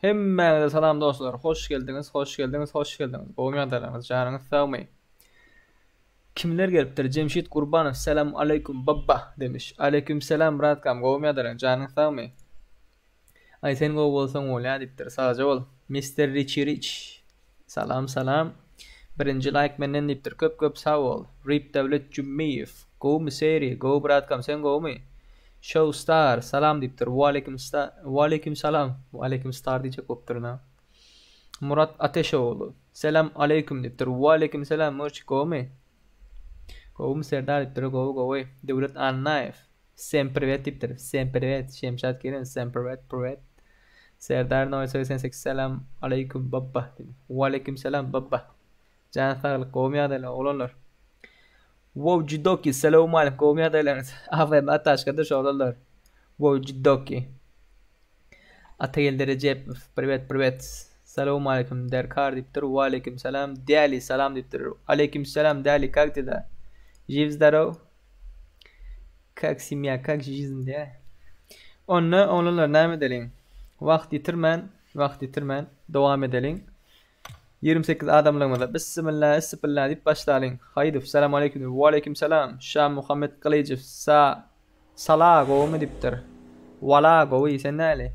Hemmenize salam dostlar. Hoş geldiniz, hoş geldiniz, hoş geldiniz. Goýmýandaryňyz, janyňyz sagmy. Kimler gelipdir? Cemşit Gurbanov, selam aleyküm baba demiş. Aleyküm selam bratkam, goýmýandaryň, janyňyz sagmy. Ay sen go bolsaň bolýa dipdir, saja bol. Mr. Richie Rich. Salam salam. Birinci like menden dipdir, köp köp sag bol. Rip Devlet Cümmiyev. Gowy seri, go bratkam, sen gowy? Showstar salam dipdir. Waleyküm salam. Waleyküm star diýjek bopdurna. Murat Ateşoğlu. Selam aleyküm dipdir. Waleyküm selam. Murç gowy? Gowy Serdar dipdir. Gowy. Devlet Annayev. Sem privet dipdir. Sem privet. Şemşat Kerim. Sem privet. Serdar 988 selam aleyküm baba. Waleyküm selam baba. Can sağlık gowy oğlanlar. Wow Jidoki selamun aleyküm gowy adalarınız. Afem ataşkadır oğlanlar. Wow Jidoki. Atayel Recep. Privet. Selamun aleyküm derkar diptir. Wa aleyküm selam. Değerli salam diptir. Aleyküm selam değerli kak dida. Jiv zdarov. Kak simya kak jizin diye. Onunla näme edelim? Vakt yitirmen. Devam edelim. 28 adamlığımızda bismillah dip başlayalım. Hayduf selamun aleyküm. Wa aleyküm selam. Şah Muhammed Kılıcıv. Salah gowy diptir. Wala gowy sen näli?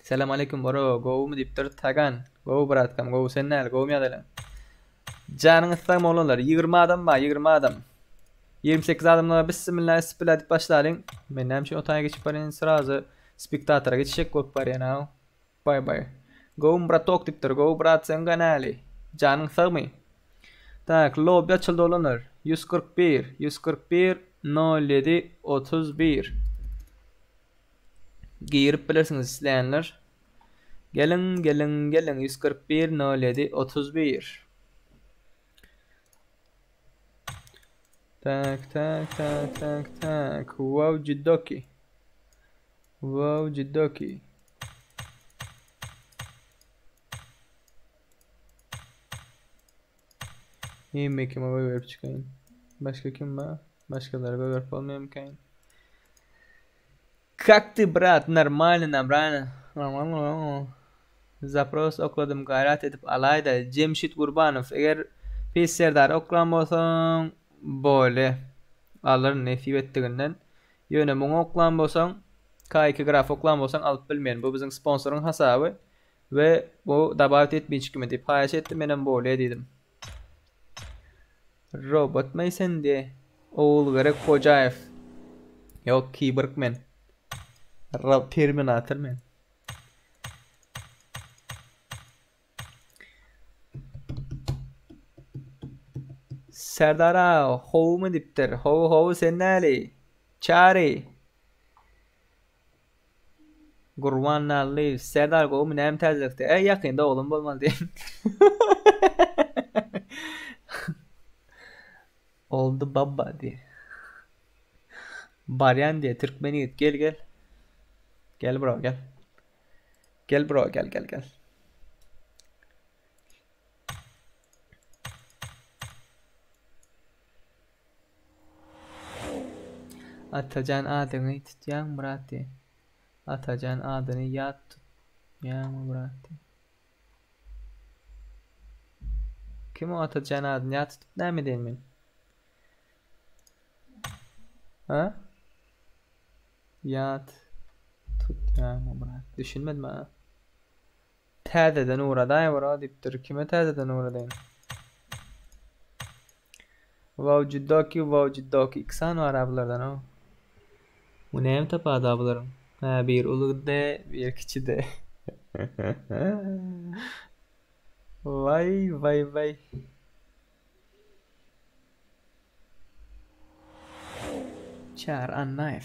Selam aleyküm bro. Gowy dipdir tagan. Gowy bratkam. Gowy sen näli? Gowy ýadalan. Janyňyz sagmy olanlar 20 adam ba 20 adam. 28 adamlara bismillah dip başlaryň. Men näme otaya geçip baryn sırazy spektatora geçişek bolup bar ýa-na. Bay. Gowy bratok dipdir. Gowy brat sen näli? Janyň sagmy. Tak, lobby açyldy olanlar. 141 07 31. Girip bilersiňiz isleýänler. Gelin 141 07 31. Tak. Wow Jidoki. İyi kime verip çıkayım. Başka kim var? Başkaları verip olmuyor mu kayın? Как ты, брат? Нормально, Нормально. Zaпрос okladım gayret edip alayda. Cemşit Gurbanov. Eğer pis serdar oklan bolsaň böyle alır nesip etdiginden. Ýöne muňa oklan bolsaň K2 graf oklan bolsaň alyp bilmeýän. Bu biziň sponsoryň hasaby we bu dabat etmeýän kimi dip haýaş etdim menen böyle dedim. Robot Maysen diye. Oğul Garek Hocaev. Yok Cyberman. Terminator men. Serdara hovu mu diptir? Hovu sen näli? Çari. Gurwan nalli. Serdar gowu näme täzelikdi? Ýakynda oğlum bolmaly diýen. Oldu baba diye. Baryan diye Türkmeni git gel. Gel bro gel. Gel bro gel. Atacan adını tutyan brat diye. Atacan adını yat tutyan brat diye. Kim o atacan adını yat tutup näme diýenmen? Ha? Yat tut ya bırak. Düşünmedim ha. Täzeden uğraday var dipdir. Kime täzeden uğradayım? Wow Jidoki. İksan var abilerden o. Bu näme tapadı abilerim? Ha bir ulu de, bir kiçi de. Vay. Char Annayev.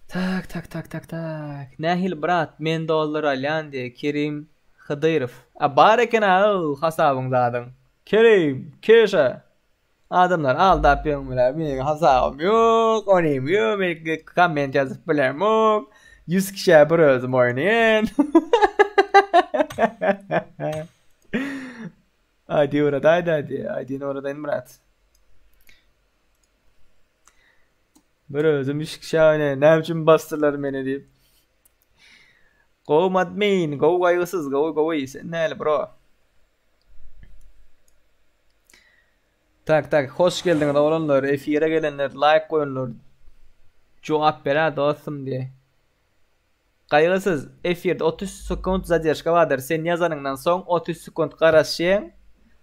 Tak. Nahil brat men dollar alyan diye Kerim Hıdyrov. Bareken hasabyň dadyn. Kerim, keşe. Adamlar aldap ýöňler. Meniň hasabym ýok, onym ýok, men komment ýazyp bilerim ýok. 100 kişi bir özüm oýnaýan. Hadi oradayn brat. Bir özüm şahane. Ne biçim bastırlar beni deyip. Go admin, go kaygısız, go. Sen ne bro? Tak, hoş geldiniz oğlanlar. Efire gelenler, like koyunlar. Cevap bera dostum diye. Kaygısız, efirde 30 sekund zadержка vardır. Sen yazanından son 30 sekund qaraşyň.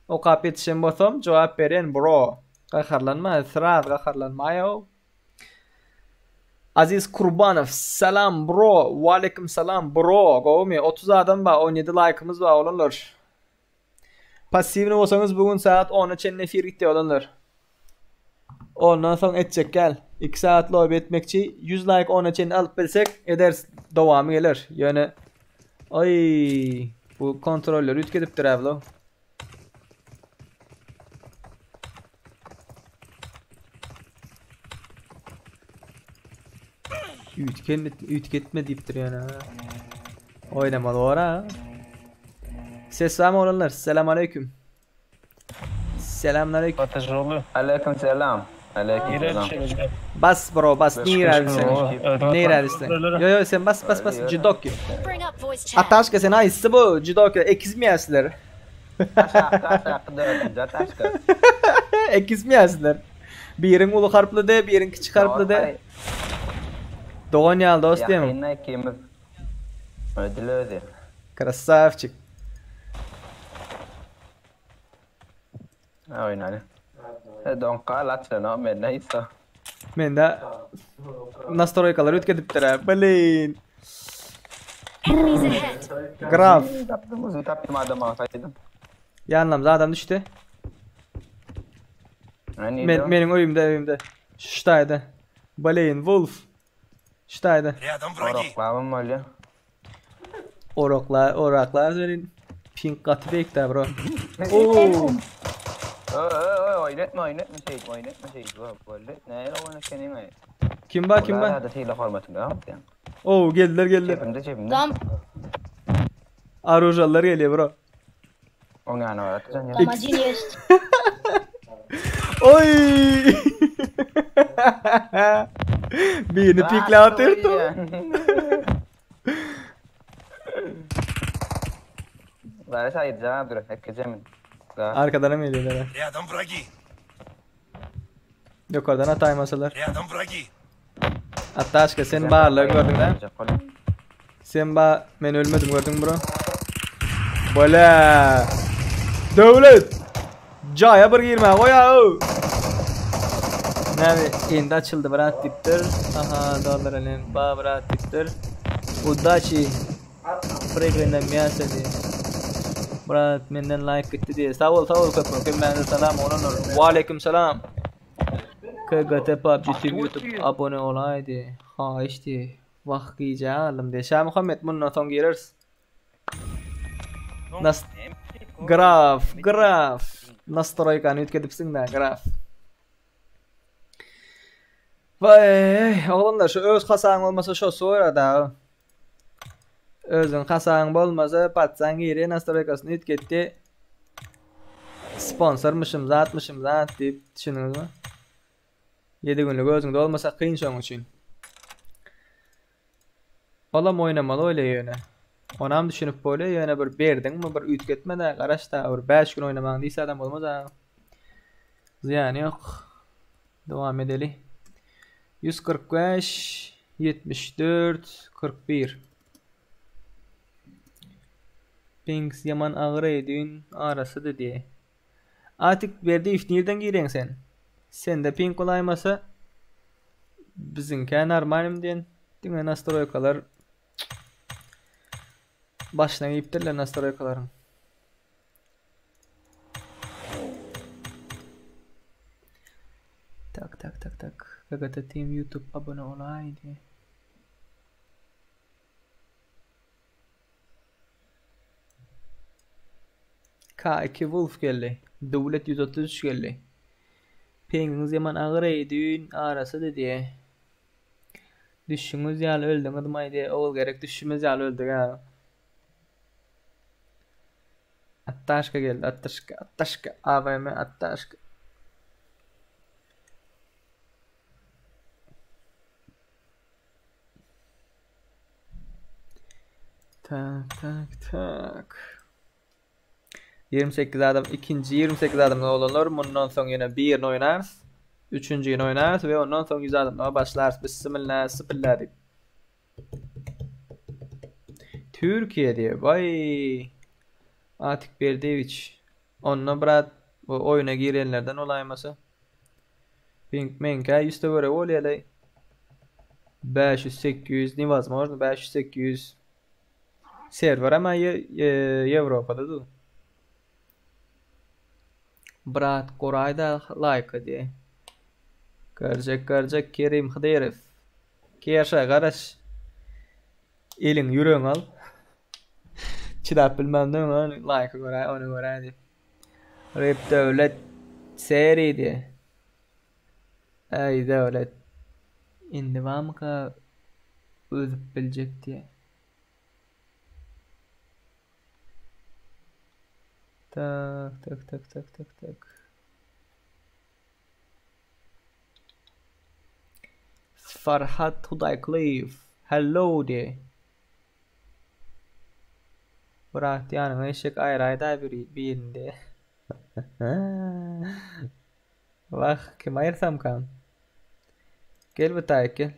O kapetişen bolsam cevap beren bro. Qaharlanma, sıraz qaharlanma yo. Aziz Kurbanov, selam bro. Wa aleyküm selam bro. Go'mi 30 adam var, 17 like'ımız var oğlanlar. Passivni bolsanız bugün saat 10'a çen efir gitti oğlanlar. Ondan sonra edecek gel. 2 saat lobby etmekçi 100 like 10'a çen alıp bilsek eder devamı gelir. Yani ay bu kontroller ütkedipdir avlo. Ütketme deyiptir yani. Oynamalı ora. Selam oğlanlar. Selam aleyküm. Selamünaleyküm. Ateşoğlu. Aleyküm selam. Aleyküm selam. Bas bro bas. Ne iradisen? Ne iradisen? Yo sen bas. Judoki. Ataşka sen ayısı bu. Judoki. Ekiz mi yaslar? Ekiz mi yaslar? Birin ulu harplı de, birin küçük harplı de. Doğan yal dostum. Yine ikimiz ödülüydü. Krasavчик. Oynadı. Donka latsana men neyse. Men de настройкалар өткедиптир. Блин. Enemies ahead. Graf. Taptım adam alsaydım. Yanımda adam düştü. Benim oyumda. Ştaydı. Блин, Wolf. Ştaydı. Oroklamam öyle. Oraklar verin. Pink katı bekle bro. Oo. Oynatma şey. Böyle ne oyunu kenime. Kim ba? Hadi teyle hormatında. Oo geldiler. Cebimde. Dam Arujalar geliyor bro. Onu öğreteceğim ya. damacın jest. Oy! Birini pikle atırdı. Зараз ayıracağım dur. Ekeceğim. Arkadan mı geliyorlar? Рядом враги. Yukarıdan ataymasalar. Рядом враги. Hatta aşkı sen bağırla gördün ha? Sen ben ölmedim gördün bro. Böyle. Devlet. Caya bir girme koya o. Ne endi açıldı bırak tiptir. Aha dolar alen bırak tiptir. Udachi. Frequen'den miyasedi. Bırak menden like gitti diye. Sağ ol kapım. Kimden selam onun. Wa aleyküm selam. KGT PUBG YouTube abone olaydı. Ha işte. Vakıca alım diye. Şah Muhammed bundan son gireriz. Graf. Настройканы ütkedipsin de graf. Vay oğlumlar şu öz hasan olmasa şu sonra da. Özün hasan bolmasa patsan geri nastroykasını ütketdi. Sponsormuşum zat deyip düşündünüz mü? 7 günlük özüngde olmasa kıyın şoň üçün. Olam oynamalı öyle yöne. Onam düşünüp böyle yöne bir berdin mi bir ütketme de qaraş da bir 5 gün oynamaň diýse adam bolmaz ha. Ziyany ýok. Dowam edeli. 145 74 41. Pings yaman agyrydyn arasy dedi. Atyk berdi ifnirden gireň sen. Sende ping olaýmasa biziňki normalim diýen. Diňe nastroykalar başına iptirler nastroykaların. Tak. KGT Team YouTube abone olaydı. K2 Wolf geldi. Devlet 133 geldi. Penginiz yaman agyrydyn arasy dedi. Düşüşümüz ýaly öldüň adymaýdy. Ol gerek düşüşümüz ýaly öldük ha. Attashka geldi. Attashka. AVM Attashka. Tak. 28 adam ikinci 28 adamla olanlar bundan sonra yine bir oynarız. Üçüncüyü oynarız ve ondan sonra 100 adamla başlarız. Bismillah. Türkiye diye vay. Atik Berdeviç. Onunla brat bu oyuna girenlerden olayması. Pink Menka üstte göre olayalay. 500-800 ne vazma orada 500-800 server ama Avrupa'da da. Brat Koray'da like diye. Karacak Kerim Hıdırov. Keşa karış. Elin yüreğin al. Çidap bilmem ne onu like Koray onu Koray diye. Rap devlet seri diye. Ay devlet. İndi var mı ka özüp bilecek diye. Tak. Farhat Hudaykliv. Hello diye. Bırak yani eşek ayrayda birinde. Bak kim ayırsam kan. Gel batay gel.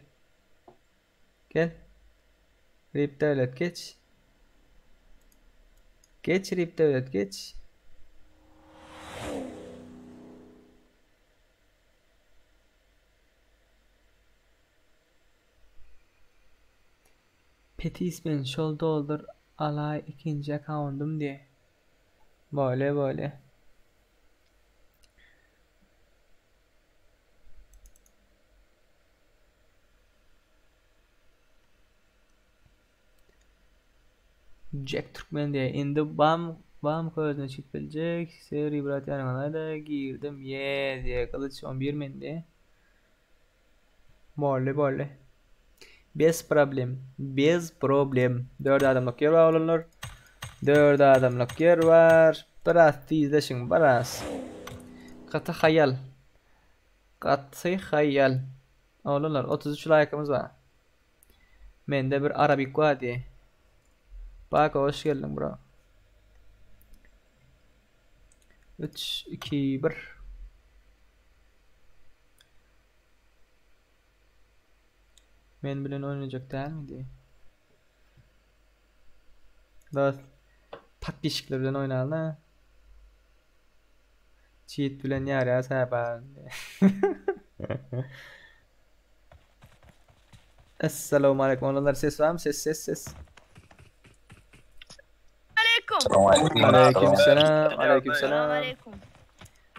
Gel. Rip devlet geç. Geç Rip devlet geç. Petis ben şol doldur alay ikinci account'um diye. Böyle. Jack Türkmen diye. Indi bam közüne çıkbilecek. Seri bırak yanına da girdim. Diye kılıç 11 men diye. Böyle. Bez problem. 4 adamlık yer var olanlar. 4 adamlık yer var. Biraz tizleşin biraz. Katı hayal. Olanlar 33 like'ımız var. Mende bir Arabik var diye. Bak hoş geldin bro. 3, 2, 1. Men bilen oynayacak değil mi diye. Dost. Patpişikler bilen oynayalım ha. Cheat bilen ya sahaban. Esselamu aleyküm. Onlar ses var mı? Ses.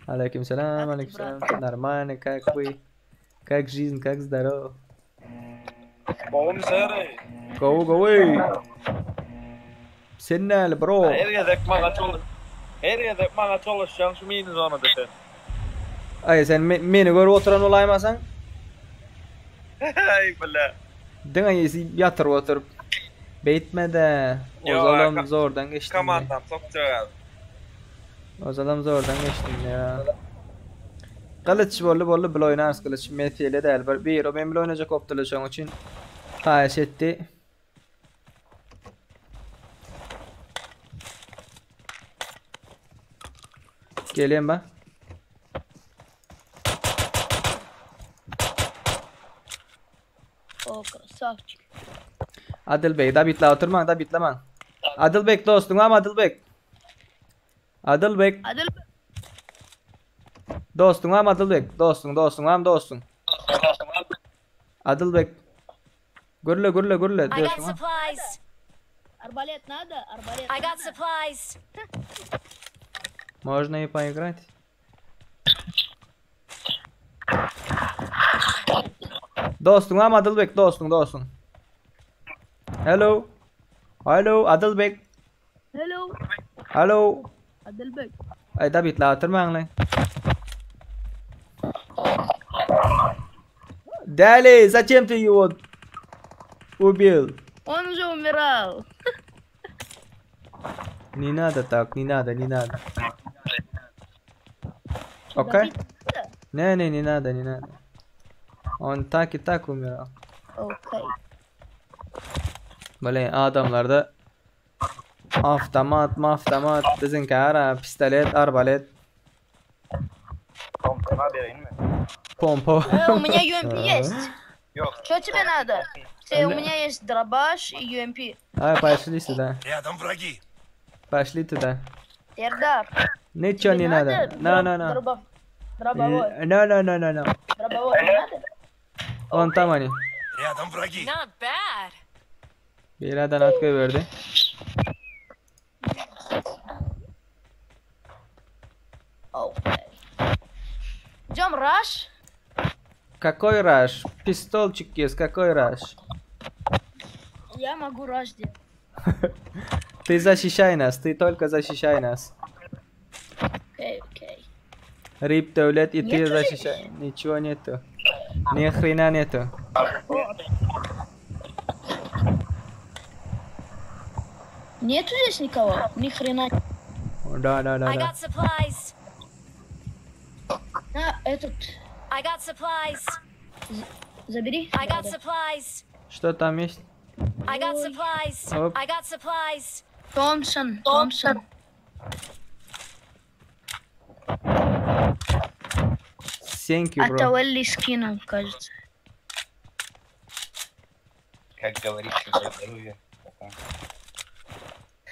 Aleykümselam. Нормально, как вы? Как жизнь, как здорово? Go. Sen nerede bro? Her bana çalışan şu minus ona dedi. Ay sen beni görüp oturan olaymasan? Ay billah. Dına yatır oturup. Beytmede. Ozalam zordan geçtim. Kamandam çok güzel. Ozalam zordan geçtim ya. Kılıç bollu bile oynarız kılıç. Metiyle değil. Bir o ben bile oynayacak optulu şu an için. Taş etti. Geleyim ben. O krasavчик. Adil Bey da bitla oturma da bitlemen. Adil Bey dostum ama Adil Bey. Dostum ama Adil Bey. Dostum ama dostum. Adil Bey. Gurle I got dostum. supplies. Арбалет надо? Арбалет I got supplies. Можно и поиграть. Dostum ama Adil Bey dostum. Hello Adil Bey. Hello. Адельбек. Ay da bitla oturma lan. Дали, зачем ты его убил? Он уже умирал. Не надо так, не надо. Окей? Не надо. Он так умирал. Окей. Böyle adamlarda Avtomat, bizimki ara, pistolet, arbalet, Kompana vereyim mi? pompa. У меня UMP есть. Yok. Что тебе надо? У меня есть дробаш и UMP. Ай, пошли сюда. Рядом враги. Пошли туда. Тердар. Ничего не надо. No. Дробовой. No. Дробовой не надо? Вон там они. Рядом враги. Not bad. Biradan at verdi. Окей. Идем раш. Какой раш? Пистолчик есть, какой раш? Я могу раш делать. Ты защищай нас, ты только защищай нас. Окей. Рип Devlet и ты Нету защищай. Ничего нету. Ни хрена нету. Нету здесь никого? Ни хрена. Да. I got supplies. На, этот, I got supplies. забери. I got Да. supplies. Что там есть? I got supplies. Оп. I got supplies. Томпсон. Thank you, Это bro. Уэлли скинул, кажется. Как говорится, за здоровье.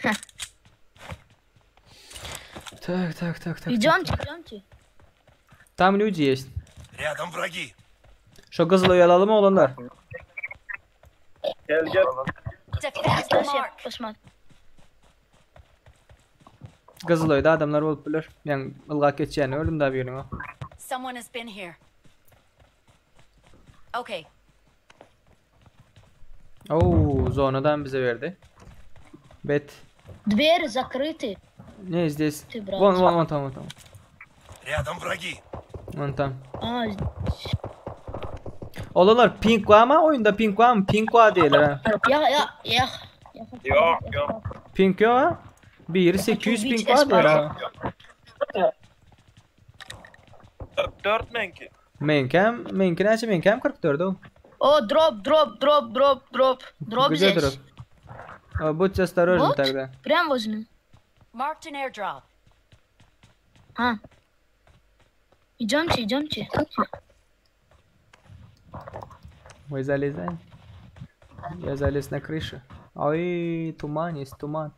Так. Идемте. Там люди есть. Рядом враги. Şu kızılı alalım mı oğlanlar? Gel. Defend the Сейчас я mark. посмотрю. Kızıloy'da adamlar olup bilir. Yani ılgak geçeceğini ölüm de birini. Someone has been here. Okay. Oo, zonadan bize verdi. Bet. Двери закрыты. Ne здесь? Ты, брат. Вон там. Рядом враги. Вон там. А, Oğlanlar pink var ama oyunda pink var mı? Pink var değiller ha. я хочу. Yok. Pink yok ha. 800 pink var değiller ha. 4 menki. Menki neçe menkem 44 o. О, дроп. Дроп Güzel здесь. drop. Будь осторожен Вот. тогда. Прям возле. Marked an airdrop. А. Идемте. Ой, залезай. Я залез на крышу. Ой, туман есть, туман.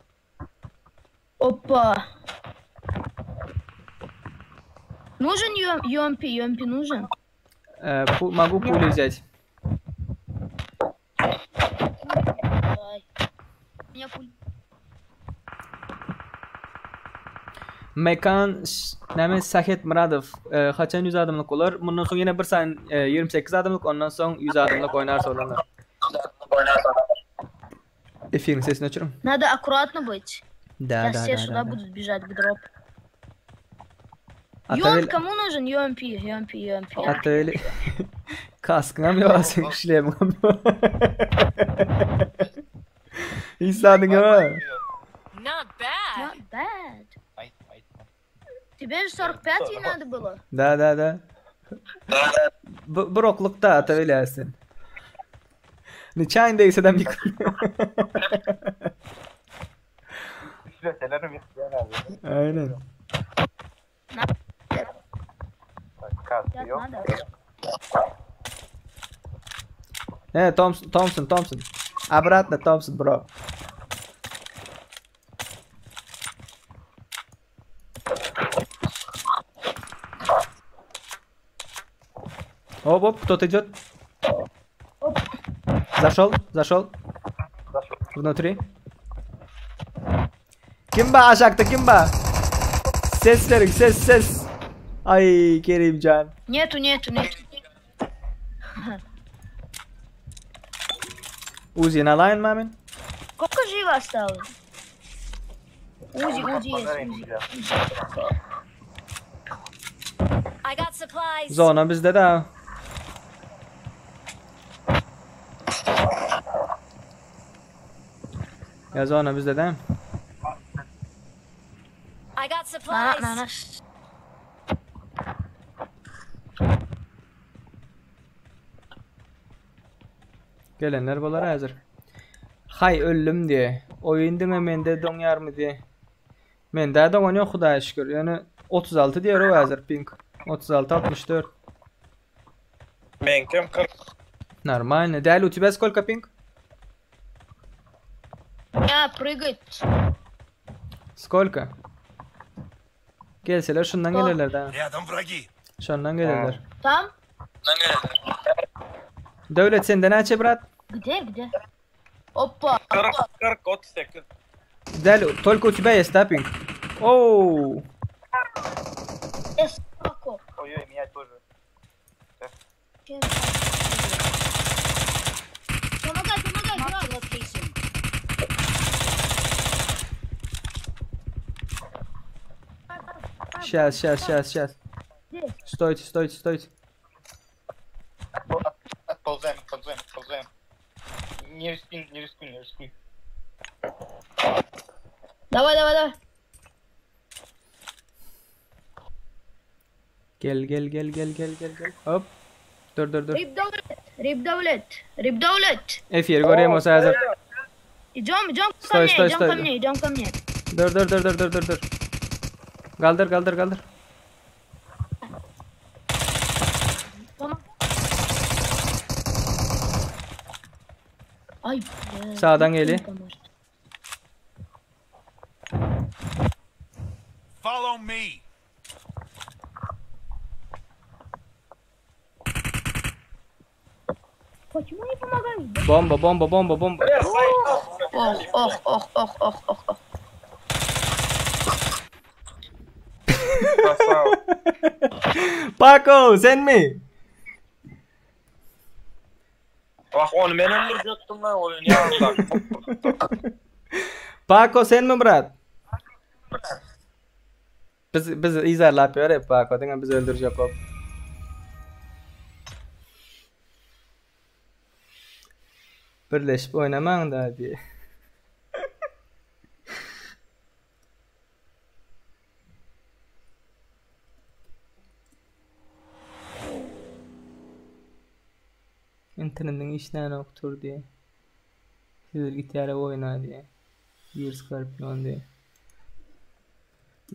Опа. Нужен UMP нужен. Могу пулю взять. Давай. У меня пуль. Mekan Nemen Saket Muradov kaçan 100 adımlık olur. Bundan sonra yine bir sen 28 adımlık, ondan sonra 100 adımlık oynarsa olanlar. Efirin sesini açırım. Надо аккуратно быть. Да. Сейчас все сюда будут бежать к дропу. Atavel Кому нужен UMP? Atavel kaskına mı yavaşsın şilem mı? İnsanın ama. Not bad. Not bad. Ай. Тебе же 45 надо было. Da. Bir oklukta Atavel yazsın. Nişan adam yıkıl. Üfletelerim isteyen abi. Aynen. Kaskı Сейчас yok. надо. Thompson. Обратно Thompson, bro. Оп, кто-то идет. Зашел. Внутри. Kimba aşakta kimba? Ses verin, ses. Ay Kerimcan. Нету. Uzi'ni alayım mı amin? Сколько живо осталось? Узи есть. I got supplies. Zona bizde de. Ya zona bizde de. I got supplies. На. Gelenler bunlara hazır. Hay öldüm diye. Oyundyň mende doň ýarmydy. Mende doň ýok Hudaýa şükür. Ýani 36 diýer o häzir ping. 36 64. Benkim 40. Нормально. Дäl, у тебя сколько пинг? Прыгать. Skолько? Gelseler şundan gelirler daha. Рядом враги. Şundan gelirler. Там? Devlet sende näçe brat? Где? Опа. 40 38. Дäl, только у тебя есть, да, пинг? Оу! Эсако. Ой-ой, меня тоже. Помогай, Marked a брат. location. Сейчас. Стойте. Отползаем. Не рискуй. Давай. Gel. Hop. Dur. Рип давлет. Efir göreyim olsa hazır. Идем Стой, ко стой. мне, идем ко мне. Dur. Kaldır. Ay. Sağdan geli. Follow me. Почему не помогаешь? Bomba. Ох. Красава. Paco, sen mi? Bak onu ben öldürecektim lan oyun yanında. Paco sen mi brat? Biz izarlap ýör hep Paco, diňe biz öldürjek hop. Birleşip oynamaň da diye. İnternetiň işläni oktur diye. Siz gitarra oyna diye. Bir Scorpion diye.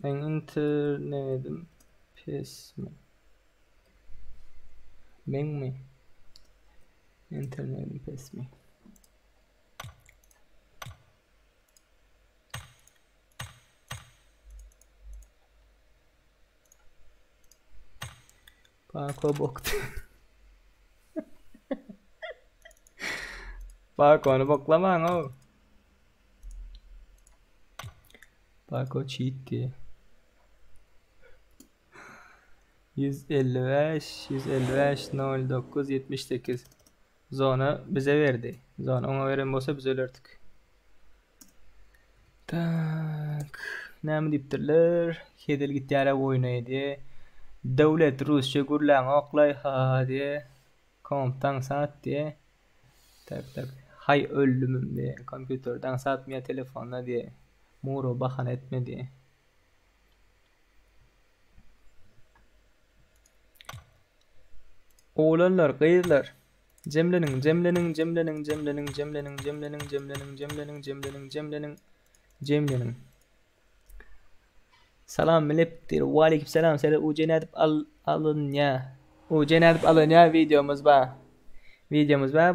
Ben internetim pes mi? Ben mi? İnternetim pes mi? Paco boktu. Paco'nu boklamaň o. Paco cheat diye. 155 09 78 zona bize verdi. Zona ona veren bolsa biz ölerdik. Tak. Näme dipdirler? Hedel gitýär oýnaýdy. Döwlet Rusça gurlaň oklay ha diye. Komptan saat diye. Tak. Hay öldümüm diye. Kompüterden satmaya telefonla diye. Muro bahane etme diye. Oğlanlar, qyzlar. Cemlenin. Salam mileptir. Wa aleykum selam. Seni ucenedip alın ya. Ucenedip alın ya videomuz var.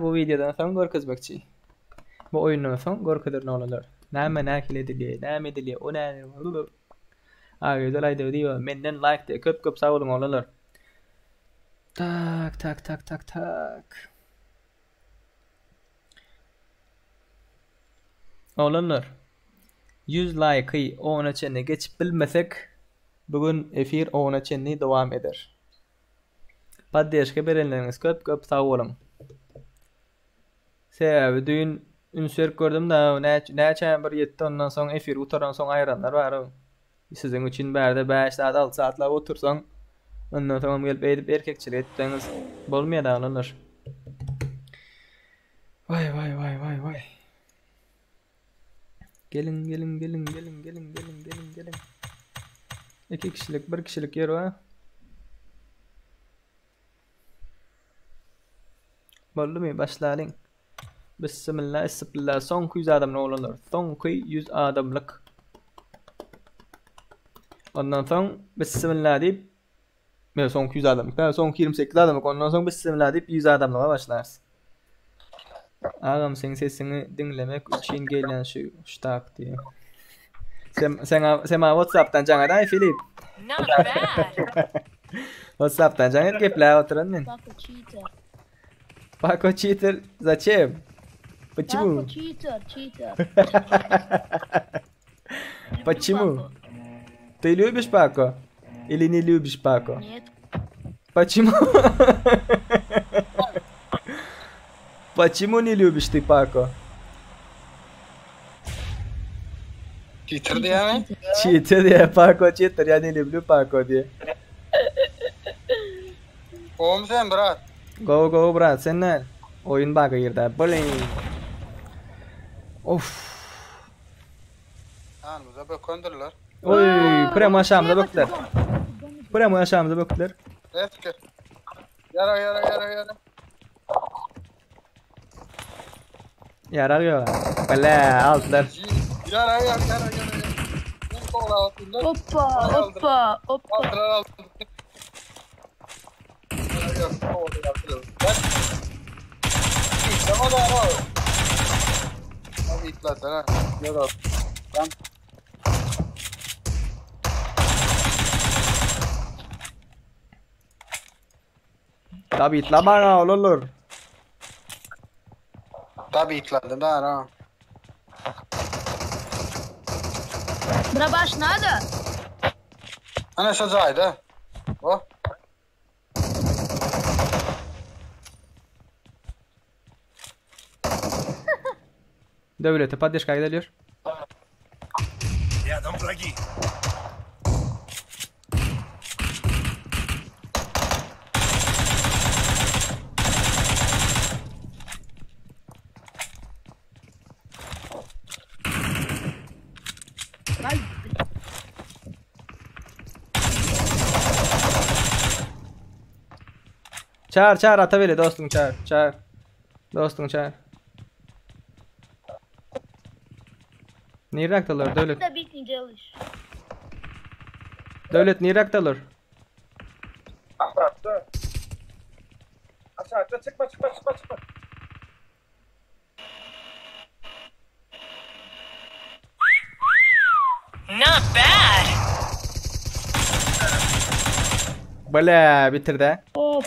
Bu videodan soň görkezmekçi. Bu oyundan soň görkedir nolalar. Näme näkil edilýär, o näme. Güzel aýdyp diýär. Menden like de köp sag bolun olalar. Tak. Olanlar 100 like'ı 10'a çenni geçip bilmesek bugün efir 10'a çenni devam eder. Paddeşke berenleriniz köp sağ olun. Sebebi dün ünsürk gördüm da näçe bir yetti ondan soň efir utaran soň aýranlar bar. Sizin için berde 5 saat 6 saatlar otursan ondan soň gelip edip erkekçilik etdiňiz bolmaýar olanlar. Vay. Gelin. 2 kişilik, 1 kişilik yer var. Boldumy başlaryň. Bismillah, bismillah. Son 100 adam ne olanlar? Son 100 adamlık. Ondan sonra bismillah deyip son 200 adamlık. Daha son 28 adamlık. Ondan sonra bismillah deyip 100 adamlığa başlarsın. Ağam senin sesini dinlemek için gelen şu tak diye. Sen WhatsApp'tan canada Filip. Not bad. WhatsApp'tan canada gepler oturan men. Paco cheater. Paco cheater zачем? Paco Почему? cheater. Почему? Ты любишь Пако? Или не любишь Пако? Нет. Почему? Почему не любишь ты Пако? Cheater diye mi? Cheater diye Paco cheater ya ne люблю Paco diye. Oğlum sen bırak. Go brat sen ne? Oyun bug'a girdi. Bling. Of. Anımıza bakındırlar. Oy, premo aşağımıza böktüler. Premo aşağımıza böktüler. Eski. Yara. Yarar ya. Bala aldılar. Yara. Bu kola altında. Hoppa. Aldılar aldılar. Yara. Tamam da ama. Abi itlat ha. Yara. Ben Tabii itla bana olur. tabii itladım da ha. Дробаш надо? Ana şazaydı. O. Devlete поддержка geliyor. Рядом враги. Ай, Çağır Ataveli dostum çağır. Dostum çağır. Niraktalar devlet. добить не делаешь. Devlet niraktalar. Aşağıda çıkma. Not bad. Bala bitirdi. Оп.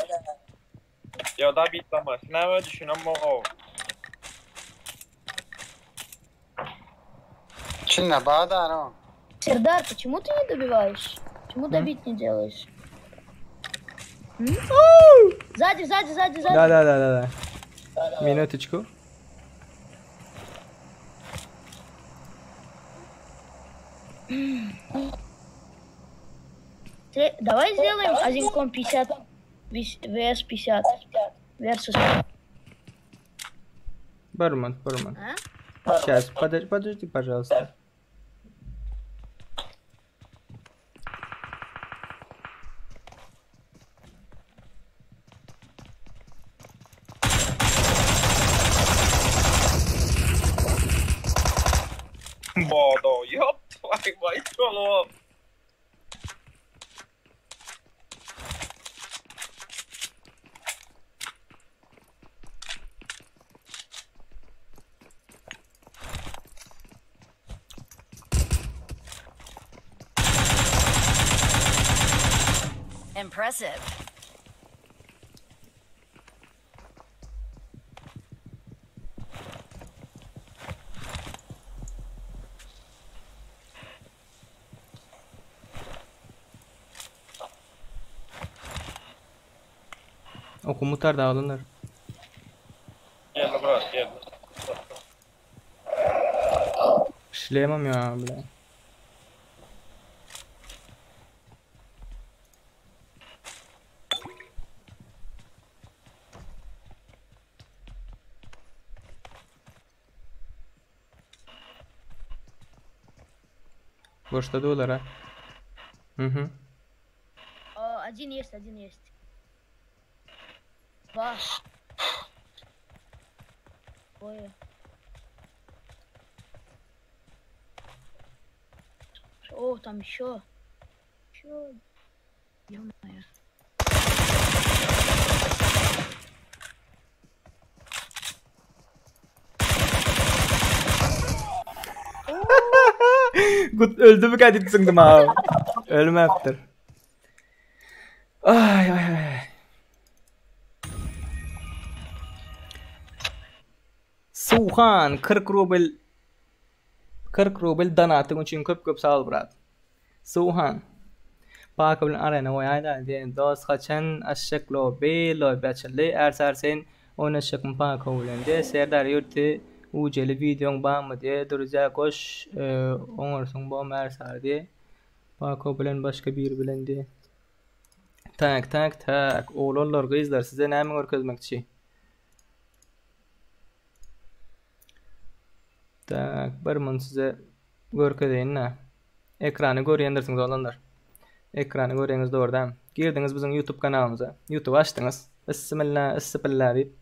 Ya da bitlama. Ne düşünün o. Çinle bağda ha. Сердар, почему ты не добиваешь? Почему добить не делаешь? Сзади. Да. Минуточку. Давай сделаем один ком 50 vs 50 versus. Бармен. А? Сейчас, подожди, пожалуйста. Bodo, ёб твою мать, голову. Impressive. O komutlar dağılırlar. Geldi bırak, geldi. İşleyemem ya bile. Boşta diyorlar ha. Hı. Один есть. Два. Oy. Oh, там еще. Еще. Ё-моё. Gut öldü mü kadit sındım abi. Ölmeptir. Ay ay ay. Suhan 40 rubel 40 rubel donatın için köp sağ ol brat. Suhan. Pak bilen arena oýaýda diýen dost haçan aşşak lobi açyly ersär sen oynaşyk mı pak bilen de serdar ýurty ujeli videoň barmy diýe durja goş oňarsyň bu ersär diýe pak bilen başga bir bilen de tak oğlanlar gyzlar size näme görkezmekçi. Tak bir mun size görkedeýin. Ekrany görýändirsiňiz oğlanlar. Ekranı görüyorsunuz doğrudan. Girdiniz bizim YouTube kanalımıza. YouTube açtınız. Bismillah deyip.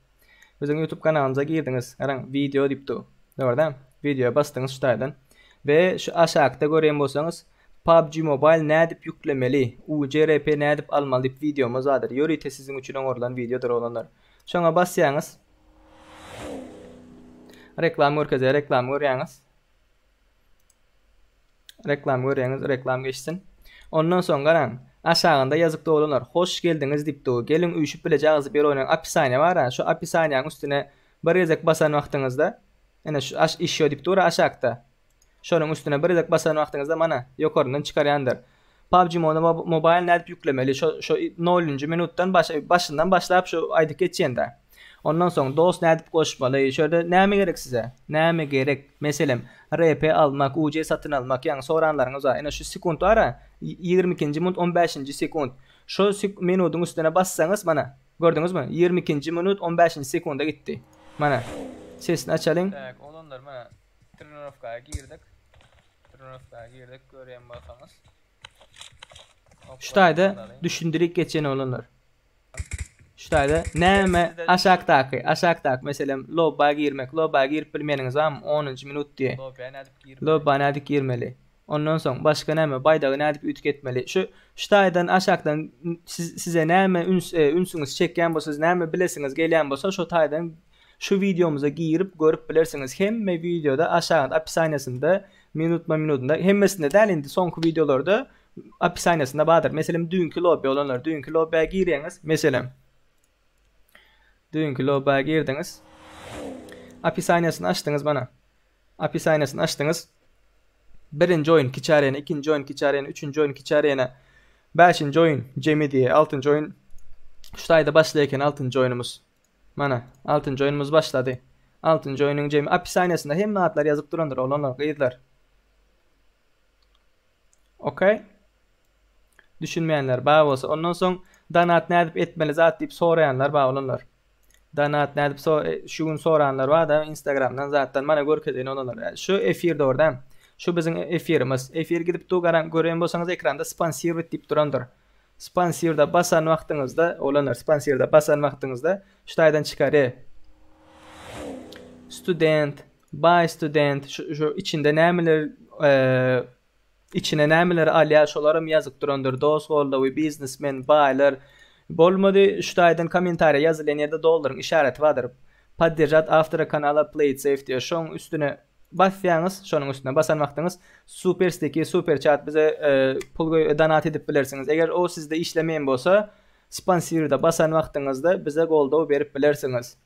Bizim YouTube kanalımıza girdiniz. Aran video deyip de. Doğrudan. Videoya bastınız şutaydan. Ve şu aşağıda görüyen bolsanız PUBG Mobile ne edip yüklemeli, UCRP ne edip almalı deyip videomuz adır. Yorite sizin için oradan videodur olanlar. Şuna basıyorsunuz. Reklam görüyorsunuz. Reklam geçsin. Ondan sonra garan aşağında yazıkda olanlar hoş geldiniz dip de gelin uyuşup bileceğiz bir oyunun apisane var ha şu apisanenin üstüne bir yazık basan vaxtınızda yani şu işiyor dip de aşağıda şunun üstüne bir yazık basan vaxtınızda mana yukarıdan çıkaryandır. PUBG Mobile net yüklemeli şu 0. minuttan başından başlayıp şu aydık geçende. Ondan sonra dost ne edip koşmalı. Şöyle neyme gerek size? Neyme gerek? Mesela RP almak, UC satın almak. Yani soranlarınız var. Yani şu sekund ara 22. minut 15. sekund. Şu minutun üstüne bassanız bana. Gördünüz mü? 22. minut 15. sekunda gitti. Bana. Sesini açalım. Tak, olanlar bana. Trenorovkaya girdik. Göreyim bakalım. Şutayda düşündürük geçen olanlar. Şutayda näme aşağıdaki mesela lobba girip bilmeniňiz am 10. minut diye. Lobba nädip girmeli. Ondan soň başga näme baydagy nädip ütgetmeli. Şutaydan aşağıdan size näme ünsüňiz çekýän bolsa, näme bilesiňiz gelýän bolsa, şu taýdan şu videomuza girip görüp bilersiňiz. Hemme videoda aşağıda apisanesinde minutunda hemmesinde däl indi soňky videolarda apisanesinde badyr. Mesela dünkü lobby olanlar dünkü lobby'e girýäňiz. Mesela dünkü lobby'e girdiniz. Apisanesini açtınız bana. Apisanesini açtınız. Birinci oyun kiçarene, ikinci oyun kiçarene, üçüncü oyun kiçarene, beşinci oyun Cemi diye, altıncı oyun şutayda başlayken altıncı oyunumuz. Mana, altıncı oyunumuz başladı. Altıncı oyunun Cemi. Apisanesinde hem adlar yazıp durandır, olanlar kayıtlar. Okay. Düşünmeyenler bağ olsa. Ondan sonra donat ne edip etmeli zat deyip sorayanlar bağ olanlar. Donat ne edip şuun soranlar var da Instagram'dan zaten bana görkezeyni olanlar. Şu efirde oradan. Şu bizim efirimiz. Efir gidip tu garan gören bolsanız ekranda sponsor deyip durandır. Sponsorda basan vaxtınızda olanlar. Sponsorda basan vaxtınızda şutaydan çıkarı. Student, by student, şu içinde nämeler içine nämeler alýa şolarym yazıp durandır. Dost boldy we businessmen buylar. Bolmady şutaydan kommentariýa ýazylan ýerde dollaryň işareti bardyr. Поддержать автора канала Play Safe diye şoň üstüne basýaňyz, şonuň üstüne basan wagtyňyz super sticky, super chat bize pul donat edip bilersiňiz. Eger o sizde işlemeýän bolsa, sponsorda basan wagtyňyzda bize golda berip bilersiňiz.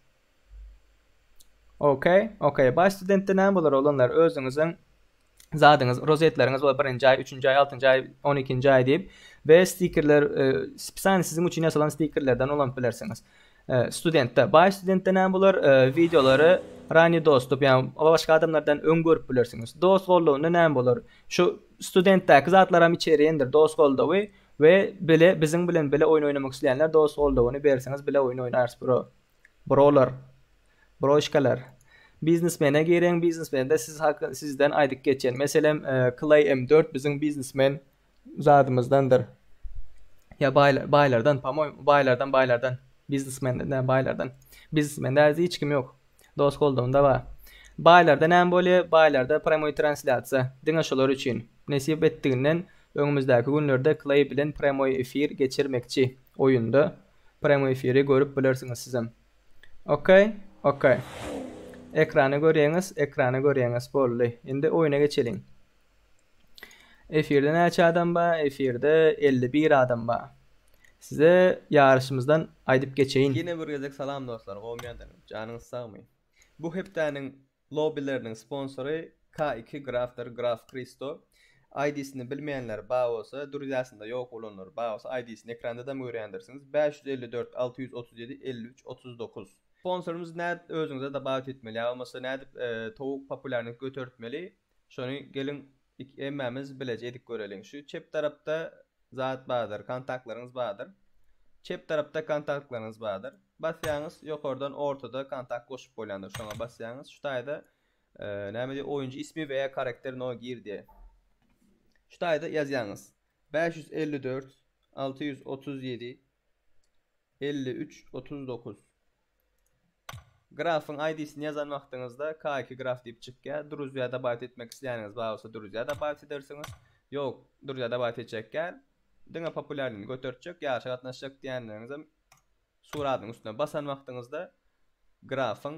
Okay. Baş studentde näme bolar olanlar özüňiziň zadyňyz, rozetleriniz var 1-nji ay, 3-nji ay, 6-njy ay, 12-nji ay diýip we stickerler spesial siziň üçin ýasalan stickerlerden olan bilersiňiz. Studentde, baş studentde näme bolar? Videolary rani dostup, yani başka adamlardan öngörüp bilersiňiz. Dost boldugyny näme bolar? Şu studentdäki zatlaram içeriýendir dost boldugy we bile biziň bilen bile oyun oynamak isleýänler dost boldugyny bersiňiz bile oyun oýnarsy brolar. Broşkalar. Businessmen'e giren businessmen'de sizden aydık geçen. Mesela Clay M4 bizim businessmen zadımızdandır. Ya baylardan, baylardan, businessmen'den baylardan. Businessmen'de hiç kim yok. dost bolduğunda var. Baylarda näme bolýar? Baylarda Primoy translasiýa. Diňe şolar üçin nesip etdiginden öňümüzdäki günlerde Clay bilen Primoy efir geçirmekçi oyunda. Primoy efiri görüp bilersiňiz sizem. Okey? Okey. Ekrany görýäňiz boldy. Indi oýuna geçelim. Efirde näçe adam bar? Efirde 51 adam bar. Size yarışımızdan aydyp geçeyin. Yine bir gezek salam dostlar. Goýmandan janyňyz sagmy. Bu hepdäniň lobbyleriniň sponsory K2 Grafter Graf Kristo. ID'sini bilmeýänler bar bolsa, durýasynda ýok bolanlar bar bolsa ID'sini ekranda da görýändirsiniz. 554 637 53 39. Sponsorumuz näde özüňize de davet etmeli. Olmasa näde towuk populärlik götürtmeli. Şonu gelin emmemiz bilejek görelim. Şu çep tarapda zat bardır, kontaktlarınız bardır. Çep tarapda kontaktlarınız bardır. Basýaňyz ýokardan ortada kontakt goşup boýlandyr. Şoňa basýaňyz. Şu taýda näme diýip oýunçy ismi we karakterini o girdi. Şu taýda ýazýaňyz. 554 637 53 39. Grafın ID'sini yazan wagtyňyzda K2 graf diýip çykýar. Druzyada davet etmek isleýäniňiz bolsa Druzyada davet edersiňiz. Ýok, Druzyada davet etjekler. Diňe populärligini götürjek, ýaşa gatnaşjak diýenleriňizem suratyň üstüne basan wagtyňyzda grafyň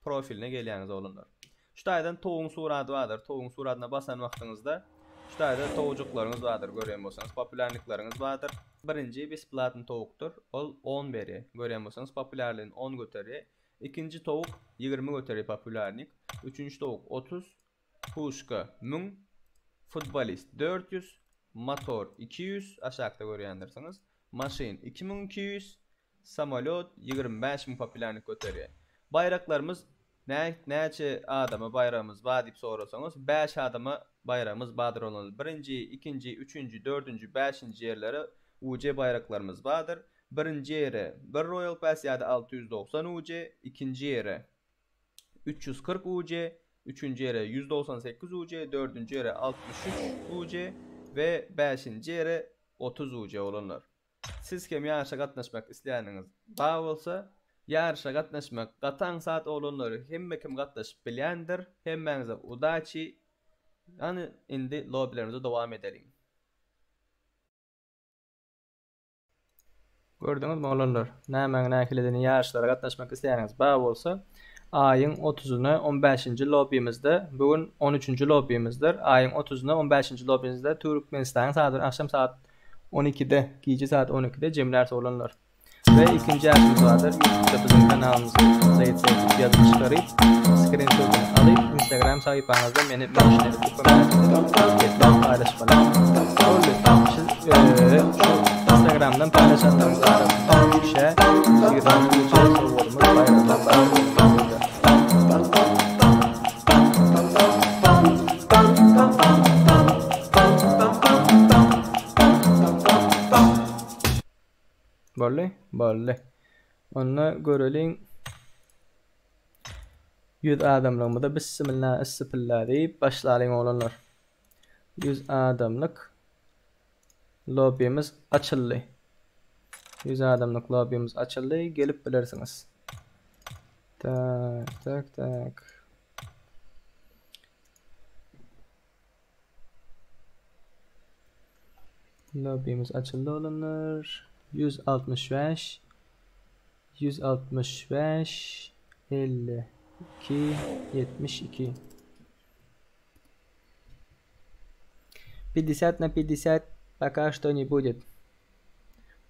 profiline gelýäňiz bolanlar. Şu taýdan toğuň suraty bardyr. Toğuň suratyna basan wagtyňyzda şu taýda towujuklaryňyz bardyr. Görýän bolsaňyz populärlikleriňiz bardyr. Birinji besplatny towukdur. Ol 10 beri. Görýän bolsaňyz populärligini 10 göteri. İkinci tavuk 20 göteri popülerlik. Üçüncü tavuk 30. Puşka 1000. Futbolist 400. Motor 200. Aşağıda görýändirsiniz. Maşin 2200. Samolot 25000 popülerlik göteri. Bayraklarımız näçe adama bayrağımız var diýip sorasaňyz 5 adama bayrağımız bardyr olan. Birinci, ikinci, üçüncü, dördüncü, 5-nji ýerlere UC bayraklarımız bardyr. Birinci yere 1 Royal Pass ýa-da 690 UC, ikinci yere 340 UC, üçüncü yere 198 UC, dördüncü yere 63 UC ve 5-nji yere 30 UC olanlar. Siz kim ýarşa gatnaşmak isleýäniňiz bar bolsa, ýarşa gatnaşmak gataň saat olanlary hemme kim gatnaşyp bilýändir, hemmeňize udaçy. Ýani indi lobbylerimize dowam edelim. Gördüňizmi olanlar? Näme ýarşlara gatnaşmak isleýäniňiz bar bolsa, aýyň 30-uny 15-nji lobbymizde, bugün 13-nji lobbymizdir. Aýyň 30-uny 15-nji lobbymizde Türkmenistan saat akşam saat 12-de, gece saat 12-de jemler olanlar. Ve ikinci ýarşymyz bardyr. YouTube'da bizim kanalymyzda ýazyp çykaryp, screenshot'unu alyp Instagram sahypaňyzda meni mention edip paylaşyp Instagram'dan paylaşanlarınız arasında bir şey sigirden bir şey sorumuz Barley. Onunla görelim. 100 adamlığımı da bismillah deyip başlayalım olanlar. 100 adamlık lobbimiz açıldı. 100 adamlık lobbimiz açıldı. Gelip bilirsiniz. Tak. Lobbimiz açıldı olanlar. 165 52 72 50 на 50 пока что не будет,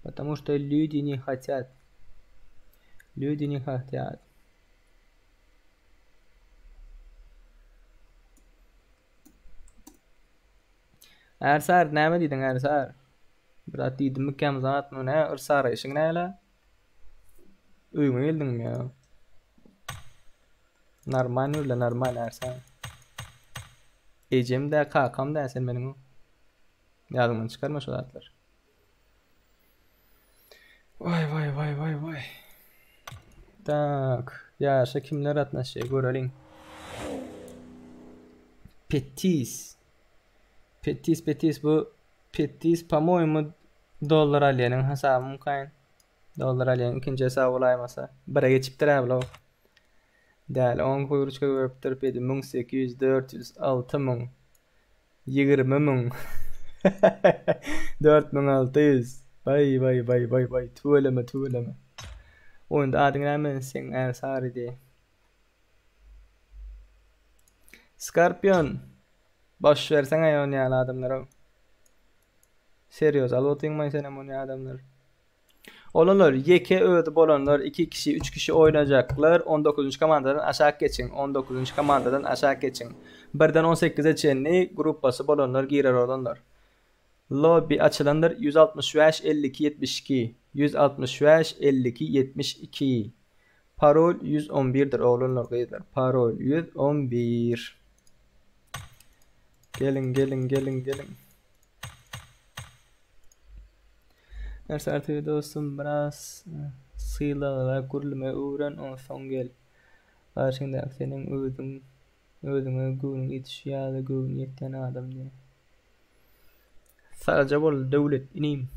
потому что люди не хотят. Ersar näme diýdiň Ersar? Birat diýdim mikkem zat mı ne? Ersar işiň näle? Öýüňe geldiňmi ýa? Normal Ersar. Ejem de kakam da sen meniň ýadymdan çykarma şu zatlar. Vay. Tak, ýaşa kimler atnaşy görelim. Petis bu Petis по-моему dollar alýanyň hasabym kaýyn. Dollar alýan ikinji hesab bolaýmasa. Bire geçipdir äbli o. Däl 10 kuyruçka görüp durup edi 1800 400 6000 20000 4600 Vay tuveleme. Oyunda adyň näme sen är sary diye. Scorpion. Boş versen ayon ýaly adamlara. Seriöz alwatyňmy sen amon adamlar. Olanlar yeke öýde bolanlar 2 kişi 3 kişi oynajaklar 19. komandadan aşağı geçin 19. komandadan aşağı geçin 1den 18'e çenli gruppası bolanlar girer olanlar lobby açılanlar 165 52 72 165 52 72 parol 111'dir olanlar gaýdylar parol 111 gelin Neyse artık dostum biraz sıyla ve kurulma öğren on son gel. Karşında senin ödüne gün yetişiyalı gün yetten adam diye. Sadece bol devlet ineyim.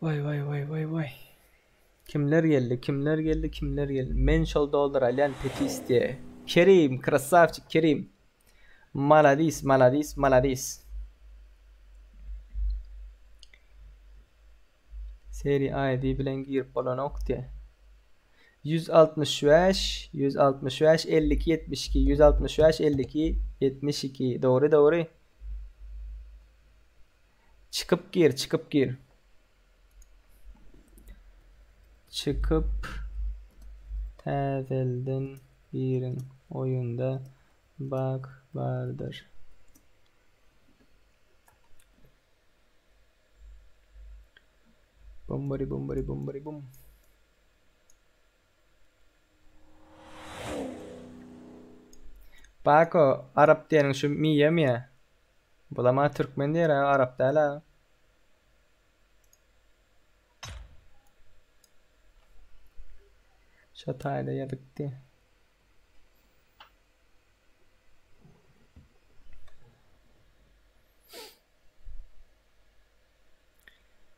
Vay. Kimler geldi. Menşol doldur alyan petis diye. Kerim, krasavçık Kerim. Maladis. Seri ID bilen girip bolan okdy. 165 52 72 165 52 72 doğru. Çıkıp gir. Çıkıp täzelden girin oyunda bak vardır. Bombari bum. Pako Arap diýeniň şu miýe. Bulama Türkmen diýer, Arap däl. Şataýda ýadykdy.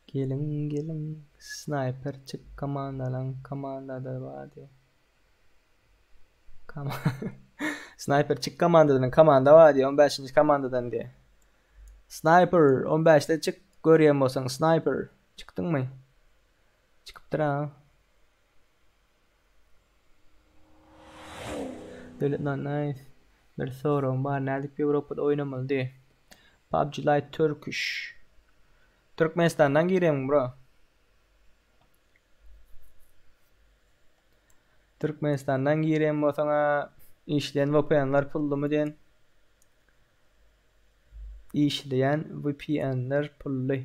Gelin sniper çık komandada vadi. Sniper çık komanda vadi 15. komandadan diye. Sniper 15'te çık görýän bolsaň sniper çıkdyňmy? Çıkıpdyr ha. Nice. Bir sorum bar nädik Ýewropada oynamaly diye. PUBG Lite Turkish. Türkmenistan'dan gireyim bro. Türkmenistan'dan gireyim bu sana işleyen VPN'ler pullu mu diyen? İşleyen VPN'ler pullu.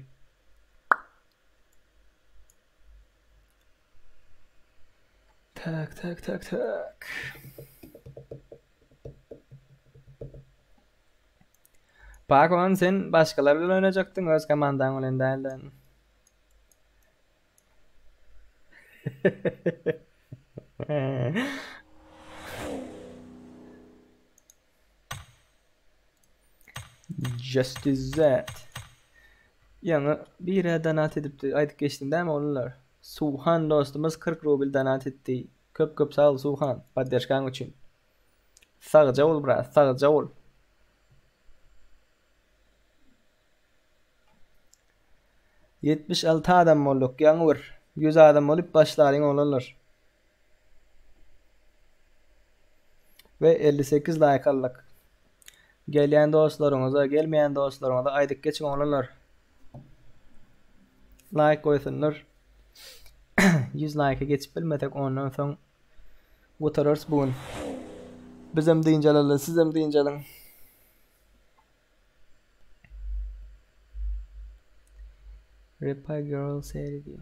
Tak. Pakon sen başkalarıyla oynayacaktın öz komandan olan değerlen. Just is that. Yani bir donat edip aydık geçtim değil mi onlar? Suhan dostumuz 40 rubil donat etti. Köp sağ ol Suhan. Paddeşkan için. Sağca ol bras, sağca ol. 76 adam bolduk ýaňy 100 adam bolup başlaryň olanlar. Ve 58 like aldık. Gelýän dostlaryňyza, gelmeýän dostlaryňyza aýdyk geçiň olanlar. Like koýsunlar. 100 like geçip bilmedik ondan soň gotarars bugün. Bizem diýinjelerde, sizem diýinjeliň. Reply girl seridi.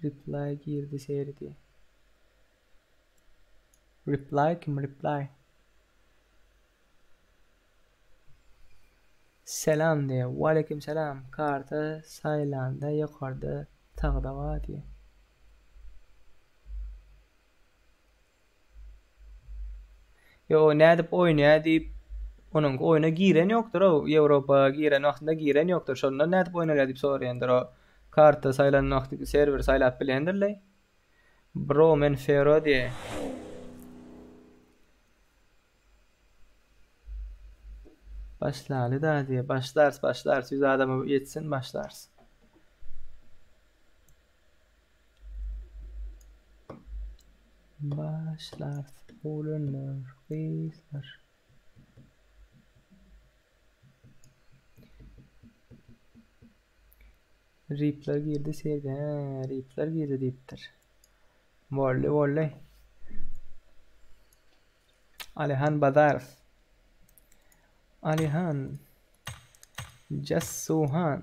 Reply girdi seridi. Reply kim reply? Selam diye. Wa aleyküm selam. Karta saylanda yukarıda tağda var diye. Yo ne edip oynaya deyip onun oyuna giren yoktur o. Avrupa giren vaxtında giren yoktur. Şonda ne edip oynar edip sorayandır o. Karta saylan vaxtı server saylap bilendirley. Bro men Fero diye. Başladı da diye. Başlars. 100 adamı yetsin başlars. Başlars. Bulunur. Kızlar. Reap'ler girdi seride. Reap'ler girdi deyiptir. Volley. Alihan Badarov. Alihan. Jassuhan.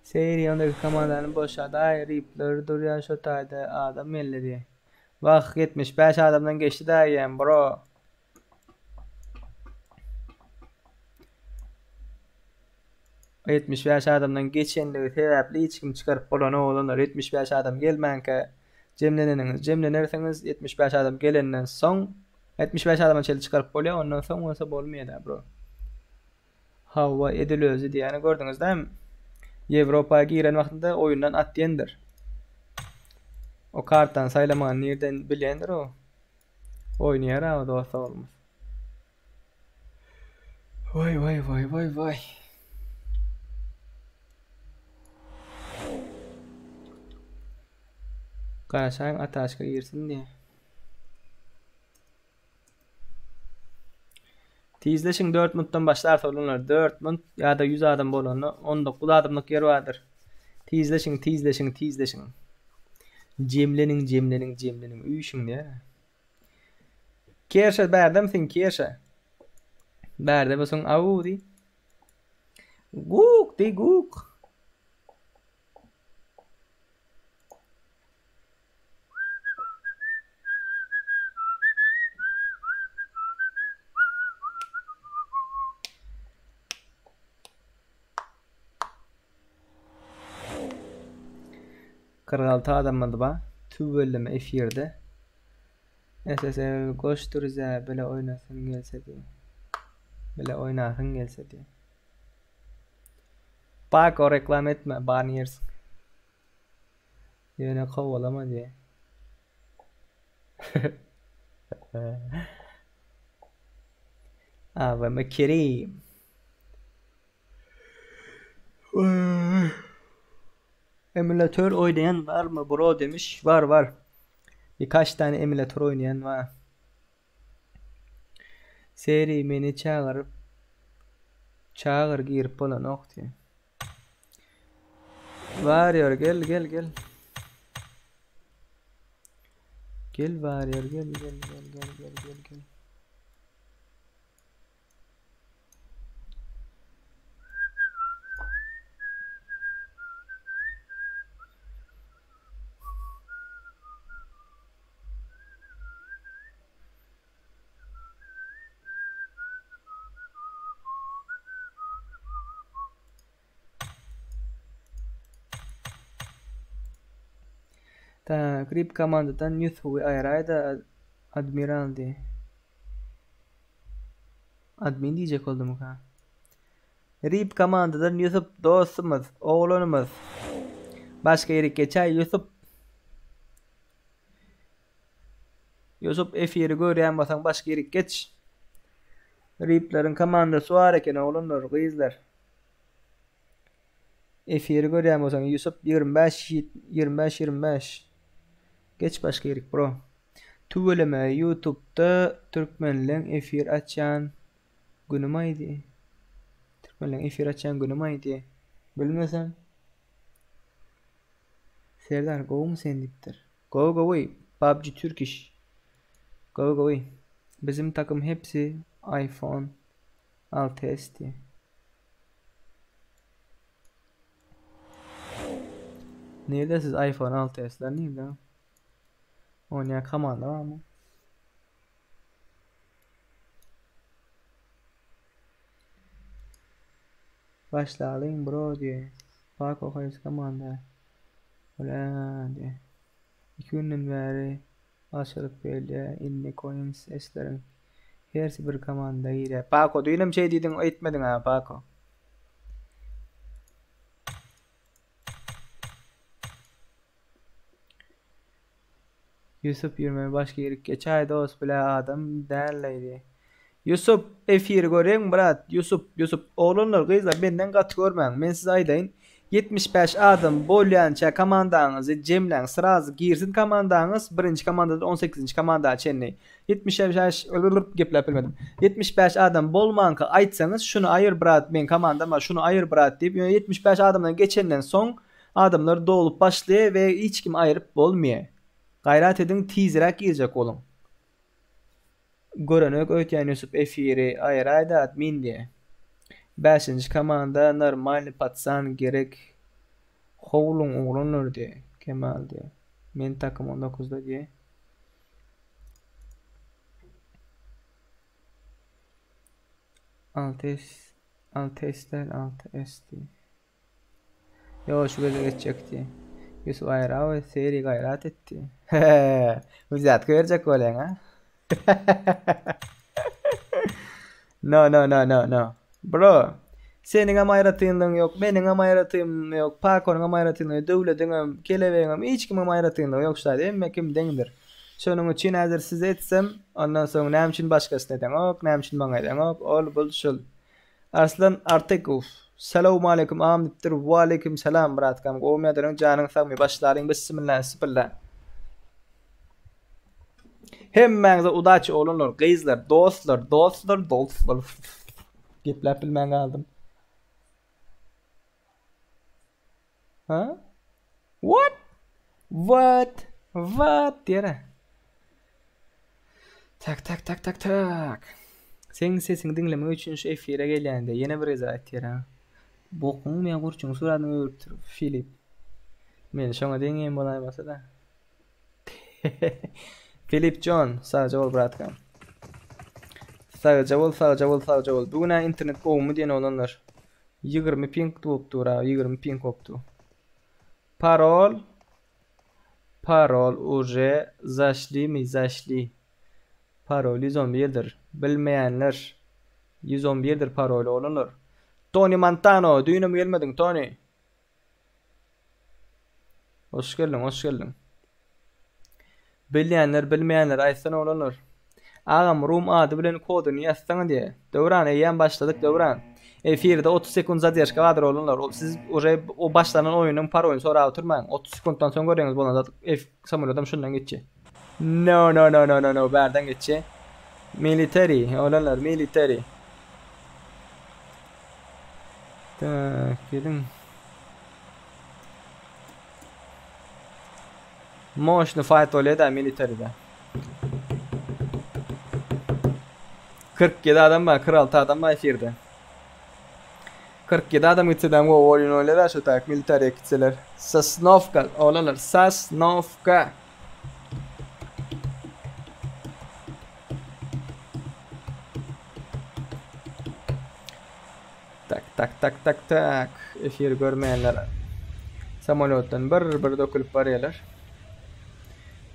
Seriyondaki komandanın boşadı. Ay Reap'ler duruyor şu tayda adam elli diye. Vah 75 adamdan geçti daha yiyen bro. O 75 adamdan geçenliği sebepli hiç kim çıkarıp bolan oğlanlar 75 adam gelmenke cemlenirseniz 75 adam gelenden son 75 adamın çeli çıkarıp bolya ondan son olsa bolmaydı bro. Hava edilözü diyeni gördünüz değil mi? Avrupa'ya giren vaktinde oyundan atyendir. O karttan saylaman nereden bilendir o. Oynayar ama da olsa olmaz. Vay. Karaşayın ataşka girsin diye. Tizleşin Dortmund'dan başlarsa olurlar. Dortmund ya da 100 adam bolanı 19 adamlık yer vardır. Tizleşin. Cemlenin. Uyuşun diye. Kerşe berdem fin kerşe. Berde basın audi. Guk. Kırgaltı adammadı ba. Tüvelleme F1'de. SSL koşturza böyle oynasın gelse diye. Bak o reklam etme bani yersin. Yine kovalama diye. Avame Kerim. Emülatör oynayan var mı bro demiş. Var. Birkaç tane emülatör oynayan var. Seri beni çağır girip olan nokta. Varıyor gel. Gel varıyor gel. Grip komandadan Yusuf'u ayraydı admiral diye. Admin diyecek oldum ha. Grip komandadan Yusuf dostumuz, oğlunumuz. Başka yere geçer Yusuf F1'i görüyen basan başka yere geç. Grip'lerin komandası var eken oğlunlar, kızlar. F1'i görüyen basan Yusuf 25. Geç başka yerik bro. Tüveleme YouTube'da Türkmenlen F1 açan günüm aydı. Bilmesen. Serdar go mu sen diptir? Go away. PUBG Turkish. Go away. Bizim takım hepsi iPhone 6s diye. Nerede siz iPhone 6s'ler nerede? Oynayan komanda var mı? Başlayalım bro diye. Bak o kayıs komanda. Ulan diye. 2 günden beri aşırıp böyle inni coins eslerin. Hersi bir komanda ile. Paco duyunum şey dedin etmedin ha Paco. Yusuf yürüme başka yere geçay dost bile adam derleydi. Yusuf efir görüň brat. Yusuf oğlanlar kızlar benden gat görmäň. Men size aýdaýyn. 75 adam bolýança komandaňyzy jemläň sırazy girsin komandaňyz birinji komandada 18-nji komanda çenni. 75 gepläp bilmedim. 75 adam bolmanka aýtsaňyz şunu aýyr brat men komandama şunu aýyr brat diýip 75 adamdan geçenden soň adamlar dolup başlaýar we hiç kim aýryp bolmaýar. Gayrat edin tizrak girecek olun. Görenök ötýän Yusuf efiri aýraýda admin diye. 5-nji komanda normal patsan gerek. Howlun uğranır diye. Kemal diye. Men takım 19'da diye. Altestel 6S diye. Yo şu böyle geçecekti. Yusuf ayrağı ve seri gayret etti. Müzat görecek olan ha. No. Bro. Senin ama yaratıldığın yok. Benim ama yaratıldığım yok. Pakonun ama yaratıldığın yok. Devletin kelebeğin hiç kim ama yaratıldığın yok. Sadece emme kim dendir. Şunun için hazır size etsem. Ondan sonra nem için başkasına eden yok. Nem için bana eden yok. Ol bul şul. Arslan artık uf. Selamun aleyküm amdiptir. Wa aleyküm selam biratkam. Qoğumyadarın canın sağmı. Başların bismillah. Hemmäňize udaçy olanlar, gyzlar, dostlar. Gepläp bilmän galdym. Ha? What? Dere. Tak. Sen sesini dinlemek üçin şu efire gelýände ýene bir izah ýera. Bokuň men gurçuň suratyny öýüpdir. Filip. Men şoňa deňem bolaýmasa da. Filip John, sağ ol bratkam. Sağ ol. Bugün internet boğumu diyen olanlar. 20 ping boptu ra, 20 ping boptu. Parol уже zashli. Parol 111'dir. Bilmeyenler 111'dir parol olanlar. Tony Montano, düğünüm gelmedin Tony. Hoş geldin. Bilmeyenler aýtsan olanlar. Ağam Rum adı bilen kodunu ýazsaň diye. Döwran eýen başladık döwran. Efirde 30 sekund zadержка wadyr olanlar. Siz o başlanan oyunun parolyny sonra oturmaň. 30 sekunddan soň göreňiz bolan samolyotdan şundan geççi. No. Berden geççi. Military olanlar military. Tak gelin. Moşnu fight oleda military'de. 47 adam var, 46 adam var efirde. 47 adam gitseler o oyun oleda şu tak military'e gitseler. Sosnovka olanlar Sosnovka. Tak. Efir görmeyenler. Samolyottan bir dökülüp barýarlar.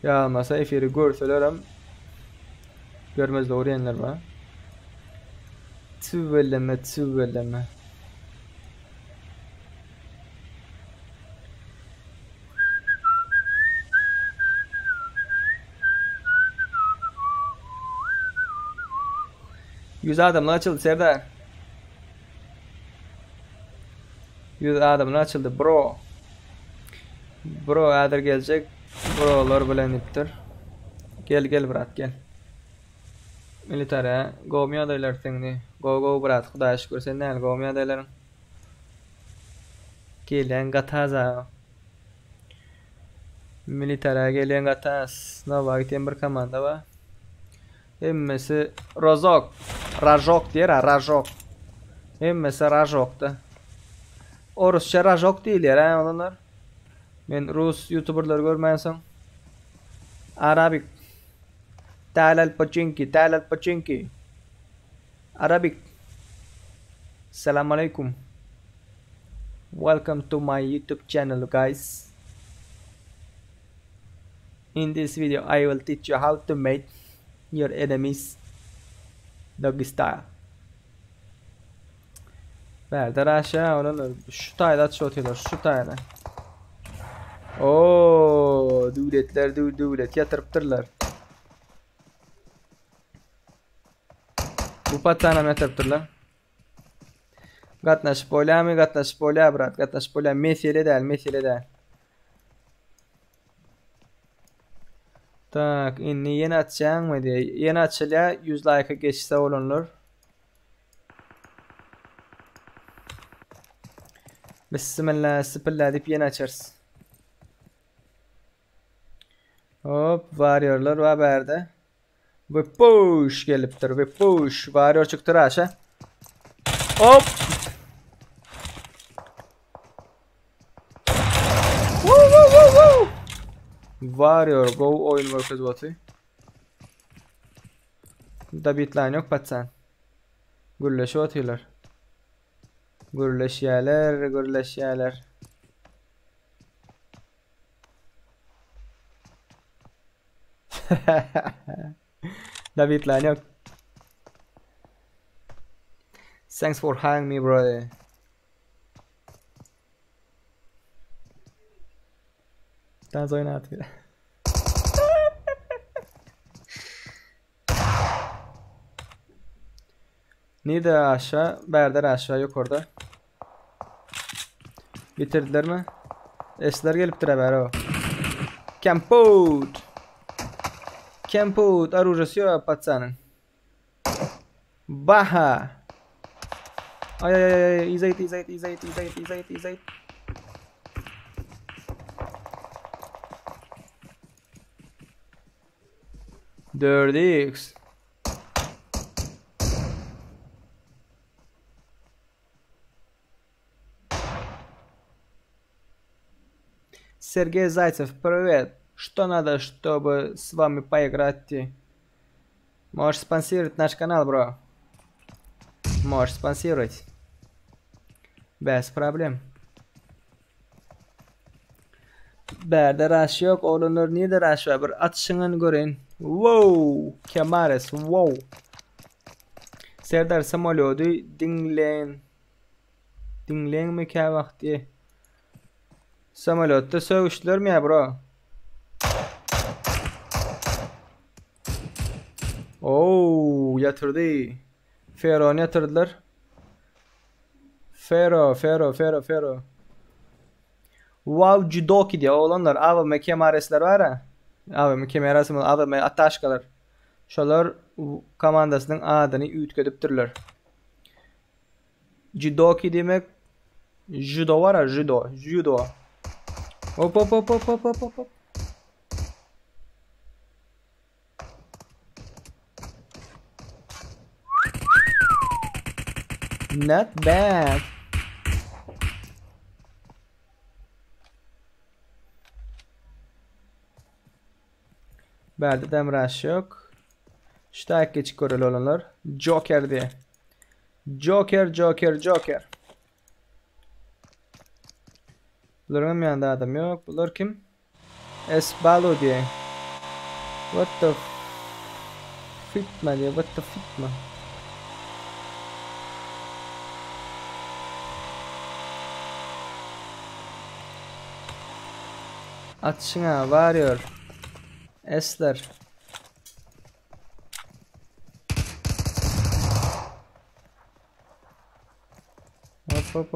Ya masa efiri görselerim görmez doğrayanlar var. Tüvelleme. Yüz adamla açıldı Serdar. 100 adamla açıldı bro. Bro adır gelecek. Brolar bilen iptir. Gel brat gel. Militara gowmy adaýlar seňni. Go brat Hudaýa şükür sen näl gowmy adaýlaryň. Gelen gataza. Militara gelen gatas. Nova giten bir komanda ba. Emmesi Rajok diýer, Rajok. Emmesi Rajokda. Orusça Rajok diýler ha olanlar. Men Rus youtuberlar görmänsoň. Arabik. Talal pachinki. Arabic. Assalamu alaikum. Welcome to my YouTube channel guys. In this video I will teach you how to make your enemies doggy style. Berder aşağı olanlar. Şu tayda atış atıyorlar. Şu tayda. Oo, dövletler dövlet yatırıptırlar. Bu patana yatırıptırlar. Gatnaşıp oylami, gatnaşıp oyla brat, gatnaşıp oyla mesele değil, mesele değil. Tak, inni yeni atacağım mı diye. Yeni açılya 100 like'a geçse olunur. Bismillah, sipillah deyip yeni açarız. Hop, varyorlar var berde. Ve push geliptir, ve push. Varyor çıktır aşağı. Hop. Woo woo woo woo. Varıyor, go oyun workers botu. Da bitline yok patsan. Gürleşi atıyorlar. Gürleşiyorlar, gürleşiyorlar. Da bitline yok. Thanks for hiring me, brother. Dans oynat bir. Nerede aşağı? Berder aşağı yok orada. Bitirdiler mi? Esler geliptir haber o. Camput. Camput. Оружие yok patsanın. Baha. Ay ay ay. İzayet. 4x. Сергей Зайцев, привет. Что надо, чтобы с вами поиграть? Можешь спонсировать наш канал, бро. Можешь спонсировать. Без проблем. Berde rush yok. Olunur niye rush var? Bir atışını görün. Wow. Kemares. Wow. Serdar samolyodu dinleyin. Dinleyin mi ki vakti? Samolyotta sövüştüler mi ya bro? Oo, yatırdı. Fero'nu yatırdılar. Fero. Wow, judoki diye oğlanlar. AVM kemaresler var ha. AVM kemeresi mi? AVM ataşkalar. Şolar komandasının adını ütködüptürler. Judoki demek judo var ha, judo. Hop. Not bad. Berde demraş yok. Ştayk geçik koreli olanlar. Joker diye. Joker. Bunların yanında adam yok. Bunlar kim? Esbalo diye. What the fitma diye. What the fitma. Atışına varıyor. Esler. Hop.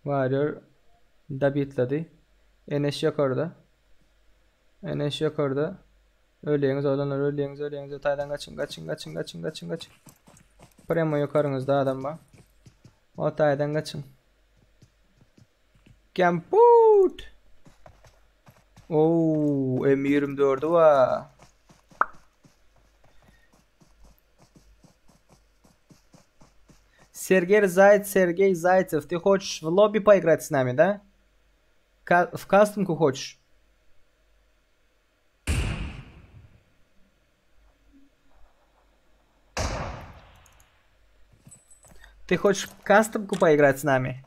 Varıyor. Da bitladı. Enes yok orada. Ölüyeniz olanlar ölüyeniz. Taydan kaçın. Premo yukarınızda adam var. O taydan kaçın. Camput. Oo, M24'ü var. Сергей Зайцев, ты хочешь в лобби поиграть с нами, да? В кастомку хочешь? Ты хочешь в кастомку поиграть с нами?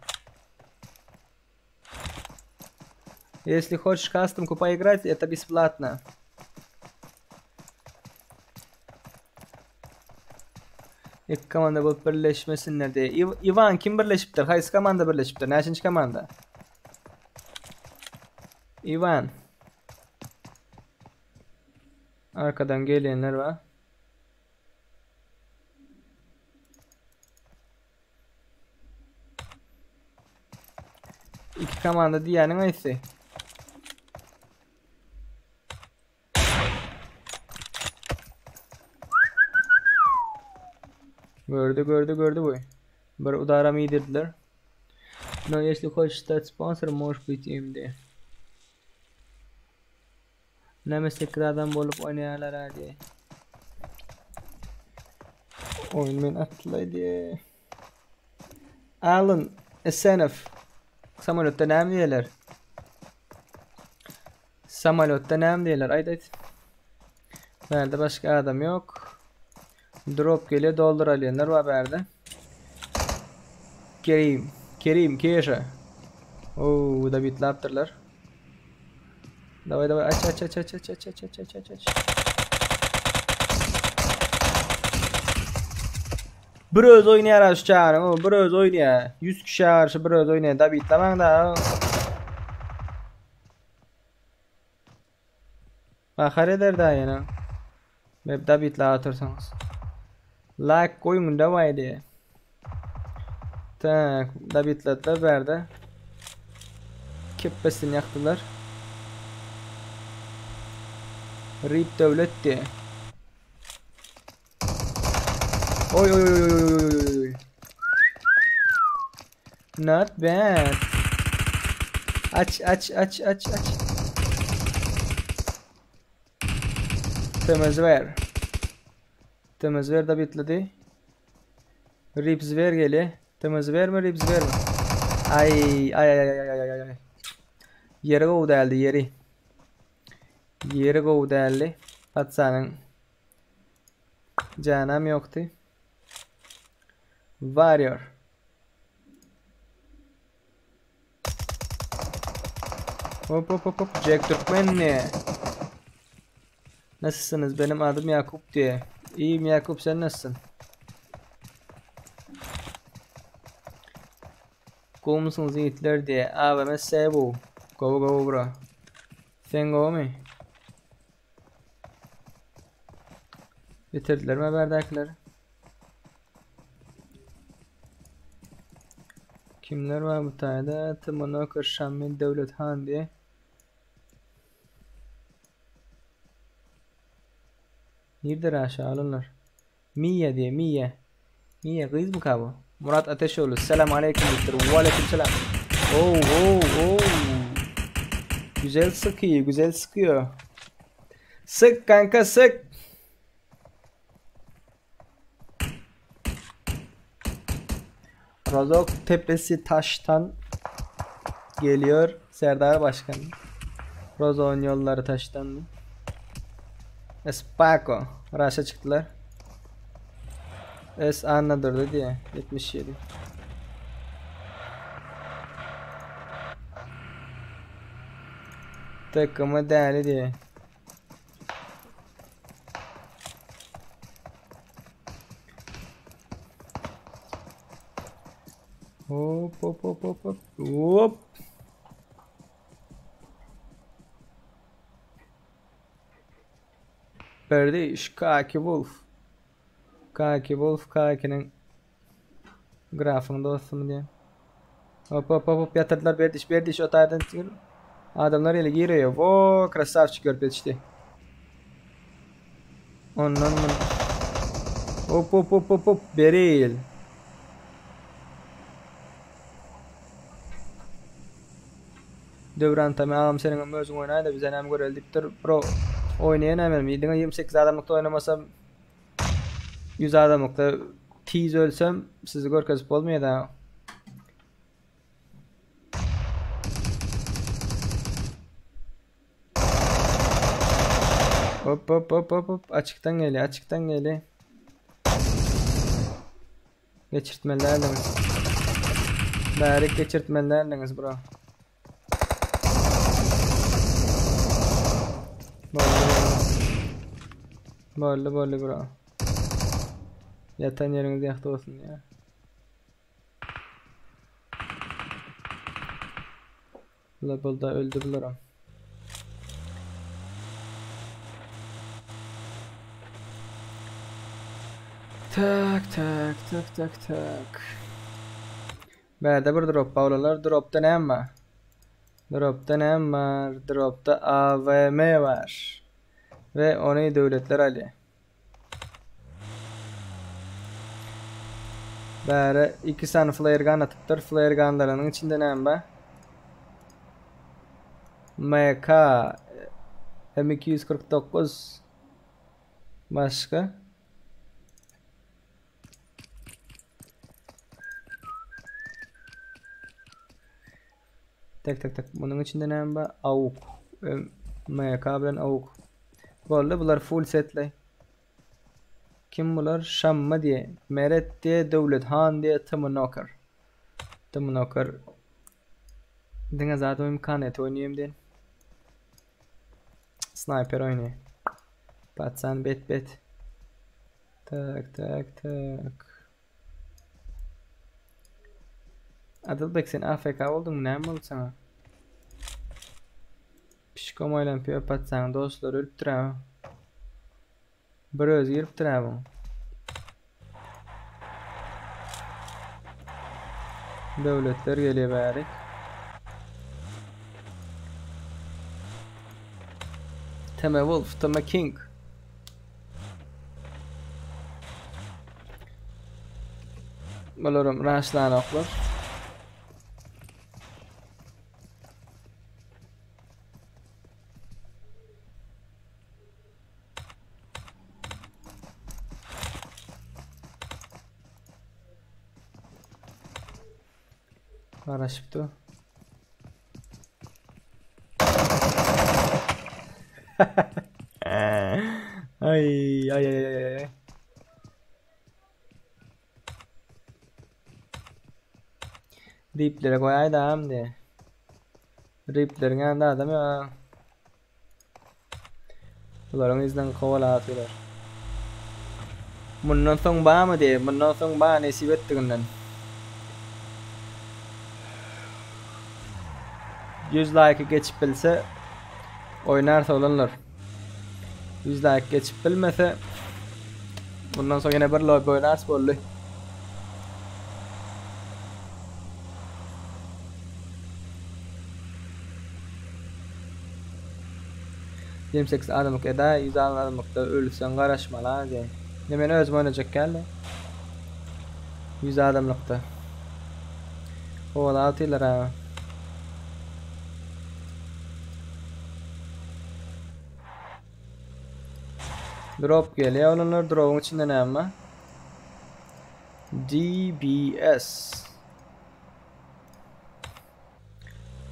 Если хочешь кастомку поиграть, это бесплатно. İlk komanda bulup birleşmesinler diye. Ivan kim birleşiptir? Hayır komanda birleşiptir. Neşinci komanda? Ivan. Arkadan gelenler var. İki komanda diğerinin ayısı. Gördü bu. Bir udaramı yedirdiler. No, если хочешь стать спонсором, можешь быть им de. Ne mesleklerden bolup oynayanlar hadi. Oyun men atlaydı. Alan Esenef. Samolotta nem diyorlar. Samolotta nem diyorlar. Haydi. Nerede başka adam yok. Drop geliyor, doldur alıyorlar var berde. Kerim Keşe. Oo, da bitli yaptırlar. Davay aç. Bröz oynayar şu çağırın. O bröz oynaya. 100 kişi karşı bröz oynaya. Da bitlemem da. Bakar eder daha yana. Hep da bitle atırsanız. Like koyun davay diye. Tak, da bitlediler verdi. Kippesini yaktılar. Rip devletti. Oy. Not bad. Aç. Temiz ver da bitledi. Rips ver geli. Temiz ver mi rips ver mi? Ay. Yeri gov deldi yeri. Yeri gov deldi. Patsanın. Canım yoktu. Warrior. Hop. Jack Türkmen ne? Nasılsınız? Benim adım Yakup diye. İyiyim Yakup, sen nasılsın? Go musunuz yiğitler diye. AVM Sebu. Go bro. Sen go mu? Bitirdiler mi haberdakileri? Kimler var bu tayda? Tımanokır Şamil Devlet Han diye. Nerede aşağı alınlar? Mia diye Mia kız mı kabı? Murat Ateşoğlu. Selam aleyküm. Aleyküm selam. Oo. Güzel sıkıyor. Sık kanka sık. Rozok Tepesi taştan geliyor Serdar Başkan. Rozok'un yolları taştan. Espako. Raşa çıktılar. S anladırdı diye. 77. Takımı değerli diye. Hop. Kardeş Kaki Wolf. Kaki'nin grafında olsun diye. Hop yatırdılar Berdiş o taydan çıkıyor. Adamlar ile giriyor. Oo, krasavçı görpet işte. Ondan mı? Hop Beril. Dövran tamam senin özün oynaydı bize hem görüldüktir pro oynayamam. 28 adamlıkta oynamasam 100 adamlıkta tease ölsem sizi görkezip olmuyor da. Hop açıktan geliyor. Geçirtmeleriniz. Barik geçirtmeleriniz bro. Bollu bro. Yatan yeriniz yakta olsun ya. Level'da öldürülürüm. Tak tak tak tak tak. Berde bir drop bağlalar. Dropta ne var? Dropta ne var? Dropta AVM var. Ve onu devletler ali. Bere 2 tane flare gun atıptır. Flare gunlarının içinde ne var? MK M249 başka? Tak tak tak. Bunun içinde ne var? AUK. MK bilen AUK. Bolda bular full setlay. Kim bular? Şamma diye. Meret diye. Devlet Han diye. Tımınokar. Tımınokar. Dine zaten imkanet oynayayım diye. Sniper oynayayım. Patsan bet bet. Tak tak tak. Adılbek sen AFK oldun mu? Ne oldu sana? Pişkom oylanpıyor patsan dostlar ölüp durar. Bir öz girip durar bu. Devletler geliyor bari. Tema Wolf, Tema King. Bulurum raşlan oklar. Araşıptı. Ay ay ay ay. Riplere koyay da hamdi. Riplerin yanında adam ya. Bunların izden kovala atıyorlar. Bundan son bağ mı diye? Bundan son bağ ne sibettiğinden. 100 like geçip bilse oynarsa olurlar. 100 like geçip bilmese bundan sonra yine bir lobby oynarsa olur. ...28 adamlık eda, 100 adamlıkta ölürsen karışma la diye. Hemen özüm oynayacak geldi. 100 adamlıkta. Oğlan 6 lira. Drop geliyor onlar. Drop'un içinde ne ama? DBS.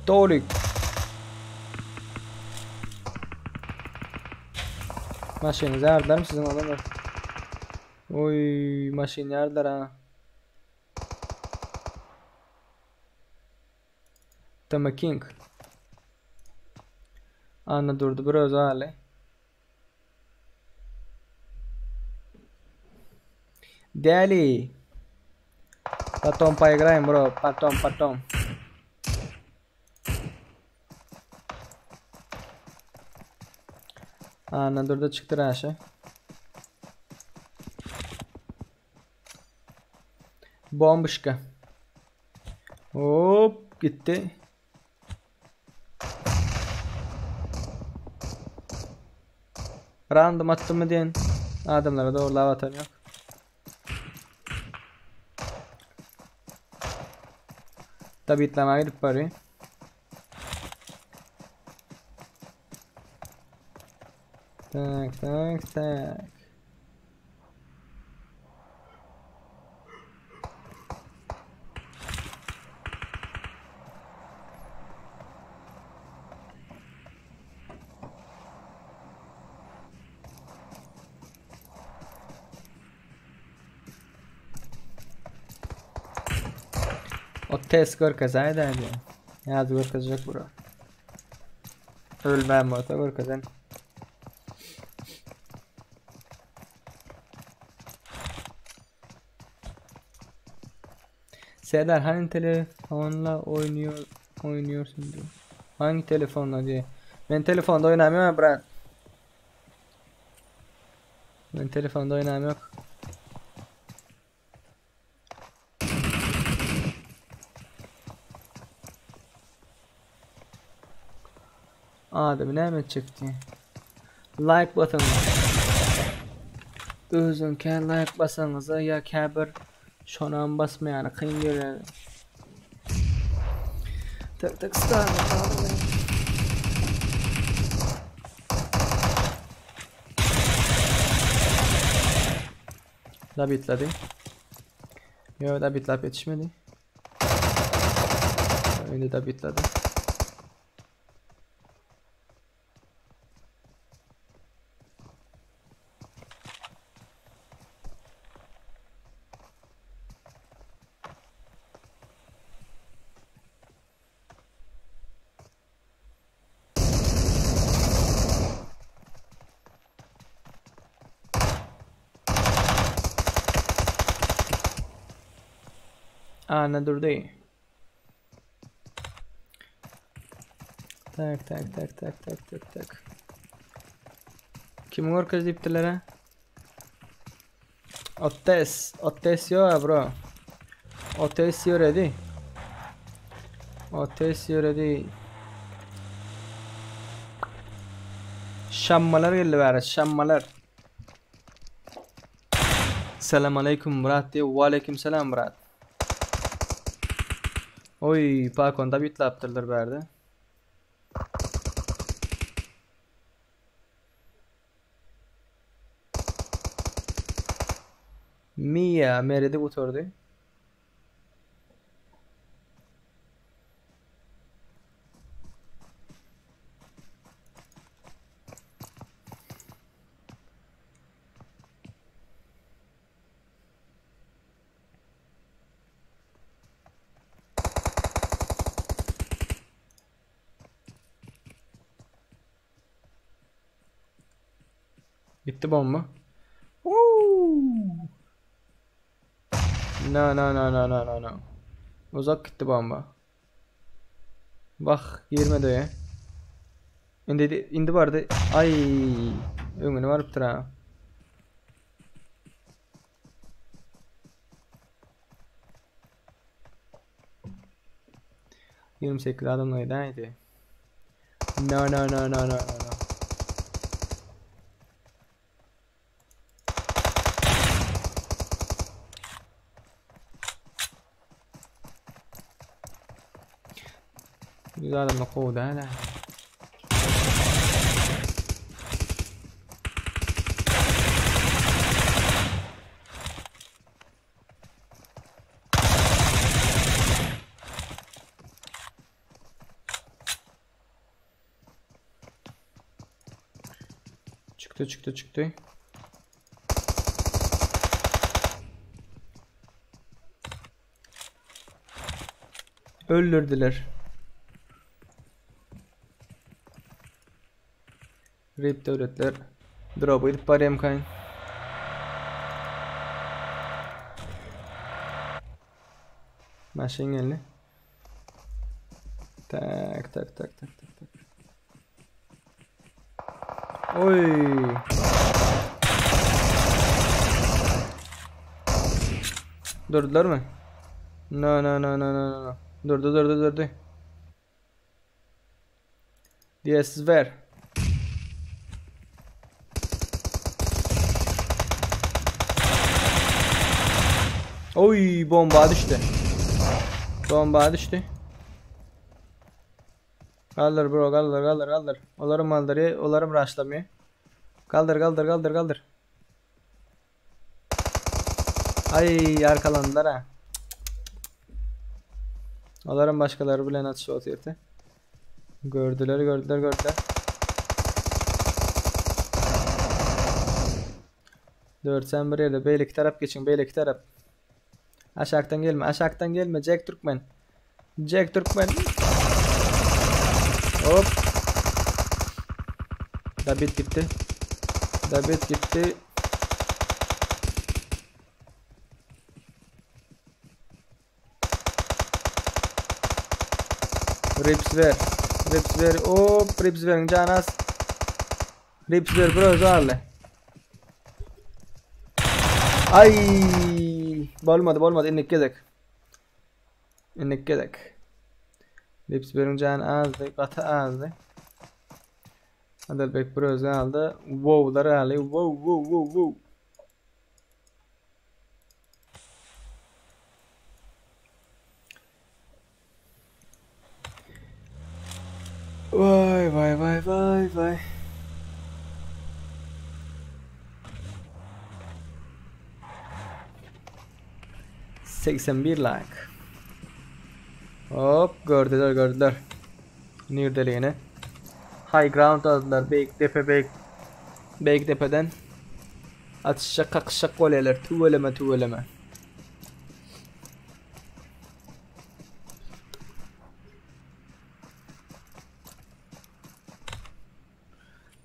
Tolik. Maşin nerede mi sizin adamlar? Oy maşin nerede ha? Tema King. Anna durdu biraz hali. Dali. Patom paygrain bro, patom. Anna durdu çıktı aşağı. Bombuşka. Hop gitti. Random attım mı diyen adamlara doğru lava atan yok. Tabi itlemeye gidip bari. Tak. O test gör kazaydı hadi. Yaz gör kazacak bura. Ölmem mi? Gör kazan. Serdar hangi telefonla oynuyorsun diyor. Hangi telefonla diye. Ben telefonda oynamıyorum ama Ben telefonda oynamıyorum. Adamı näme çekdi? Like button. Özünkə like basanıza ya kəbir şonan basmayanı kıyın görər. Tak start. Da bitledi. Yo da bitlap yetişmedi. Şimdi da bitledi. Ne durdu. Tak. Kim workers diptiler ha? Ottes yo bro. Ottes yo ready. Şammalar geldi bari şammalar. Selam aleyküm Murat diye. Ve aleyküm selam Murat. Oy Pakon'da bitli yaptırılır berdi. Mia meredi oturdu. Gitti bomba. No. Uzak gitti bomba. Bak girmedi ya. İndi vardı. Ay, önüne varıptır ha. No. 28 adamlaydaydı. No. Güzel adamla kovdu hala. Çıktı. Öldürdüler. Rip devletler. Drop'u edip barayım kayın. Maşin geldi. Tak. Oy. Durdular mı? No. Durdu. Diyesiz ver. Oy bomba düştü. Kaldır bro kaldır. Olarım maldırı, olarım rushlamıyor. Kaldır. Ay arkalandılar ha. Olarım başkaları bilen atış atıyordu. Gördüler. Dört sen bir yerde beylik taraf geçin beylik taraf. Aşağıdan gelme Jack Türkmen. Hop. Dabit gitti. Rips ver. Hop rips verin canas. Rips ver bro zarlı. Ay. Bolmadı. İndik gezek. 'Lips verin can azdı, qatı azdı. Adalbek bir özgün aldı. Wow'lar ali. Wow. Vay. 81 like. Hop gördüler. Nirdeliğini. High ground aldılar. Beyk tepeden. Atışacak kakışacak goleler. Tüveleme.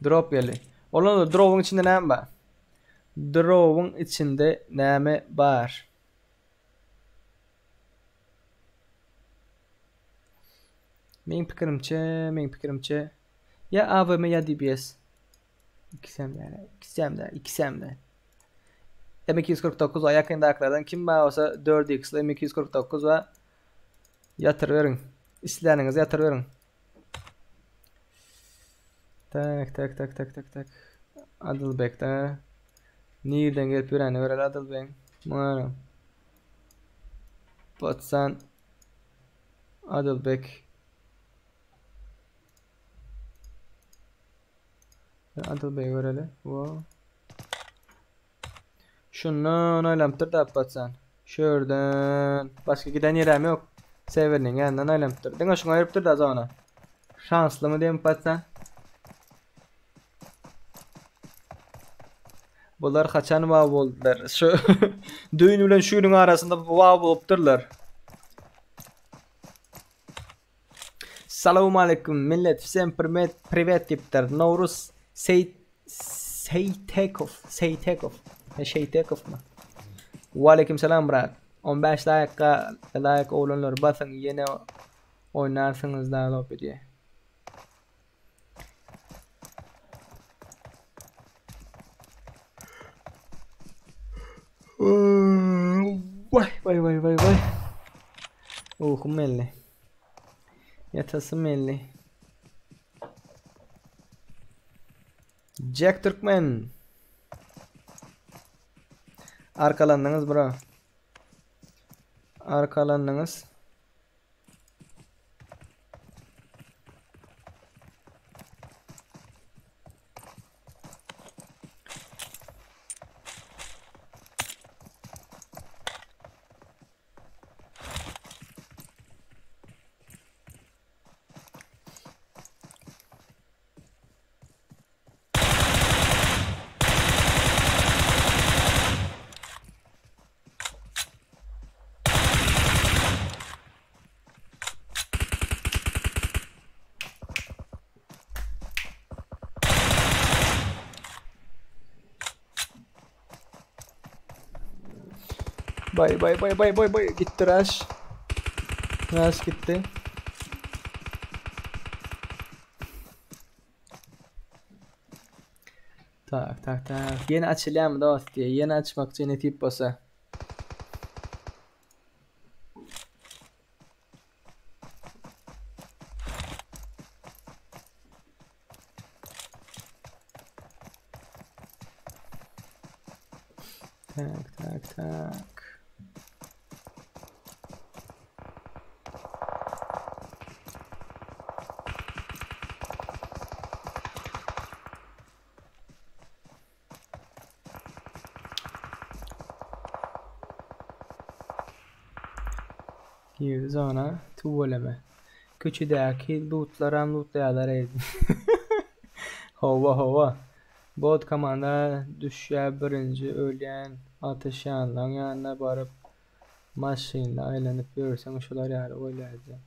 Drop geldi. Olan da drop'un içinde ne var? Drop'un içinde ne var? Benim fikrimce ya AVM ya DBS. İkisem de. M249 yakındakilerden kim var olsa 4x ile M249 ve yatırıverin. İşlerinizi yatırıverin. Tak. Adılbek'te. Nereden gelip yüreğini öğrel Adılbek. Umarım. Batsan. Adılbek. Adılbek'i öğreli. Wow. Şundan aylamtır da batsan. Şuradan. Başka giden yerim yok. Severinin yanından aylamtır. Dene şunu ayırıptır da sonra. Şanslı mı diyeyim batsan? Bunlar kaçan vav oldular. Şu düğün ile şuyunun arasında vav oluptırlar. Selamun aleyküm millet. Всем привет tipler. Nauruz Seytekov mu? Aleyküm selam brat. 15 like olanlar basın yine oynarsınız daha lop diye. Vay. Melli. Yatası melli. Jack Türkmen. Arkalandınız bro. Arkalandınız. Bay. Gitti Rush. Rush gitti. Tak. Yeni açılayım da diye. Yeni açmak için tip basa. Tak. Girdi sonra tuvaleme. Köçüdeki lootlayalar edin. Hova. Bot komanda düşer birinci ölen atış yanına barıp maşinle aylanıp görürsen şular yani oylardı.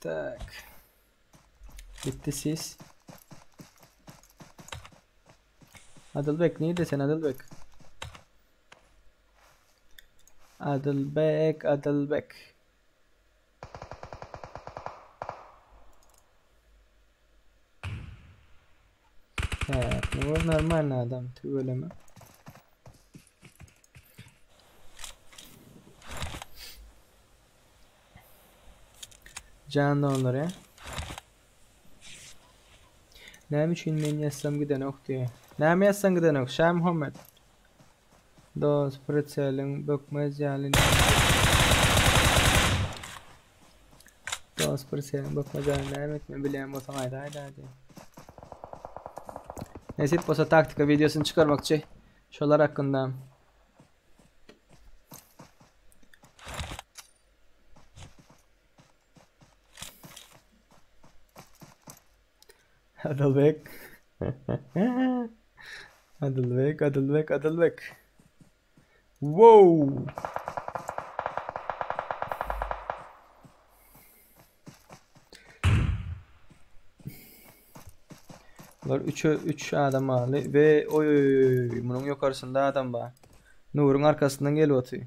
Tak. Bitti siz. Adılbek neredesin Adılbek? Adılbek. Bu normal adam. Tüveleme. Canlı onlar ya. Näme üçin men ýassam giden ok diye. Näme ýassaň giden ok? Şah Muhammed. Dos pretselin bökmez ýaly. Dos pretselin bökmez ýaly näme etme bilýän bolsaň aýda diye. Nesip bolsa taktika videosunu çıkarmakçı. Şolar hakkında. Adılbek. Adılbek. Wow. Var 3 adam aly ve oy bunun yukarısında adam var. Nurun arkasından geliyor atıyor.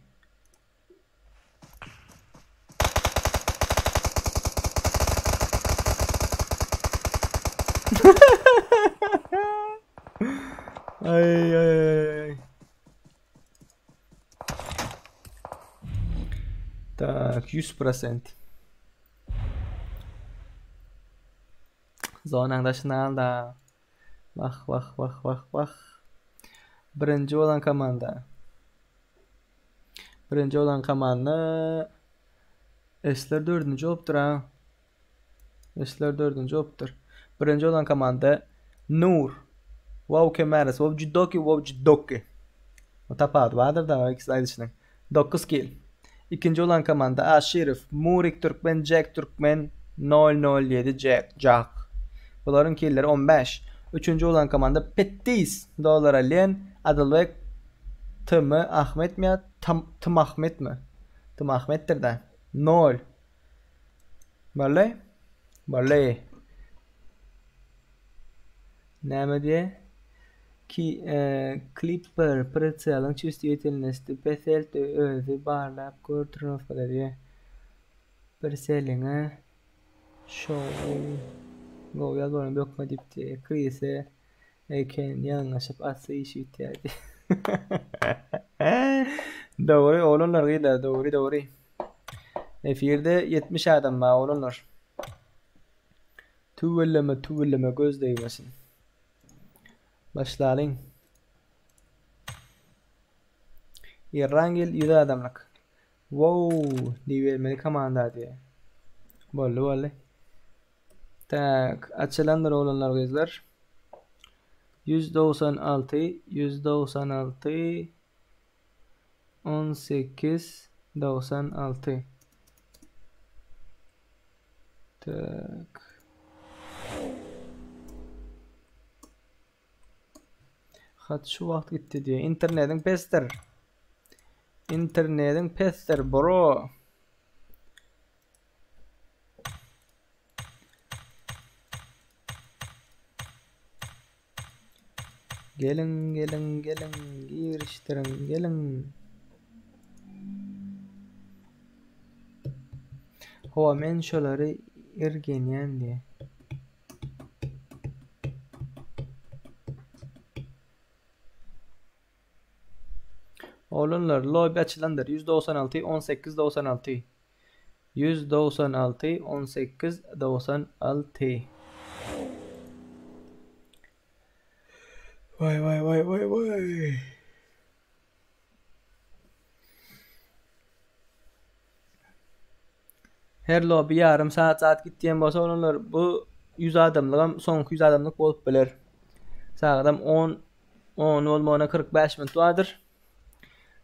Ay. Tak 100%. Zonangdaşını al da. Bak. Birinci olan komanda. Esler 4. optur ha. Birinci olan komanda Nur. Wow kemeres. Wow jiddoki. O tapad vardır da ikisi aynı düşünün. 9 kill. İkinci olan komanda Aşirif, Murik Türkmen, Jack Türkmen 007 Jack. Bunların killleri 15. Üçüncü olan komanda Pettis dolar alyen Adılbek Tımı Ahmet mi ya? Tım Ahmet mi? Tım Ahmet'tir de. 0. Barley. Näme diye? Ki Clipper pretselin çüstü yetilnesti peselt özü barlap görtürüp diye. Pretseline show go yazıyorum yok dipti krise eken yanlışıp atsı işi ihtiyacı. Doğru oğlunlar gıyla doğru. Efirde 70 adam var oğlunlar. Tüvelleme göz değmesin. Başlayalım. İrangil 100 adamlık. Wow, diye komanda diye. Bollu. Tak, açılanlar olanlar gözler. 196 18 96. Tak. Hat şu vakt gitti diye. İnternetin pestir bro. Gelin giriştirin gelin. Hova men şoları ergenyen diye. Oğlunlar lobby açılandır. 196 18 96. 196 18 96. Vay. Her lobby yarım saat gittiyen bolsa olanlar bu 100 adamlık son 100 adamlık bolup biler. Sağdan 10 olmağına 45 minut vardır.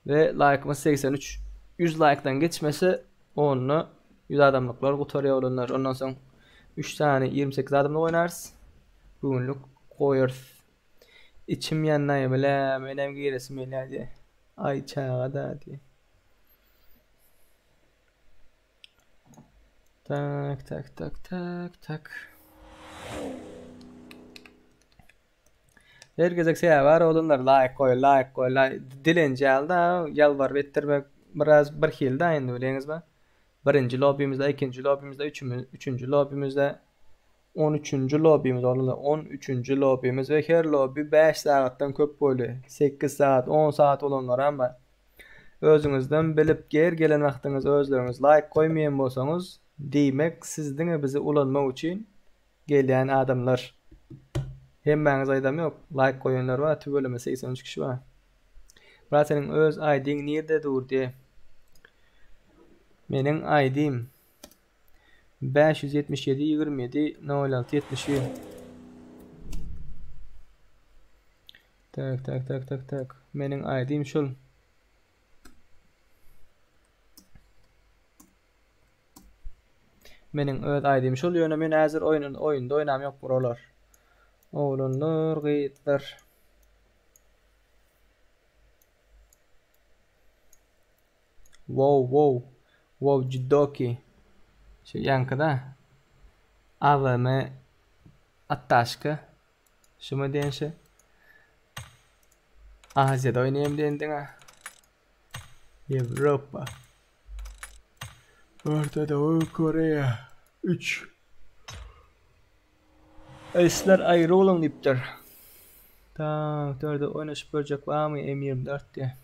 Ve like'ımız 83. 100 like'dan geçmesi onu 100 adamlıklar kurtarıyor olanlar. Ondan sonra 3 tane 28 adamla oynarız. Bugünlük koyarız. İçim yanına bile menem giresim öyle diye. Ay çağa da diye. Tak. Herkese şey var olanlar like koy. Dilince alda yalvar ettirmek biraz bir hilde aynı bileniz mi? Birinci lobimizde, ikinci lobimizde, üçüncü lobimizde 13-nji lobby'miz boldy. 13-nji lobby'miz we her lobby 5 saatdan köp boldy. 8 saat, 10 saat olanlar hem bar. Özüňizden bilip gelen wagtyňyz özleriňiz like koymayan bolsaňyz, diýmek sizdiň bizi ulanmak üçin gelýän adamlar. Hemmäňiz aýdam ýok, like koýanlar bar, tübeleme 83 kişi bar. Birat seniň öz ID'ň nerede durdy? Meniň ID'm 577 27 06 70. Tak. Meniň ID'm şol. Meniň öz ID'm şol ýöne men häzir oýunda oýnam ýok buralar. Oğlanlar gyýtlar. Wow, jiddoki. Şu yankıda AVM Attashka. Şuma diýenşe. Aziýada oýnaýam diýendiň. Ýewropa. Orta Doğu Koreya 3. Esler aýry bolan diýipdir. Tamam, dörde oynaşyp berjek barmy M24 diye.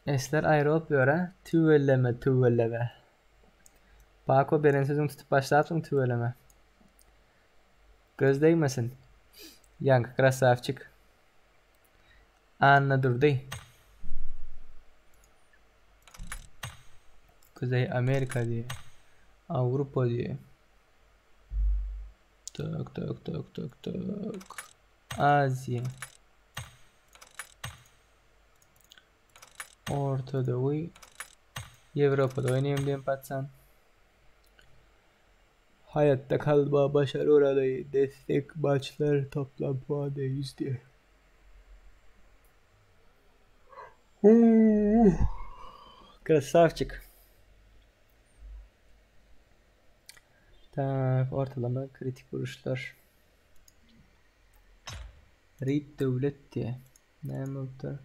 Esler aýry bolup ýöre, tüwelleme. Bako beren sözüň tutup başlapsyň tüwelleme. Göz değmesin. Yank krasavçık. Anna durdy. Kuzey Amerika diye. Avrupa diye. Tak. Asya. Orta Doğu. Avrupa'da oynayayım diyen patsan. Hayatta kalma başarı oradayı. Destek maçlar toplam puanı 100 diye. Krasavçık. Tak, ortalama kritik vuruşlar. Rip devlet diye. Ne oldu?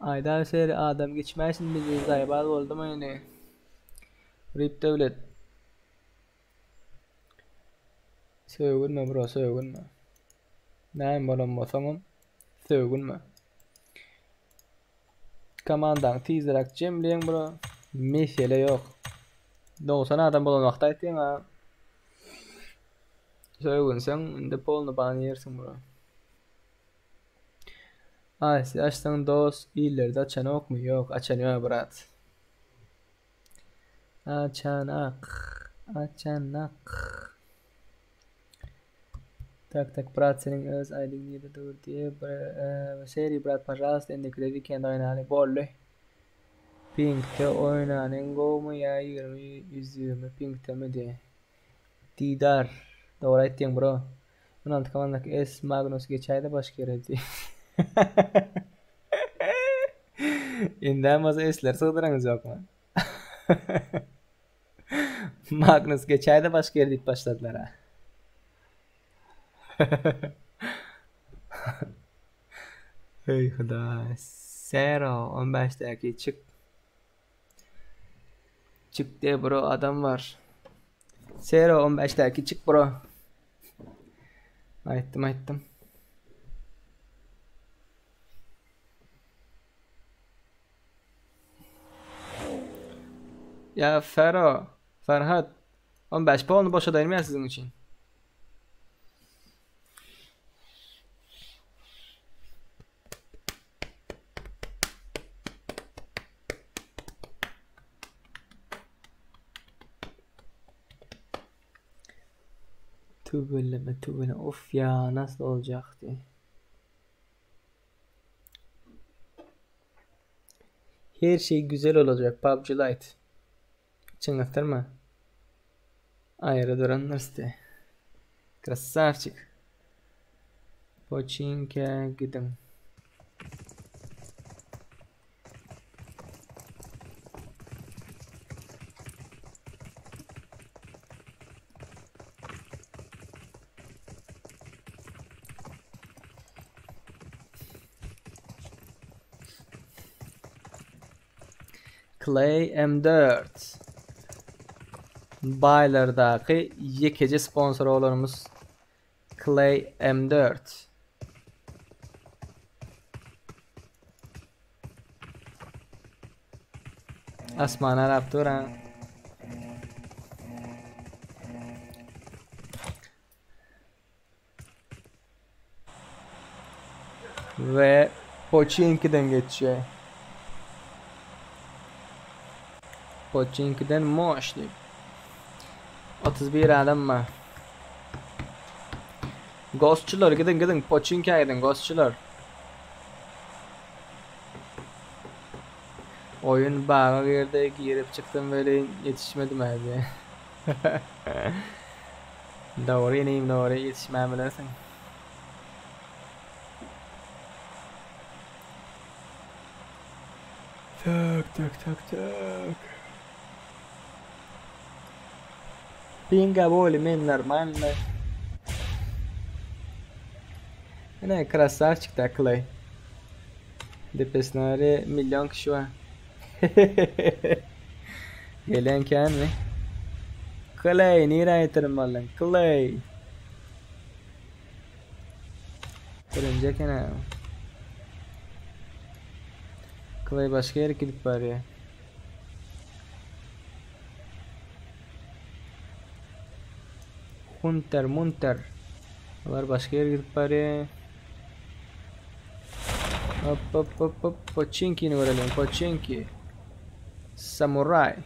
Ayda seri adam geçmezsin bizi zaybal oldu mu yine? Rip devlet. Sögünme bro, sögünme. Näme bolanmasaňam sögünme. Kamandaň tizrak jemleýän bro. Mesele ýok. Dowsan adam bolanmakda aýtdyň ha. Sögünseň inde polny bany ýersiň bro. Ay, açsan dost illerde açan ok mu? Yok, açan yok brat. Açanak. Tak, brat senin öz aydın yedi dur diye. Seri brat, пожалуйста, endikleri weekend oynayalım. Bolle. Pink'te oynayalım. Go mu ya 20 Pink'te mi diye. Didar. Doğru ettin bro. 16 kamandaki S Magnus geçayda başka yere diye. Indamaz esler sığdıranız yok mu? Magnus geçayda başka yere deyip başladılar ha. Hey Huda. Sero 15'deki çık diye bro, adam var. Sero 15'deki çık bro. Aytdım. Ya Ferhat 15 puanı boşa değirmeyen sizin için. Tübülleme of ya, nasıl olacaktı? Her şey güzel olacak PUBG Lite. Çıngıktırma. Ayrı duranlar site. Krasavчик. Починка gidin. Clay M4. Baylardaki yekeci sponsor olanımız Clay M4. Asman Arap duran. Ve Pochinki'den geçiyor. Pochinki'den Moşli. 31 adam var. Ghostçular gidin Pochinki'ye gidin Ghostçular. Oyun bağa yerde girip çıktım böyle yetişmedim abi. Doğru ineyim doğru yetişmem bilersin. Tak. Pinga voli men нормально. Ne красавчик Clay. Depesnare milyon kişi var. Gelen kan mi? Clay nereye tırmanlan? Clay. Kırınca kena. Clay başka yere gidip var ya. Munter. Onlar başka yere gidip var ya. Hop. Pochinki'ni görelim. Pochinki. Samuray.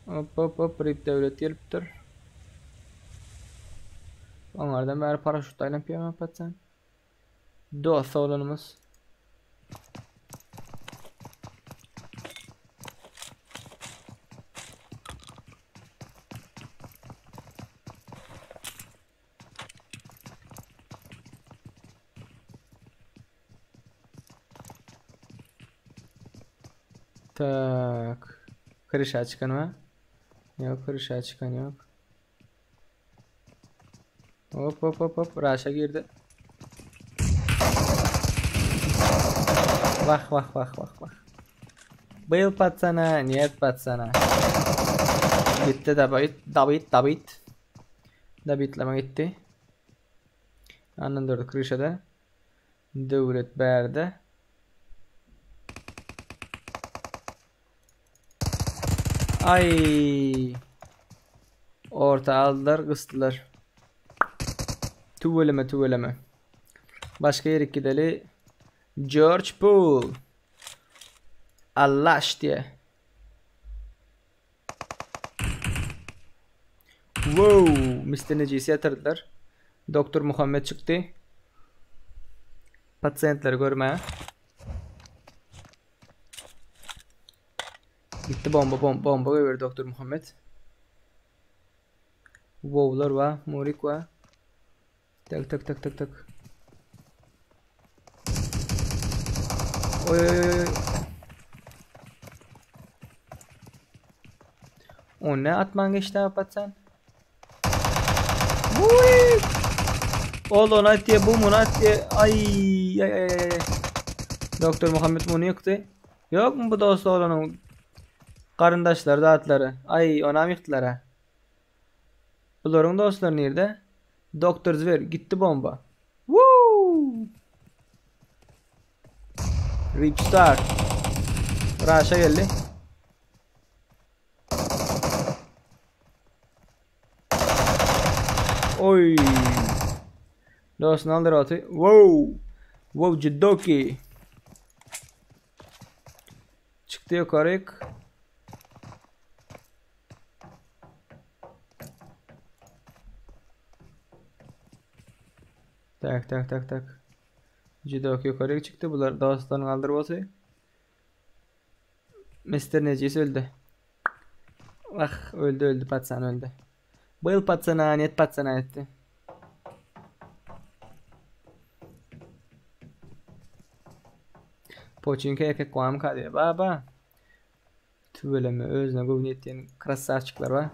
Hop. Rip devlet geliptir. Onlardan beri paraşütayla piyama yapatsan. Dost olanımız. Tak. Kırışa çıkan mı? Yok kırışa çıkan yok. Hop. Raşa girdi. Vah. Bayıl patsana, niyet patsana. Gitti David. David'leme gitti. Anındırdı kırışada. Devlet berdi. Ay. Orta aldılar, kıstılar. Tuveleme. Başka yere gideli. George Poole. Allah diye. Wow, Mr. Necisi yatırdılar. Doktor Muhammed çıktı. Pasyentleri görmeye. Gitti bomba ver Doktor Muhammed. Wow'lar var, Murik var. Tak. Oy. O ne atman geçti yapatsan? Oğlum at diye bu mu at diye. Ay. Doktor Muhammed bunu yıktı. Yok mu bu dostu oğlanın? Karındaşlar dağıtları. Ay ona mı yıktılar ha? Bunların dostları nerede? Doktor Zver gitti bomba. Woo! Rip Star. Raşa geldi. Oy. Dostunu aldı atı. Wow Jidoki. Çıktı yukarı. Tak. Jidoki yukarı çıktı. Bunlar dostlarını kaldırıp atı. Mr. Necisi öldü. Ah öldü patsan öldü. Bayıl patsana niyet patsana etti. Pochinki erkek koyam kadı. Baba. Tüveleme özüne bu niyetin krasavçıklar var.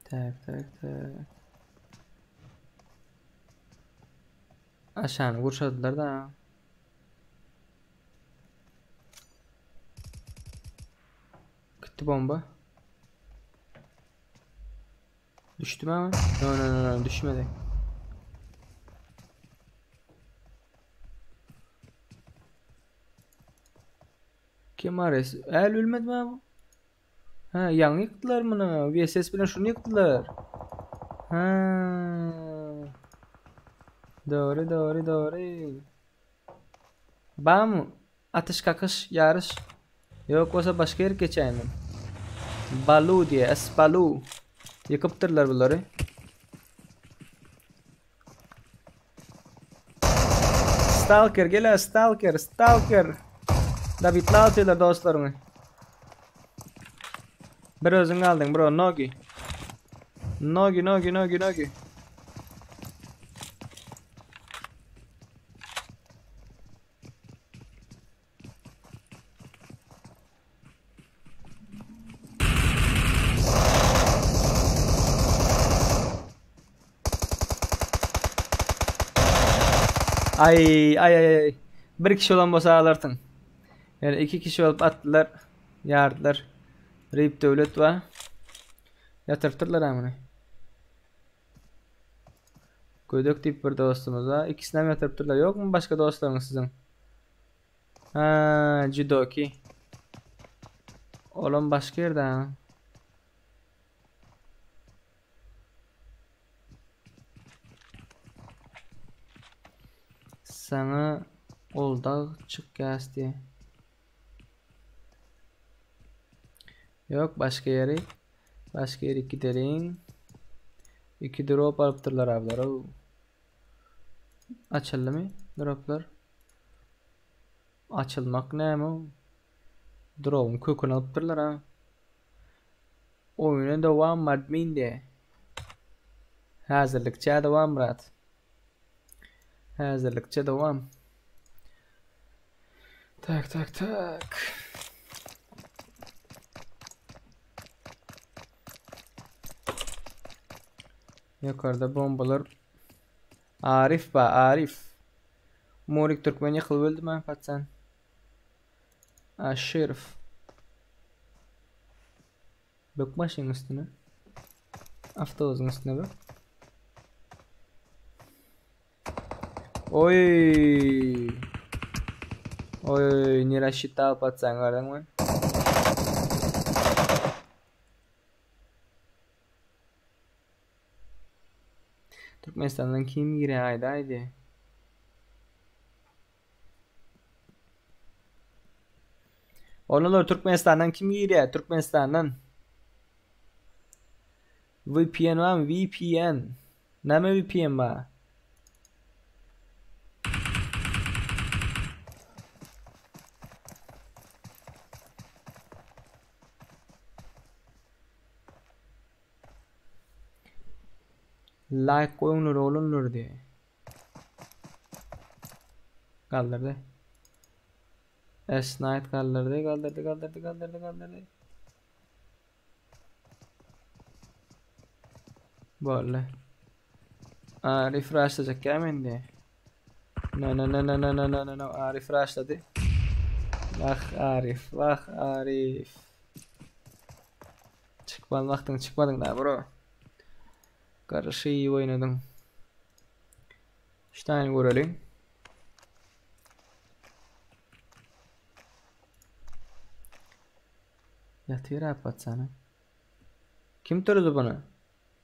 Tak. Aşağını vurşadılar da. Gitti bomba. Düştü mü ama? No, düşmedi. Kim arası? El ölmedi mi abi? Ha, yan yıktılar bunu. VSS bilen şunu yıktılar. Ha. Doğru. Var mı? Atış kakış yarış. Yok olsa başka yer geçeyim. Balu diye. Balu. Yıkıptırlar bunları. Stalker gel Stalker. Da bitli atıyorlar dostlarımı. Bir özün kaldın bro. Nogi. Ay. Bir kişi olan bosa alırsın. Yani 2 kişi olup attılar. Yardılar. Reyip devlet var. Yatırtırlar amına. Koyduk tip bir dostumuz var. İkisini hem yatırtırlar. Yok mu başka dostlarınız sizin? Ha, Judoki. Oğlum başka yerde ha. Sana olda çık gaz diye. Yok başka yere gidelim. 2 drop alıptırlar abiler. Açıldı mı droplar? Açılmak ne mi? Drop'un kökünü alıptırlar ha. Oyuna devam admin diye. Hazırlıkça devam Murat. Hazırlıkça devam. Tak. Yukarıda bombalar. Arif. Morik Türkmeni kıl öldü mü Fatsan? Aşırf. Bakmaşın üstüne. Avtozun üstüne bak. Oy, Niraşita Fatsan gördün mü? Türkmenistan'dan kim giriyor haydi. Oğlum Türkmenistan'dan kim giriyor? Türkmenistan'dan. VPN var mı? VPN. Ne mi VPN var? Like koyunur olunur diye. Kaldırdı. S-Night kaldırdı. Böyle. Refresh edecek gelmedi. No. Refresh dedi. Vah Arif. Çıkmadın da bro. Karşı iyi oynadın. İşte aynı görelim. Yatıyor apat sana. Kim turdu bunu?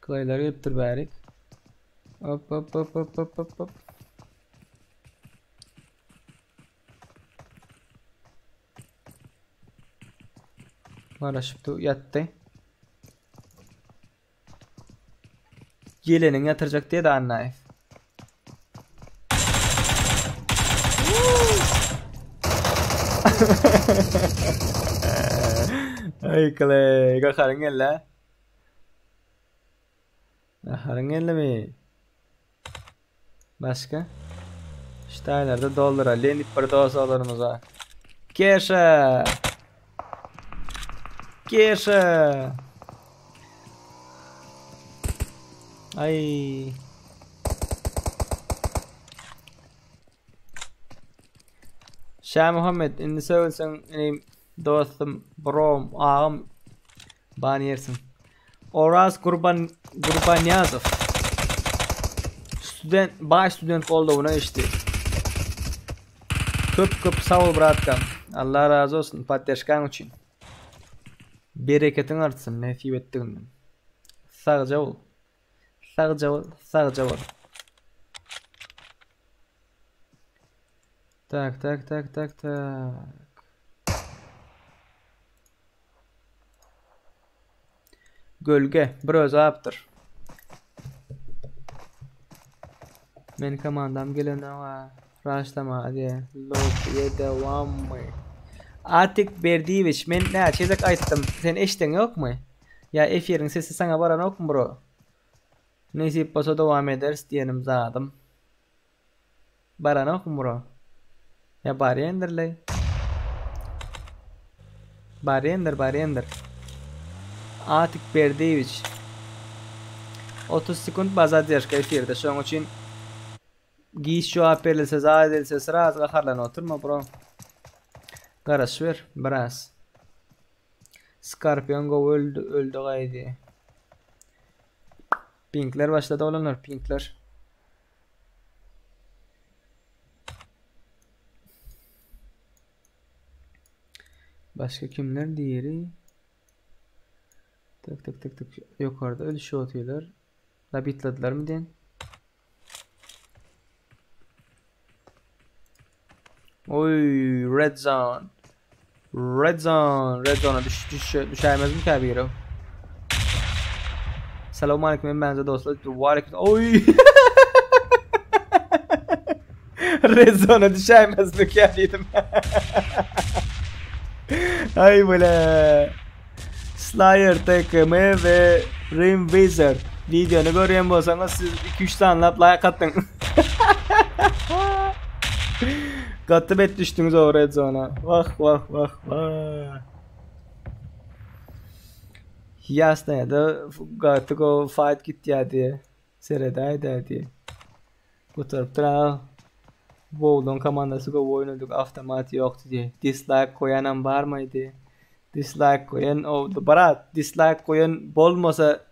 Kılayları yaptır bari. Hop. Maraşıptı yattı. Gelenin yatıracak diye de anlayıp. Ay kılay, kakarın gel la. Kakarın gel mi? Başka? Steiner'da dolara, lenip bir dost alırımız var. Keşe. Ay. Şah Muhammed, inni söylesen benim dostum, brom, ağam bana yersin. Oraz Gurbanyazov. Baş student oldu buna işte. Köp sağ ol bratkam. Allah razı olsun patlaşkan için. Bereketin artsın, nasip ettiğinden. Sağca ol. Sağca ol. Tak. Gölge, biraz aptır. Men komandam gelene var. Raşlama diye. Lokiye devam mı? Atik Berdiyeviç, men ne çizek ayttım. Sen eşten yok mu? Ya F-yerin sesi sana baran yok mu bro? Neyse paso devam ederiz diyelim zadım. Baran yok mu bro? Ya bari endirley. Bari ender. Atik Berdiyeviç. 30 sekund bazı derşka F-yerde. Şunun için giyiş cevap verilse, zaten edilse sıra az kaharlan oturma bro. Garaş ver, biraz. Scorpion go öldü gaydi. Pinkler başladı olanlar, pinkler. Başka kimler diğeri? Tak. Yukarıda öyle şey atıyorlar. La bitladılar mı den? Oy, red zone. Red zone'a düşemez mi ki abi yere? Selamun aleyküm benze dostlar. Oy. Red zone'a düşemez mi ki abiydim? Ay böyle. Slayer takımı ve Rim Wizard. Videonu görüyen olsanız siz 2-3 tane like atın. Katı bet düştünüz o red zone'a. Vah. Ясно, da gatı go fight gitti ya diye. Seredaydı diye. Bu tarafta WoW'dan komandası go oynadık, avtomat yoktu diye. Dislike koyanan var mıydı? Dislike koyan oldu. Barat dislike koyan bolmasa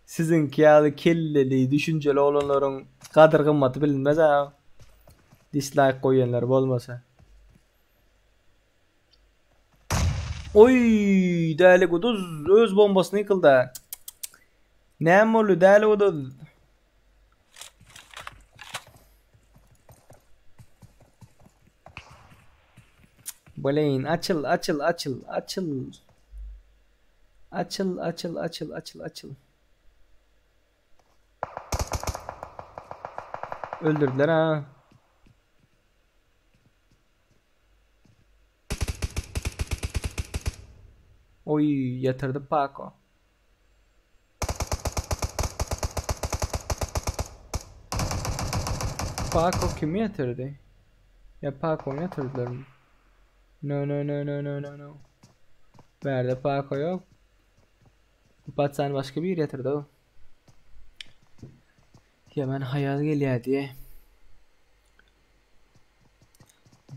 sizin kiyalı kelleli düşünceli olanların kadir kıymeti bilinmez ha. Dislike koyanlar olmasa. Oy, değerli kuduz öz bombasını yıkıldı. Ne oldu değerli kuduz? Böyleyin açıl. Öldürdüler ha. Oy, yatırdı Paco. Paco kimi yatırdı? Ya Paco'yu yatırdılar mı? No. Nerede Paco yok? Patsan başka bir yer yatırdı o. Hemen hayal geliyor diye.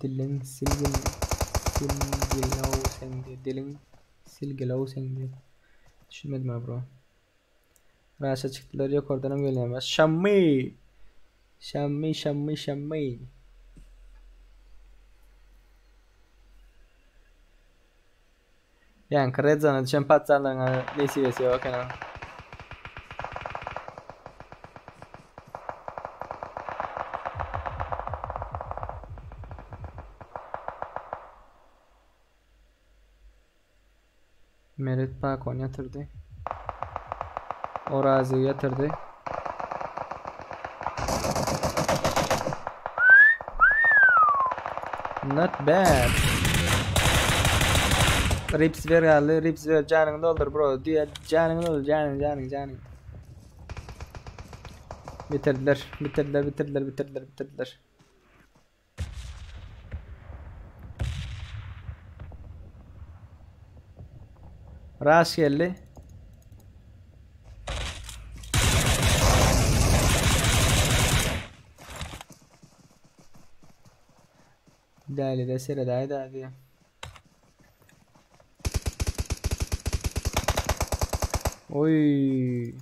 Dilin silgilav sendi. Düşünmedim ha bro. Raşa çıktılar yok oradan mı gelemez. Şammi. Yani red zone'a düşen patsanlarına vesilesi yok yani. Merit Pakon yatırdı. Orazi'yi yatırdı. Not bad. Rips ver geldi. Rips ver canını doldur bro. Diğer canını doldur. Canın. Bitirdiler. Rush geldi. Aile de seredaydı hadi. Oy.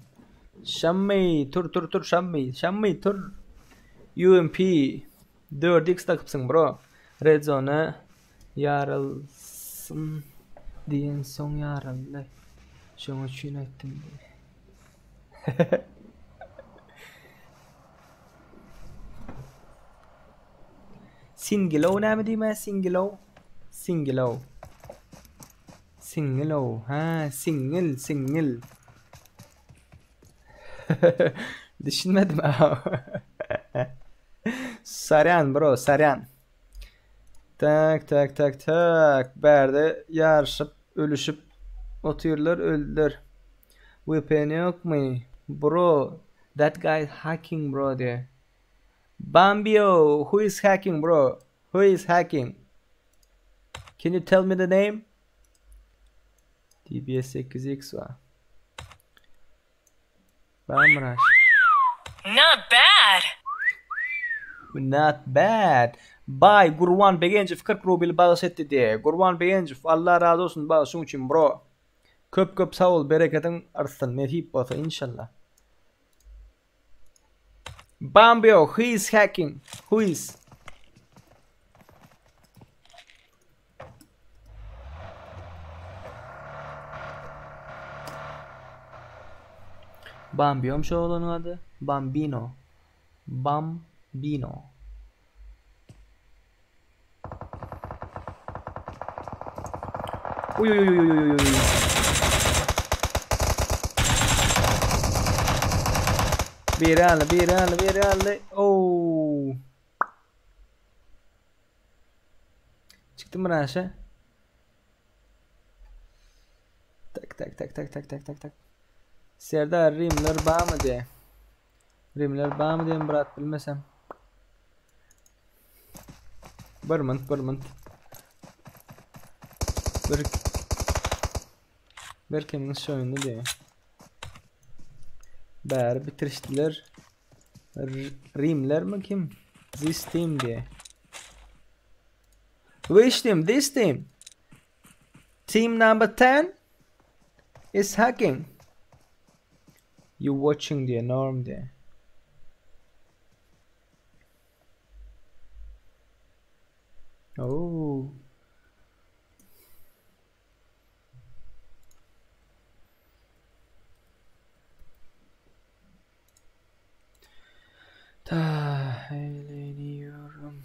Şammi tur Şammi tur. UMP 4x takıpsın bro. Red zone yarılsın diyen son yarıldı. Şunu için ettim. Singlow name di ma Singlow. Ha single. Düşünmedim ha. Saryan bro saryan. Tak. Berde yarışıp ölüşüp oturuyorlar öldüler. VPN yok mu? Bro that guy hacking bro diye. Bambio who is hacking bro? Who is hacking? Can you tell me the name? DBS 8X var. Bamraş. Not bad. Bay Gurvan Begencif 40 rubil bağış etti diye. Gurvan Begencif Allah razı olsun bağışın için bro. Köp sağ ol bereketin artsın. Mesih olsa inşallah. Bambio who is hacking? Who is? Bambio'm şu oğlanın adı. Bambino. Uy. Bir aldı. Oo. Çıktı mı aşağı? Tak. Serdar rimler bağ mı diye. Rimler bağ mı diye Murat bilmesem. Barmant. Berke'nin şoyunu diye. Bär bitiriştiler. Rimler mi kim? This team diye. Which team? This team. Team number 10 is hacking. You watching diye norm diye. Oh. Eğleniyorum.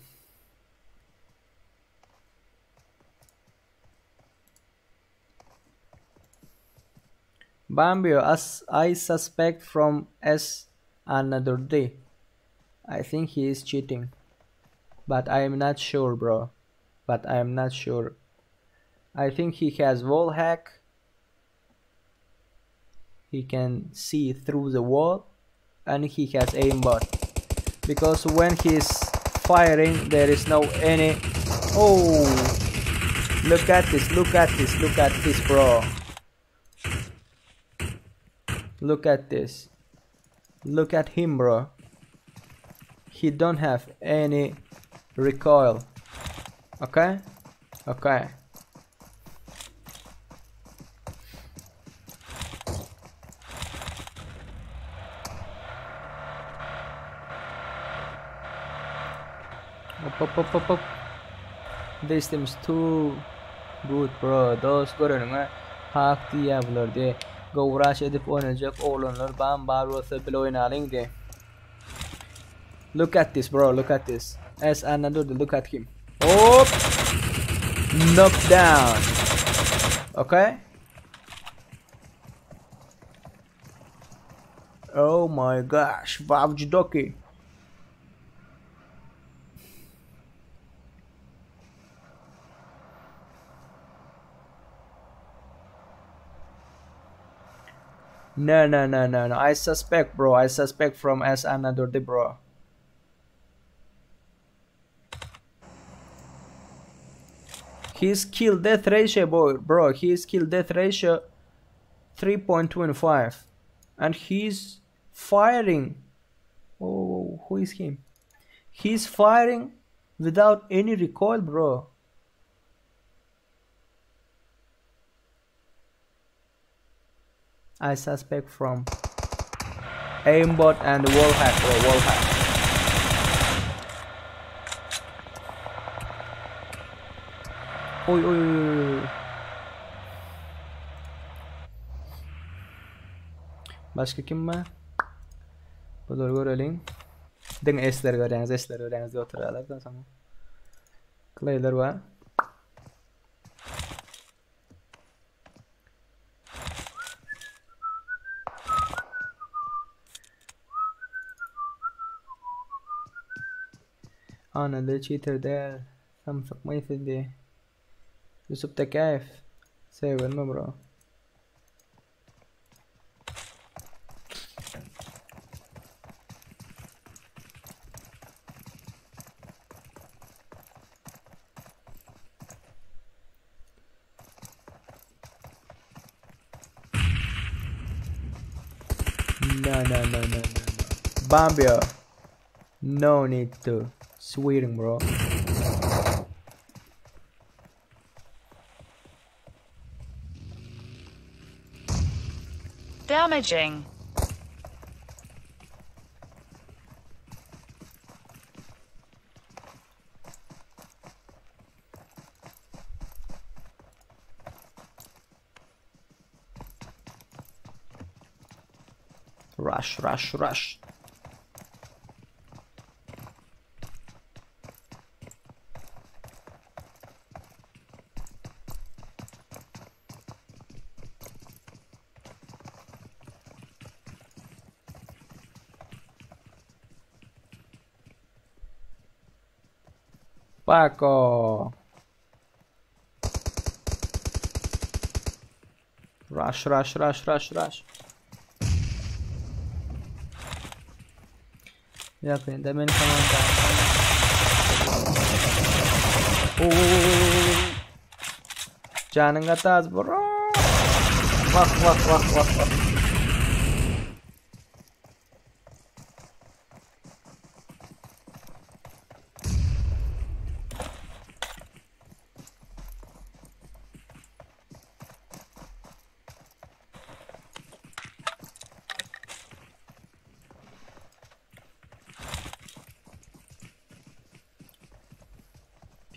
Bambio, as I suspect from S another day. I think he is cheating. But I am not sure, bro. I think he has wall hack. He can see through the wall. And he has aimbot. Because when he's firing, there is no any... Oh! Look at this, bro. Look at this. Look at him, bro. He don't have any recoil. Okay? Up. This team is too good bro. Those görününe hak diyebilir diye. Gavraş edip oynayacak oğlanlar bar olsa bile oynayalım diye. Look at this bro. As another look at him. Hop. Knock down. Okay. Oh my gosh. Vavjidoki. No. I suspect, bro. From as another day, bro. His kill death ratio, bro. His kill death ratio 3.25, and he's firing. Oh, who is him? He's firing without any recoil, bro. I suspect from aimbot and wall hack, bro. Wall hack. Oy oy oy. Başka kim var? Bular görelim. Ding esler görüyorsunuz, esler görüyorsunuz diye oturuyorlar da sonra. Clay'ler var. أنا cheater ده خمسة ما يفيد يوسف تكيف سوي النمرة no Bambio no need to swearing, bro. Damaging. Rush. Paco. Rush. Yapın da beni tamam. Canın kataz bro. Bak.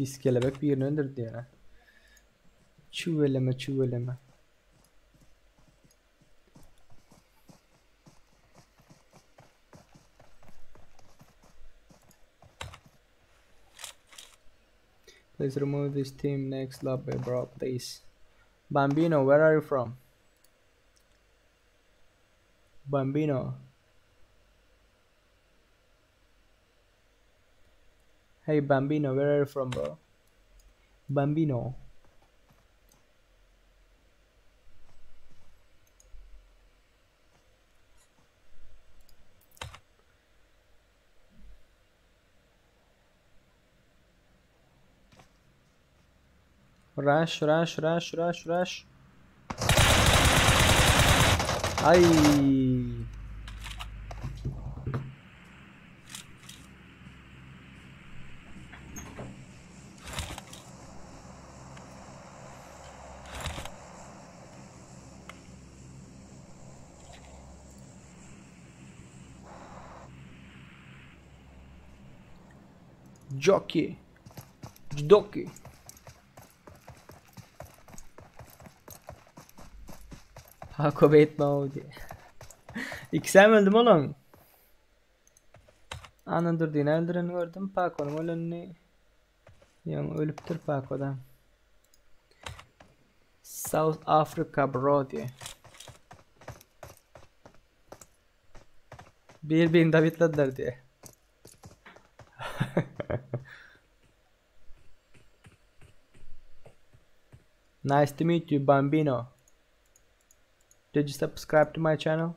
Pis kelebek birini öldürdü ya. Çuveleme. Please remove this team next lobby, bro, please. Bambino, where are you from? Bambino. Hey Bambino, where are you from, bro? Bambino. Rush. Ay. Jockey. Paco Batman oldu. İkisem öldüm oğlum. Anın yine öldüreni gördüm. Paco'nun ölünü. Yani ölüptür Paco'dan. South Africa bro diye. Birbirini David'ladılar diye. Nice to meet you, Bambino. Did you subscribe to my channel?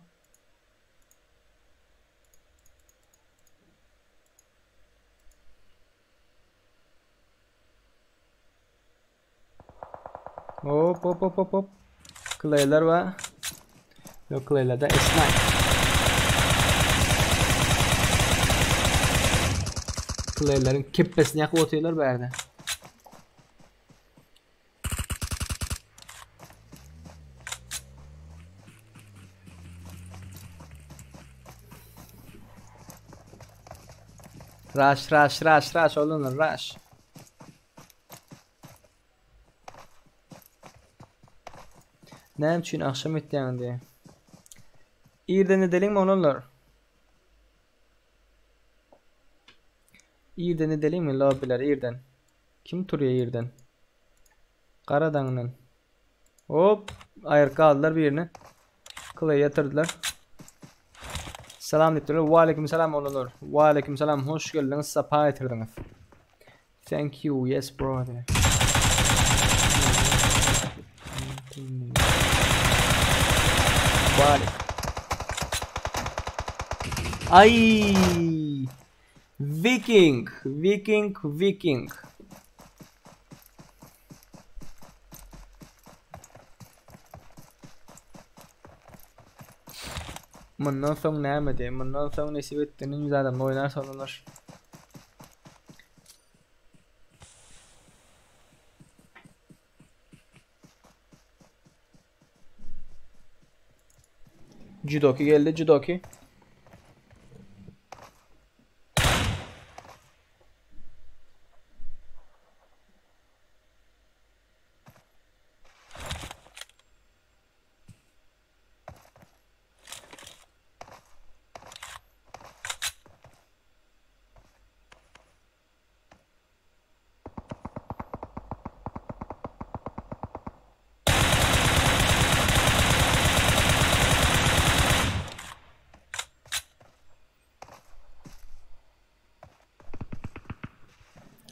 Hop. Clay'ler var. Yok Clay'lerden S9. Klayların keppesini yakıp otuyorlar berde. Rush olun rush. Ne için akşam ettiğin diye. İyiden edelim mi onunlar? İyiden edelim mi lobiler İyiden? Kim duruyor İyiden? Karadan'ın. Hop ayır kaldılar birini. Kılaya yatırdılar. Selam ettiler. Ve aleyküm selam onunlar. Ve aleyküm selam. Hoş geldiniz. Sapa getirdiniz. Thank you. Yes brother. Vale. Ay! Viking. Bundan sonra ne yapmadı? Bundan sonra nesi bittiğinin güzel adamla oynar sonlanır. Judoki geldi Judoki.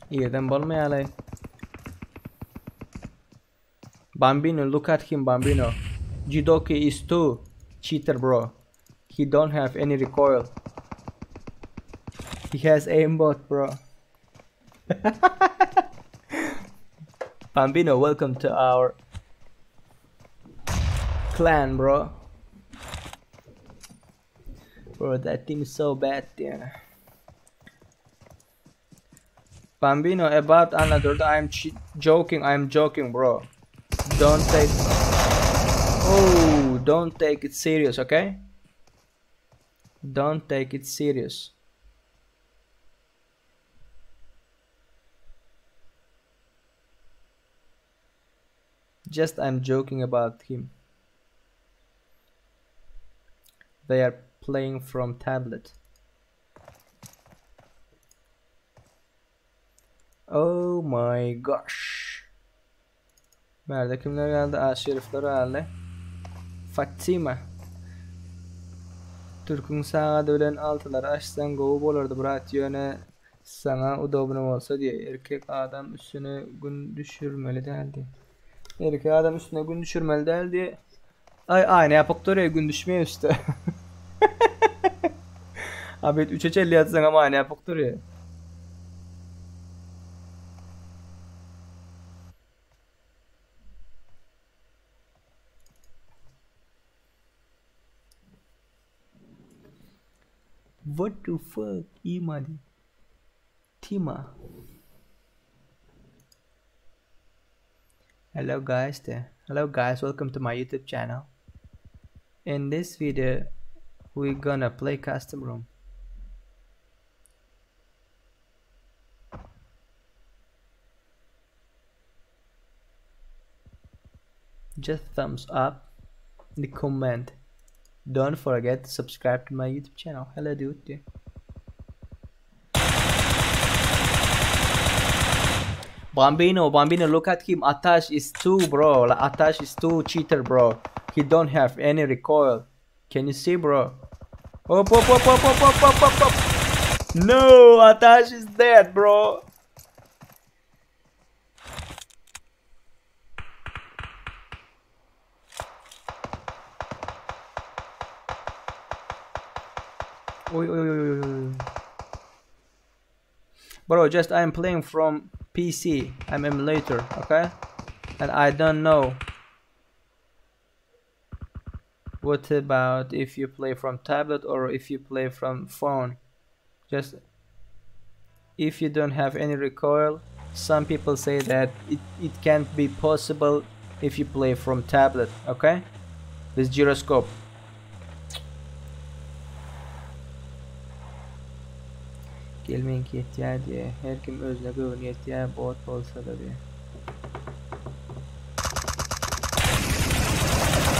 Yerden bulmayalım. Bambino, look at him, Bambino. Judoki is too cheater, bro. He don't have any recoil. He has aimbot, bro. Bambino, welcome to our clan, bro. Bro, that team is so bad, yeah. Bambino, about another, I'm joking, bro. Don't take it serious, okay? Don't take it serious. Just I'm joking about him. They are playing from tablet. Oh my gosh. Nerede kimler geldi? Şerifler geldi. Fatima. Türk'ün sağa dölen altıları açsan govu olurdu. Bırak yöne sana udobunum olsa diye. Erkek adam üstüne gün düşürmeli derdi. Erkek adam üstüne gün düşürmeli derdi. Aynı yapak oraya gün düşmeye üstü. Abi 3'e 50 yatsan ama aynı yapak oraya. What the fuck, Imadi? Tima. Hello guys there. Hello guys, welcome to my YouTube channel. In this video, we're gonna play custom room. Just thumbs up in the comment. Don't forget to subscribe to my YouTube channel. Hello dude. Bambino, look at him. Atash is too, bro. Like, Atash is too cheater, bro. He don't have any recoil. Can you see, bro? Up. No, Atash is dead, bro. Bro, just I'm playing from PC. I'm emulator, okay? And I don't know. What about if you play from tablet or if you play from phone? Just if you don't have any recoil. Some people say that it can't be possible if you play from tablet, okay? With gyroscope. Gelmeyin ki yetiyor diye. Her kim özüne güveni yetiyor, bot olsa da diye.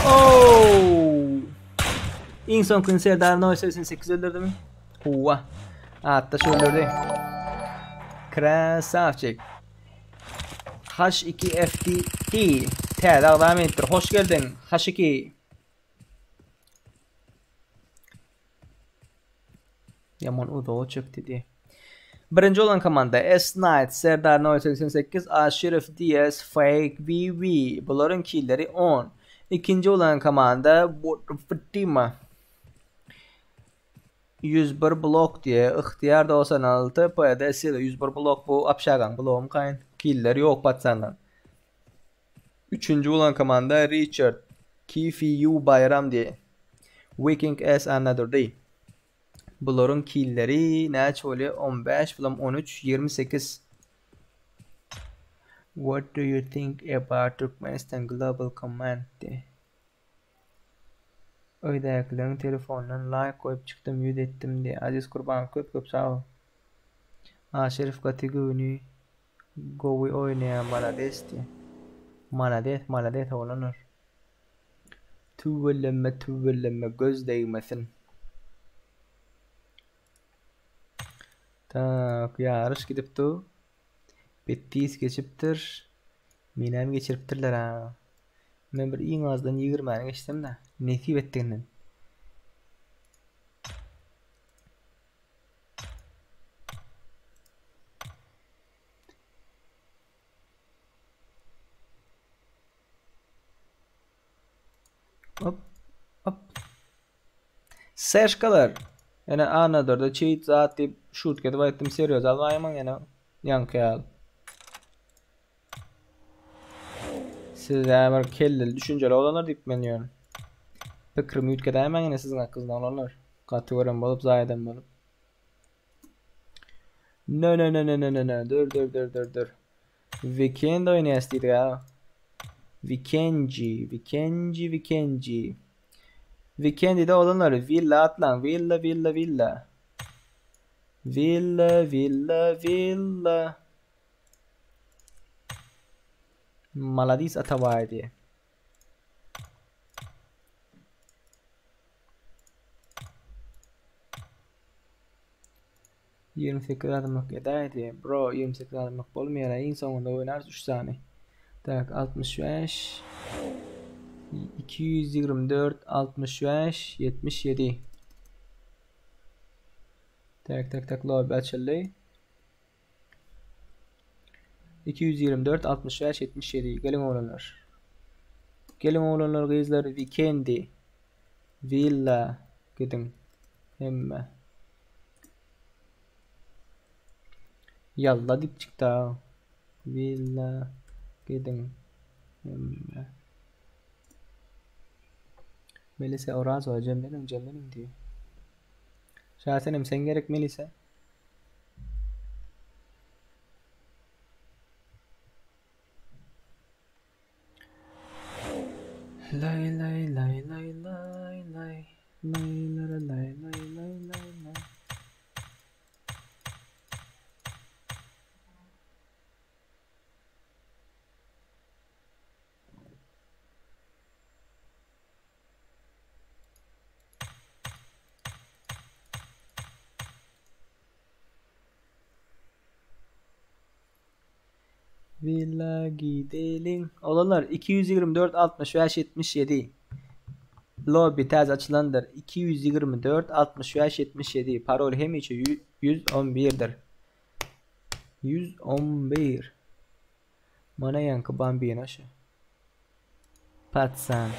Oh! İnsan Queen Serdar Noise 88 öldürdü mü? Hua. Hatta şu öldürdü. Krasavçık. H2FT. T'da devam ettir. Hoş geldin. H2. Yaman uzağa çıktı diye. Birinci olan komanda S-Knight, Serdar Noise 88, Aşirif DS, Fake VV. Bunların killleri 10. İkinci olan komanda Fatima. 101 blok diye. İhtiyar 96. PDS 101 blok bu. Apşagan bloğum kayın. Killer yok patsandan. Üçüncü olan komanda Richard. KFU Bayram diye. Viking S Another Day. Bunların killleri ne oluyor? 15 falan 13 28. What do you think about Turkmenistan Global Command diye. Öydekilerin telefonundan like koyup çıktım, yüz ettim diye. Aziz Kurban köp sağ ol. Şerif kategori Govi oynayan Malades diye. Malades olanır. Tüvelleme göz değmesin. Tak yarış gidip tu. Bettis geçiptir. Minem geçiriptirler ha. Ben bir iyi ağızdan 20'ye geçtim de. Nesip ettiğinden. Hop. Serşkalar. Yani another da cheat zaten shoot ke dava ettim seriyoz almayman yani yankı al. Siz eğer kellel düşünceli olanlar deyip men yani. Fikrimi yütkeden yani sizin hakkınızda olanlar. Katıvarım bolup zaten bolup. No. Dur. Weekend oynayas deydi ya. Weekendci. Weekend'de olanlar villa atlan. Villa. Maladis atavay diye. $28 adımlık edaydı. Bro 28 adımlık olmuyor. En sonunda oynarız 3 saniye. Tak 65 224 65 77. Tak lobby açıldı. 224 65 77. Gelin oğlanlar kızlar. Weekend'i villa gidin hemme. Yalla dip çıktı. Villa gidin hemme. Melisa Oraz var benim diyor. Şahsenim sen gerek Melisa. Lay. Villa gidelim. Olanlar 224 65 77. Lobby tez açılandır. 224 65 77. Parol hem içi 111'dir. 111. Mana yankı Bambino aşağı. Patsan.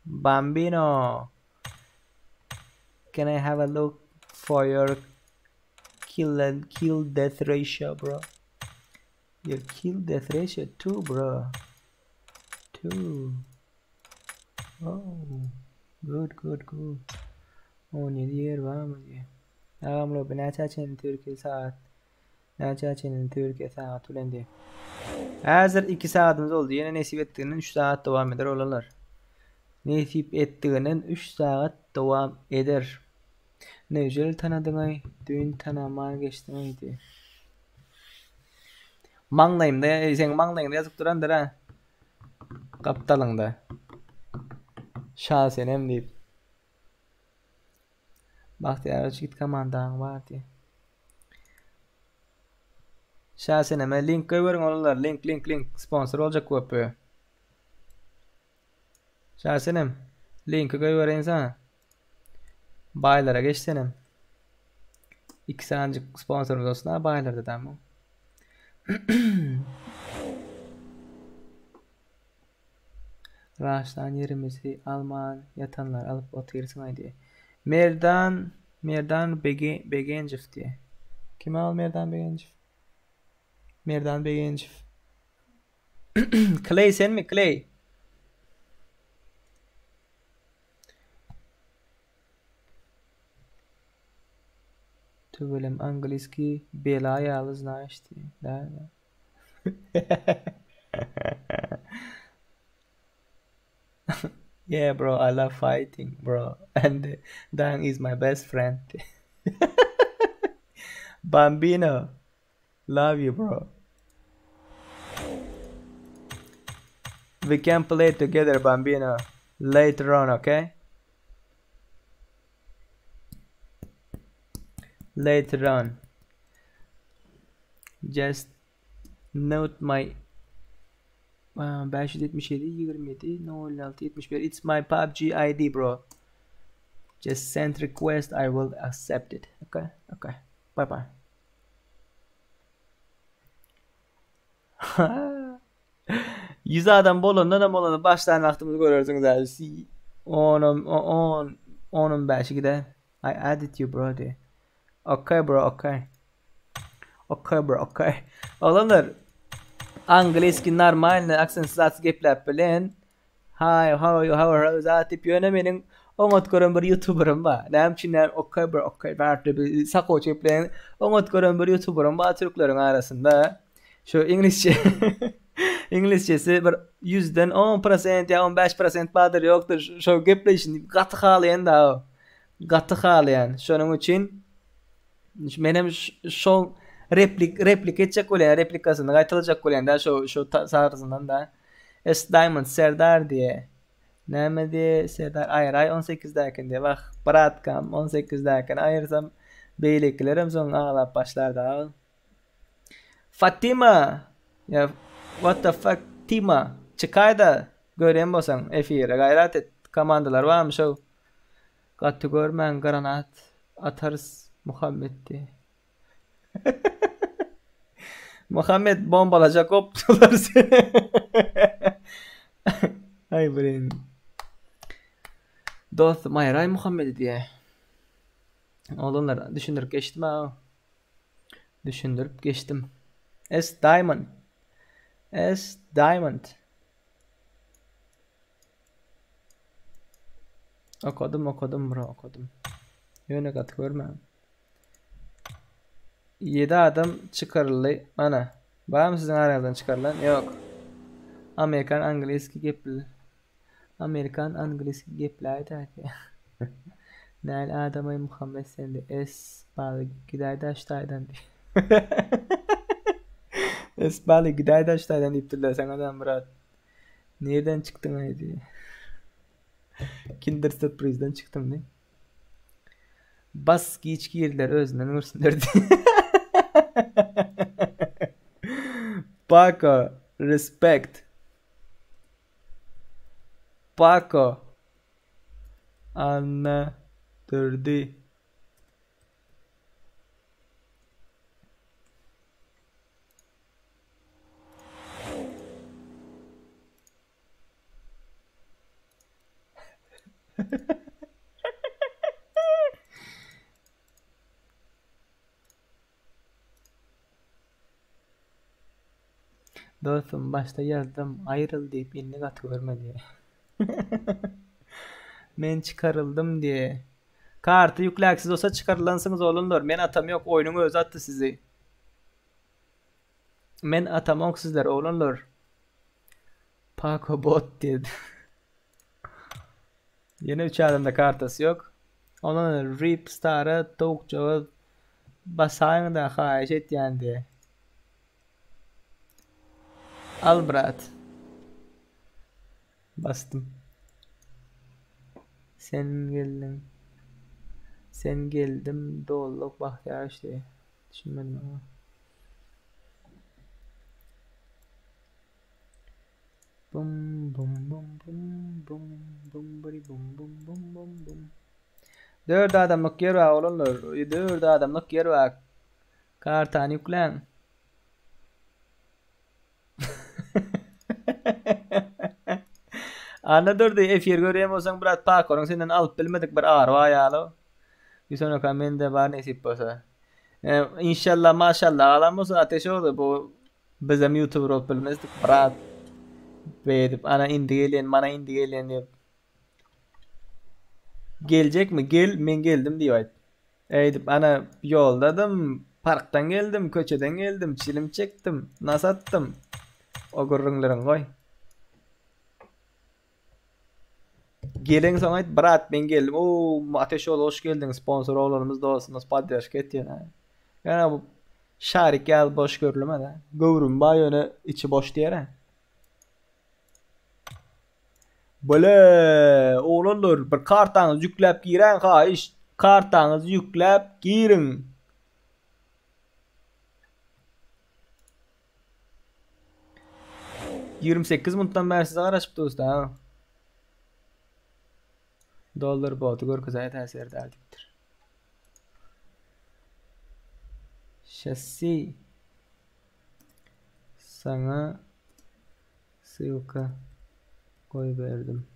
Bambino. Can I have a look for your kill death ratio, bro? Your kill death ratio 2, bro. 2. Oh, good. 17 yer var mı diye. Ağamlo bir neçe açın Türkiye saat. Neçe açın Türkiye saat ulan diye. Hazır 2 saatimiz oldu. Yine nesip ettiğinin 3 saat devam eder olalar. Nesip ettiğinin 3 saat devam eder. Ne güzel tanıdın ay. Dün tanıman geçtin ay diye. Manglayım da sen manglayın da yazıp durandır ha. Kaptalında. Şahsenem deyip. Bahtiyar Çiğit komandan var diye. Şahseneme link koyuyorum onlar. Link. Sponsor olacak bu yapıyor. Şahsenem. Linki koyuyorum sana. Baylara geçsenem. 2 sancık sponsorumuz olsun ha baylarda da mı? Raştan yerimizi Alman yatanlar alıp otursun haydi. Merdan Begencif diye. Kim al Merdan Begencif? Merdan Begencif. Clay sen mi Clay? Tübülüm Angliski bela yalız naşti. Da. Yeah, bro, I love fighting, bro. And Dang is my best friend. Bambino, love you, bro. We can play together, Bambino, later on, okay? Later on. Just note my 577 27 06 71. It's my PUBG ID, bro. Just send request. I will accept it. Okay. Bye bye. Yüz adam bolondan baştan aklımızı görürsünüz abi. 15 gide. I added you, bro. Diye. Okay, bro. Okay. Olanlar Angleski normal aksensiz gepläp bilen. Hi, how are you? How are you? Zatip yöne menin ongot görən bir YouTuber'ım var. Näçinden okay bro, okay. Bartı bir sako çeplen ongot görən bir YouTuber'ım var Türklerin arasında. Şu İngilizcesi bir 100'den 10% ya 15% badır yoktur. Şu gepleşin gatı halayan da. Gatı halayan. Şunun için benim şu replik edecek olan replikasını kaytılacak olan da şu tarzından da S Diamond Serdar diye ne diye Serdar Ayray 18'dayken diye bak Bratkam 18'dayken ayırsam beyliklerim son ağlap başlarda Fatima ya what the fuck Tima çıkayda göreyim bolsan efire gayret et komandalar var mı şu katı görmen granat atarız Muhammed diye Muhammed bombalacak optular seni. Ay brain. Dost Mayray Muhammed diye. Olanlar düşündürüp geçtim ha. Düşündürüp geçtim. S Diamond. Okudum bro. Yöne kat görmem. 7 adam çıkarılı ana. Var mı sizin aranızdan çıkarılan? Yok. Amerikan Angleski geplaydı. Nel adamay Muhammed sende S bağlı gidaydaştaydan diye. S bağlı gidaydaştaydan deyip sen adam Murat. Nereden çıktın ay diye. Kinder Surprise'den çıktım diye. Bas geçki yerler özünden vursunlar diye. Paco, respect. Paco. Anna Durdi. Dostum başta yazdım ayrıl deyip inni katı görme diye. Men çıkarıldım diye. Kartı yükleksiz olsa çıkarılansınız oğlunlar. Men atam yok, oyunun özü attı sizi. Men atam yok sizler oğlunlar. Paco bot dedi. Yine 3 adamda kartası yok. Onun Rip Star'a tavuk cevap basayın da xahiş et yani. Al brat. Bastım. Sen geldin. Sen geldim doğulluk bahtiyar işte. Düşünmedim ama. Bum bum bum bum bum bum bari bum bum bum bum bum. 4 adamlık yer var oğlunlar. 4 adamlık yer var. Kartani yüklen. Anladırdı F1 göreyim olsan biraz Paco'nun senden alıp bilmedik bir ağır var ya. Bir sonraki mende var nasip olsa. İnşallah maşallah alam olsa ateş oldu bu bizim YouTuber olup bilmezdik brat. Bedip ana indi gelen bana indi gelen diyor. Gelecek mi? Gel men geldim diyor. Edip ana yoldadım. Parktan geldim, köçeden geldim, çilim çektim, nasattım. O gurrunların koy. Gelin sana ait brat ben geldim. Oo ateş ol hoş geldin sponsor oğlanımız da olsun. Padyaş kettin ha. Yani bu şarik gel boş görülme de. Gavurun bayonu içi boş diye. Böyle oğlanlar bir kartanız yüklep giren kayış. Kartanız yüklep girin. $28 minutdan beri size araşıp dostu ha. Dollar botu görküzaya tesir ederdiktir. Şasi sana ссылка koy verdim.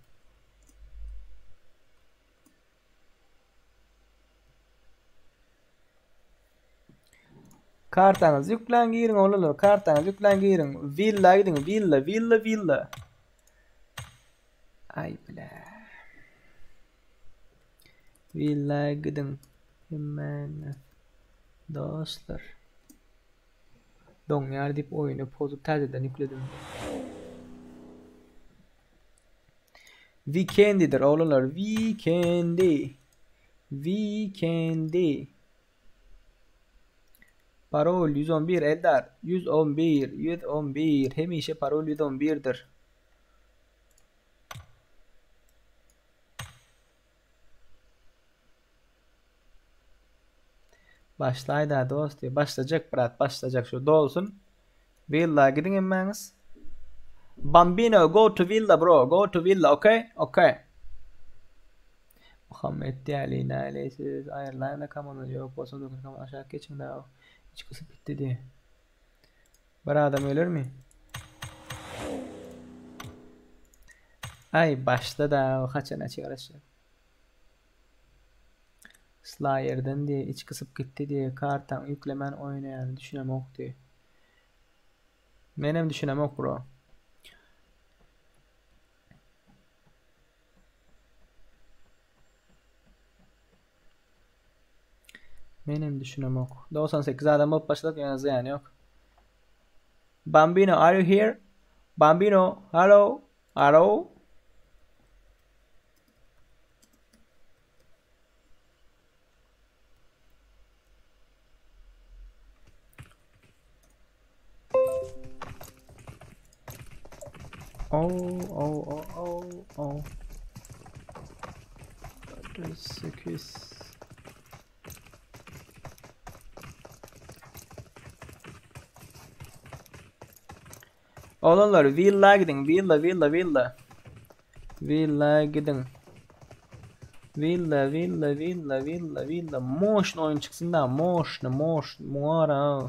Kartanız yüklen girin oğlum. Kartanız yüklen girin. Villa gidin. Villa. Ay bile. Villa gidin. Hemen. Dostlar. Don yer deyip oyunu pozup tazeden yükledim. Weekend'idir oğlumlar. Weekend'i. Parol 111 Eldar 111 hemişe parol 111'dir. Başlaydı dostu. Başlayacak brat başlayacak şu dolsun. Villa gidin emmeniz. Bambino go to villa bro. Go to villa okay. Muhammed Ali ailesiz ayarlarına kamanı yok. Bosa dokun kaman aşağı geçin daha. Hiç kısıp bitti diye. Bir adam ölür mü? Ay başta da kaçana çıkarışacak. Slayer'den diye iç kısıp gitti diye kartan yüklemen oynayan düşünemem diye. Benim düşünemem bro. Benim düşünüm yok. 98 adam olup başladık yani yok. Bambino are you here? Bambino hello? Oh. 8 Oğlanlar villa gidin. Villa gidin. Villa. Motion oyun çıksın da. Motion. Muara.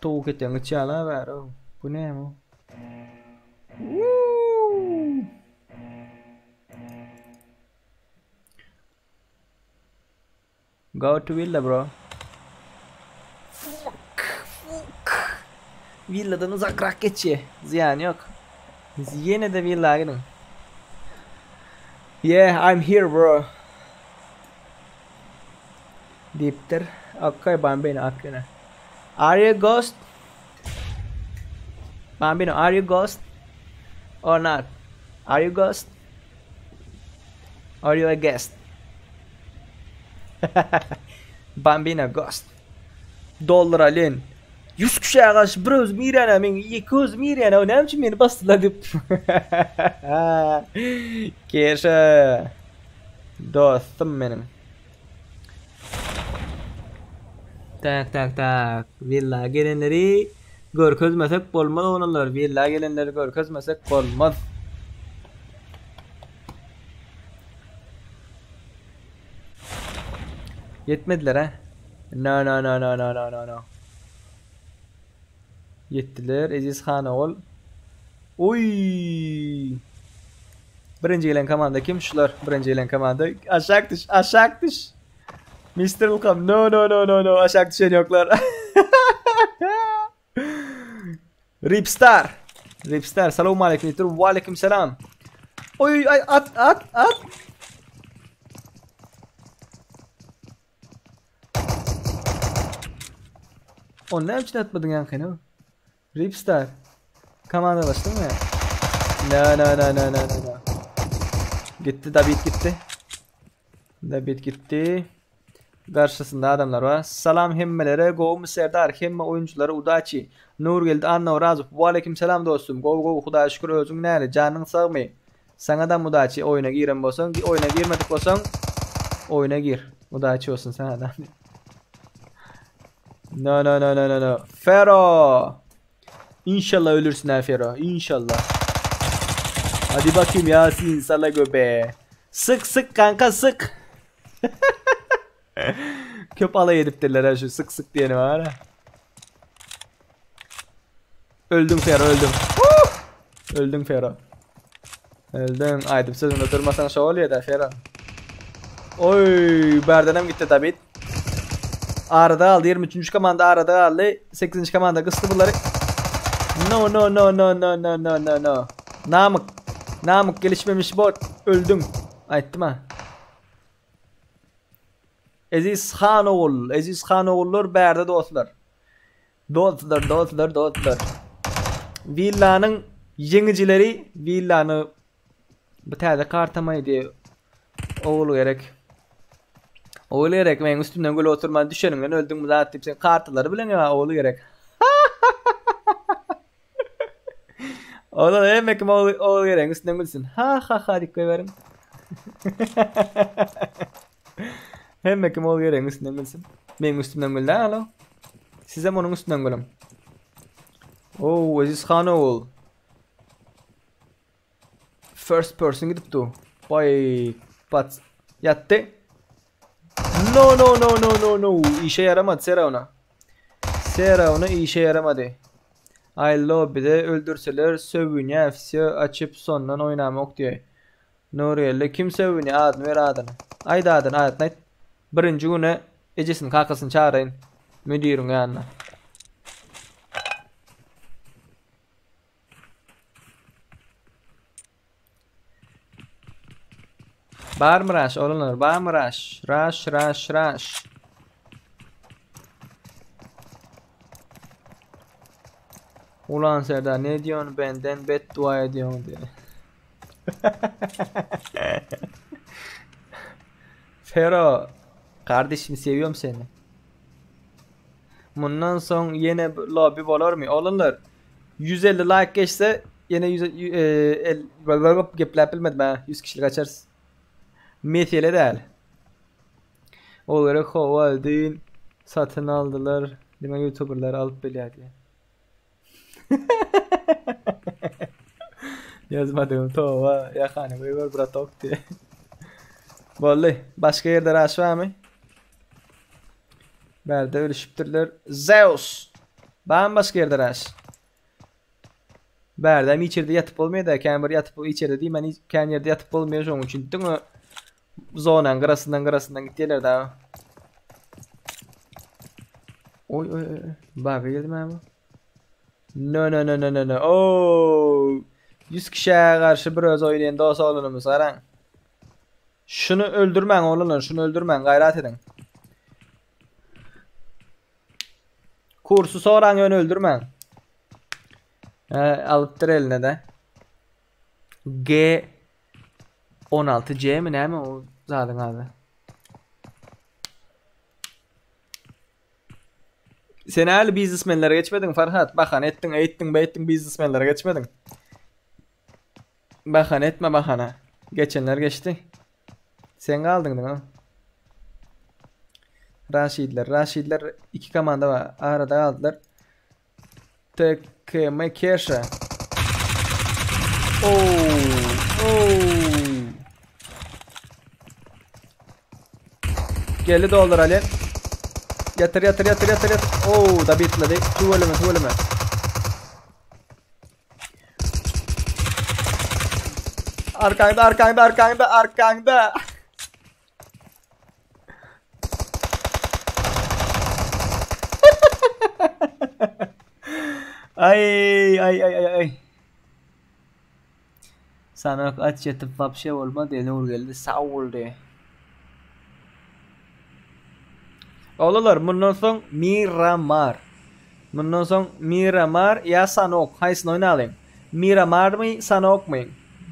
Tavuk eten gıçala ver. Bu ne bu? Go to villa bro. Villadan uzak geçiyor. Ziyan yok. Yine de villa gidin. Yeah, I'm here bro. deyipdir. Okay, Bambino aklına. Are you ghost? Bambino, are you ghost? Or not? Are you ghost? Are you a guest? Bambino ghost. Dollar alin. 100 kişiye karşı bir öz mirene, men 200 mirene, o ne için beni bastılar deyip. Keşe. Dostum benim. Tak. Villa gelenleri görkezmesek bolmaz onlar. Villa gelenleri görkezmesek bolmaz. Yetmediler ha. No. Yettiler. Aziz Xanoğul. Oy. Birinci gelen komanda kim? Şular. Birinci gelen komanda. Aşağı düş. Mr. Ulkam. No. Aşağı düşen yoklar. Ripstar. Selamun aleyküm. Ve aleyküm selam. Oy ay at. O ne için atmadın yankı? Ripstar. Komanda başladın mı ya? No. Gitti, David gitti. Karşısında adamlar var. Salam hemmelere, Go Serdar, hemme oyuncuları Udaçi. Nur geldi, Anna Razuf. Ve aleyküm selam dostum. Go, Huda şükür özün näle, canın sağmı. Sana da Udaçi oyuna giren bolsan, oyuna girmedik bolsan, oyuna gir. Udaçi olsun sana da. No. Fero. İnşallah ölürsün ha Fero. İnşallah. Hadi bakayım Yasin sala göbe. Sık kanka sık. Köp alay ediptirler ha şu sık diyeni var ha. Öldüm Fero öldüm. Öldüm Fero. Öldüm. Aydım sözünde durmasan şu oluyor da Fero. Oy Berdenem gitti David. Arada aldı 23. komanda arada aldı 8. komanda kıstı bunları. No. Namık gelişmemiş bot. Öldüm. Ayttım ha. Aziz Xanoğullar berde dostlar. Dostlar. Villanın yengicileri villanı bu tane kartamaydı. Oğlu gerek. Men üstümden gol oturman düşerimden öldüm zaten sen kartları bilen ya oğlu gerek. Oğlu demek mi oğlu gerek üstünden gülsün. Ha dikkat verin. Hem kim oğlu gerek üstünden gülsün. Men üstümden gül lan alo. Size onun üstünden gülüm. Aziz Xanoğul. First person gidip tu. Boy pat yattı. No. İşe yaramadı Sera ona işe yaramadı. I lobby'de öldürseler sövünye FC açıp sondan oynamak diyor. Nuriye'yle kim sövünye adını ver adını. Ayda adını. Birinci güne Ecesin kakasını çağırayın. Müdürün yanına. Bar mı rush olanlar? Bar mı rush? Rush. Ulan Serdar ne diyorsun benden beddua ediyorsun diye. Fero kardeşim seviyorum seni. Bundan sonra yine lobby olur mu? Olanlar 150 like geçse yine 100 gepler bilmedim ha 100 kişilik açarız. Mesele değil. Olarak kovaldın satın aldılar. Dime youtuberlar alıp bile diye. Yazmadım tova yakanı böyle bratok diye. Vallahi başka yerde raş var mı? Berde ölüşüptürler. Zeus. Ben başka yerde raş. Berdem içeride yatıp olmuyor da Camber yatıp içeride değil ben kendi yerde yatıp olmuyor onun için değil mi? Zonan grasından gittiler daha. Oy. Bak geldim abi. No. Oh. 100 kişiye karşı biraz oynayan dost oğlunumuz aran. Şunu öldürmen oğlunlar, şunu öldürmen, gayret edin. Kursu soran ön öldürmen. Alıptır eline de. G16C mi ne mi o zaten adı. Sen hali biznesmenlere geçmedin Farhat. Bakan ettin biznesmenlere geçmedin. Bakan etme bakana. Geçenler geçti. Sen kaldın değil mi? Raşidler iki komanda var. Arada kaldılar. Tekme Kersha. Geldi doldur Ali. Yatır. Da bitledi. Tuvalime. Arkanda. Ay. Sana aç yatıp vapşe olmadı. Nur geldi. Sağ ol de. Oğullar bundan son Miramar ya Sanok. Haysını oynayalım. Miramar mı Sanok mu?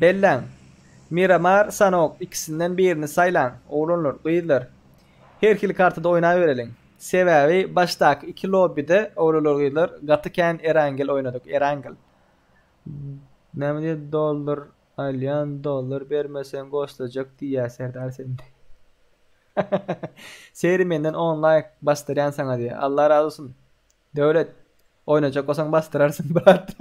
Bellan. Miramar Sanok. İkisinden birini saylan. Oğullar duydular. Her ikili kartıda oynayıverelim. Sebebi baştaki iki lobide oğullar duydular. Gatıken Erangel oynadık. Erangel. Ne mi diye dolar alyan dolar vermesen ghostlayacak diye Serdar sende. Serimenden 10 like bastıran sana diye. Allah razı olsun. Devlet oynayacak olsan bastırarsın brat.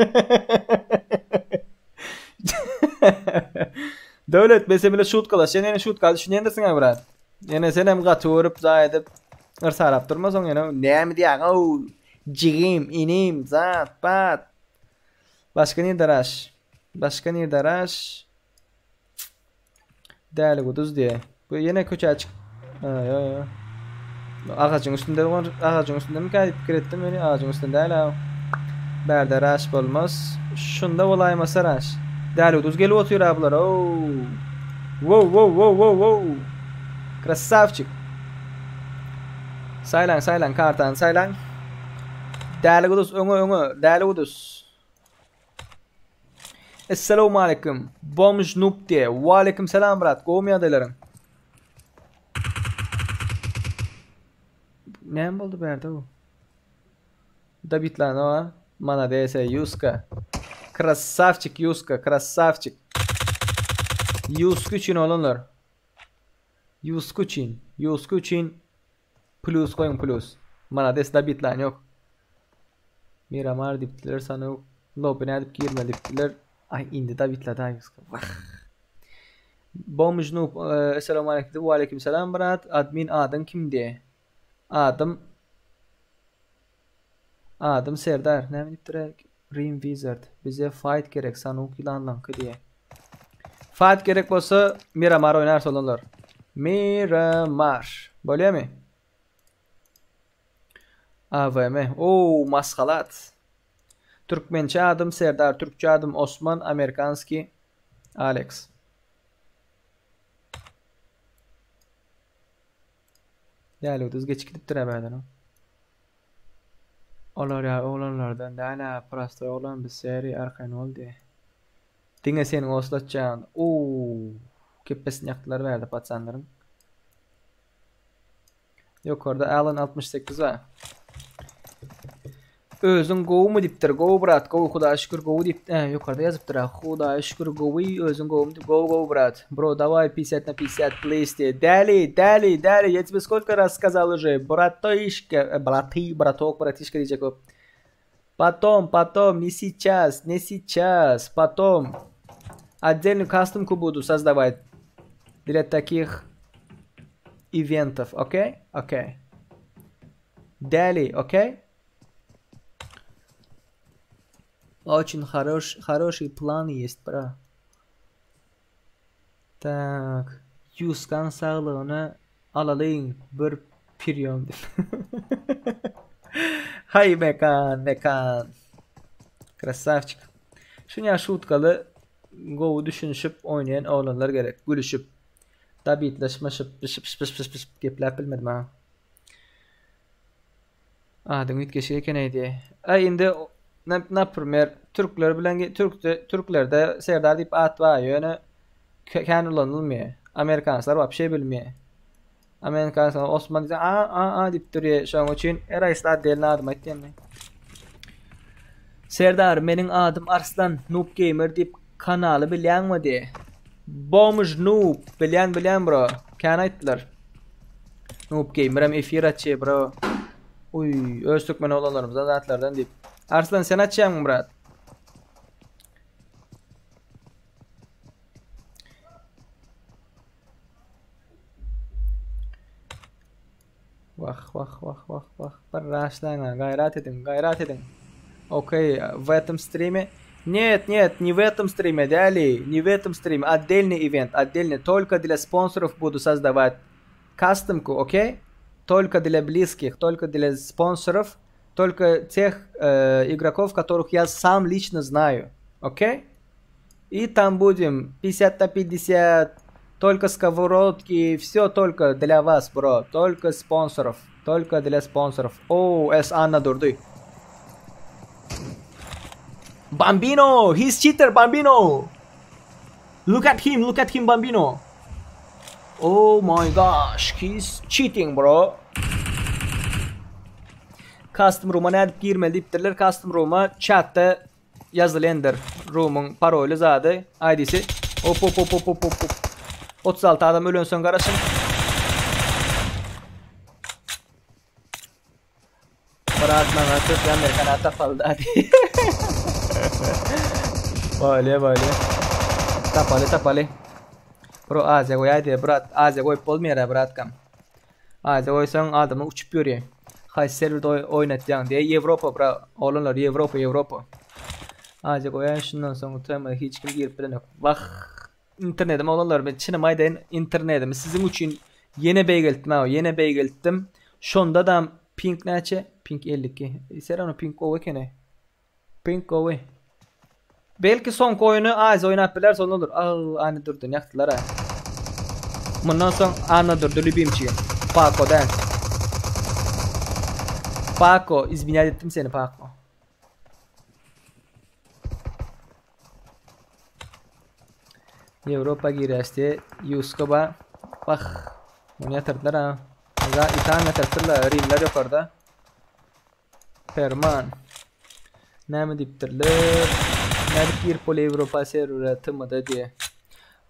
Devlet mesela şut kala. Sen yine şut kaldı. Şunu yendesin ha brat. Yine sen hem katı zayedip ırsarap durmasan yine. Ne mi diye? Cigim, inim, zat, pat. Başka nirde raş. Değerli kuduz diye. Bu yine köçe açık. Ya. Ağacın üstünde mi kayıp kirettim beni? Ağacın üstünde hala. Berde raş olmaz. Şunda olayması raş. Değerli kuduz gelip otuyor abiler. Wow. Krasavçık. Saylan kartan saylan. Değerli kuduz öngü. Değerli kuduz. Esselamu aleyküm. Bomj noob diye. Wa aleyküm selam brat. Kovum yadayların. Ne oldu berde bu? Da bit lan o. Mana DS Yuska. Krasavçık Yuska. Krasavçık. Yuskuçin olanlar. Yuskuçin. Plus koyun plus. Mana DS da bit lan yok. Miramar diptiler sana lobine edip girme diptiler. Ay indi da bitla da Yuska. Bomj noob. Esselamu aleyküm. Wa aleyküm selam brat. Admin adın kim diye. Adım Serdar. Ne bilip durek? Rim Wizard. Bize fight gerek. Sanuk ilanlankı diye. Fight gerek olsa Miramar oynarsa olurlar. Miramar. Böyle mi? AVM. Maskalat. Türkmençe adım Serdar. Türkçe adım Osman. Amerikanski Alex. Değerli uduz geç gidip duramıyordun o. Oğlanlardan da hala prasta oğlan bir seri arkan oldu. Dinle senin oslatacağın. Kepesini yaktılar verdi patsanların. Yok orada Alan 68 var. Özün govu mu diptir? Govu brat. Govu Huda şükür govu diptir. Yukarıda yazıptır ha. Huda şükür govu. Özün govu mu diptir? Govu brat. Bro давай 50 на 50 please. Дали. Я тебе сколько раз сказал уже. Братишка. Братишка diyecek o. Потом. Не сейчас. Потом. Отдельный кастомку буду создавать. Для таких ивентов. Окей? Дали, окей? Очень хороший план есть, бра. Так. Yuskan sağlığına alalım bir piryom. Hay mekan. Krasavçık. Şuna şutkalı Go'u düşünüşüp oynayan oğlanlar gerek. Gülüşüp. Dabitleşmişip. Pış. Gepler bilmedim ha. Adım itkeşi ekeneydi. Ay indi napırmer Türkler bilen Türklerde Serdar deyip at var yönü kendi kullanılmıyor. Amerikanslar var bir şey bilmiyor. Amerikanslar Osman diye a deyip duruyor şu an için Erayslar delini adım etti yani. Serdar menin adım Arslan Noob Gamer deyip kanalı bilen mi diye. Bomj Noob bilen bro. Kan ayttılar. Noob Gamer hem efir açıyor bro. Uy öz Türkmen olanlarımızdan zatlardan deyip. Arslan sen açacaksın mı Murat? Vah. Başlayın gayret edin. Окей, в этом стриме... Нет, не в этом стриме, далее, не в этом стриме. Отдельный ивент, отдельный. Только для спонсоров буду создавать кастомку, окей? Только для близких, только для спонсоров. Только тех игроков, которых я сам лично знаю, окей? И там будем 50 на 50, только сковородки, все только для вас, бро. Только спонсоров, только для спонсоров. О, Анна durdu. Bambino, he's cheater, Bambino. Look at him, Bambino. Oh my gosh, he's cheating, bro. Custom room'a ne edip girmeli deyiptirler. Custom room'a chat'te yazılendir. Room'un parolü zadı. ID'si. Hop. 36 adam ölün son karasın. Bırakma artık ben de kanata faldı hadi. Böyle. Tapale. Bro Azya koyaydı brat. Azya koyup olmuyor brat kam. Azya koysan adamı uçup yürüyor. Hay serverde oynatacaksın diye Avrupa bro. Olanlar Avrupa. Azya koyan şundan sonra tutamadı hiç kim girip bilen yok. Bak internetim olanlar ben Çin'e maydayn internetim sizin için yeni beygilttim. Şonda da ping neçe? Ping 52. Serano ping over kene. Ping over. Belki son oyunu az oynayıp biler son olur. Ani durdun yaktılar ha. Bundan sonra Anna durdu любимчик. Paco'dan. Paco, izminat ettim seni Paco. Avrupa girişti. Yuskaba. Bak. Bunu yatırdılar ha. İtalyan yatırdılar. Rimler yok orada. Ferman. Ne mi diptirler? Bir pol Avrupa serüretimi diye.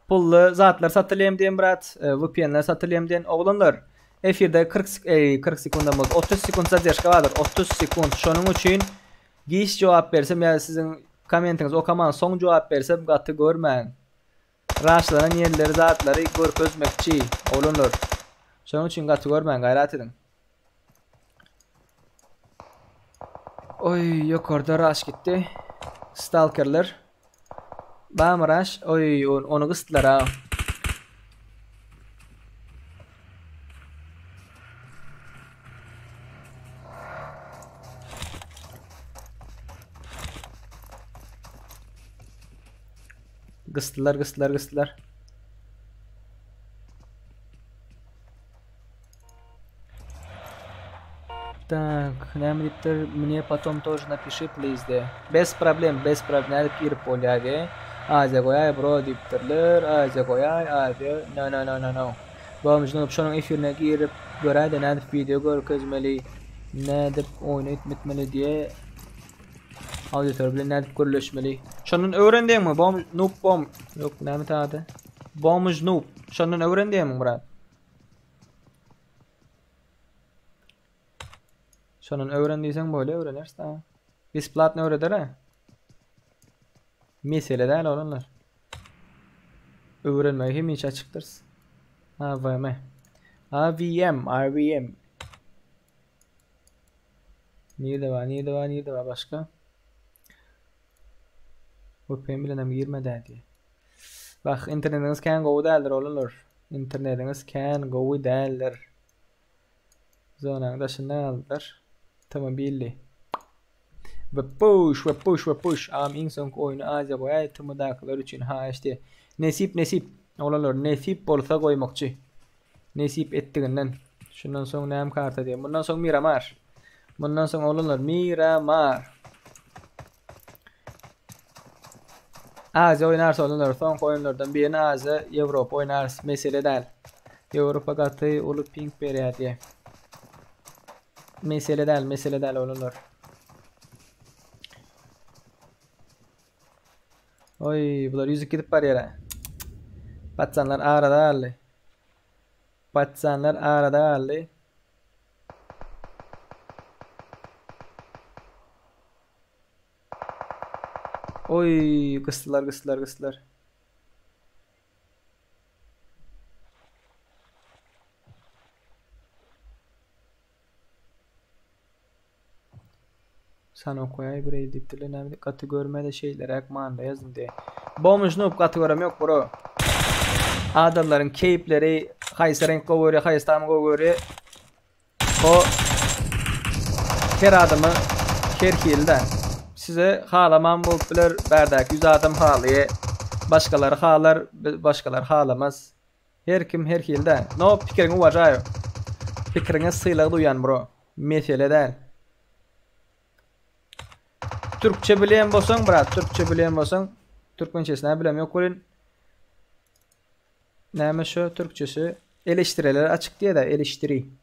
Pullu zatlar satılayım diyen brat. VPN'ler satılayım diyen oğlanlar. Efirde 40 sekundamız 30 sekund zadержка vardır. 30 sekund. Şunun için giyiş cevap versem ya sizin komentiniz okuman son cevap versem katı görmeyin. Raşlanan yerleri zatları görüp özmekçi oğlanlar. Şunun için katı görmeyin gayret edin. Oy yok orada raş gitti. Stalkerler. Bam raş. Oy onu kıstılar ha. Кыстылар. Так, Намриптер, мне потом тоже напиши, please, да. Без проблем. Надо пир поляги. Азия koyay bro diptirler. Azia koyay. No. Bağımcının şunun efirine girip göreydi ne dip video görkezmeli. Ne dip oynayıp bitmeli diye. Auditör bile ne dip görüleşmeli. Şunun öğrendiğin mi? Noob. Yok ne mi tadı? Bomj noob. Şunun öğrendiğin mi Murat? Şunun öğrendiysen böyle öğrenirsin ha. Biz platını öğreder ha. Mesele değil olanlar. Öğrenmeyi hem hiç açıktırsın. RVM. Nerede var başka? VPN bilenem girmedi diye. Bak internetiniz can go değerler olanlar. İnternetiniz can go değerler. Zonanın dışından aldılar. Tamam belli. Ve push. En son oyunu Azia koyay tımıdaklar için ha işte. Nesip. Olanlar nesip olsa koymakçı. Nesip ettiğinden. Şundan sonra neyim kartı diye. Bundan sonra Miramar. Bundan sonra olanlar Miramar. Azya oynarsa olanlar son oyunlardan birini Azya Avrupa oynarsa mesele değil. Avrupa katı ulu ping berýär diye. Mesele değil olanlar. Oy bular yüzük gidip barýar. Patsanlar arada aldı. Patsanlar arada aldı. Oy kıstılar. Sana koyay burayı diptile ne katı görmede şeyler akmanda yazdım diye. Bomuz noob kategorim yok bro. Adamların keyipleri haysa renk göre haysa göre o her adamı her hilde size halaman buldular berdak 100 adam halıya başkaları halar başkaları halamaz her kim her hilde no fikrini var fikrine sıyla duyan bro mesele değil. Türkçe bilen bolsaň brat, Türkçe bilen bolsaň Türkmençesini bilem yok bolin. Näme şu Türkçesi eleştiriler açık diye de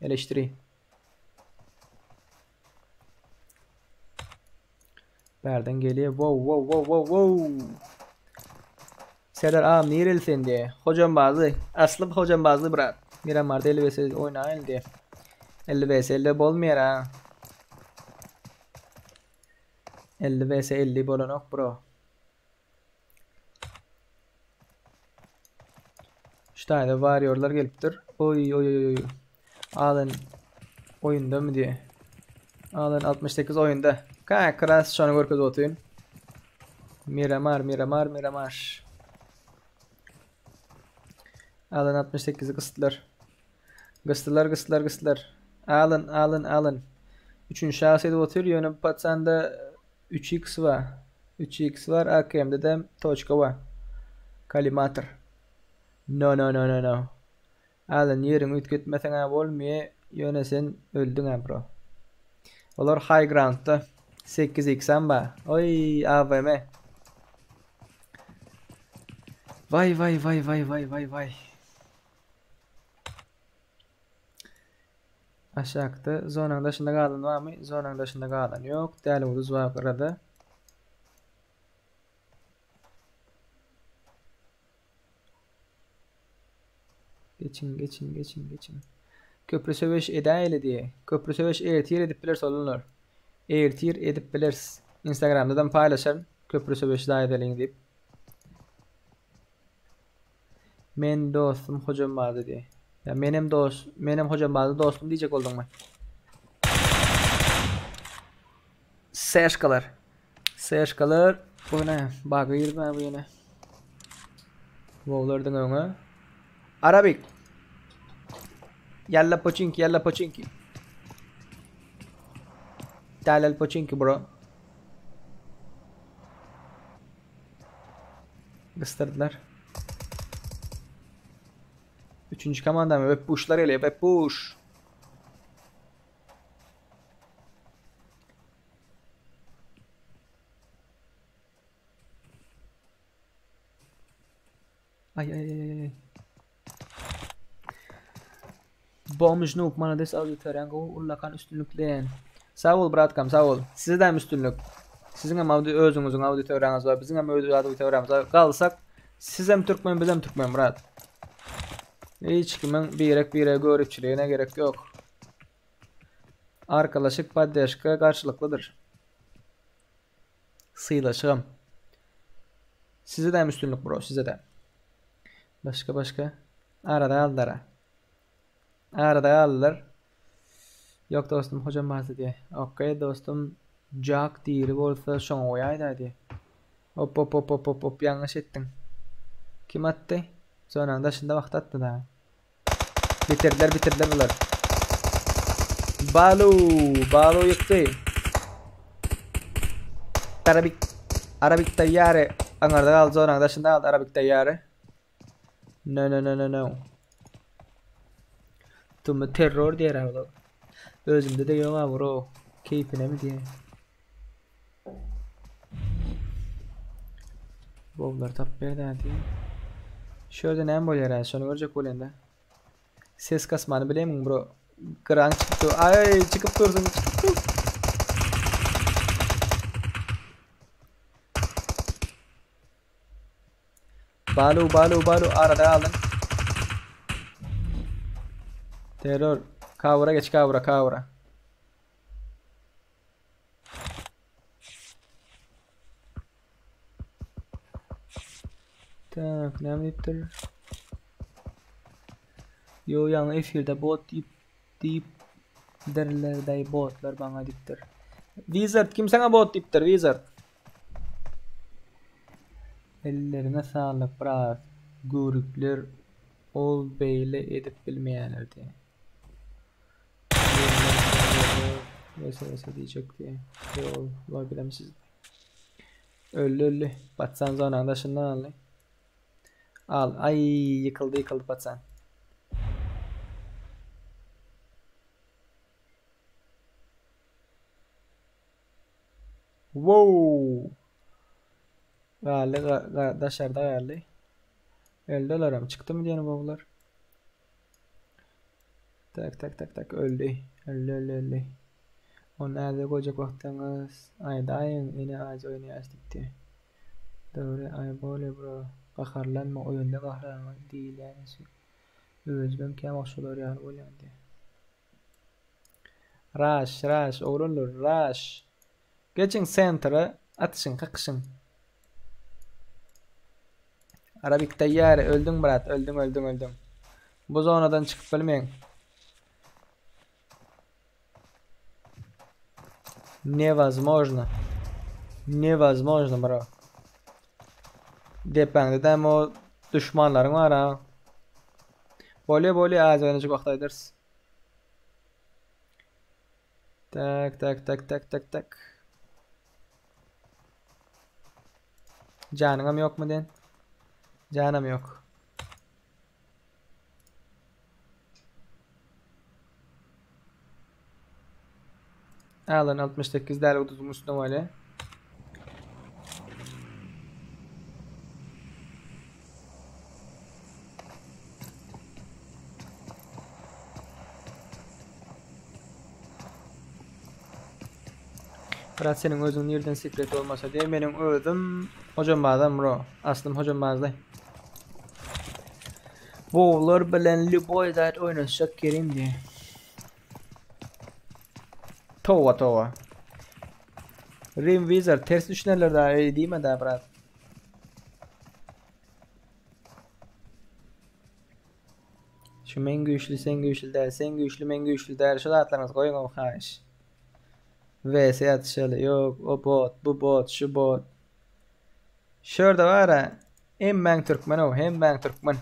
eleştiri. Berden geliyor. Wow. Serdar ağam nerelisin diye. Hocam bazı. Aslı hocam bazı brat. Miramar'da 50 vs oynayın diye. 50 vs 50 bolmaýar ha. 50 vs 50 bolanok bro. İşte varyorlar gelipdir. Oy. Alın oyunda mı diye. Alın 68 oyunda. Kay kras şonu görkez otuyun. Miramar. Alın 68'i kıstılar. Alın. 3. şahsiyede otur yönü patsanda 3x var. 3x var. AKM'de de toçka var. Kalimatr. No. Alın yerin ütketmesine bolmaya yöne sen öldün ha bro. Olar high ground'da 8x'en ba. Oy AVM. Vay. Aşağıda zonanın dışında kalan var mı? Zonanın dışında kalan yok. Değerli uduz var burada. Geçin. Köprü söveş edaylı diye. Köprü söveş eğitir edip bilers olunur. Eğitir edip bilers. Instagram'dan paylaşırım. Köprü söveş dayedelin deyip. Men dostum hocam vardı diye. Ya benim hocam bazı dostum diyecek oldum ben. Serşkalar. Bu ne? Bakayım ben bu yine. Vovlardan öne. Arabik. Yalla pochinki. Dalal pochinki bro. Gösterdiler. 3. komanda mı? Web push'lar ele. Web push. Ay. Bomuz noob mana des auditoryango ullakan üstünlükleyen. Sağ ol bratkam sağ ol. Size de üstünlük. Sizin hem özünüzün auditoryanız var. Bizim hem öz auditoryanız var. Kalsak siz hem Türkmen biz hem Türkmen brat. Hiç kimin bire görüpçülüğüne gerek yok. Arkadaşlık paddeşka karşılıklıdır. Sıylaşım. Size de üstünlük bro size de. Başka. Arada aldılar. Yok dostum hocam bazı diye. Okay dostum. Jack diri bolsa şoň oýaýdy diye. Hop yanlış ettin. Kim attı? Sonra daşında vakt attı da. Bitirdiler bunlar. Balu yıktı. Arabik tayyare. Angarda kaldı sonra daşında aldı Arabik tayyare. No. Tumu terror diye rahlo. Özümde de yok bro. Keyfine mi diye. Bowlar tap berdi diye. Şöyle ne bolar ha, şunu görecek bolanda. Ses kasmanı bileyim bro. Kran çıktı. Ay çıkıp dursun. Balu arada alın. Terör. Kavura geç kavura. Tak ne yaptır? Yo yani efirde bot deyip derler botlar bana diptir. Wizard kim sana bot diptir Wizard? Ellerine sağlık bras. Görükler ol beyle edip bilmeyenler diye. Vesaire diyecek diye. Yol var bilemsiz. Öldü. Batsan zonanda şundan al. Al. Ay yıkıldı batsan. Wow. Gale dışarıda geldi. Öldüler çıktı mı diyelim babalar. Tak öldü. O nerede koyacak vaktiniz? Ay dayın yine az oynayastık diye. Doğru ay böyle bro. Kaharlanma oyunda kahraman değil yani. Özbem kem akşalar yani oynayan diye. Rush oğlunlar rush. Geçin center'a atışın kakışın. Arabik tayyare öldün brat öldün. Bu zonadan çıkıp bilmeyin. Невозможно, bro. Depende de o düşmanların var ha. Böyle az oynayacak vaxtaydırız. Tak. Canım yok mu den? Canım yok. Alın 68 değerli 30 Müslüm öyle. Fırat senin özün nereden sekret olmasa diye benim özüm hocambazım bro. Aslım hocambazday. Bowler bilen Liboy'da oynaşacak kerim diye. Tova. Rim Wizard ters düşünürler daha öyle değil mi daha brat? Şu men güçlü sen güçlü der, sen güçlü men güçlü der. Şu da atlarınız koyun o haş. VS atışalı yok o bot bu bot şu bot. Şurada var ha. Hem ben Türkmen.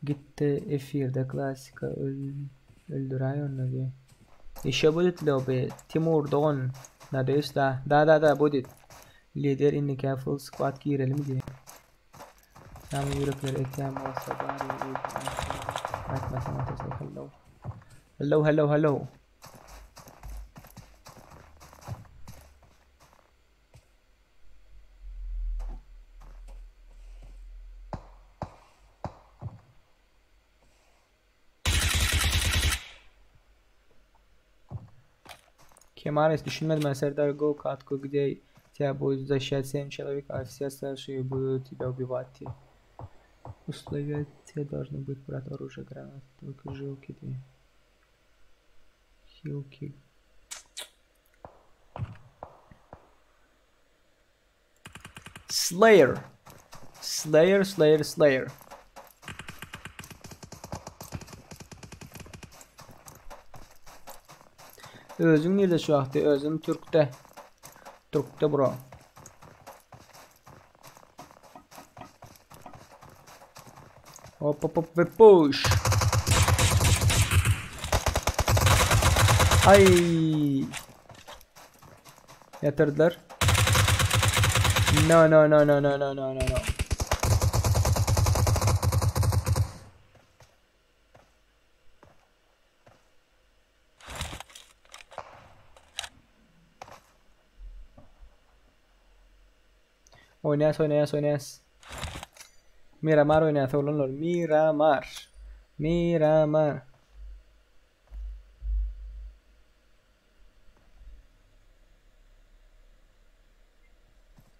Gitti F1'de klasika öldüray onu diye. İşe budit lobe Timur Doğan neredeyiz da da budit lider inni full squad girelim diye. Tam yürekler eklem olsa bari bakmasın hello. Kemares düşünmedim ben Serdar Go Katko где тебя будет защищать 7 человек, а все старшие будут тебя убивать. Условия тебе должны быть брать оружие, гранат, только жилки ты. Хилки. Slayer. Özün nerede şu ahdi? Özün Türk'te bro. Hop ve push. Ay. Yatırdılar. No. No. 3 2 Oynayas. Miramar oynayas oğlanlar. Miramar.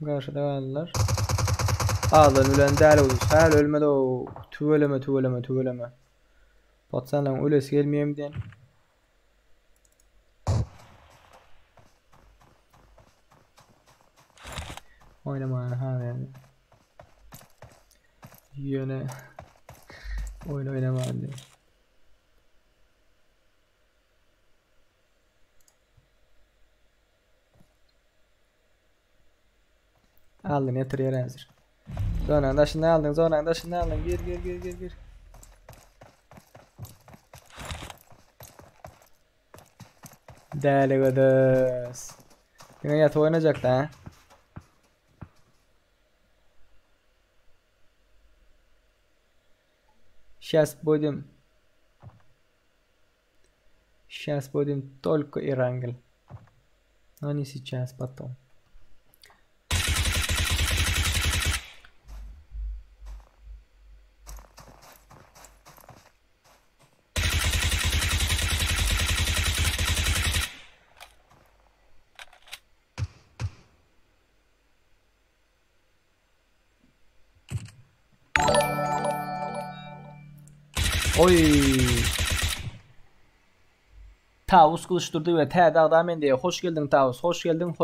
Karşıda kaldılar. Ağlan ölen deli oldu. Hal ölmedi o. Tüveleme. Batsan lan öylesi gelmeyeyim diyen. Oynama ha yani. Yöne. Oynama hadi. Aldın yatır yere hazır. Zonan taşını aldın. Gir. Deli gödüz. Yine yat oynayacak da ha. Сейчас будем только Ирангель. Но не сейчас, потом. Oy. Tavus kılıçtırdı ve T'de adam indiye. Hoş geldin Tavus. Hoş geldin.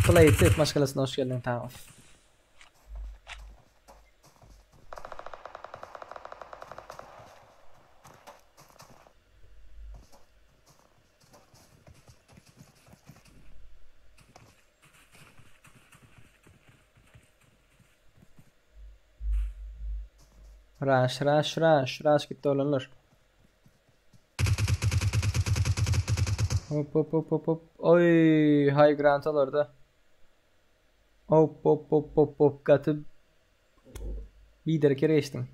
Play it safe maşgalasına hoş geldin Tavus. Rush gitti olanlar. Hop. Oy, high ground orada. Hop. Katı bir derece geçtin.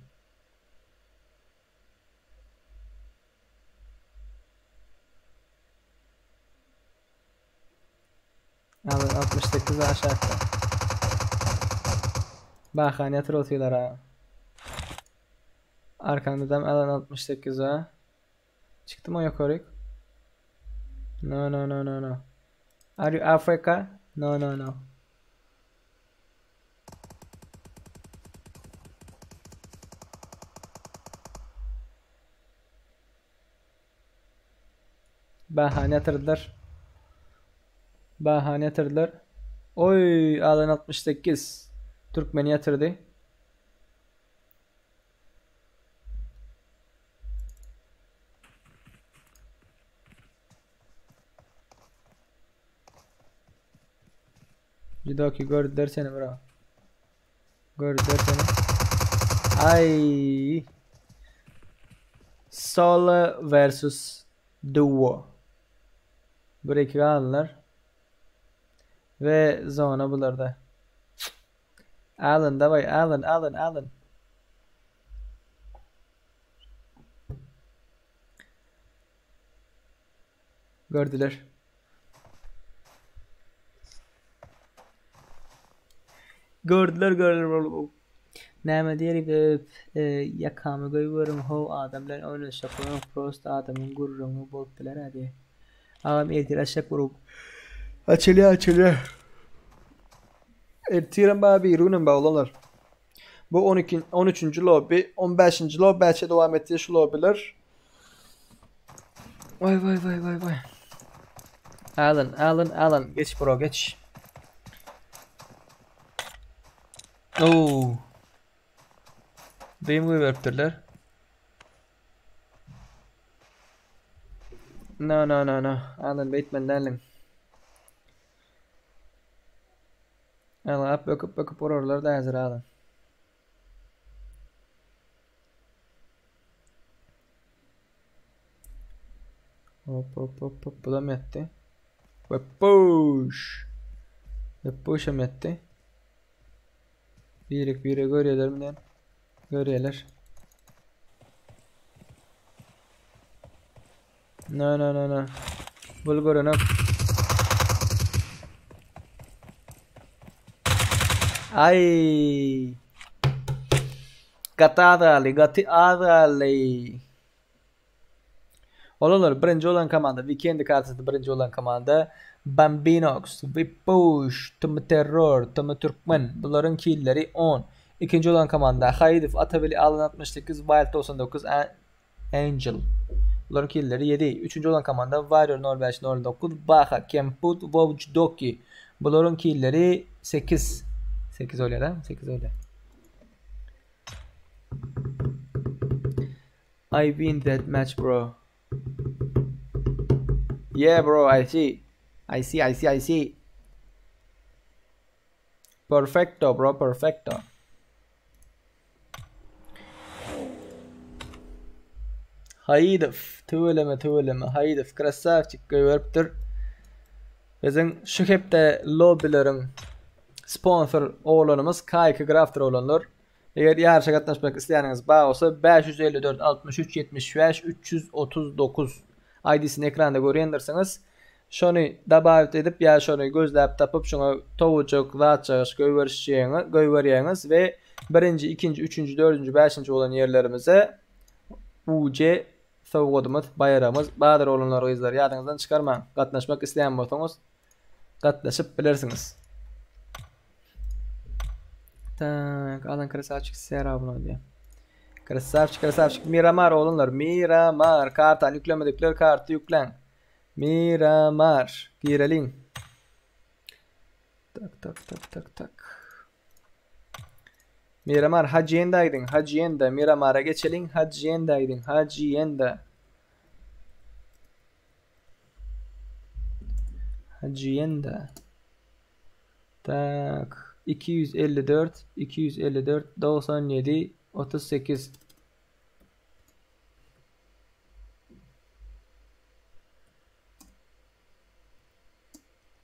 Alın 68 aşağı. Bahane atıyorlar ha. Arkandan alan 68'e. Çıktı mı yukarı? No. Are you Africa? No. Bahane yatırdılar. Oy, alan 68. Türkmeni yatırdı. Cidaki gördüler seni bro. Ay. Solo versus duo. Break'i aldılar. Ve zona bularda. Alın davay alın. Gördüler. Näme diýerik ýakamy goýberem ho adamlar oýnaşak bolan prost adamyň gurruny bolupdylar hadi. Agam ertirashak borup açılı. Ertiram baby runun bağlanlar. Bu 13. lobby, 15. lobby belki devam ettiği şu lobbyler. Vay. Alan geç bro geç. Oo. Benim gibi yaptırlar. No. Alan Bateman'dan. Alan bakıp oralarda hazır Alan. Hop. Bu da mı yattı? Ve push'a mı yattı? Bire görüyorlar mı lan? Görüyorlar. No. Bulgurunu. Ay. Gati adali. Olanlar birinci olan komanda, Weekend karşısında birinci olan komanda Bambinox, Vipush, Tımı Terror, Tımı Türkmen. Bunların killleri 10. İkinci olan komanda Haydif, Ataveli, Alan 68, Wild 99, Angel. Bunların killleri 7. Üçüncü olan komanda Warrior 05 09, Baha, Kemput, Wojdoki. Bunların killleri 8. 8 öyle değil mi? 8 öyle. I win that match, bro. Yeah, bro, I see. I see. Perfecto, bro, perfecto. Haydif, tüveleme. Haydif, krasavçık görüptür. Bizim şu hepte lobbylerin sponsor olanımız K2 Grafter olanlar. Eğer yarışa katlaşmak isteyeniniz bağ olsa 554 63 75 339 ID'sini ekranda görüyorsanız şunu davet edip ya şunu gözlep tapıp şuna tovucuk, latçağış görüyorsanız ve 1. 2. 3. 4. 5. olan yerlerimize UC savgodumuz, bayramımız, badır olanları izler yadınızdan çıkarmayın. Katlaşmak isteyen bolsanız katlaşıp bilirsiniz. Так, Alan krasavçık Sera bunu diyor. Krasavçık Miramar olanlar. Miramar. Karttan yüklemedikleri kartı yüklen. Miramar. Girelim. Tak. Miramar Hacienda'ydın. Hacienda. Miramar'a geçelim. Hacienda'ydın. Hacienda. Tak. 254 97 38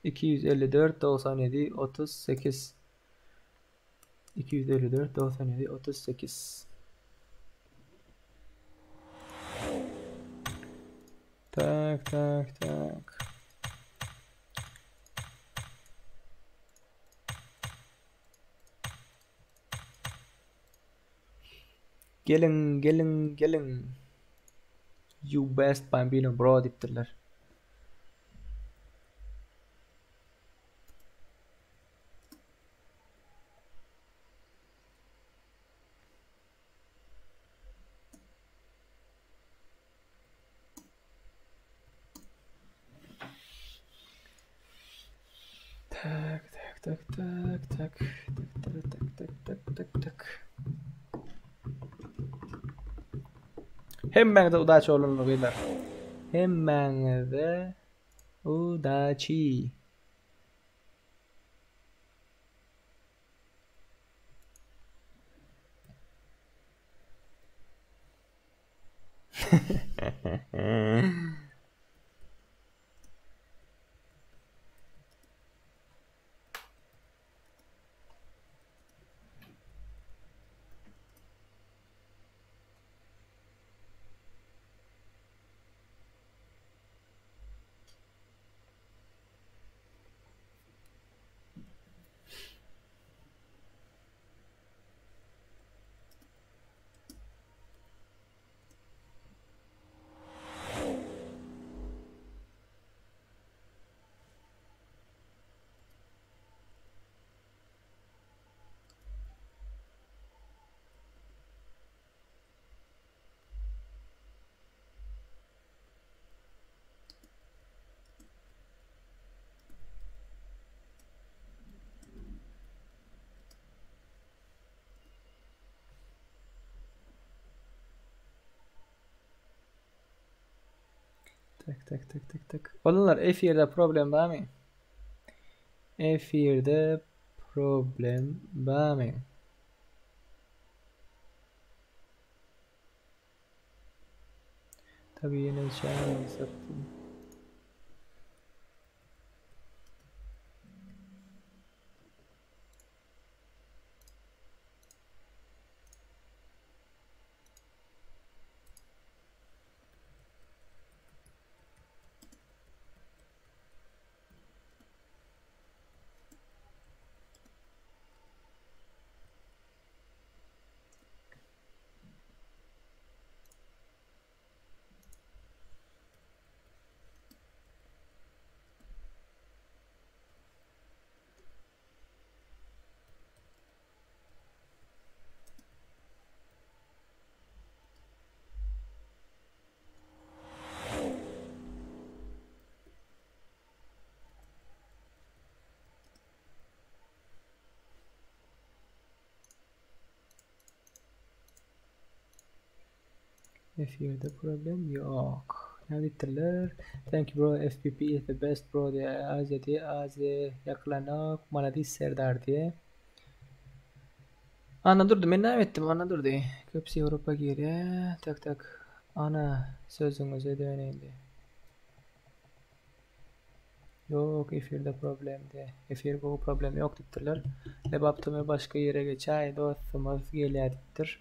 254 97 38 254 97 38 Tak. Gelin. You best Bambino bro diptirler. Tak. Hemen de udaçı olunur beyler. Hemen de udaçı. Tak. Olanlar F1'de problem var mı? F1'de problem var mı? Tabii yine şans yaptım. Efirde problem yok. Ne bittiler? Thank you bro. FPP is the best bro diye az yaklanık Maladis Serdar diye. Ana durdu ben ne ettim ana durdu. Köpsi Avrupa geri tak ana sözünüze döneyim diye. Yok efirde problem diye. Efir bu problem yok dittiler. Lebaptımı başka yere geçay dostumuz gelerdir.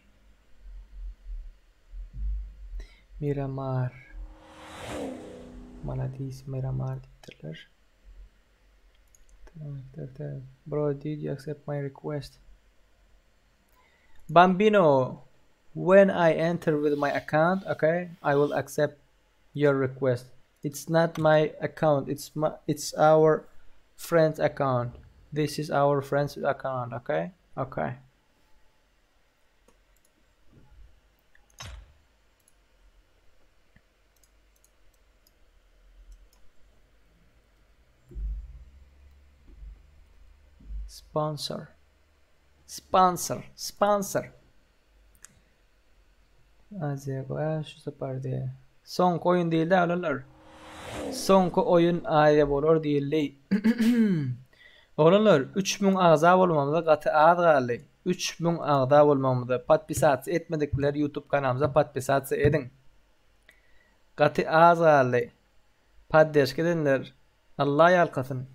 Miramar. Maladis Miramar dittiler. Tak. Bro, did you accept my request? Bambino, when I enter with my account, okay, I will accept your request. It's not my account, it's our friend's account. This is our friend's account, okay? Okay. Sponsor. Azega şu seferdi. Son oyun değil de alırlar. Son oyun ayrı olur değil de. Oğlanlar 3000 ağza olmamızda katı ağız kaldı. 3000 ağza olmamızda patpisat etmedikleri YouTube kanalımıza patpisat edin. Katı ağız kaldı. Paddeşk edenler Allah yalkasın.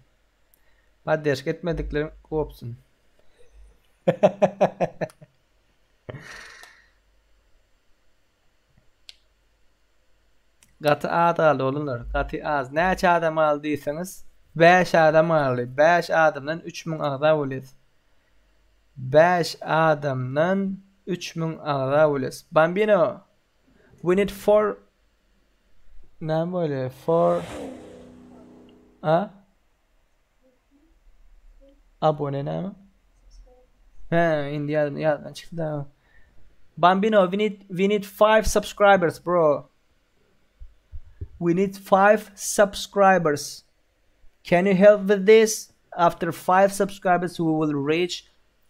Paddeşk etmediklerim kopsun. Katı ağız aldı oğlanlar. Katı ağız. Ne adam aldıysanız 5 adam aldı. 5 adamdan 3000 ağza oluyor. 5 adamdan 3000 ağza oluyor. Bambino. We need 4. Ne böyle? 4. Ha? Abone ne mi? He, India'dan çıktı da. Bambino, we need 5 subscribers, bro. We need 5 subscribers. Can you help with this? After 5 subscribers, we will reach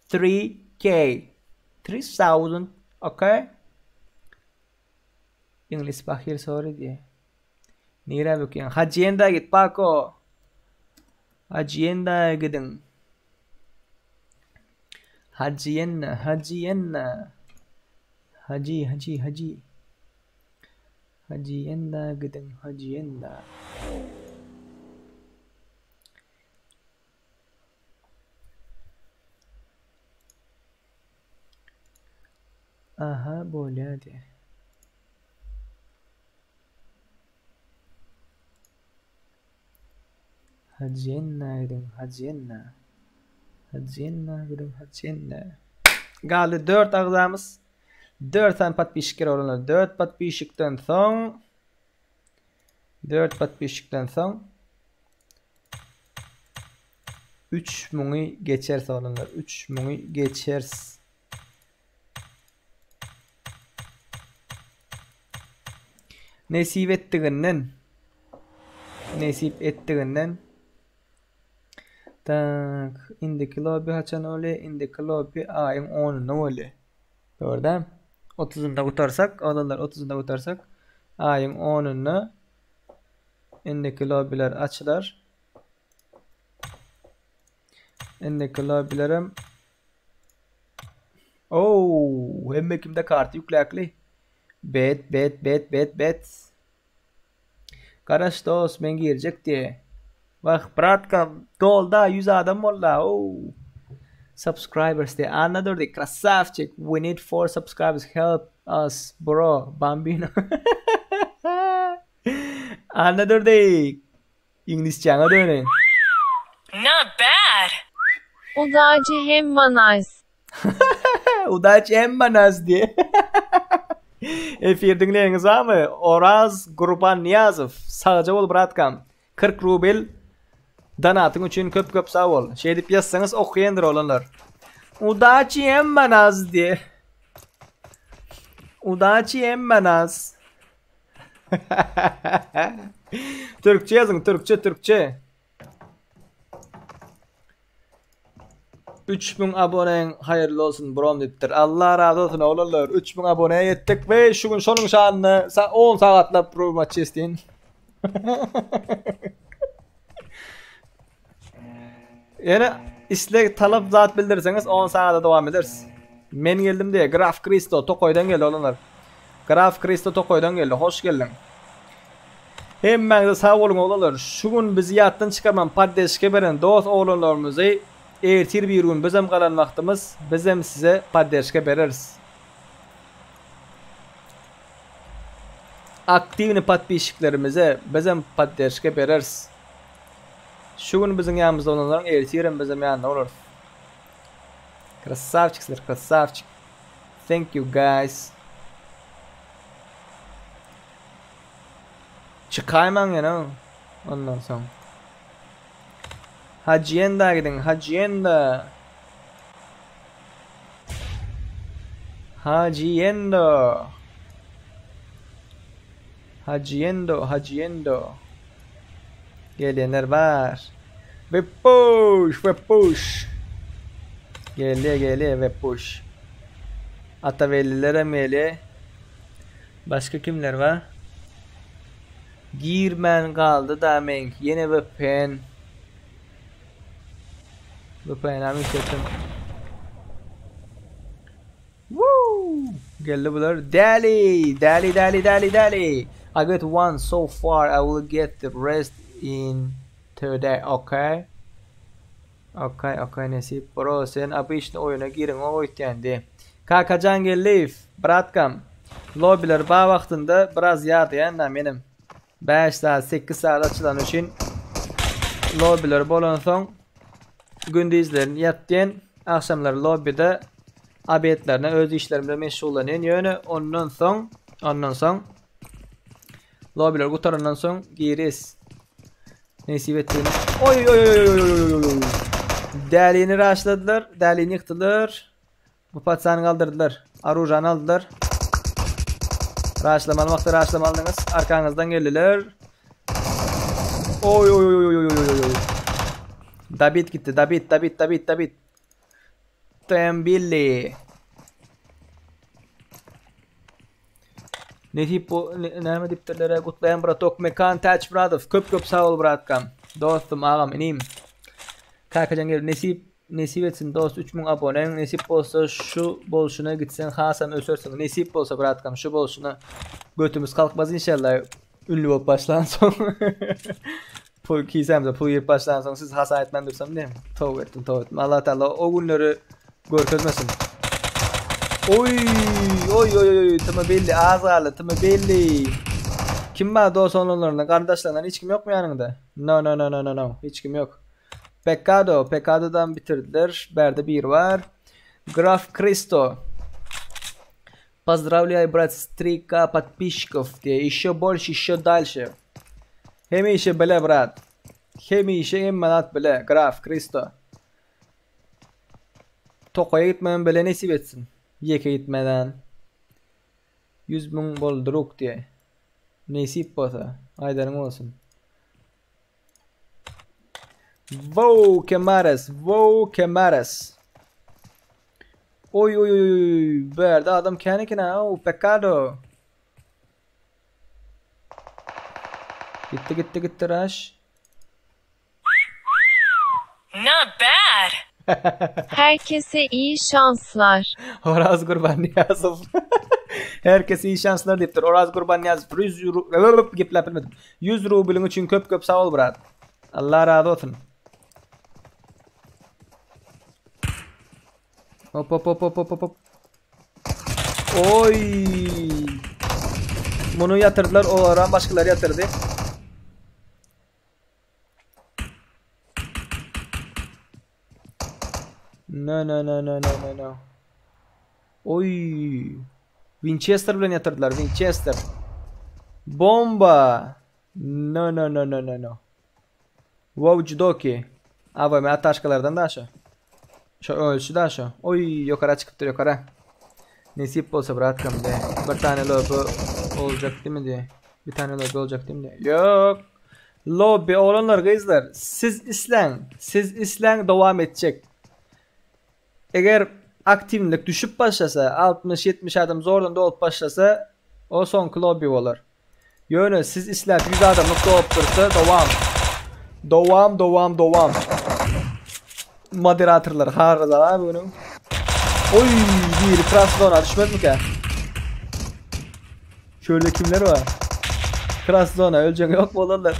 3K. 3,000, okay? English bahir sorry diye. Nira bakayım. Hacienda git Paco. Hacienda gidin. Hacienda. Haji. Hacienda gidin. Hacienda. Aha böyle hadi. Hacienda gidin. Hacienda gidin. Hacienda. Galdi 4 ağzamız. 4 tane patpişikler olanlar. 4 patpişikten son 3 munu geçerse olanlar. 3 munu geçerse. Nasip ettiğinden tak indiki lobby haçan öyle indiki lobby ayın 10'unda öyle. Gördüm. 30'unda kurtarsak olanlar 30'unda kurtarsak ayın 10'unda indiki lobbyler açılar. Indiki lobbylerim hem kimde kartı yüklekli. Bet. Karaş dost ben girecek diye. Bak bratka dolda 100 adam oldu. Subscribers diye. Another day. Krasavчик. We need 4 subscribers. Help us bro. Bambino. Another day. İngilizce'ye dönün. Not bad. Udacı hem manaz. Udacı hem manaz diye. Efir dinleyiniz ama Oraz Gruban Niyazov sağca ol bratkam 40 rubel donatın için köp sağ ol. Şey dip yazsanız okuyandır olanlar. Udacı hem manaz diye. Udacı hem manaz. Türkçe yazın, Türkçe. 3000 abonen hayırlı olsun brom diptir. Allah razı olsun oğlanlar. 3000 aboneye yettik ve şu gün şonun şanını 10 saatlap program çestin. Yani istek talep zat bildirirseniz 10 saatte devam ederiz. Men geldim diye Graf Kristo Tokoy'dan geldi oğlanlar. Graf Kristo Tokoy'dan geldi. Hoş geldin. Hemen de sağ olun oğlanlar. Şu gün bizi yattan çıkarman paddeşke veren dost oğlanlarımızı ertir bir gün bizim kalan vaktimiz bizim size paddeşke veririz. Aktivni patbişiklerimize bizim paddeşke veririz. Şu gün bizim yanımızda olanların ertirim bizim yanında olur. Красавчик, красавчик. Thank you guys. Çıkayman you know. Ondan sonra. Hacienda gidin, Hacienda. Haciendo. Haciendo, Haciendo. Gelenler var. Ve push, ve push. Gele ve push. Atavellilere mele. Başka kimler var? Girmen kaldı da men. Yine ve pen. Ve pen amin seçim. Woo! Geldi bular. Dali. I got one so far. I will get the rest in today. Okay. Okay, nasip bro. Sen abi işte oyuna girin o oytyendi. Kakacan gelif. Bratkam. Lobbyler bağ vaxtında biraz yağdıyan da benim. 5 saat 8 saat açılan için lobbyler bolan son gündüzlerin yatdiyen akşamlar lobbyde abiyetlerine öz işlerimde meşgullanın yönü ondan son lobbyler kurtarından son giriz. Nasip ettiğini. Oy. Deliğini raşladılar. Deliğini yıktılar. Bu patsanı kaldırdılar. Arujanı aldılar. Raşlamalı vakti raşlamalınız. Arkanızdan geldiler. Oy. David gitti. David. Tembili. Netip bu ne dipterlere kutlayan bratok mekan touch brother. Köp sağ ol bratkam. Dostum ağam inim. Kakacan gel nesip etsin dost 3000 abonen nesip olsa şu bolşuna gitsen hasam ösörsün nesip olsa bratkam şu bolşuna götümüz kalkmaz inşallah ünlü olup başlan son pul kisemde pul yiyip başlan son siz hasa etmen dursam değil mi? Tövbe ettim Allah Teala o günleri görkezmesin. Oy tamam belli ağzı tamam belli. Kim var dost onlarla kardeşlerden hiç kim yok mu yanında? No hiç kim yok. Pekado'dan bitirdiler. Berde bir var. Graf Kristo. Поздравляю, брат, 3К подписчиков. Еще больше, еще дальше. Hemişe bile brat. Hemişe emmanat bile. Graf Kristo. Toko'ya gitmeden bile nasip etsin. Yeke gitmeden. 100.000 bolduruk diye. Nasip olsa. Aydarım olsun. Wow Kemares. Oy. Berde adam kendine. Oh pecado. Gitti Rush. Not bad. Herkese iyi şanslar. Oraz Kurban Niyazov. Herkese iyi şanslar deyiptir. Oraz Kurban Niyazov 100 euro geplep bilmedim. 100 rublun için köp sağ ol brat. Allah razı olsun. Hop. Oy. Bunu yatırdılar. O ara başkaları yatırdı. No. Oy. Winchester bilen yatırdılar. Winchester. Bomba. No. Wow judoki. AVM ataşkalardan da aşağı. Şu ölçü de aşağı. Oy yukarı çıkıp duruyor yukarı. Nasip olsa bıratkam de. Bir tane lobi olacak değil mi diye. Bir tane lobi olacak değil mi diye. Yok. Lobi olanlar kızlar. Siz islen devam edecek. Eğer aktivlik düşüp başlasa 60-70 adam zordan dolup başlasa o son lobby olur. Yönü siz islat 100 adamlık dolup dursa devam. Moderatörler harcalar abi bunu. Oy bir Krasnodar düşmedi mi ki? Şöyle kimler var? Krasnodar ölecek yok mu olanlar?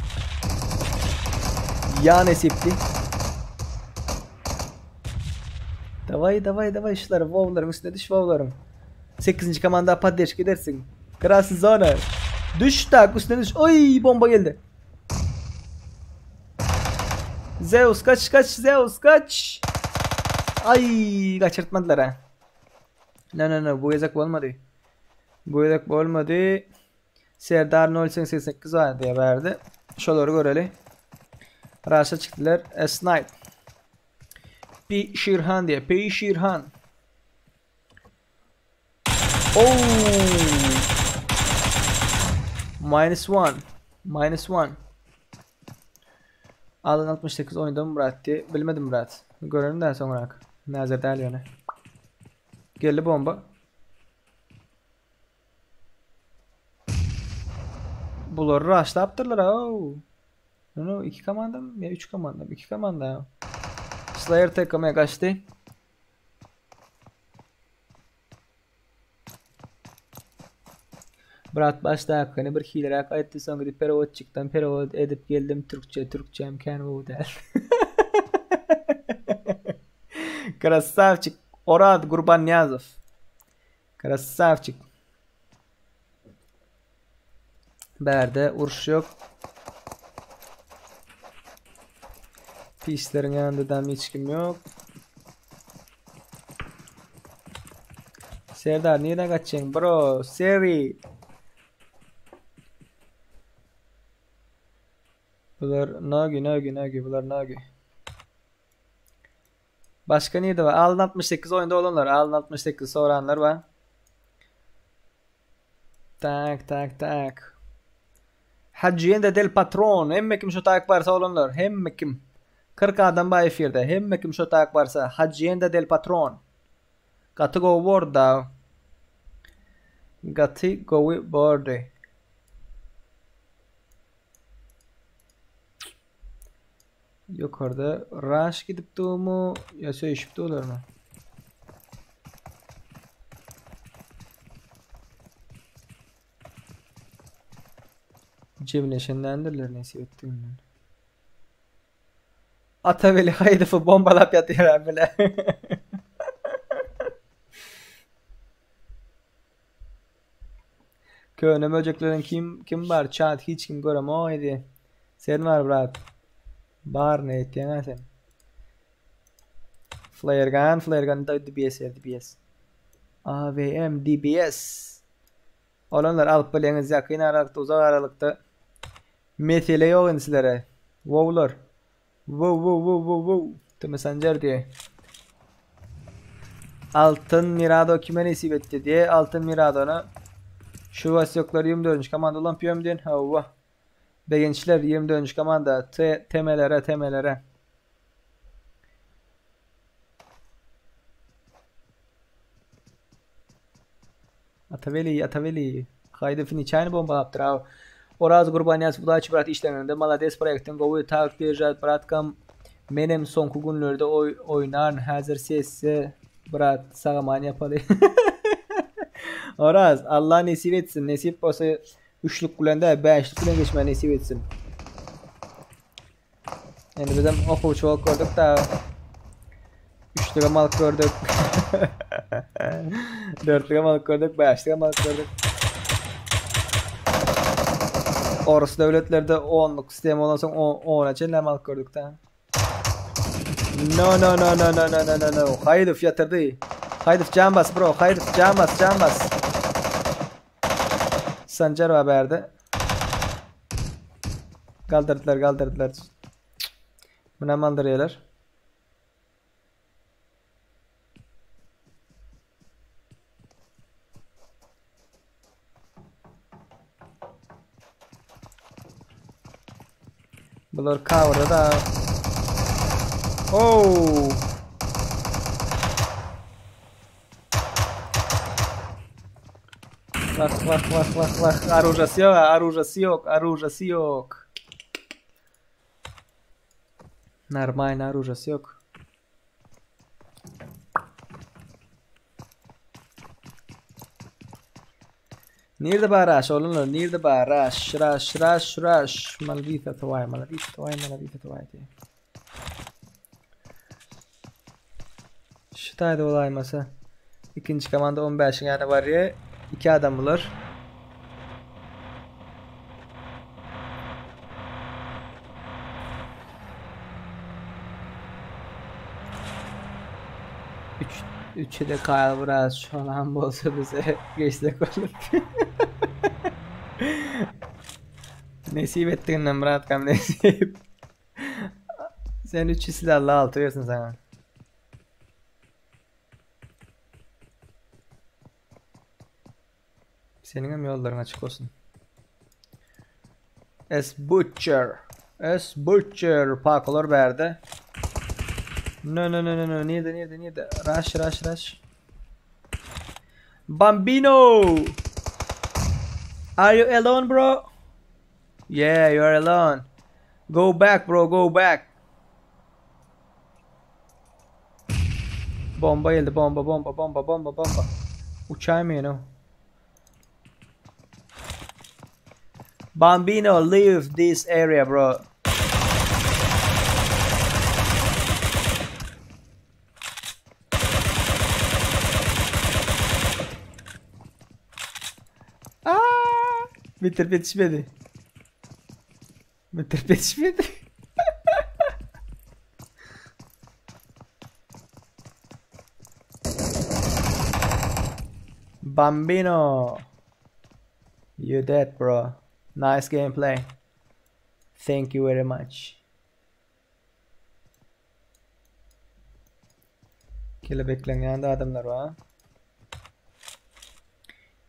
Ya nesipli. Davay işler Wow'larım üstüne düş Wow'larım. 8. komanda paddeş gidersin. Krasnodar. Düş tak üstüne düş. Oy bomba geldi. Zeus kaç Zeus kaç. Ay kaçırtmadılar ha. No bu yazık olmadı. Bu yazık olmadı. Serdar 088 var diye verdi. Şoları görelim. Raşa çıktılar. Snipe. P. Şirhan diye. P. Şirhan. Oh. -1. Alan 68 oyunda Murat diye. Bilmedim Murat. Görelim daha sonra. Nazır değil yani. Geldi bomba. Bunları rush'ta yaptırlar ha. No, 2 komanda mı? Ya 3 komanda mı? 2 komanda ya. Slayer takımaya kaçtı. Murat başta hakkını bir hilere kayıttı sonra gidip peravot çıktım. Peravot edip geldim Türkçe imkanı o der. Krasavчик. Orad Gurbaniyazov. Krasavчик. Berde uruş yok. Pislerin yanında hiç kim yok. Serdar nereden kaçacaksın bro? Seri. Bunlar Nagi. Bunlar Nagi. Başka neydi var? Alın 68 oyunda olanlar. Alın 68 soranlar var. Tak. Hacienda del Patron. Hem kim şu tak varsa olanlar. Hem kim. 40 adam var efirde. Hem kim şu tak varsa. Hacienda del Patron. Gatı go borda. Gatı go borda. Yukarıda rush gidip mu ya söyleşip olur mu? Cemleşenlendirler neyse ettiğinden. Ataveli haydıfı bombalap yatıyor böyle. Köyüne böceklerin kim var? Chat hiç kim görem o idi. Sen var brat. Bar ne ettiğin sen? Flare gun da DBS. AVM DBS. Olanlar alıp bileniz yakın aralıkta uzak aralıkta. Mesele yok insilere. Wow'lar. Wow. Tüm Sancar diye. Altın Mirado kime nasip etti diye. Altın Mirado'na şu vasyokları 24. komanda olan piyom diyen. Havva. Be gençler 24. komanda temelere. Ataveli. Kaydefini çayını bomba yaptır abi. Oraz Gurbaniyaz Budaçı Bırat işlerinde Malades projektin govu takdir Bıratkam menem sonku günlerde oynar hazır sesi Bırat sağaman yapalı. Oraz Allah nasip etsin. Nasip olsa 3'lük kulanda 5'lik kulan geçme nasip etsin. Yani bizim oku çok gördük da 3'lük mal gördük. 4'lük mal gördük, 5'lük mal gördük. Orası devletlerde 10'luk sistem olan sonra 10'a çeller mal gördük da. No. Hayduf yatırdı. Hayduf can bas bro. Hayduf can bas. Sancar haberde. Kaldırdılar. Buna maldırıyorlar. Bunlar cover'da da. Oh. Bak. Оружиesi yok, оружиesi yok. Нормально, оружиesi yok. Nerede baraş oğlum? Nerede baraş? Rush. Maldita твоя. Şutaydı olaymasa. İkinci komanda 15 yani var ya. 2 adam bulur. Üçü de Kyle biraz falan bolsa bize geçtik olur. Nesip ettiğinden Murat kam nesip. Sen 3 silahla altıyorsun sana. Senin hem yolların açık olsun. Butcher. Parkolor verdi. No. Nerede? Rush. Bambino! Are you alone, bro? Yeah, you are alone. Go back, bro. Go back. Bomba geldi. Bomba. Uçağım you know. Bambino, leave this area, bro. Bitir bitişmedi. Bambino, you dead, bro. Nice gameplay. Thank you very much. Kelebeklerin yanında adamlar var.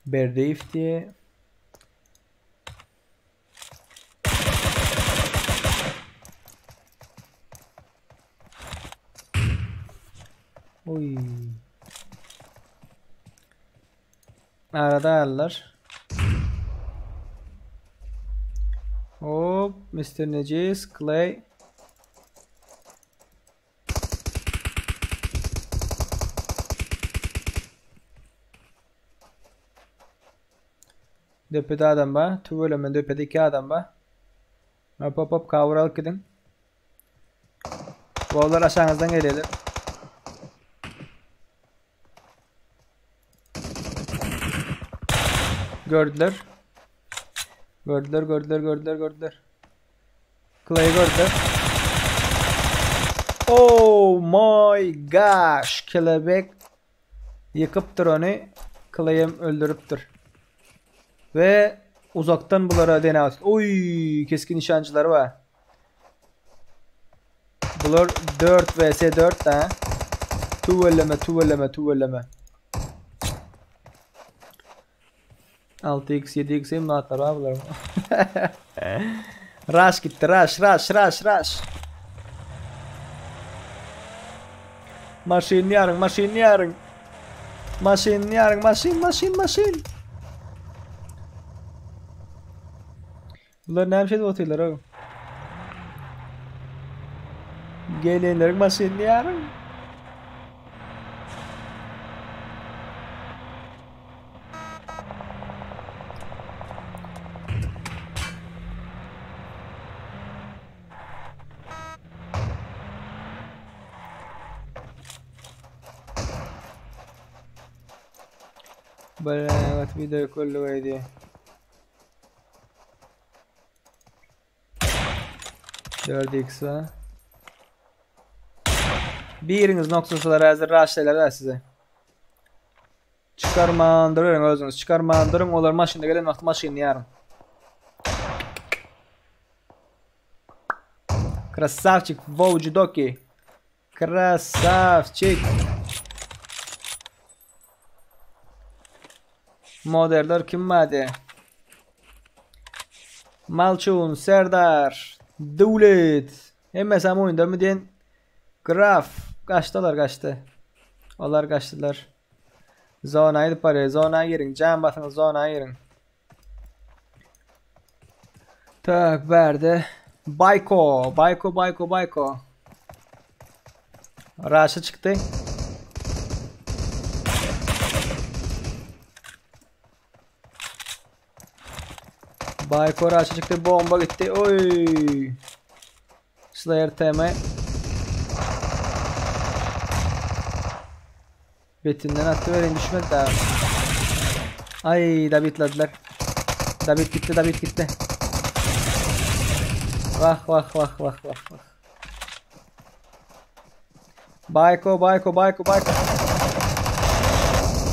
Berdif diye. Oy. Arada alırlar. Hop, Mr. Necis, Clay. Döpede adam var. Tuvalet döpede 2 adam var. Hop kavuralık gidin. Bollar aşağınızdan gelelim. Gördüler. Clay gördüler. Oh my gosh. Kelebek yıkıptır onu. Clay'im öldürüptür. Ve uzaktan bunlara deney. Oy, keskin nişancıları var. Bunlar 4 vs 4 ha. Tuvelleme. 6x 7x imlatlar var bunlar. Rush gitti. Rush. Machine yarın. Machine. Bunlar ne şey atıyorlar oğlum. Gelenler machine yarın. بلغت video كل ويدي Gördükse biriniz noktasalar hazır raşlaylar size. Çıkarmandırın özünüz. Çıkarmandırın olur maşinde gelen vakti maşini yarın. Красавчик Волжидоки. Красавчик. Modeller kim vardı? Malçun, Serdar, Devlet. Hem sen oyunda mı diyen? Graf. Kaçtılar. Onlar kaçtılar. Zona'yı da paraya. Zona'ya girin. Can basın. Zona'ya girin. Tak verdi. Bayko. Bayko. Raşa çıktı. Bayko Raşa çıktı. Bomba gitti. Oy. Slayer TM. Betinden attı verin düşmedi daha. Ay David'ladılar. David gitti. Vah. Bayko.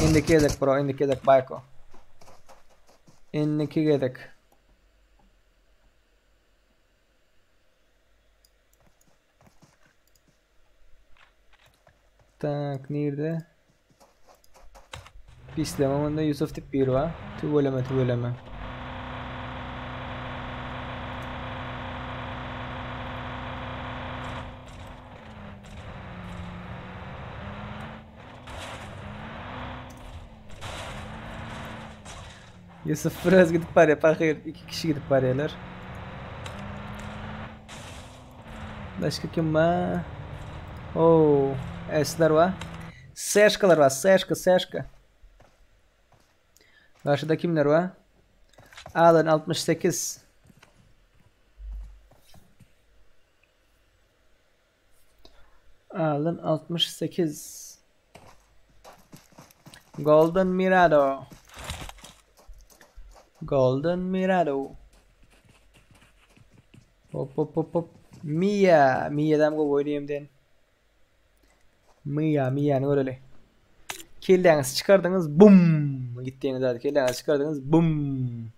İndiki yedek bro, indiki yedek Bayko. İndiki yedek. Tak nerede? Pislememinde Yusuf tip bir var. Tüveleme. Yusuf biraz gidip var ya, bakıyor 2 kişi gidip var. Başka kim var? Oo, Esler var. Serşkalar var. Serşka. Karşıda kimler var? Alan 68. Alan 68. Golden Mirado. Hop. Mia'dan go oynayayım den. Mia'nı öyle. Kill'lerinizi çıkardınız, bum. Gittiğiniz hadi kill'lerinizi çıkardınız, bum.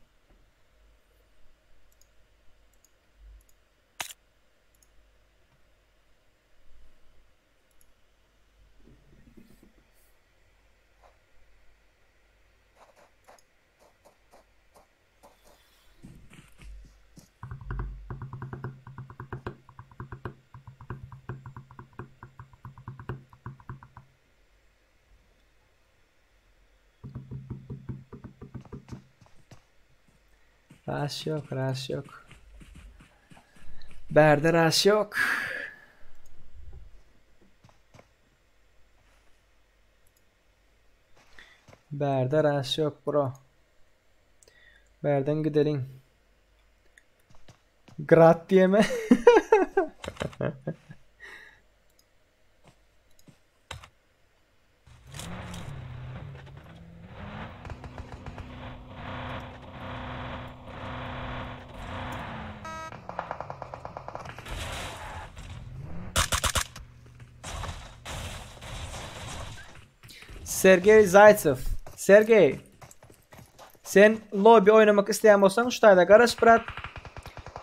Rush yok. Berde rush yok. Berde rush yok bro. Berden gidelim. Grat diye mi? Sergey Zaitsev. Sergey. Sen lobby oynamak isteyen olsan şurada garaj bırak.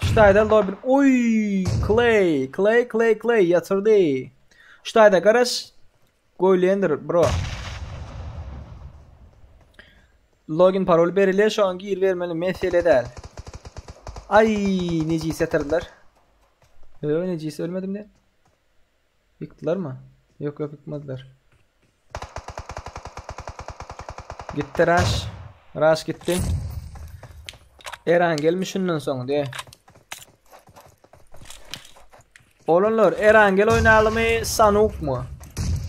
Şurada lobby. Oy, Clay yatırdı. Şurada garaj. Goylendir bro. Login parol belirle, şu an gir vermeli mesele değil. Ay, necisi yatırdılar. Necisi ölmedim de. Yıktılar mı? Yok yıkmadılar. Gitti Rush. Rush gitti. Eren gelmiş şundan sonra diye. Oğlunlar Eren gel oynayalım mı? Sanuk mu?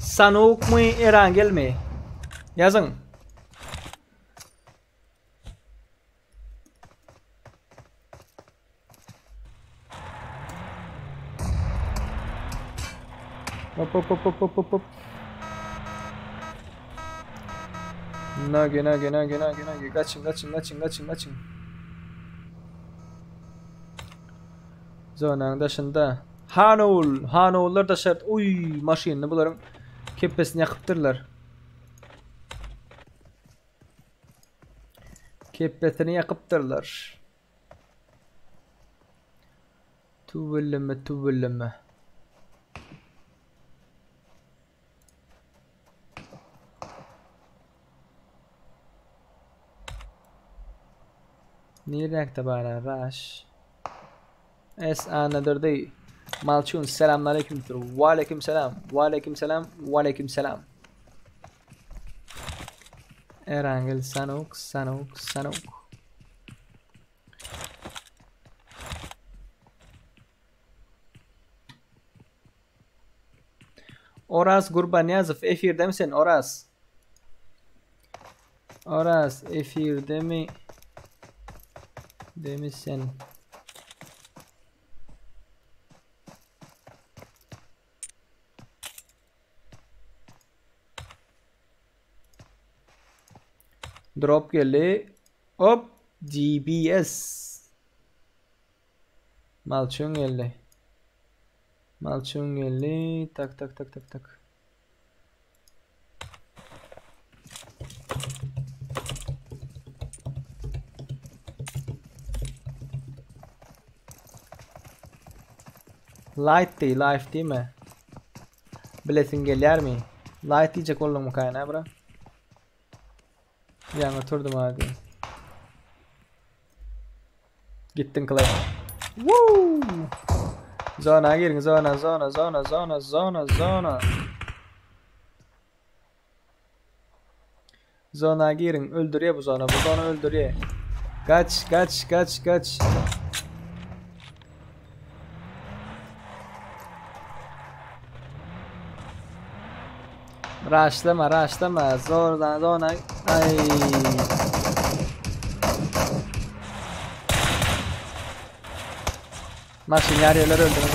Sanuk mu Eren gel mi? Yazın. Hop. Nagi. Kaçın. Zonanın dışında. Hanollar da şart. Uy, maşinini bunların kepesini yakıptırlar. Tüvelleme. Nerede bana Rush? Another day. Malçun selamünaleyküm. Aleykümselam. Erangel Sanok. Oras Gurbaniyazov efirde misin Oras? Oras efirde mi? Demişsin. Drop geldi. Hop. GBS. Malçun geldi. Tak. Light değil mi? Bilesin gelir mi? Light diyecek oğlum mu kaynağı bura? Yani oturdum hadi. Gittin Clay. Woo! Zona girin zona. Zona girin öldürüyor bu zona. Bu zona öldürüyor. Kaç. Raşlama. Zordan zona. Ay. Maşiner yerler öldürün.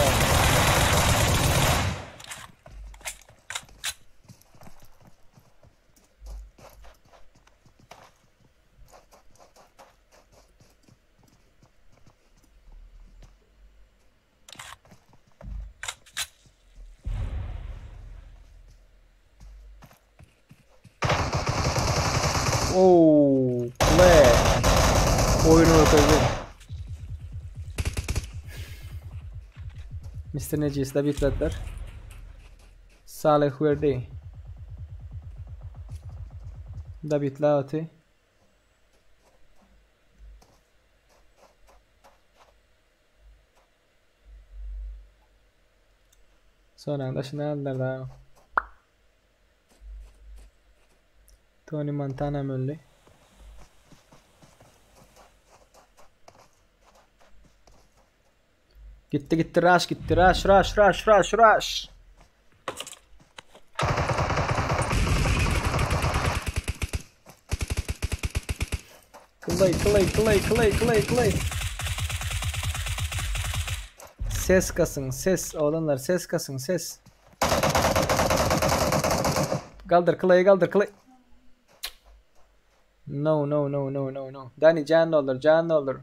Oh, play. Oyunu öldürdü. Mr. Necis da bitletler. Salih verdi. Da bitlati. Sonra da şunu aldılar da. Tony Montana öldü. Gitti rush gitti rush. Clay. Ses kasın ses oğlanlar ses kasın ses. Kaldır Clay. No. Danny can doldur.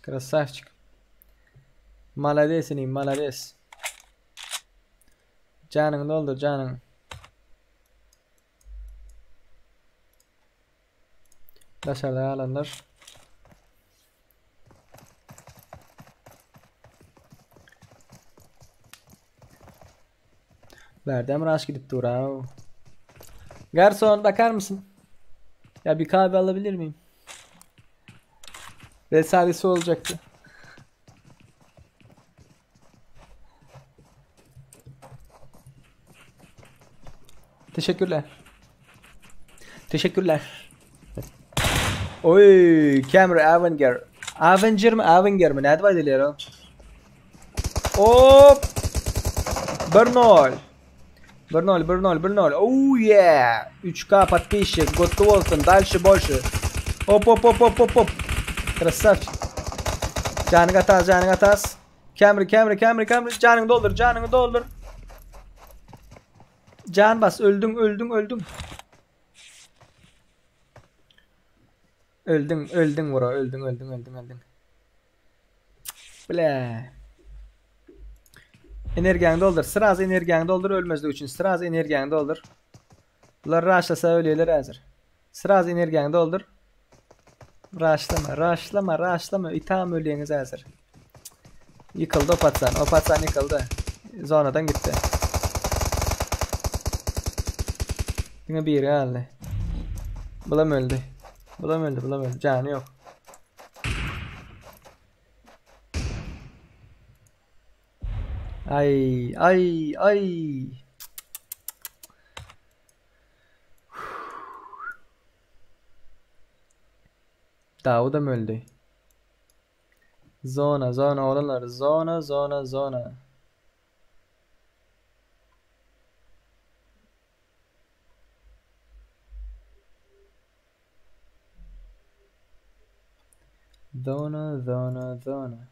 Красавчик. Молодец. Canın doldur canın. Dışarıda alanlar. Verdem rush gidip durav. Garson bakar mısın? Ya bir kahve alabilir miyim? Vesalesi olacaktı. Teşekkürler. Oy, Cameron Avenger. Avenger mi? Ne diyeyim ya? Hop. Bernol. Oh yeah. 3K подписчик. Готовы Wolfen. Дальше больше. Hop. Красавчик. Canını atas. Cameron. Canını doldur. Can bas. Öldün. Öldün bro. Öldün. Ble. Energiyanı doldur. Sıraz energiyanı doldur. Ölmezde için. Sıraz energiyanı doldur. Bunlar raşlasa ölüyorlar hazır. Sıraz energiyanı doldur. Raşlama. İtam ölüyeniz hazır. Yıkıldı o patsan yıkıldı. Zonadan gitti. Yine bir geldi. Bulam öldü. Canı yok. Ay ay ay. Daha o da mı öldü? Zona zona olanlar zona zona zona. Zona zona zona.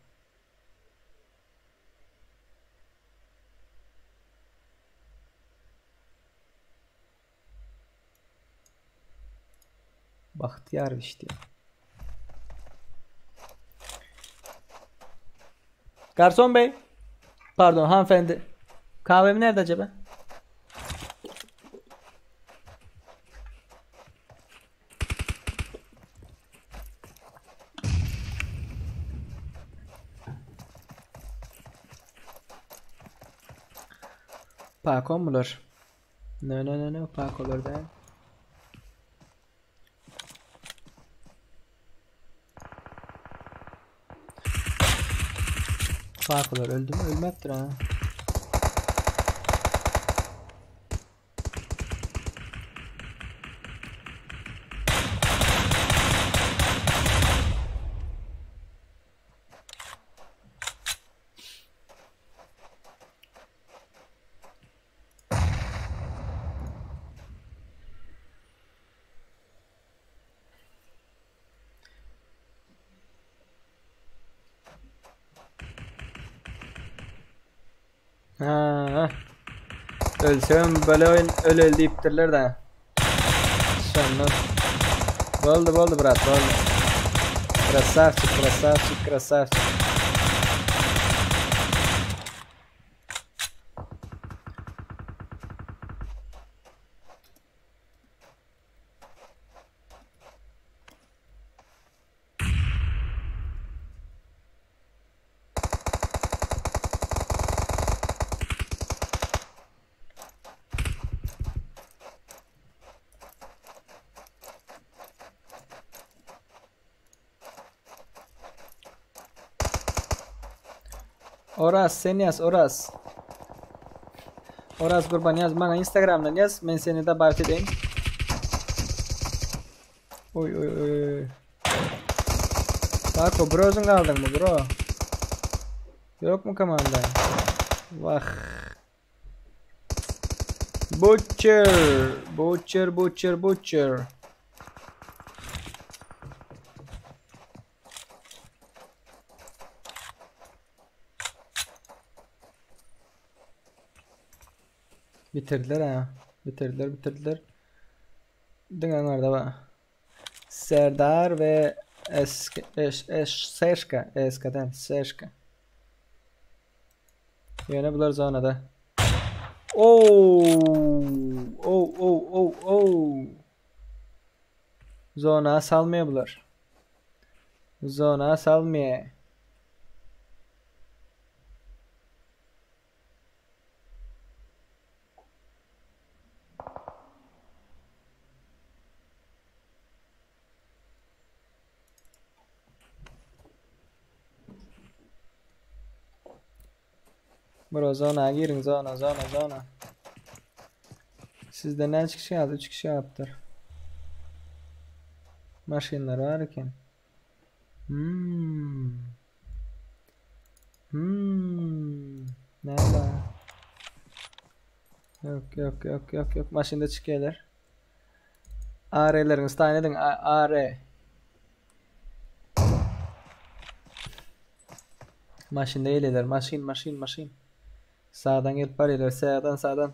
Bahtiyar işte. Garson bey. Pardon hanımefendi. Kahvem nerede acaba? Paco mular? No, Paco'lar değil. Paco'lar öldü mü? Ölmektir ha. Ha. Ölsem böyle oyun öl deyiptirler de. Sonra. Oldu brat oldu. Красавчик. Oras sen yaz Oras. Oras Kurban yaz bana Instagram'dan yaz. Ben seni de davet edeyim. Oy. Paco bro'sun kaldın mı bro? Yok mu komanda? Vah. Butcher. Bitirdiler ha. Bitirdiler. Dinlen orada bak. Serdar ve Serşka. Yine bunlar zonada. Zona salmaya bunlar. Zona salmaya. Bro zona girin zona. Sizde ne kişi yaptı? 3 kişi yaptır. Maşinler varken. Ne var? Yok. Maşinde çıkıyorlar. AR'leriniz tayin edin. AR. Maşinde iyiler. Maşin. Sağdan gelip arıyorlar. Sağdan.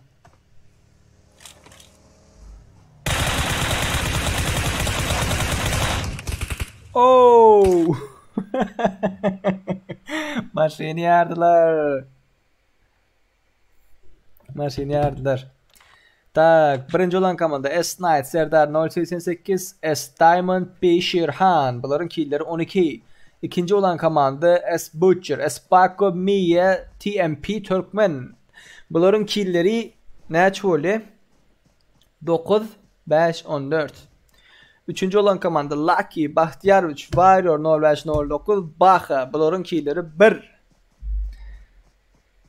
Oh! Maşini yardılar. Tak, birinci olan komanda S Knight, Serdar 088, S Diamond, P Şirhan. Bunların killleri 12. İkinci olan komanda S Butcher, S Paco, Mia, TMP Türkmen. Bunların killleri neç oldu? 9, 5, 14. Üçüncü olan komanda Lucky, Bahtiyar 3, Warrior 0509, Baha. Bunların killleri 1.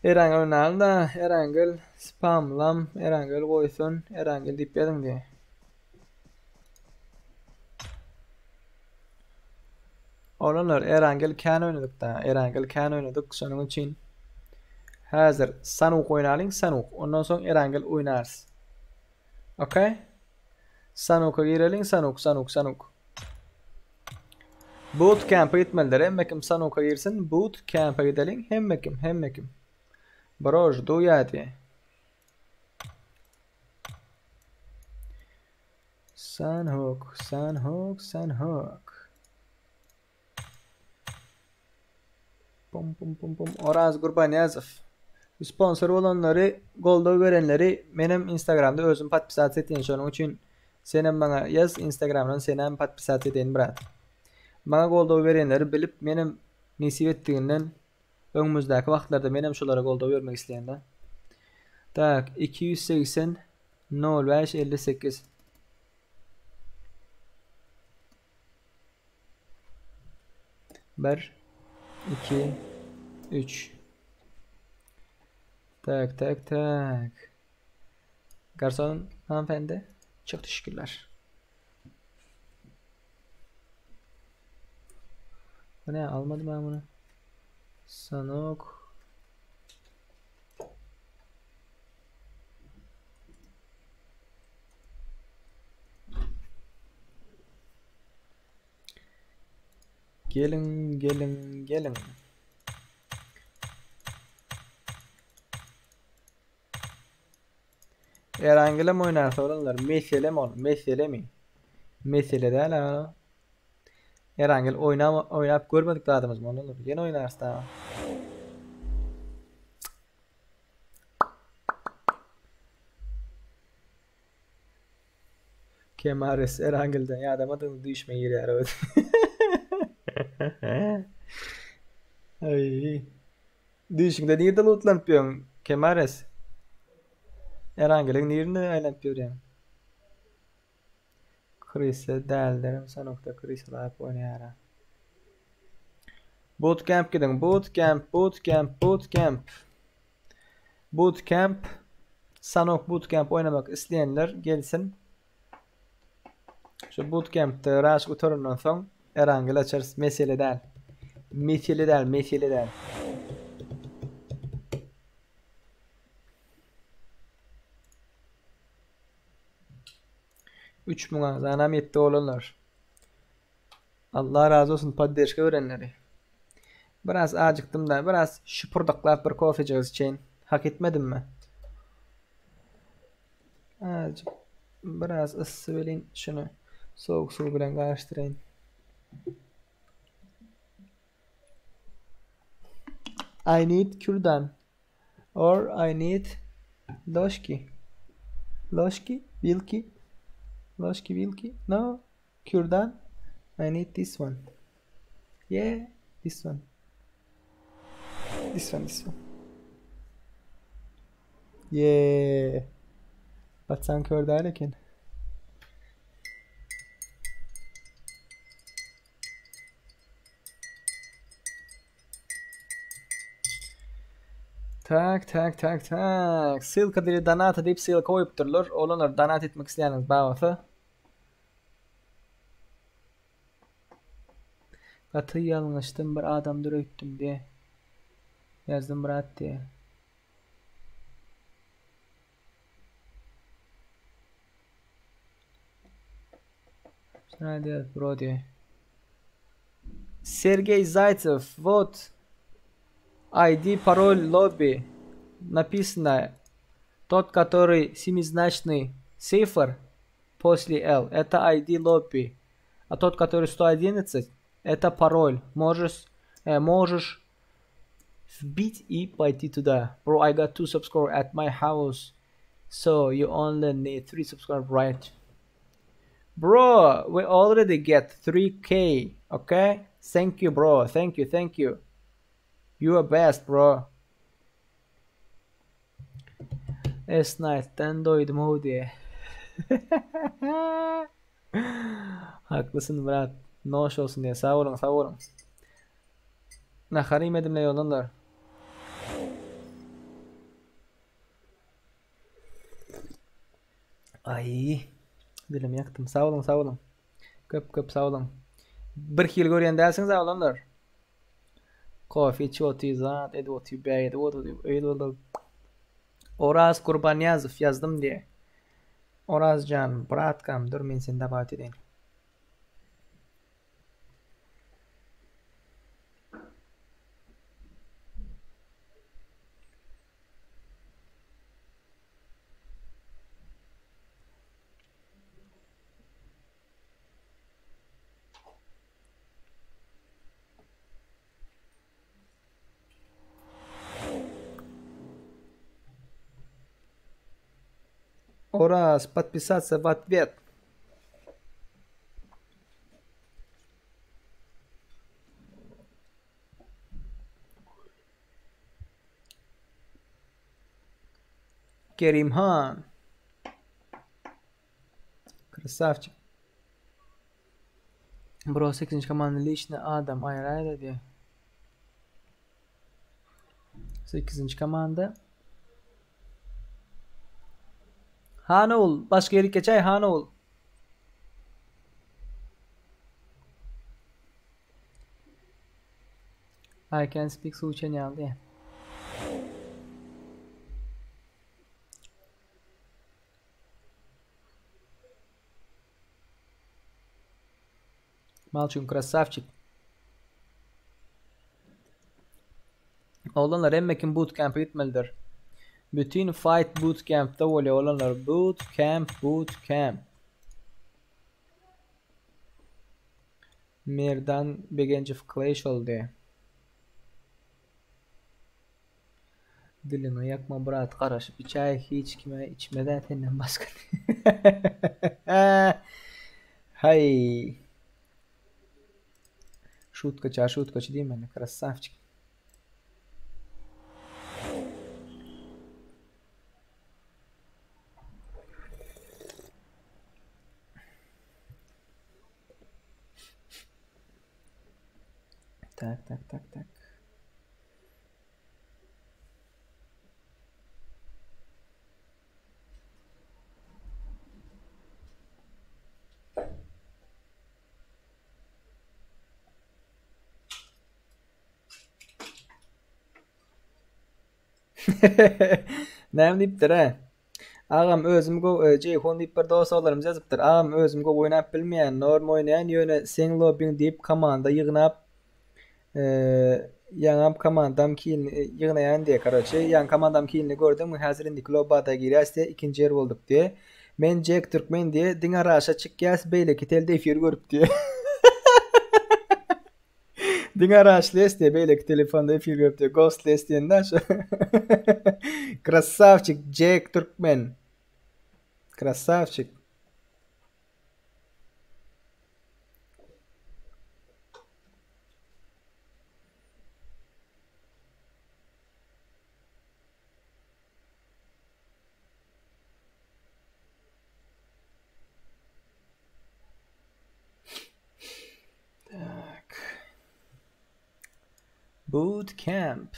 Erangel oynayalım da Erangel spamlam, Erangel koysun, Erangel deyip yedin diye. Olanlar Erangel kan oynadık da, Erangel kan oynadık sonun için. Hazır Sanuk oynayalım, Sanuk. Ondan sonra Erangel oynarız. Okay? Sanuk'a girelim, Sanuk. Bootcamp'a gitmeliler. Hemmekim Sanuk'a girsin. Bootcamp'a gidelim. Hemmekim. Broj, duyadi. Sanuk. Pum. Oraz Gurbaniyazov. Sponsor olanları, golda görenleri benim Instagram'da özüm patpisat ettiğin şunun için senin bana yaz Instagram'dan senin patpisat ettiğin bırak. Bana golda verenleri bilip benim nisip ettiğinden önümüzdeki vaktlarda benim şulara golda vermek isteyenler. Tak 280 05 58 1 2 3 Tak. Garson hanımefendi. Çok teşekkürler. Bu ne? Almadım ben bunu. Sanok. Gelin. Erangel mi oynarsa olanlar? Mesele mi? Mesele değil ha. Erangel oynayıp görmedik daha adamız mı olanlar? Yine oynarsa daha. Kemares Erangel'den ya adamın düşme yeri araba. Ay. Düşümde niye de lootlanıp yapıyorsun Kemares? Erangel'in yerine aylanıp yani. Chris'e değerlerim sanokta Chris'e layıp oynayara. Bootcamp gidin. Bootcamp. Sanok bootcamp oynamak isteyenler gelsin. Şu bootcamp'te raş oturundan son Erangel açarız. Mesele değil. 3000'a zanam yetti olanlar. Allah razı olsun paddeşke öğrenleri. Biraz acıktım da biraz şıpırdaklap bir kofecağız için. Hak etmedim mi? Azıcık biraz ısı verin şunu. Soğuk su bilen karıştırayım. I need kürdan. Or I need loşki. Vilki. No. Kürdan. I need this one. Yeah. This one. Yeah. Batsan kürdan lekin. Tak. Silka dili donat deyip silka koyup durulur. Olanlar donat etmek isteyeniniz bağısı. Katı yanlıştım bir adamdır öttüm diye. Yazdım bırak diye. Şuna diyor bro diye. Sergey Zaitsev. Вот. ID, пароль, лобби. Написано. Тот, который семизначный цифр после L. Это ID лобби. А тот, который 111, это пароль. Можешь вбить и пойти туда. Bro, I got 2 subscribers at my house. So you only need 3 subscribers, right? Bro, we already get 3K. Okay? Thank you, bro. Thank you. You are best, bro. S-Night'ten doydum o diye. Haklısın Murat. Noş olsun diye. Sağ olun. Nahar yemedimle yolunlar. Ay. Dilim yaktım. Sağ olun, sağ olun. Köp sağ olun. Bir yıl görýän dälsiňiz aglanlar. Kofe içip otyzat, edi otyp bäýdi, otyp. Oraz Gurbanyazov yazdım diye. Orazcan, bratkam, dur men seni dabat edeyim. Oraz, подписаться в ответ. Kerimhan. Красавчик. Bro 8. команда лично Адам Айрайда diye. 8. komanda. Hanol. Başka yeri geçay Hanol. I can speak Suçanyal diye. Malçun krasavчик. Oğlanlar emmekin bootcamp gitmelidir. Bütün fight bootcamp'ta oluyor oğlanlar. Bootcamp. Merdan Begencev Clash oldu. Dilini yakma brat karış. Bir çay hiç kime içmeden senden başka. Hay. Шутка değil mi? Красавчик. Так. Näme diýipdir ha? Agam özüm go Jeyhon diýip bir dostlarym yazıpdyr. Agam özüm go oýnap bilmeýän, norm oýnaýan ýöne sen lobbyň diýip komanda ýygnap ýaňam komandam kiň ýygnaýan diýe karaçy. Ýan komandam kiňli gördüm. Häzir indi klubada girýärse ikinji ýer boldup diýe. Men Jack Türkmen diýe diňe raşa çykýas beýleki telde efir görüp diýe. Diňe raşlys diýe beýleki telefonda efir görüp diýe. Ghost list diýende şu. Красавчик Jack Türkmen. Красавчик. Так. Bootcamp.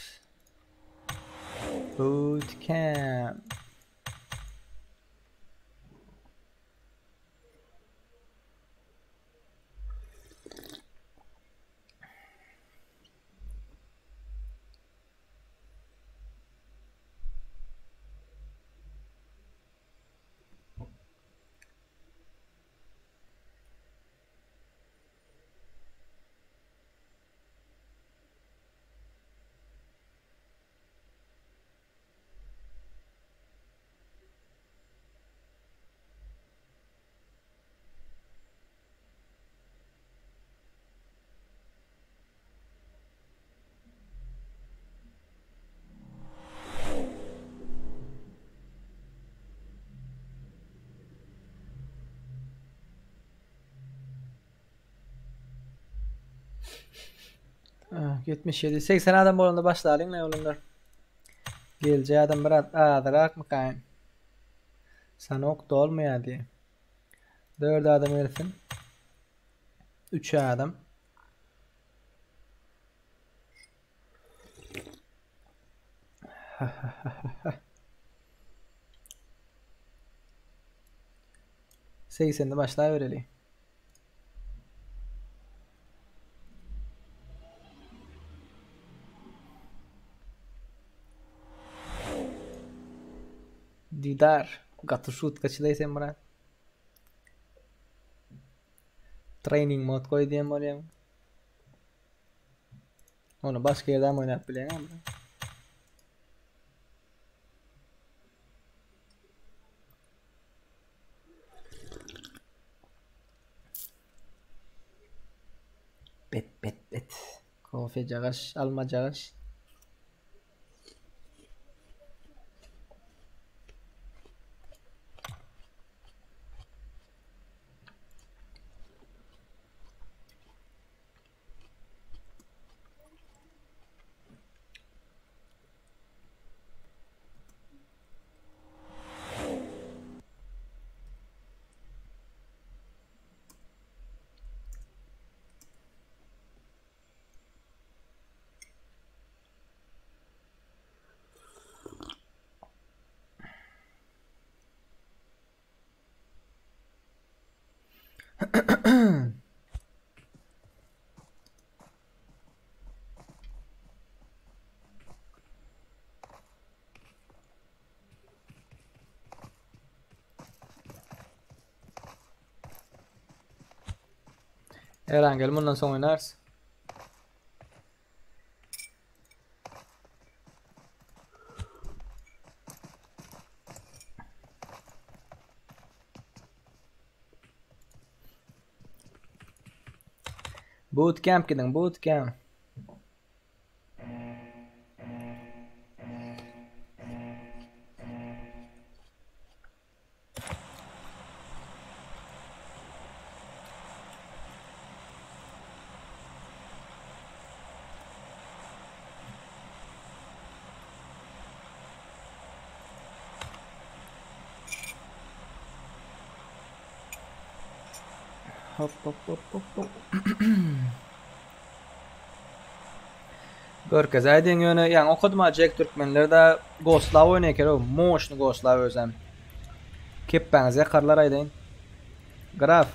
Ah, 77 80 adam bolanda başlaryň ne olanlar. Gelje adam bir adarak mı kayn? Sanok da olmaýar. 4 adam herifin. 3 adam. 80'de başlayıvereli. Didar, gatı şut kaçılaysan bırak. Training mod koy diyem olayım. Onu başka yerden oynayıp bilen ama. Bet. Kofe cagaş, alma cagaş. Erangel bundan sonra oynarsın. Bootcamp gidin, bootcamp. Hop. Görkez aydın yönü, yani okudma Jack Türkmenlerde Ghostlav oynayken o moşnu Ghostlav özlem. Keppäňiz yakarlar aydın. Graf.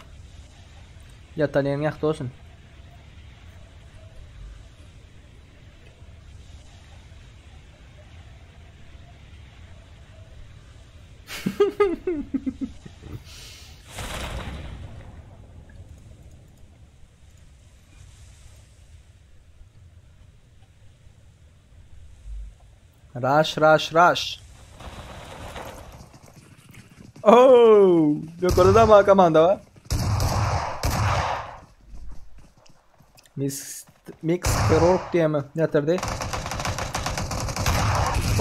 Yatalyň ýakda olsun. Rush. Oh! Yukarıda mı komanda var? Mix Rock diye mi? Yatırdı.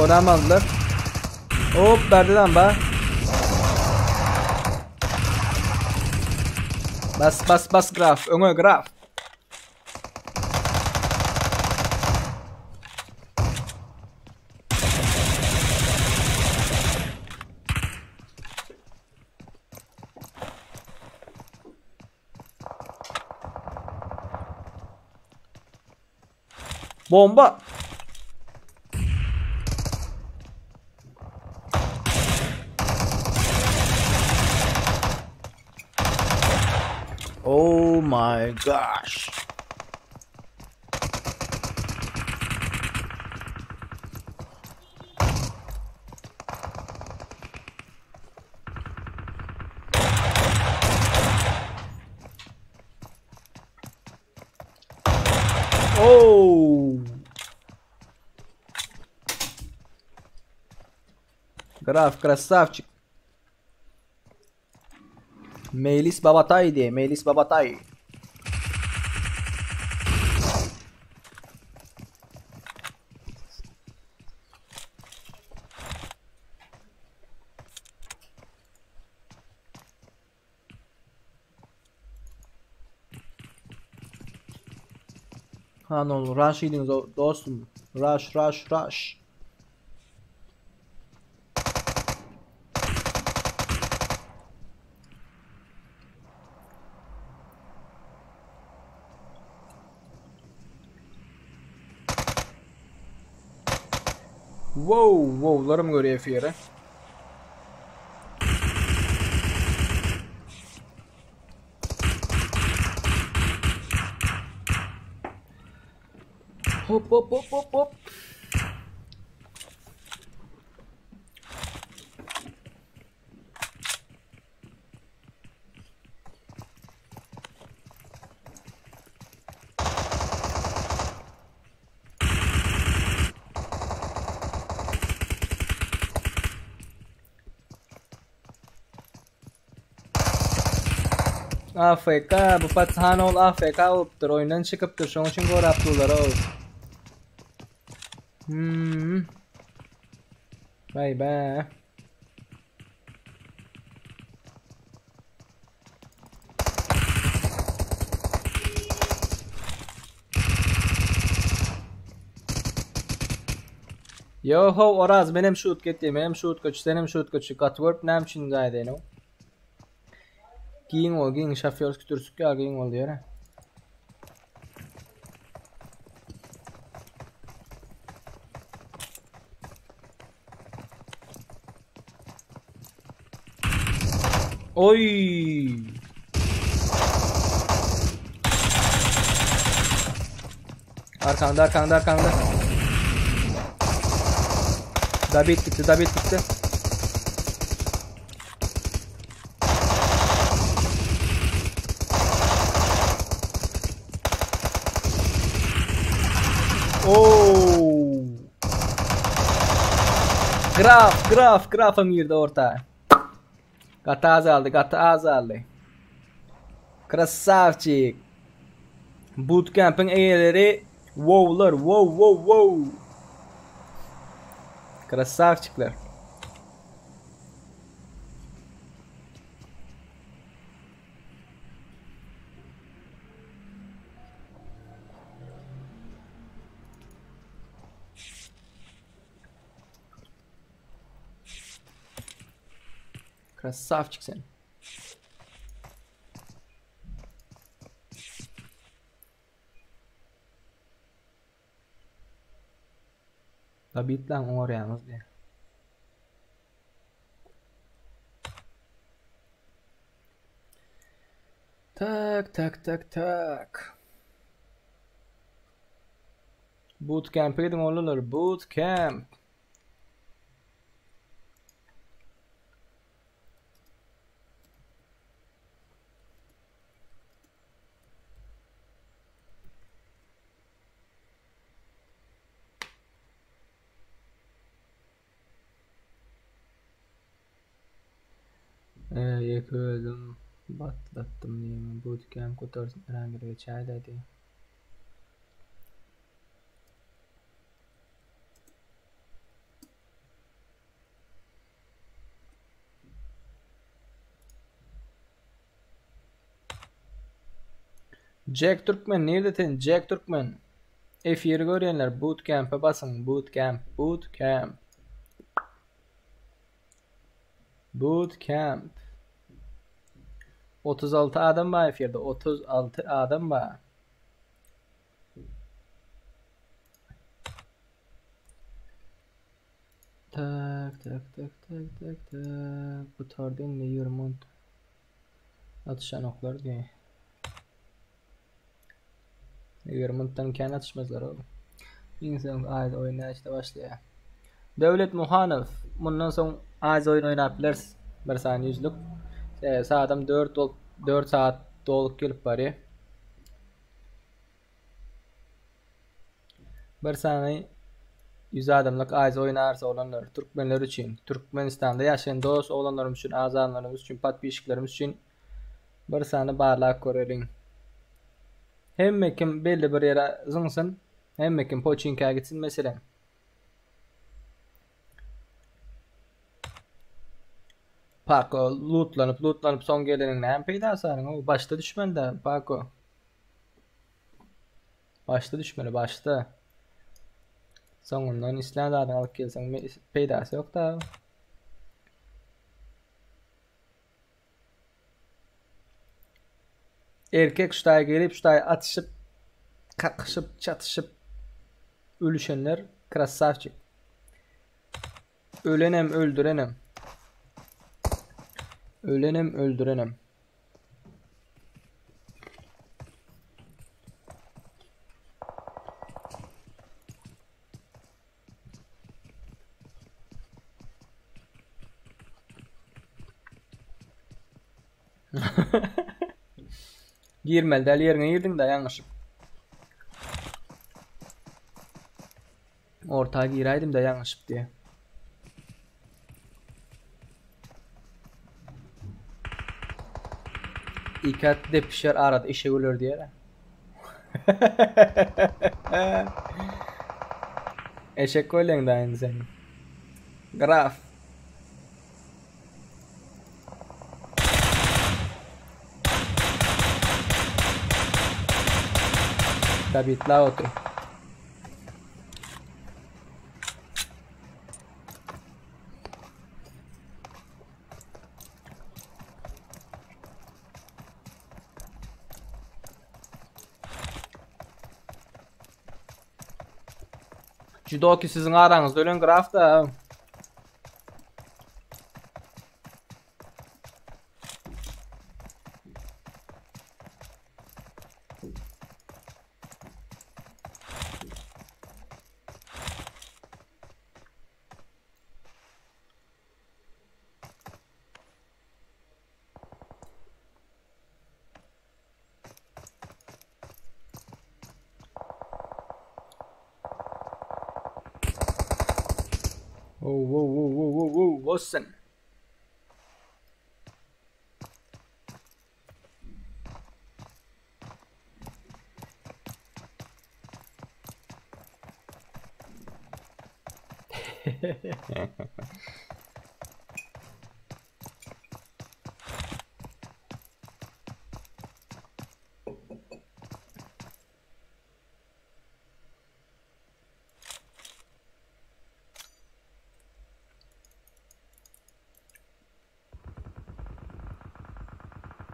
Oynamadılar. Hop verdi lan be. Bas Graf. Öňe Graf. Bomba. Oh my gosh. Oh. Graf, красавчик. Melis Babatay diye. Melis Babatay. Ha ne olur. Rush ediniz dostum. Rush. Wow'larım görüyor fiyere. Hop hop hop hop hop. AFK bu Pathan ol AFK olupdur. Oyundan çıkıpdır. Şoň üçin gorapdylar ol. Vay be. Yo ho Oraz benim şut getdi. Benim şut köç, senem şut köç. Gatworp näme üçin gaýdy no? Giyin şoför kütürsük ya giyin ol diyor. Oy! Arkanda. Dabit bitti. Oo. Grafım girdi ortaya. Gata azaldı. Krasavчик. Bootcamp'in eğileri wow'lar. Wow. Krasavчикler. Krasavчик sen. Tabii lan oraya nasıl diye. Tak. Bootcamp'e gidin oğlum. Bootcamp. Yakaladım. Batlattım diyeyim. Bootcamp kurtarsın. Herhangi bir çayda diye. Jack Türkmen neredesin? Jack Türkmen. F1 görenler bootcamp'e basın. Bootcamp. 36 adam var F1'de. 36 adam var. Tak. Bu tarden ne yürümünt. Atışan oklar diye. Yürümüntten kendi atışmazlar oğlum. İnsan aiz oynaya işte başlıyor. Devlet Muhanov. Bundan sonra aiz oyun oynayabiliriz. Bir saniye yüzlük. Saatim 4 saat dolup gelip bari. Bir saniye 100 adamlık aiz oynarsa olanlar Türkmenler için, Türkmenistan'da yaşayan dost olanlarımız için, azanlarımız için, patbişiklerimiz için bir saniye bağlak korerin. Hem kim belli bir yere zınsın, hem kim poçinkaya gitsin mesela. Paco lootlanıp son gelenin ne peyda sarın o başta düşman da Paco. Başta düşmanı başta. Sonundan İslam'dan alıp gelsen peydası yok da. Erkek şutaya gelip şutaya atışıp kakışıp çatışıp ölüşenler krasavçık. Ölenem öldürenem. Öldürenem. Girmeli däl ýerine girdiň da ýaňyşyp. Ortaga giraydım da ýaňyşyp diye. İkat de pişer arada işe ölür diye de. Eşek koylen da aynı senin. Graf. David la otro. Judoki sizin aranızda ölen graf da. Wow, listen.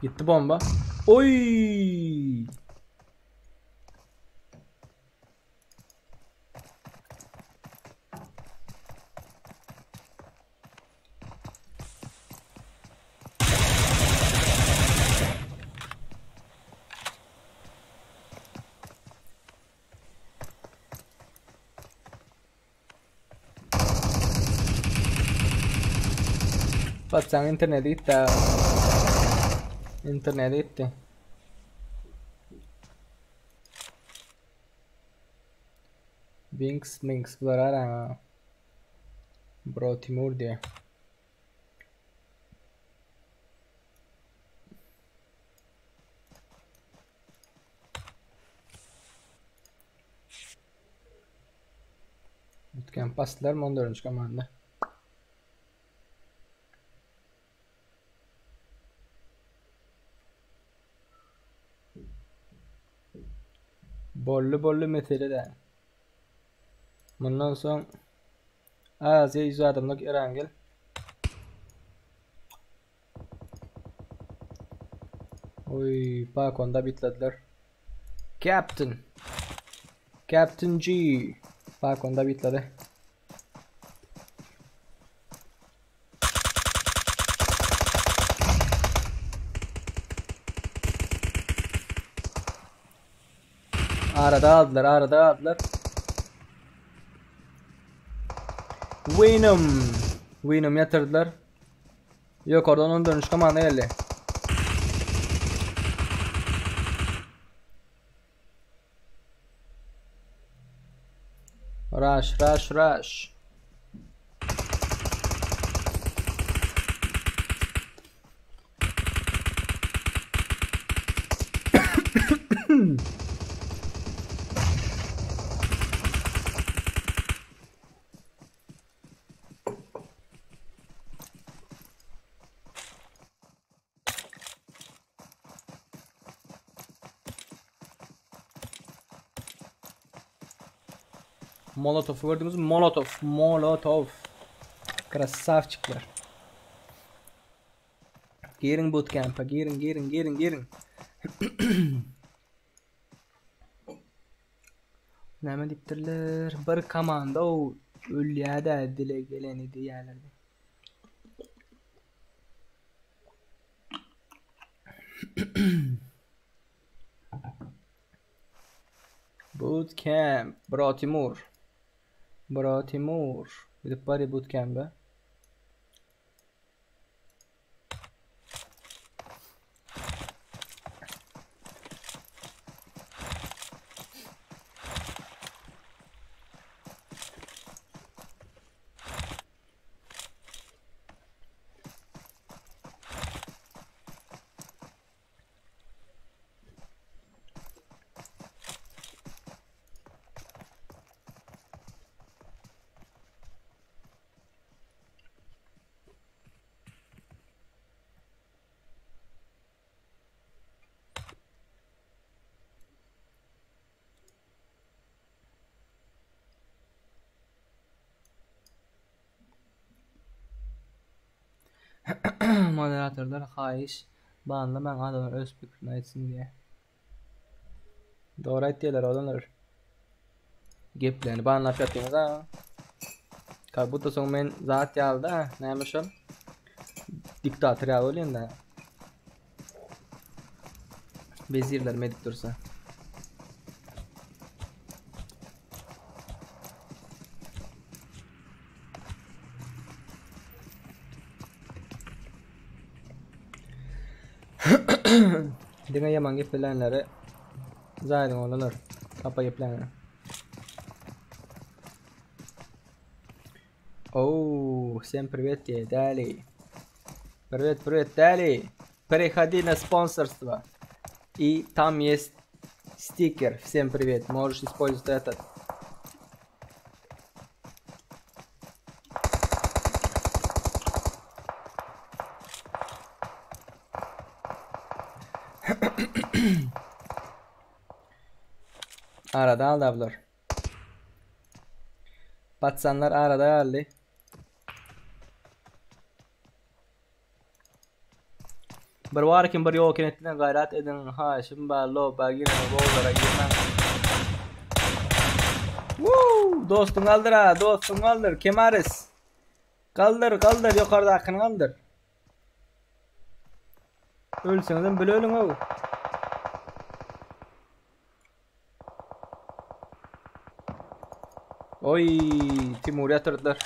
Gitti bomba. Oy! Facciamo internet gitti. Internet gitti. Winx bular ara. Bro Timur diye. Bootcamp paslar mı 14. komanda. Bollu meseleden. Bundan soň Aziýa 100 adamlyk Erangel. Oy, Pakonda bitlediler. Captain G. Pakonda bitledi. Arada aldılar. Venom yatırdılar. Yok oradan 14. komanda geldi. Rush. Molotov gördünüz mü? Molotov. Krasavçıklar. Girin bootcamp'a, girin. Näme dipdirler? Bir komanda o ölýärde dile geleni diýerler. Bootcamp, Bro Timur. Gidip bari bootcamp'e. Moderatörler hayiş banla ben adamlar öz fikrini aytsın diye. Doğru aytdiler olanlar. Geplerini banlap yaptınız ha. Kabutta soň men zat ýaldy ha. Näme şol? Diktator ýaly bolýanda. Bezirler medik dursa. Diňe ýaman geplenleri zaýdyň olalar. Kapa geplenleri. Оу, всем привет, Дали. Привет, Дали. Переходи на спонсорство. И там есть стикер. Всем привет. Можешь использовать этот. Arada aldı ablar. Patsanlar arada aldı. Bir varken bir yok ettiğine gayret edin. Ha şimdi ballo bagir bollara girmem. Woo! Dostum kaldır ha, dostum kaldır. Kemaris. Kaldır yukarıdakini kaldır. Ölseniz böyle ölün o. Oy, Timur yatırdılar.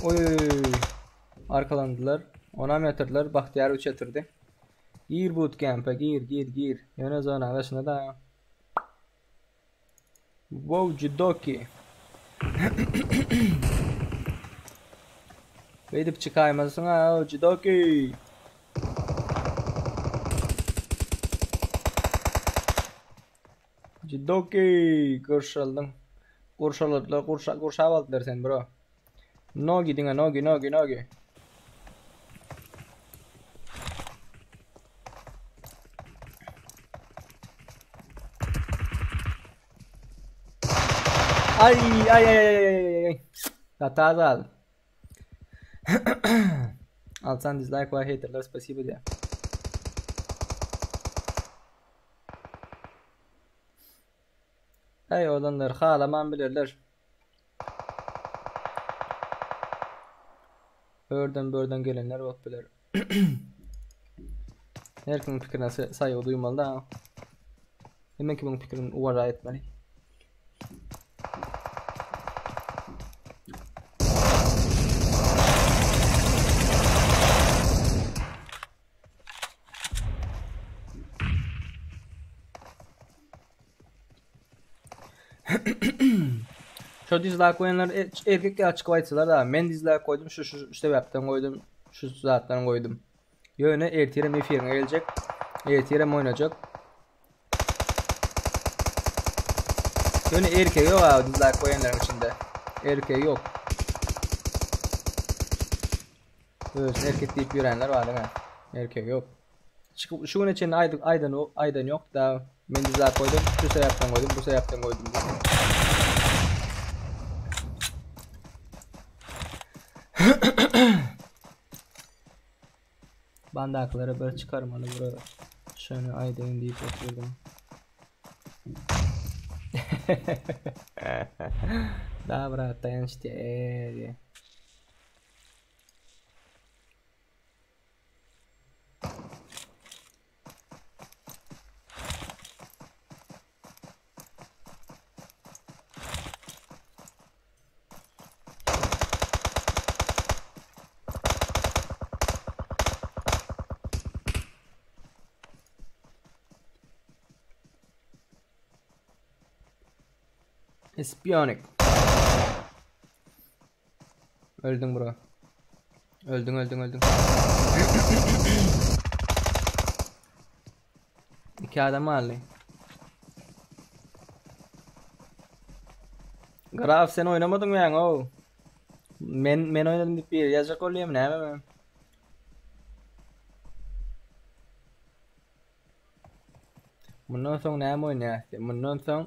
Oy, arkalandılar. Ona mı yatırdılar? Bahtiyar 3 yatırdı. Gir bootcamp'e gir. Yana zona başına da. Wow, Jidoki. Gidip çıkaymazsın ha, Jidoki. Jidoki, kurşaldın. Kurşav aldılar sen bro. Nogi dinga, nogi. Ay. Hata al. Alsan dislike var haterlar спасибо diye. Ay olanlar halaman bilirler. Börden gelenler bak bilir. Herkesin fikrine saygı duymalı da. Demek ki bunun fikrini uvara etmeli. Şu dislike koyanlar erkekler açık aytsalar da men dislike koydum şu sebepten koydum şu zaten koydum. Yöne ertirem efirine gelecek. Ertirem oynayacak. Yöne erkeği yok abi dislike koyanların içinde. Erkeği yok. Evet erkek deyip yürüyenler var değil mi? Erkeği yok. Şu gün için aydan yok da men dislike koydum şu sebepten koydum bu sebepten koydum. Bandakları böyle çıkarım onu buraya. Şöyle aydın deyip oturdum. Dobra, tańczcie diye. Espionik. Öldün bro. Öldün. İki adam aldı. Graf sen oynamadın mı yani o? Men oynadım deyip bir yazacak olayım ne mi? Bundan sonra ne mi oynayacak? Bundan sonra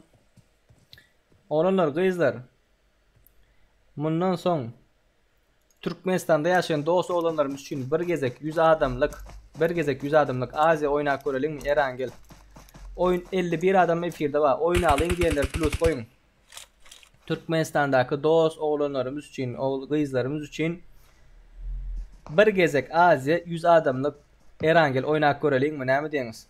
oğlanlar kızlar. Bundan sonra Türkmenistan'da yaşayan dost oğlanlarımız için bir gezek 100 adamlık Azya oynak görelim mi Erangel? Oyun 51 adam efirde var. Oyun alın diyenler plus koyun. Türkmenistan'daki dost oğlanlarımız için, kızlarımız için bir gezek Azya 100 adamlık Erangel oynak görelim mi ne mi diyorsunuz?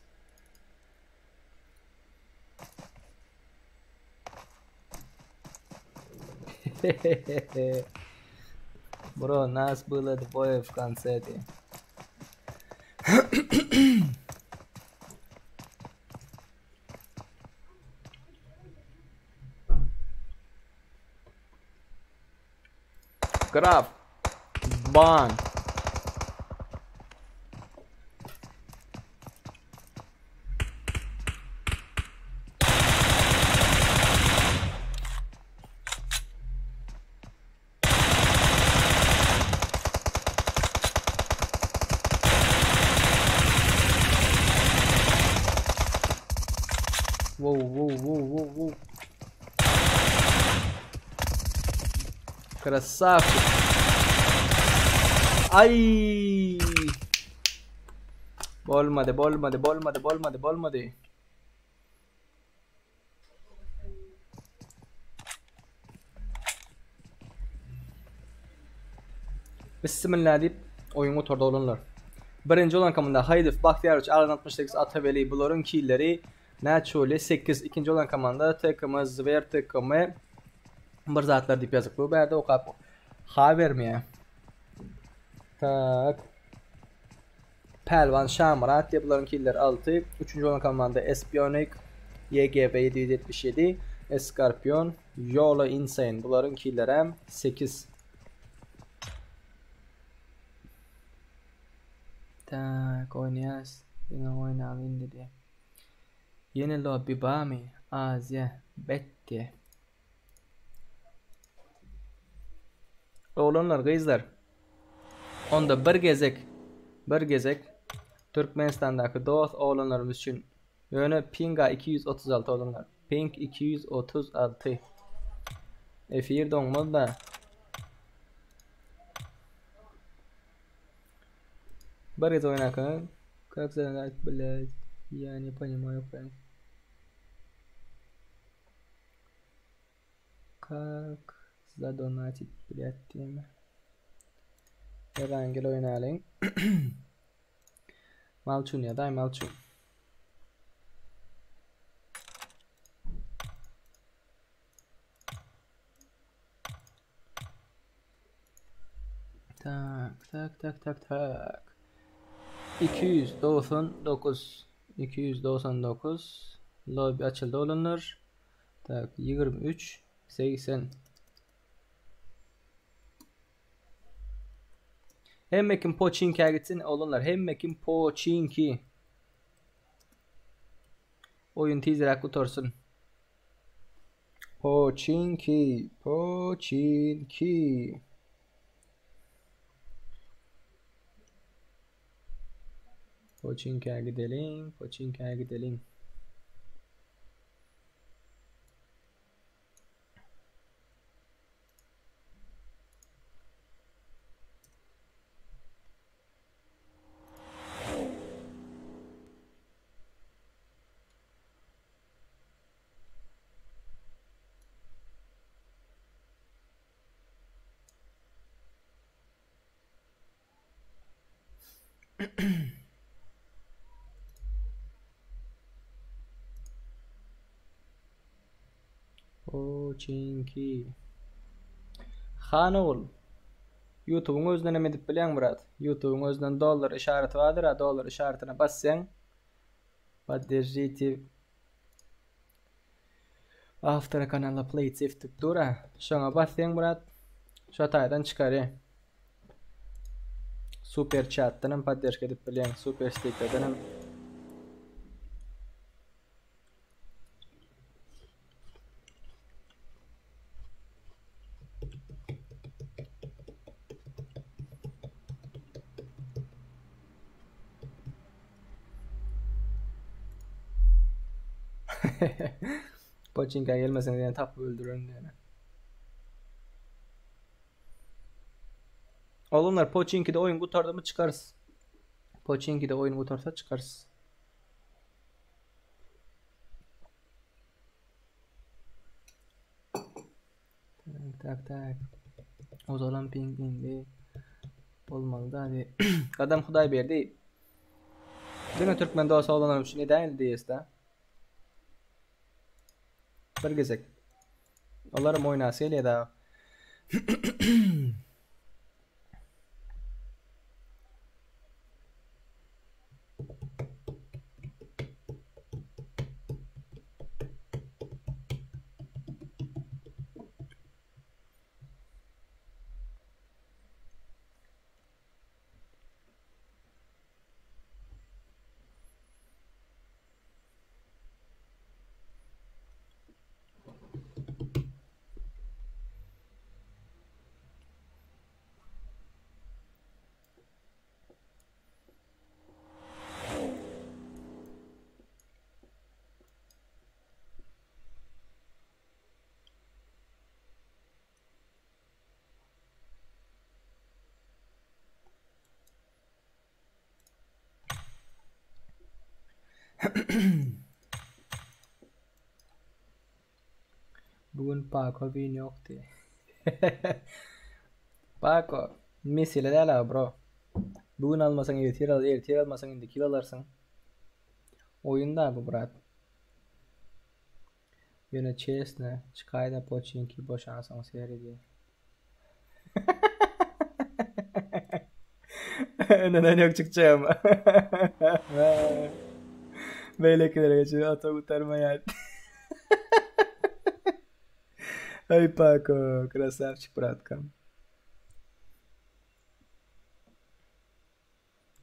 Bro, nas было двое в конце-то. Graf. Ban. Воу. Красавчик. Ay. Bolmadı. Bismillah deyip oyunu torda olunlar. Birinci olan kamında Haydif, Bahtiyar, Alan 68, Ataveli, Blor'un killeri Naçoli 8. İkinci olan kamanda takımı Zver takımı bir zatlar deyip yazık bu berde o kapı. Ha vermeye. Tak. Pelvan Şamrat diye bunların killeri 6. Üçüncü olan kamanda Espionik YGB 777 Escarpion Yola Insane bunların killeri 8. Tak oynayaz. Yine oynayalım dedi. Yeni lobby bami Azya betti. Oğlanlar kızlar. Onda bir gezek Türkmenistan'daki dost oğlanlarımız için yönü Pinga 236 oğlanlar. Ping 236. F1 olmadı da. Bir gez oynarken как задать, блядь, я не понимаю правильно. Как задонатить, блядь, тема. Herhangi oynayalım. Malçun ya da Malçun. Tak. 299 lobby açıldı olanlar. Tak 23 80. Hemmekin Pochinki'ye gitsin olanlar. Hemmekin Pochinki. Oyun teaser kurtarсын. Pochinki. Pochinki'ye gidelim. Pochinki. Hanol. YouTube'un özünden emedip bilen Murat. YouTube'un özünden dollar işareti vardır ha, dollar işaretine bassan поддержите автора канала Playsafe tıp dura. Şuna bassan Murat. Şu taydan çıkar ya. Super chat'tan поддержка edip bilen, super sticker'dan Pochinki'ye gelmesin diye tapıp öldürürüm diye. Oğlumlar Pochinki'de oyun kurtardı mı çıkarız. Pochinki'de oyun kurtarsa çıkarız. Tak. O zaman pingvin olmalı da hadi. Adam Huday berdi. Dene Türkmen doğası olanlarım şu ne değil diye iste. Bir gezek. Onlarım oynasıyla da. Bugün Paco vin yoktu. Paco, misile de la bro. Bugün almasan ertir almasan indi kilo alarsın. Oyunda bu brat. Yine chest'ne çıkayda Pochinki boşansan seyrediyor. Neden yok çıkacağım. Beylekilere geçiyor ata kurtarmaya. Ay Paco, красавчик, браткам.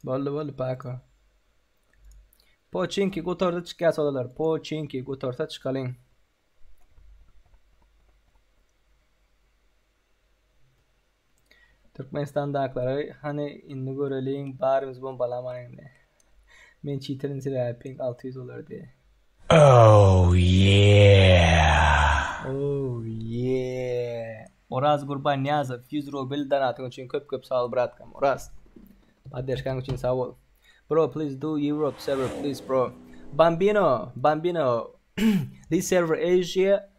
Bollu Paco. Pochinki kurtarsa çıkasa odalar. Pochinki kurtarsa çıkalım. Türkmenistan'dakileri hani indi görelim barimiz bombalamayın diye. Men cheater'ın size ping 600 dolar diye. Oh yeah. Oraz Gurban Niyazov 100 ruble donatın için köp sağ ol bratkam. Oraz. Addeşkan için sağ ol. Bro, please do Europe server, please, bro. Bambino. This server Asia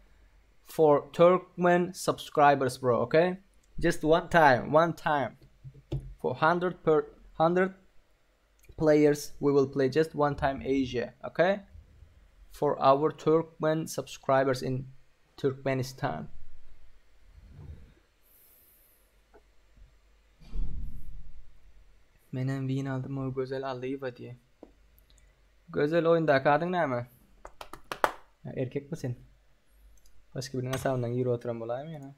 for Turkmen subscribers, bro. Okay, just one time. For 100 players, we will play just one time Asia. Okay, for our Turkmen subscribers in Turkmenistan. Menem win aldım o güzel alıyı diye. Güzel oyunda kadın ne mi? Erkek misin? Başka birine sağından yürü oturan bulayım ya.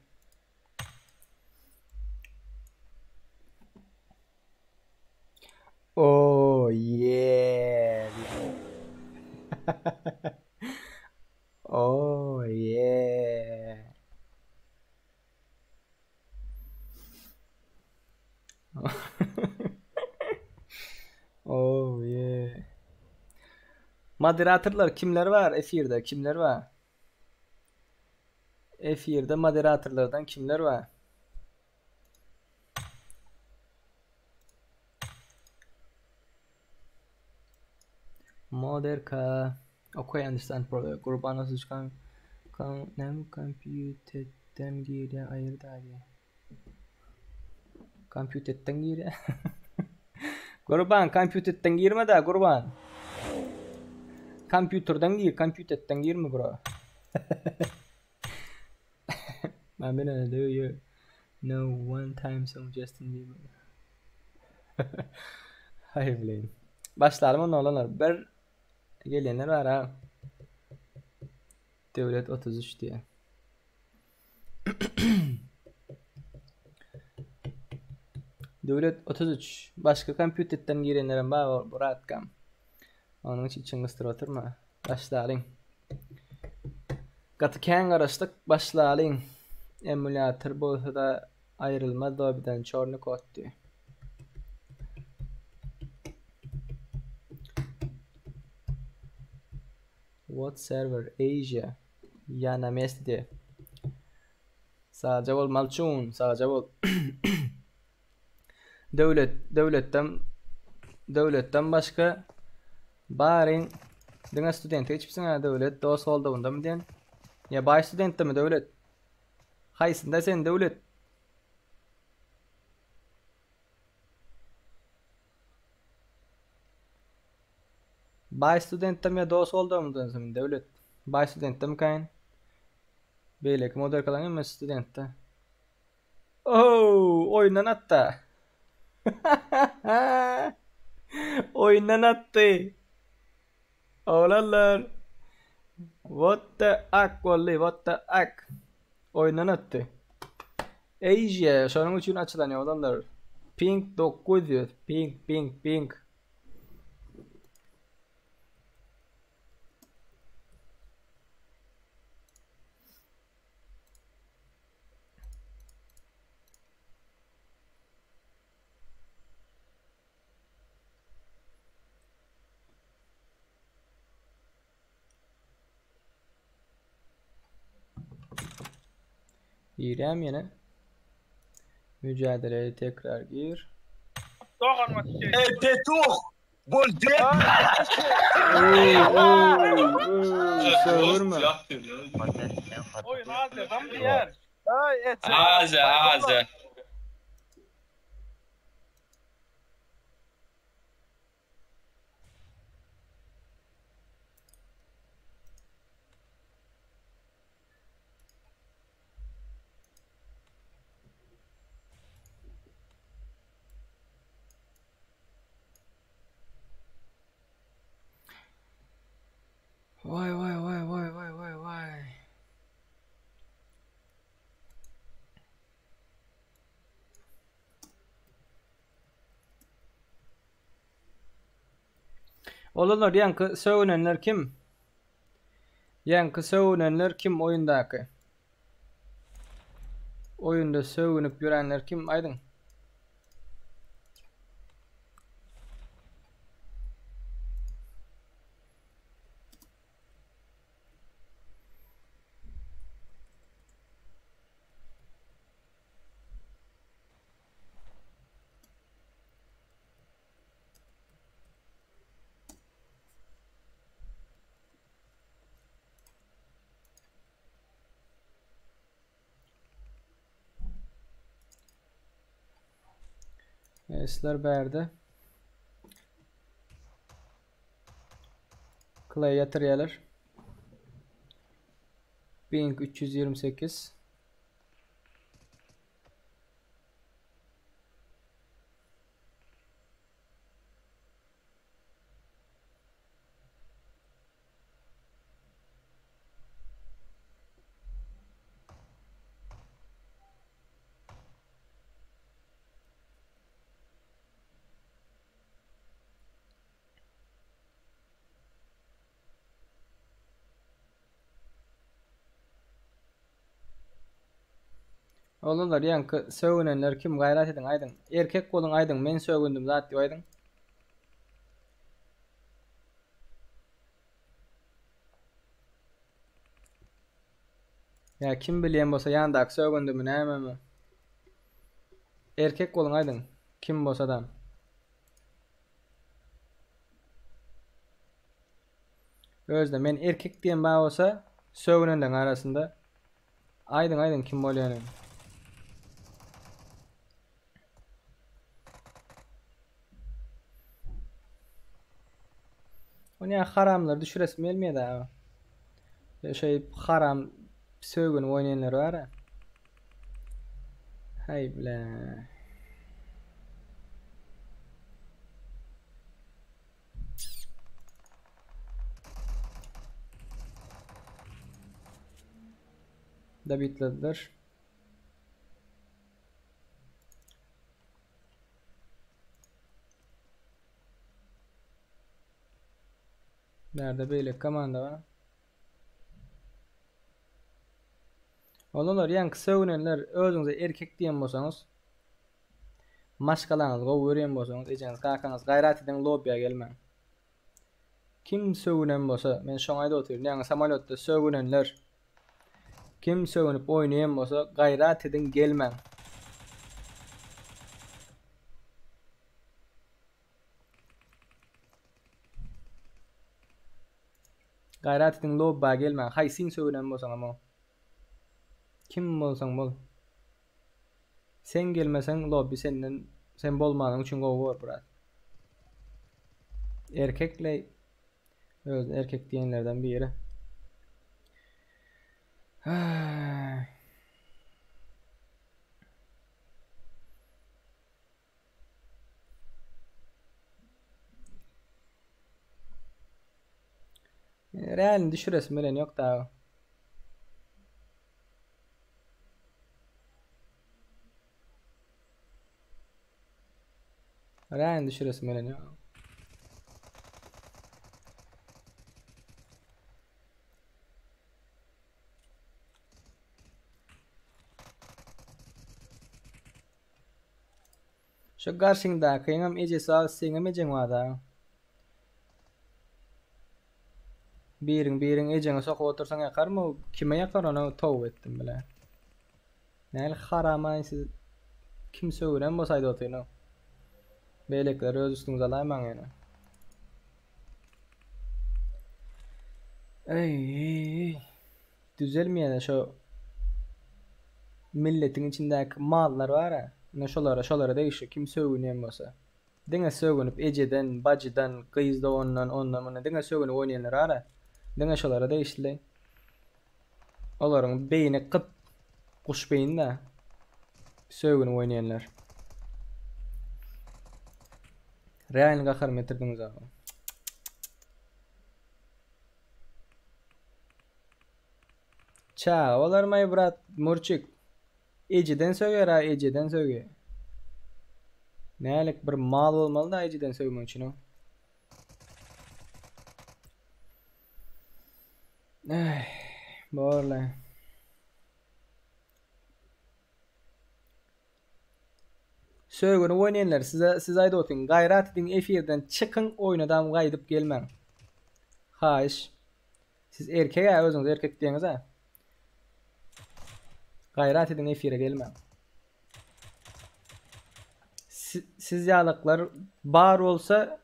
Oh yeah. Oh yeah. Oh yeah. Moderatörler kimler var? F1'de kimler var? F1'de moderatörlerden kimler var? Moderka. Okay, I understand bro. Kurbanı sıçkan. Nem computer'den geri ayırdı diye. Computer'den geri. Kurban computer'den girme de kurban. Computer'den girme bro. Ben ne diyor? No one time song Justin Bieber. Hayır bileyim. Başlarım onu olanlar. Bir gelenler var ha. Devlet 33 diye. Devlet 33. Başka computer'den girenlerin var Buratkam. Onun için çıngıstır oturma. Başlayalım. Katıken karıştık. Başlayalım. Emülatör bolsa da ayrılma dobiden çornu kottu. What server? Asia. Yana mesdi. Sağ cevap malçun. Sağ cevap. Devletten başka barin diňe student hiçbirsin ha devlet dost oldu bunda mı diyen? Ya baş student mi devlet? Haysında sen devlet? Baş student mi dost oldu mu diyorsun devlet? Baş student mi kayn? Beylek model kalan mı student da? Oh, oyundan attı. Oyundan attı. Oğlanlar. What the fuck vallahi what the fuck. Oyundan attı. Asia şunun için açılan oğlanlar. Pink 900. Pink. İrem yine. Mücadeleye tekrar gir. Petuh! Bolde! Savurma. Oyun Ağzı. Vay. Olanlar yankı savunanlar kim? Yankı savunanlar kim oyundaki? Oyunda savunup görenler kim? Aydın. Esler berdi. Clay yatırıyorlar. Ping 328. Oğlanlar yankı sövünenler kim gayret edin aydın. Erkek olun aydın. Men sövündüm zat diyor aydın. Ya kim bilen bolsa yandak sövündüm näme mi? Erkek olun aydın. Kim bolsa da. Özde men erkek diyen bağ olsa sövünenlerin arasında aydın kim bolýany? O ne haramlar düşüresim gelmedi abi. Ya şey haram sögün oynayanlar var ya. Hay bile. Da bitlediler. Nerede böyle komanda var? Olanlar yankı sövünenler özüňize erkek diýen bolsaňyz maşgalaňyz gowy görýän bolsaňyz ejeňiz kakanız gaýrat edin lobby'ga gelmeň. Kim söwünen bolsa, men şoňa aýdyp oturýan, ýa-ni samolyotda söwünenler. Kim söwünüp oýnaýan bolsa, gaýrat edin gelmeň. Gaýrat edin lobba gelmeň. Haýsyň söwünen bolsaň ama. Kim bolsaň bol. Sen gelmeseň lobby senden sen bolmagyň üçin gowy bor. Erkekle öz erkek diýenlerden biri. Realini düşüresim bilen yok da. Realini düşüresim bilen yok. Şu karşında kıyım ecesi al seňem ejeň wada. Birin ejeňe sokup otursaň ýakarmy? Kime ýakar onu towp etdim bile. Näl harama siz kim söwüren bolsaýdy otyny. Beýlekler öz üstüňize alaýmaň ýene. Ey. Düzelmeýän şu milletin içindäki mallar bar-a. Ne şolara değişir. Kim söwünýän bolsa. Diňe söwünüp ejeden, bajydan, gyzda ondan mana diňe söwünüp oýnaýanlar bar-a. Diňe şolara değişli. Olaryň beýni kyp kuş beýinde söwünüp oýnaýanlar. Realni gahar metirdiňiz aga. Ça, olar may brat Murçik. Ejiden söýger ha, ejiden söýger. Nälik bir mal bolmaly da ejiden söýmek üçin o. Borla. Söýgüni oýnaýanlar siz aýdyp otyň, gaýrat edin efirden çykyň oýnadan gaýdyp gelmeň. Haýyş. Siz erkek ha, özüňiz erkek diýeniz ha. Gaýrat edin efire gelmeň. Siz ýalyklar bar bolsa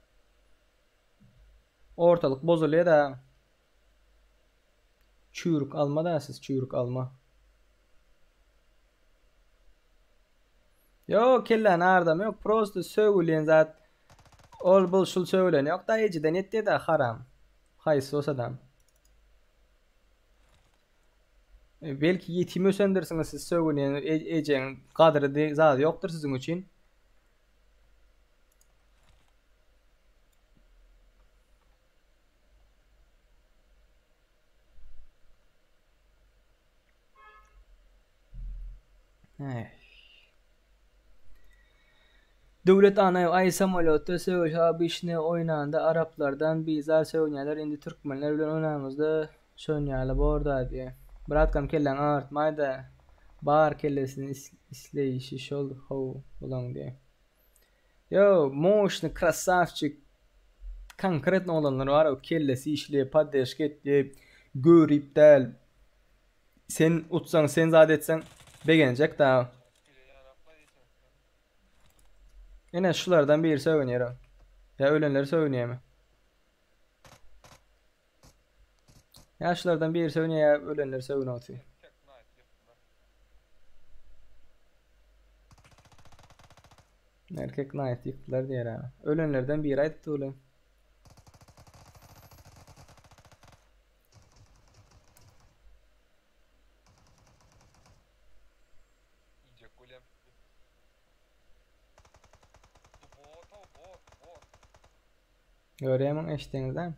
ortalyk bozulýar da. Çürük alma da siz çürük alma. Yok kellen ardam yok prosto söwülen zat ol bul şul söwülen yok da ejiden etdi da haram. Haýsy olsadam. Belki yetimi ösendirsiňiz siz söwülen ejeň gadry zat ýokdur siziň üçin. Döwlet ana aý samolyotda söwüş abişne oýnanda araplardan bizar söwünýärler indi türkmenler bilen oýnamyzda söwünýärler borda diýe. Bratkam kellen artmaýda bar kellesini isleýişi şol how bolan diýe. Yo, moşny krasavçyk konkretno olanlar bar o kellesi işlep paddeşk etdi, görüp del. Sen utsaň sen zat etseň begenjek da. Ene şulardan biri söwünýär. Ya ölenleri söwünýärmi? Ya şulardan biri söwünýär, ya ölenleri söwünýär. Erkek night ýykdylar diýer ha. Ölenlerden biri aýtdy ulan. Görýärmiň eşdeňizden?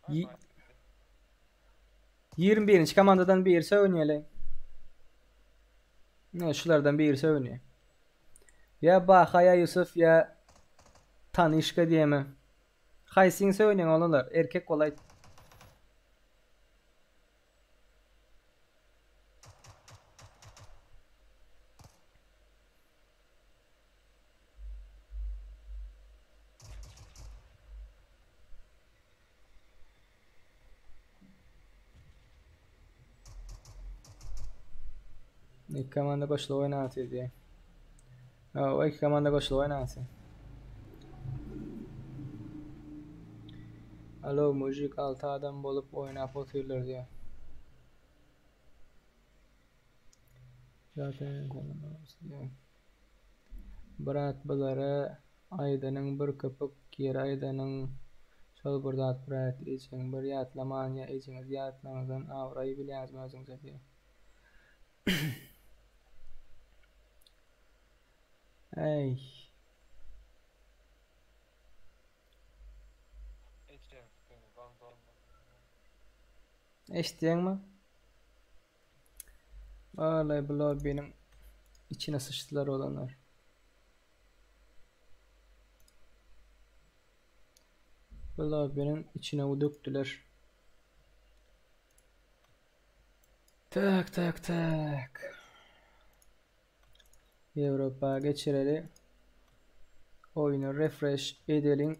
Yi 21-nji komandadan biri söwünýärler. Ne şulardan biri söwünýär. Ya Bahaya Yusuf ya Tanışka diýemi. Haýsyň söwünýän olanlar erkek bolay. İki komanda koşulu oynatıyor diye. O iki komanda koşulu oynatıyor. Alo mujik 6 adam bolup oynap otururlar diyor. Zaten diyor. Bırak bazara aydanın bir köpük yer aydanın şol bir zat bırak için bir yatlaman ya içiniz yatlamazdan avrayı bilyaz özünüze diyor. Ey. Eştiyen mi? Vallahi bu benim içine sıçtılar olanlar. Bu benim içine döktüler. Tak tak tak. Avrupa geçireli. Oyunu refresh edelim.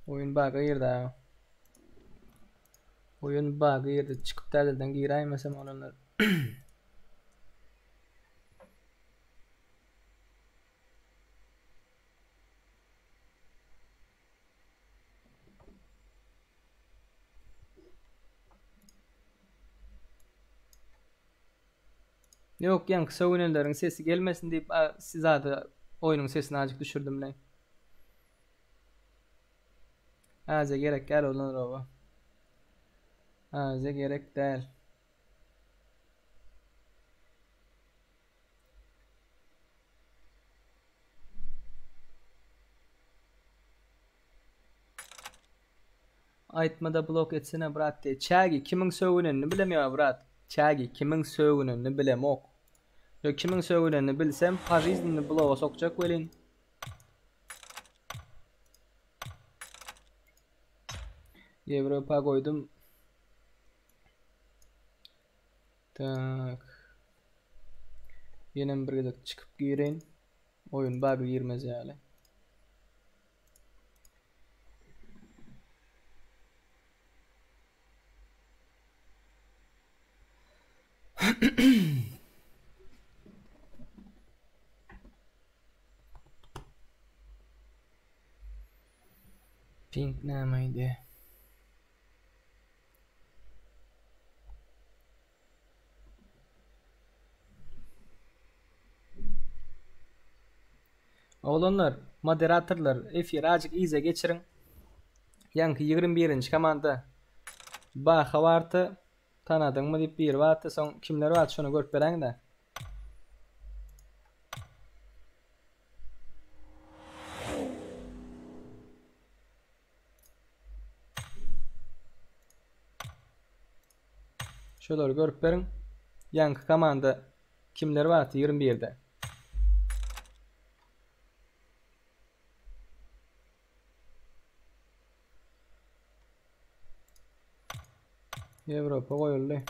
Oyun bug'a girdi ha. Oyun bug'a girdi. Çıkıp terdelden gireymesem olanlar. Yok yani kısa oyunların sesi gelmesin deyip siz adı oyunun sesini azıcık düşürdüm lan. Aze gerek gel olan o. Aze gerek değil. Aytmada blok etsene brat diye. Çagi kimin söğününü bilemiyor brat. Çagi kimin söğününü bilemok. Yok kimin söğününü bilsem Paris'ini bloğa sokacak velin. Avrupa koydum. Tak. Yine bir gıdık çıkıp girin. Oyun bug'a girmez yani. Pink nemaydı? Oğlanlar, moderatörler, efir azıcık iyice geçirin. Yankı 21. komanda baxa vartı tanadın mı deyip bir vartı son kimler vartı şunu görüp veren de. Şöyle görüp verin. Yankı komanda kimler vartı 21'de. Avrupa koyuldu.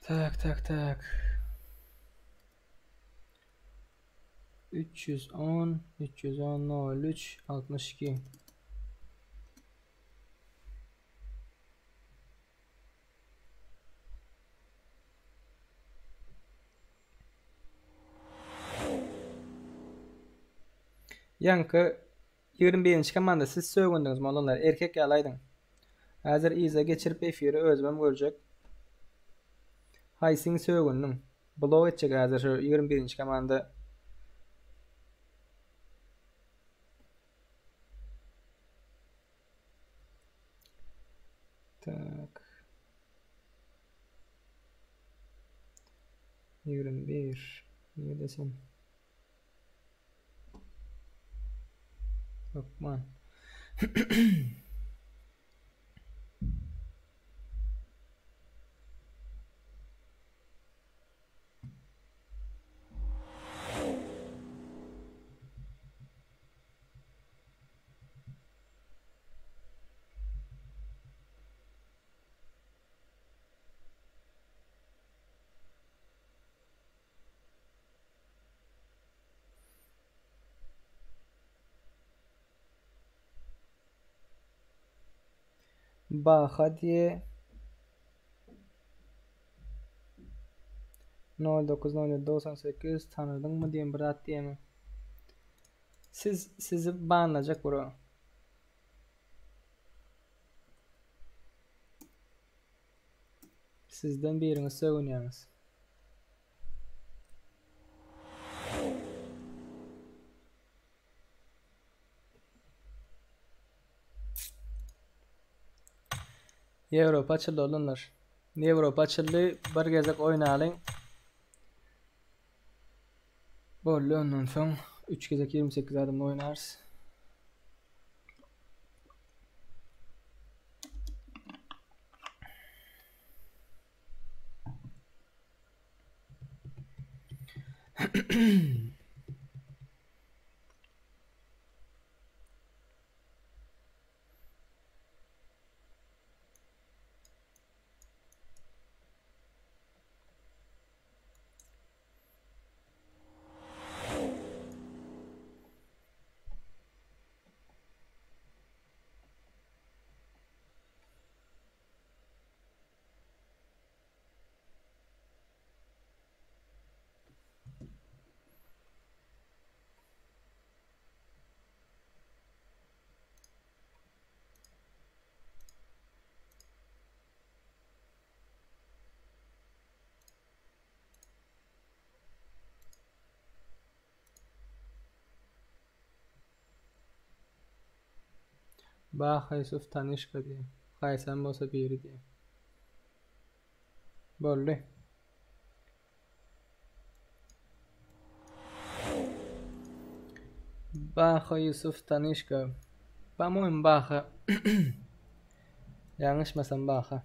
Tak tak tak. 310 03 62. Yankı 21. komanda siz sögündünüz mü olanlar erkek yalaydın. Hazır iyice geçirip efiri özmem görecek. Haysin sögündün. Blow edecek hazır şu 21. komanda. Tak. 21. Niye desem? Lokman. Baha diye 09.98 tanıdın mı diyeyim Bırat diye mi? Sizi banlayacak bro. Sizden biriniz sögünüyorsunuz. Avrupa açıldı olanlar. Avrupa açıldı. Bir gezek oynayalım. Böyle ondan sonra 3 gezek 28 adımla oynarız. Baha Yusuf Tanışka diye. Kaysan bolsa biri diye. Böyle. Baha Yusuf Tanışka. Pamoin Baha. Yanlışmasam Baha.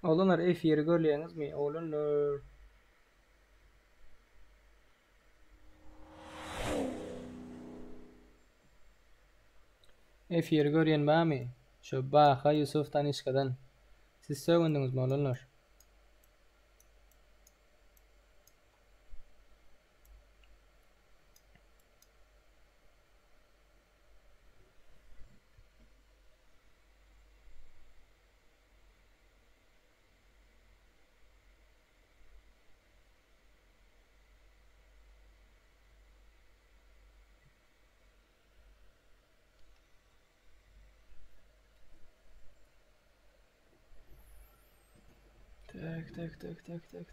Olanlar F1 görüyorsunuz mu? Olanlar. F1 görüyen var mı? Şu Baha Yusuf Tanışka'dan. Siz söylendiniz mi olanlar?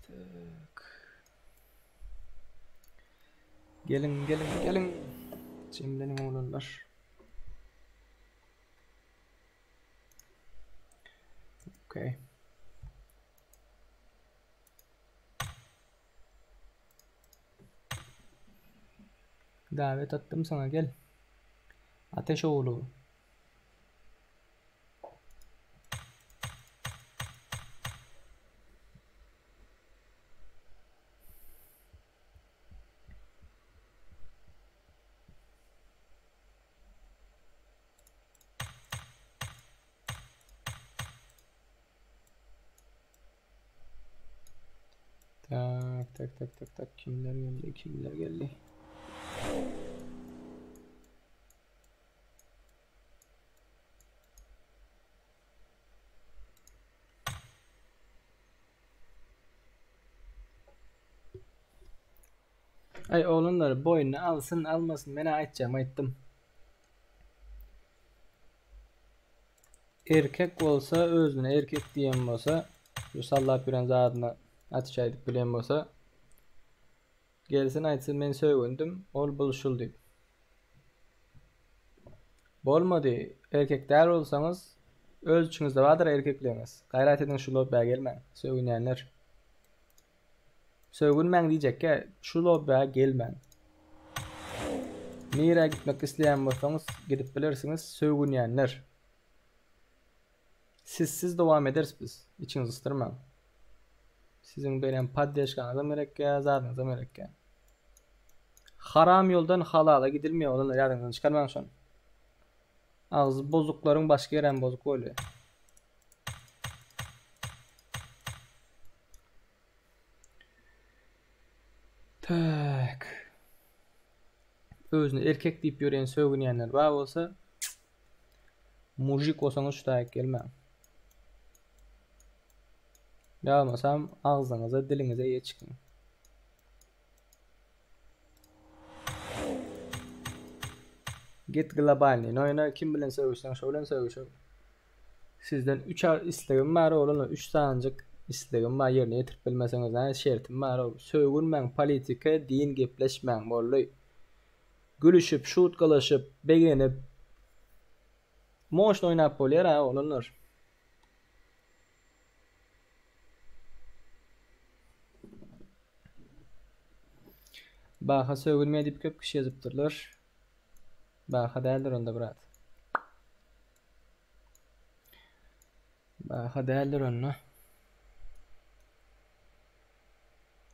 Tak. Gelin. Cemlenin oğlanlar. Okay. Davet attım sana, gel. Ateşoğlu. Tak. Kimler geldi? Ay oğlanlar boynuna alsın almasın ben aytacağım. Erkek olsa özüne erkek diyen olsa şu sallap bilen zadına atışaydık bilen olsa gelsin aytsın men sögündüm ol buluşul deyip. Bolmadı erkekler olsanız ölçünüzde vardır erkekleriniz. Gayret edin şu lobbaya gelmen sögünenler. Sögünmen diyecek ki şu lobbaya gelmen. Mira gitmek isteyen olsanız gidip bilirsiniz sögünenler. Sizsiz devam ederiz biz. İçinizi ısıtırmam. Sizin benim paddeşkanıza merekke, zadınıza merekke. Haram yoldan halala gidilmiyor. Olanlar yardımdan çıkarmayın şu an. Ağzı bozukların başka yeren bozuk oluyor. Tak. Özünü erkek deyip yören sögünyenler var olsa mujik olsanız şu dayak gelmem. Yalmasam ağzınıza dilinize iyi çıkın. Git globalini oyna, kim bilen sövüşsen şu bilen sövüşün. Sizden 3 isteğim var oğlum, 3 tanecik isteğim var, yerine getirip bilmeseniz yani şertim var oğlum. Sövünmen, politika, din gepleşmen bolly. Gülüşüp, şut kılışıp, beğenip moşn oynap bolýar ha oğlumlar. Baha sövülmeye dip köp kişi yazıptırlar. Baha değerler onda bırak. Baha değerler onda.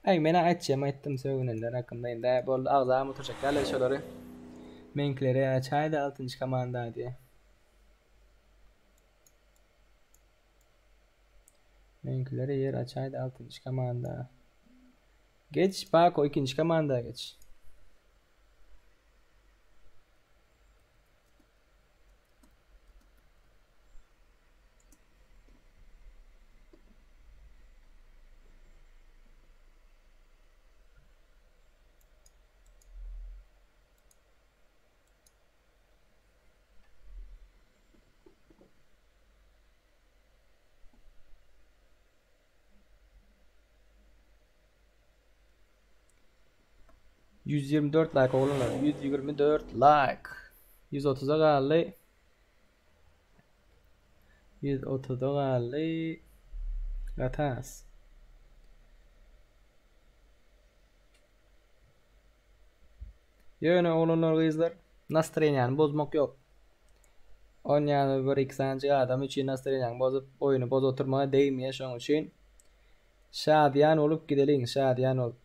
Ay mena açacağım ettim sövünenler hakkındayım da bol ağzağım oturacak gale şoları. Menkleri açaydı 6. komanda diye. Menkleri yer açaydı 6. komanda. Geç bak o 2. komanda geç. ...124 like oğlumlar. 124 like. 130'a kaldı. 130'a kaldı. Gatas. Yöne oğlumlar kızlar. Настроениýany bozmak yok. Onýany bir iki sanjy adam üçin настроениýany bozup oyunu boz oturmaga değmeýär şoň üçin. Şadyan olup gidelim, şadyan olup.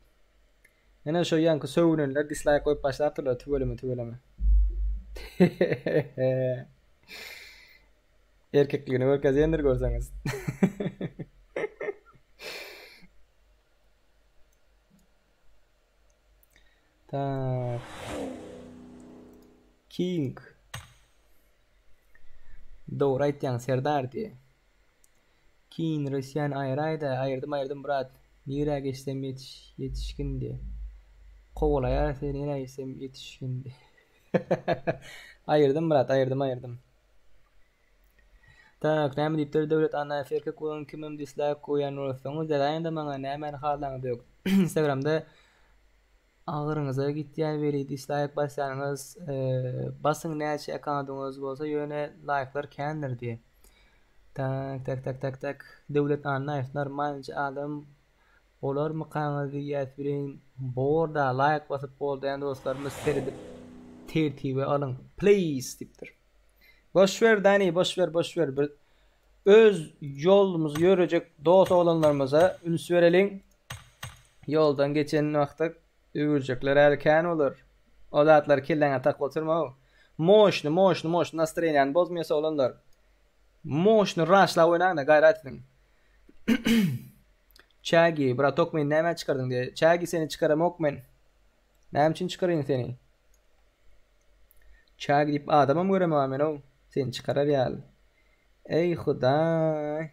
Yine şu yankı sövünenler dislike koyup başlatırlar tüböleme. Erkekliğini örkezendir görseniz. Tak. King. Doğru aytyan Serdar diye. King Rusyan ayırdım brat. Nire geçsem yetişkin diye. Kovalayar seni nire geçsem yetişkin diye. Ayırdım brat ayırdım. Tak näme diýipdir döwlet ana ferke koyan kimim dislike koyan bolsaňyz da maňa näme halaňyz ýok. Instagramda ağırınıza gitýär beri dislike basýanyňyz basıň näçe akandyňyz bolsa ýöne like'lar kendir diye. Tak. Döwlet ana normalce adam olar mı kanalı diýär borda like basıp boldan dostlarymyz seridip tertibe alın please dipdir. Boş ver Dani, boş ver. Bir öz yolumuzu yürüyecek dost olanlarımıza üns verelim. Yoldan geçen vakti öğürecekler erken olur. O zatlar killene tak oturma o. Moşnu настроениýany bozmaýasa olanlar. Moşnu raşla oynayna gayret edin. Çagi, bratok men näme çıkardın diye. Çagi seni çıkaramok men. Näme için çıkarayım seni? Çagi dip adamam göremem men o. Seni çıkarar ýaly. Ey Hudaý.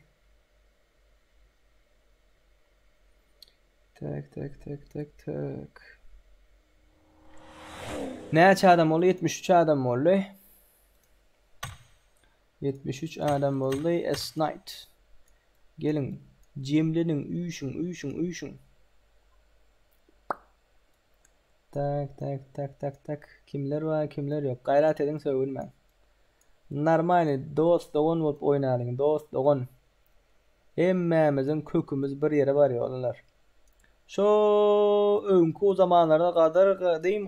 Tak. Näçe adam boldy? 73 adam boldy. 73 adam boldy. Night. Gelin. Jemlenin üýşüň. Tak. Kimler var, kimler yok. Gayrat edin söwülme. Normal dost dogon bolup oýnadyň. Dost dogon. Hemmemizin kökümüz bir ýere bar ýollar. Şo öňkü zamanlarda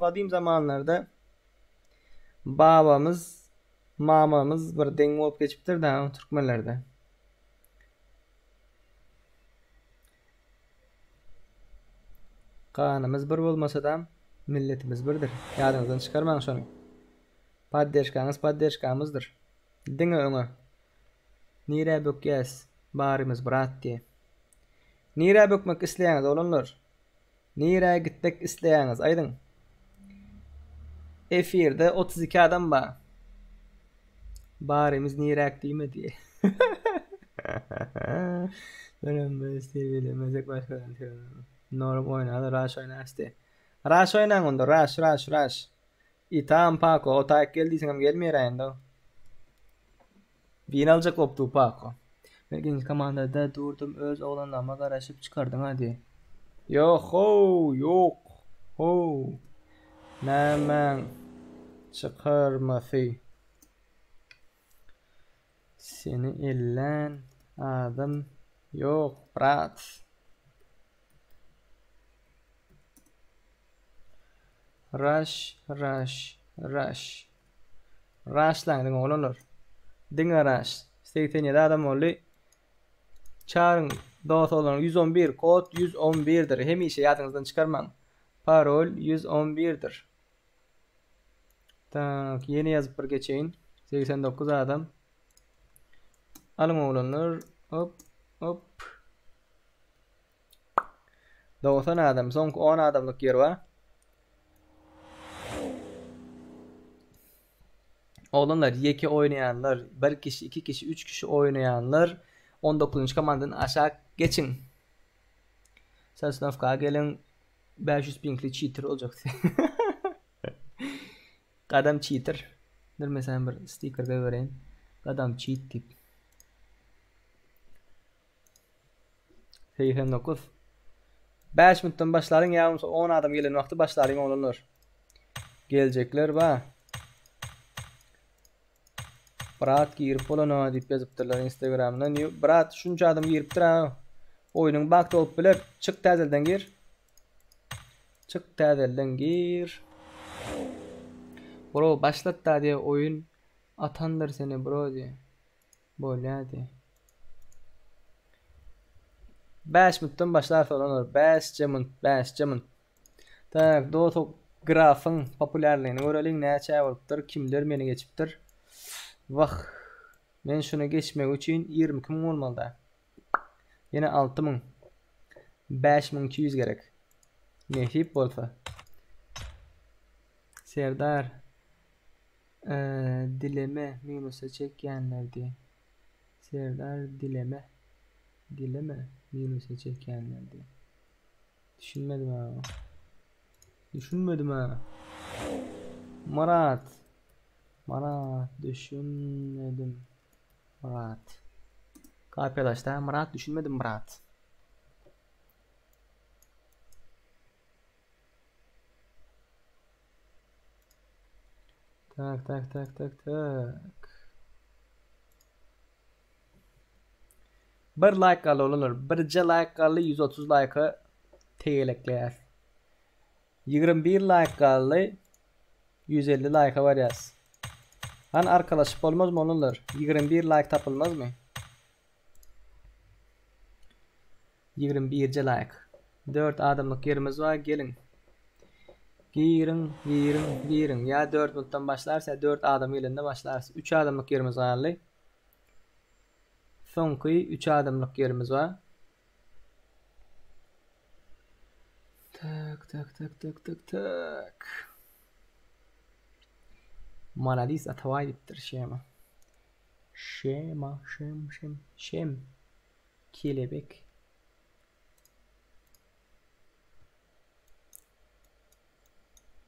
gadim zamanlarda babamız, mamamız bir deň bolup geçipdir da türkmenlerde. Kanımız bir bolmasa da milletimiz birdir. Ýadynızdan çykarmaň şonu. Paddeşkamızdır. Diňe öňe. Nire bökýäs, barymyz brat diye. Nire bökmek isleýäňiz olanlar. Nire gitmek isleýäňiz aýdyň. Efirde 32 adam bar. Barymyz nirek diýme diye. Benim sevgilimizek başkadan söylüyorum. Norm oynadı, Rush oynadı. Rush oynan onda, Rush. İtam Paco, o tak geldiysen hem gelmeyer ayında. Win alacak optu Paco. Belki komandada durdum, öz oğlanlarıma karışıp çıkardım hadi. Yok ho. Hemen çıkarması. Seni illen adam yok brat. Rush. Rush'lan oğlanlar. Dinle rush. 87 adam oldu. Çağırın dost olan 111 kod 111'dir. Hemişe yadınızdan çıkarmam. Parol 111'dir. Tak yeni yazıp bir geçeyin. 89 adam. Alın oğlanlar. Hop. 90 adam. Son 10 adamlık yer var. Oğlanlar yeki oynayanlar, bir kişi, 2 kişi, 3 kişi oynayanlar 19. komandanın aşağı geçin. Sen sınıfka gelin 500 pinkli cheater olacaktı. Kadam cheater. Dur mesela bir sticker vereyim. Kadam cheat tip. 89. 5 minuttan başların ya 10 adam gelen vakti başların oğlanlar. Gelecekler ba. Brat girip bolana dip yazıptırlar Instagram'dan. Brat şunca adam giripdir ha. Oyunun bakta olup bilir. Çık täzelden gir. Bro başlat da diye oyun atandır seni bro diye. Böyle hadi. 5 minuttan başlar olanlar. 5 minut. Tak doto grafın popülerliğini görelim näçe bolupdyr, kimler meni geçipdir. Vah. Men şunu geçmek için 20 kim olmalı. Yine 6000. 5200 gerek. Nehip bolsa. Serdar. Dileme minusa çekkenler diye. Serdar dileme minusa çekkenler diye. Düşünmedim ha. Marat düşünmedim. Marat. Arkadaşlar Marat düşünmedim Marat. Tak. Bir like alır. Birce like alır 130 like'ı teylekler. 21 like alır 150 like'a var yaz. Hani arkadaşlık olmaz mı onunlar? 21 like tapılmaz mı? 21 like. 4 adamlık yerimiz var. Gelin. Girin. Ya 4 minuttan başlarsa 4 adam elinde başlarsa. 3 adamlık yerimiz var. Sonki 3 adamlık yerimiz var. Tak. Manadis atavayiptir şem. Kelebek.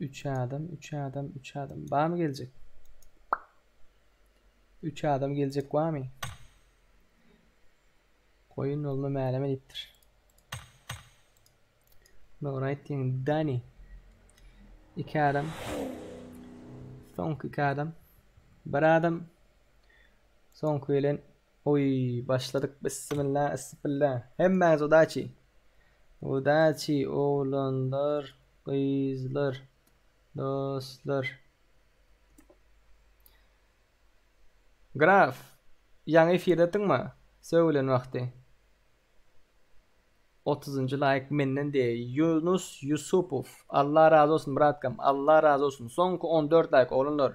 Üç adam. Var mı gelecek? 3 adam gelecek var mı? Koyun olma məleme diptir. No writing Dani. 2 adam. Son 2 adam. Bir adam. Son kuyulen. Oy başladık. Bismillah. Hemen Odachi oğlanlar, kızlar, dostlar. Graf. Yang efirdetin mi? Söylen vakti. 30. like menden diye. Yunus Yusupov. Allah razı olsun bratkam. Allah razı olsun. Sonku 14 like olanlar.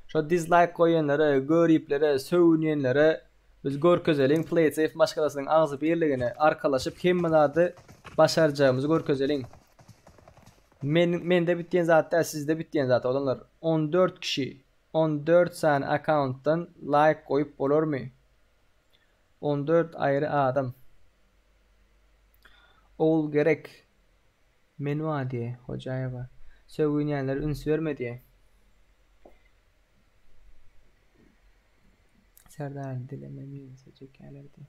Şu dislike koyanlara, görüplere, söwnyenlere biz görkezeling play safe maşgalasının ağzı birligine arkalaşıp hemmenadı başaracağımızı görkezeling. Men de bittiyen zaten siz de bittiyen zaten olanlar. 14 kişi 14 tane account'tan like koyup olur mu? 14 ayrı adam. Ol gerek. Menü diye hocaya var. Söylüyenler üns verme diye. Serdar dilememi seçecekler diye.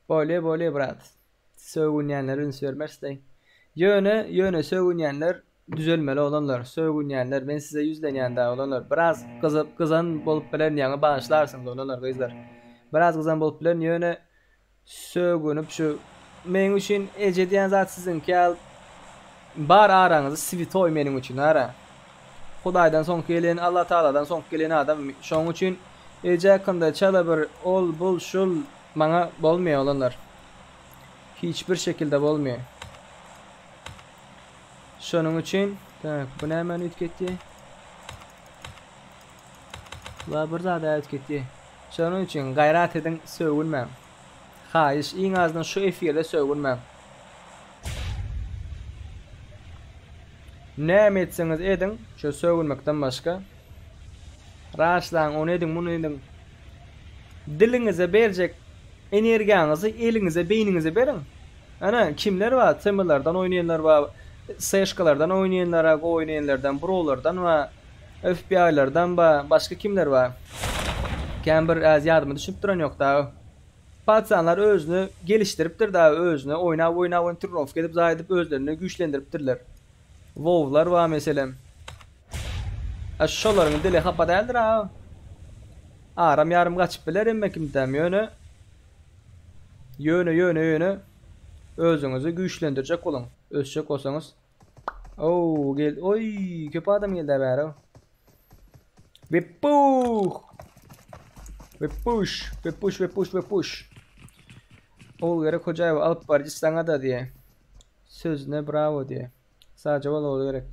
Böyle brat. Söylüyenler üns vermez de. Yöne söylüyenler düzelmeli olanlar. Söylüyenler ben size yüzlenen daha olanlar. Biraz kızan bolup bilen yanı bağışlarsınız olanlar kızlar. Biraz kızan bolup bilen yöne sögünüp şu men üçün ece diyen zat sizin ki bar aranızı sivitoy menin üçün ara. Hudaydan son gelen Allah Taala'dan son gelen adam şoň üçün ece hakkında çala bir ol bul şul bana bolmuyor olanlar. Hiçbir şekilde bolmuyor. Şonun üçün bu ne hemen ütketti. La bir zada ütketti. Şonun üçün gayrat edin sögünmem. Hayır, en azından şu efirde sögünmem. Ne etseniz edin, şu sögünmekten başka. Raşlan, onu edin, bunu edin. Dilinize verecek enerjiyanızı elinize, beyninize verin. Ana kimler var? Tımlardan oynayanlar var. Seşkalardan oynayanlardan, brolardan var. FBI'lardan var. Başka kimler var? Camber az yardımı düşünüp duran yok daha. Patsanlar özünü geliştiripdir daha özünü oyna turnoff edip zayıdıp özlerini güçlendiripdirler. WoW'lar var mesela. Aşşoların dili hapa değildir ha. Aram yarım kaçıp biler emmekim dem yönü. Özünüzü güçlendirecek olun. Özecek olsanız. Oo gel. Oy köpü adam geldi bari. Ve push. Ol gerek hocaya alıp Barcistan'a da diye. Sözüne bravo diye. Sadece ol gerek.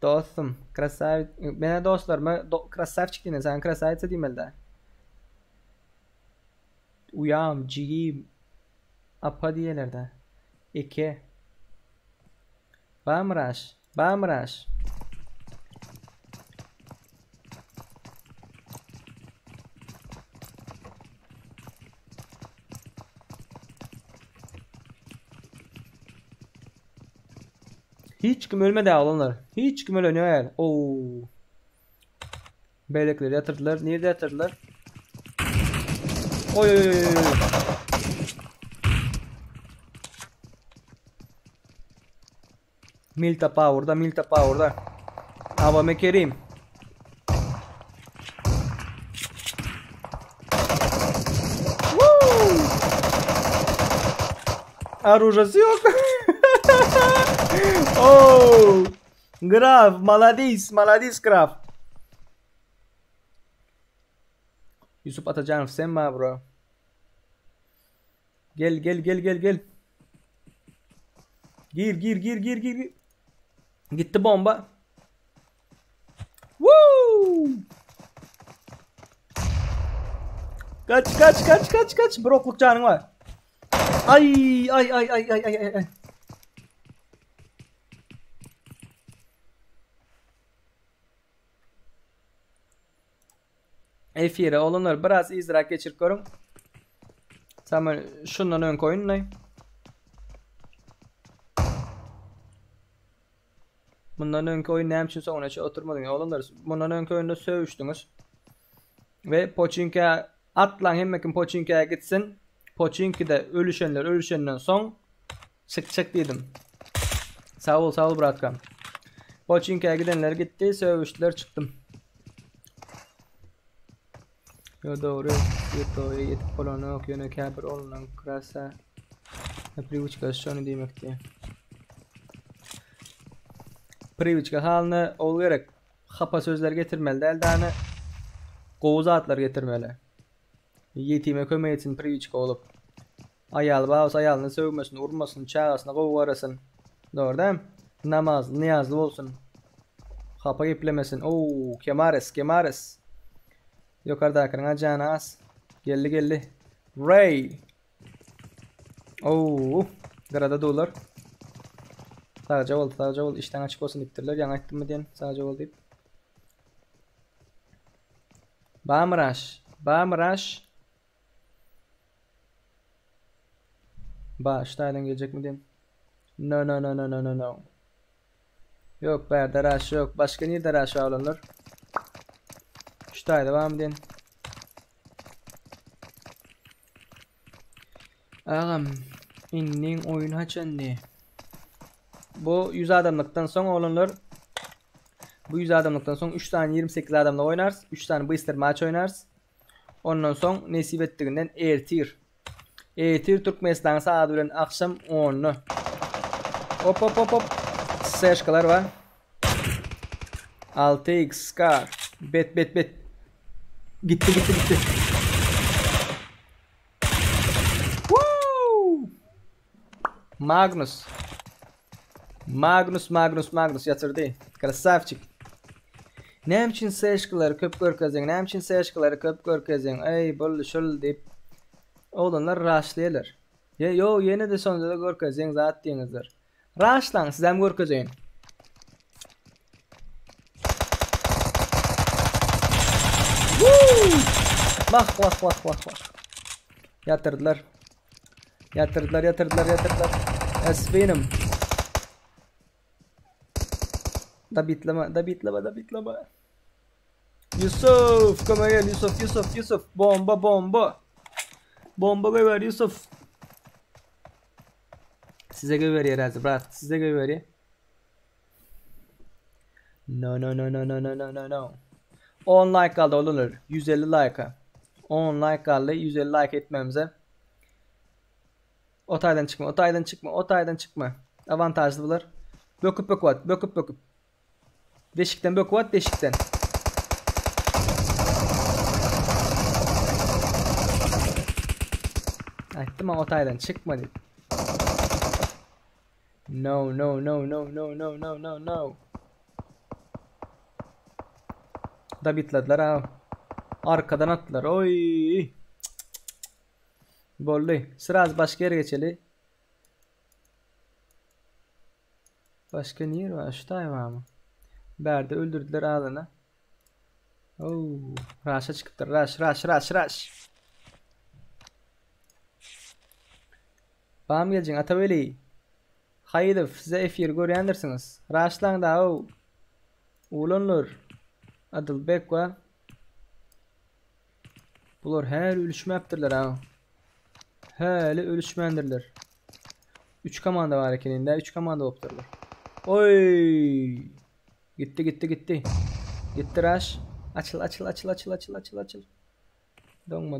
Dostum, krasavit. Bana dostlarıma krasavçık diyene. Sen krasavitse diyeyim elde. Uyam, cigim. Apa diyelerde. 2. Bamraş. Hiç kim ölmedi olanlar. Hiç kim ölmüyor yani. Oo. Belekleri yatırdılar. Nerede yatırdılar? Oy. Milta power'da. Hava mekerim. Оружия yok. Oh, Graf, maladis Graf. Yusuf Atacanov sen mi bro? Gel. Gir. Gitti bomba. Woo! Kaç. Brokluk canın var. Ay. F1'e olanlar biraz izrak geçir korun. Tamam şundan ön koyun ne? Bundan ön koyun ne için sonra oturmadın ya olanlar. Bundan ön koyunda sövüştünüz. Ve Pochinki atlan hemmekin Pochinki'ye gitsin. Pochinki'de ölüşenden son çık dedim. Sağ ol bırakam. Pochinki'ye gidenler gitti, sövüştüler çıktım. Yo doğru. Yetip polona okuyana kabir olunan krasa. Privichka şunu demekti. Privichka halini ol gerek. Hapa sözler getirmeli. Eldani qoğuza atlar getirmeli. Yetime kömək etsin Privichka olup. Ayal bağız ayalını sövmesin, urmasın, çağasını kovarasın. Doğru değil mi? Namazlı, niyazlı olsun. Hapa iplemesin. Oo, kemares. Yukarıda akırına canı az. Geldi. Ray. Oo, grada dolar. Sadece ol. İşten açık olsun diptirler. Yan ettim mi diyen sadece ol deyip. Bamraş. Ştaydan gelecek mi diyen? No. Yok berde raş yok. Başka niye de raş alınır? Ştay devam diyen. Ağam. İnnin oyun haçan ne? Bu 100 adamlıktan sonra olunur. Bu 100 adamlıktan sonra 3 tane 28 adamla oynarız. 3 tane bıstır maç oynarız. Ondan sonra nesip ettiğinden Airtier. Airtier Türkmenistan saat bilen akşam 10'nu. Hop. Seşkalar var. 6x Scar. Bet. Gitti. Woo! Magnus yatırdı. Krasavчик. Nemçin seşkaları köp görkezin. Ey bol şol deyip oğlanlar raşlayırlar. Yo yine de sonunda da görkezin zat diyinizdir. Raşlan siz hem görkezin. Bak. Yatırdılar. Esbenim. Da bitleme. Yusuf, come here Yusuf. Bomba. Bomba ver Yusuf. Size göveriyor herhalde brat. Size göveriyor. No. 10 like kaldı olur. 150 like'a. 10 like kaldı. 150 like etmemize. Otaydan çıkma. Avantajlı bular. Böküp. Deşikten böküp deşikten. Aytım ama otaydan çıkmadı. No. Da bitlediler ha. Arkadan attılar. Oy. Bollu. Sıraz başka yere geçeli. Başka niye var? Şu tayva mı? Berde öldürdüler ağlana. Oo. Raş'a çıktı. Raş. Bam geleceksin Ataveli. Haydi size F1 görendirsiniz. Raşlan da o. Ulanlar. Adılbek var. Bular her ölüşme yaptırlar ha. Hele ölüşmendirler. 3 komanda var ekeninde. 3 komanda opturlar. Oy. Gitti. Gitti Raş. Açıl. Donma.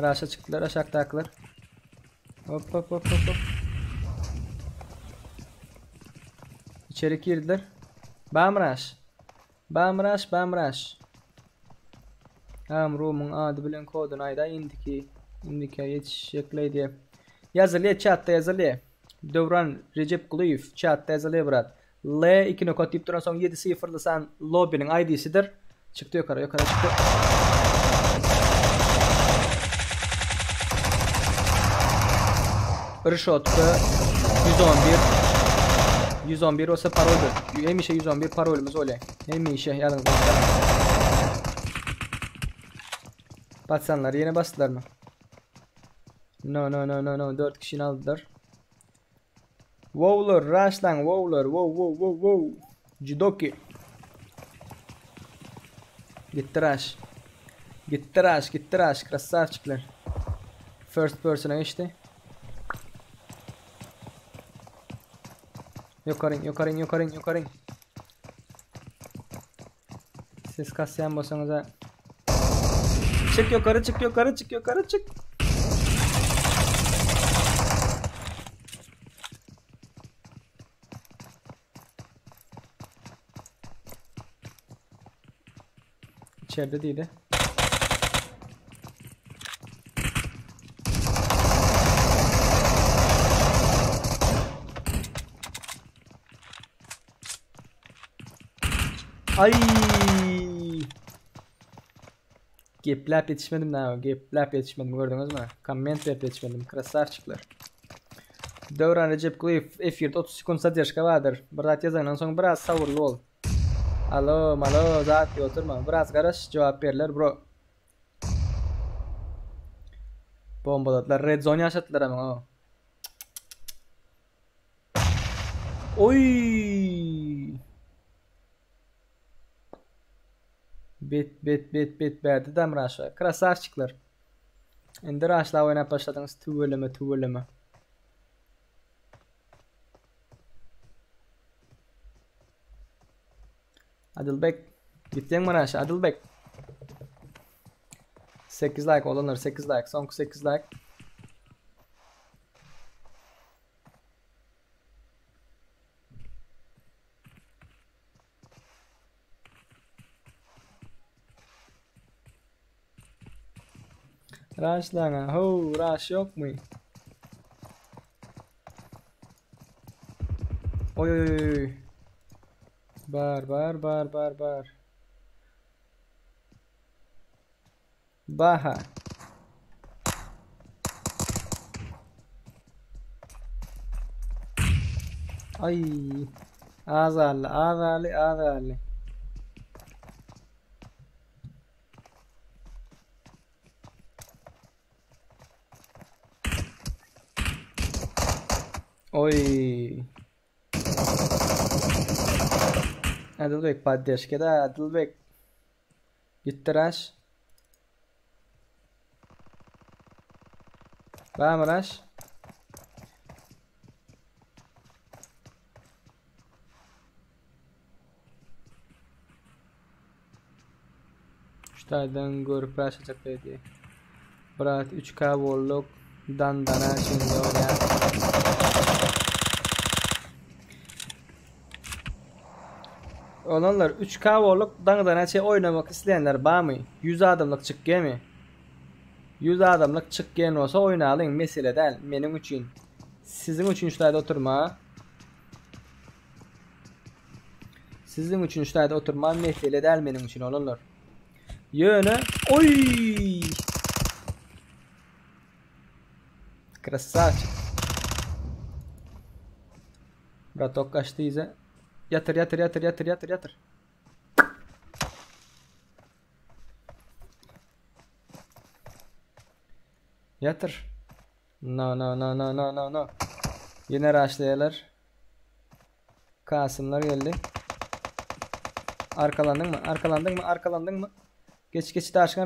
Raş'a çıktılar. Aşağıdakiler. Hop. İçeri girdiler. Bamraş. Room'un adı bilen kodun ayda indiki yetişecekler diye. Yazılı chatta yazılı. Devran Recep Kuluyuf chatta yazılı brat. L 2 nokta deyip duran son 7-0'lı sen lobby'nin ID'sidir. Çıktı yukarı çıktı. Rışotka 111 olsa paroldür. Neymişe 111 parolümüz öyle. Neymişe yalnız patsanlar yine bastılar mı? No 4 kişini aldılar. Wowler rush lan Wowler wow Jidoki. Gitti rush krasavçıklar. First person'a geçti. Yukarın. Siz kasyan basanıza. Çık yukarı. İçeride değildi. Ay! Geplap yetişmedim daha. Geplap yetişmedim, gördünüz mü? Comment yetişmedim. Krasavçıklar. Devran Recepko'yu efirde 30 sekund zadержка vardır. Birazat yazandan soň biraz savurlu ol. Alo, malo, zat oturma. Biraz garaş cevap verirler bro. Bombaladılar. Red zone yaşattılar ama. Oy! Bet verdi dam raşa. Krasavçıklar. Endi raşla oynap başladınız. Tüvöleme. Adilbek. Gittin mi raşa? Adilbek. 8 like olanlar 8 like. Son 8 like. Rush lan ha. Rush yok mu? Oy. Bar. Baha. Ay. Azarlı. Oy. Adilbek поддержка, да, Adilbek. Gitti Rush. Var mı Rush? Şuradan görüp Rush açacak diye. Brat 3K Warlock dandana şimdi oynar. Olanlar 3K Warlock dandana oynamak isteyenler var mı? 100 adamlık çık mi? 100 adamlık çık gen olsa oynayalım, mesele değil benim için. Sizin için şurada oturma. Sizin için şurada oturma mesele değil benim için olanlar. Yöne. Oy! Красавчик. Браток kaçtı ize. Yatır. Yatır. No. Yine rushlayalar. Kasımlar geldi. Arkalandın mı? Geç Darşın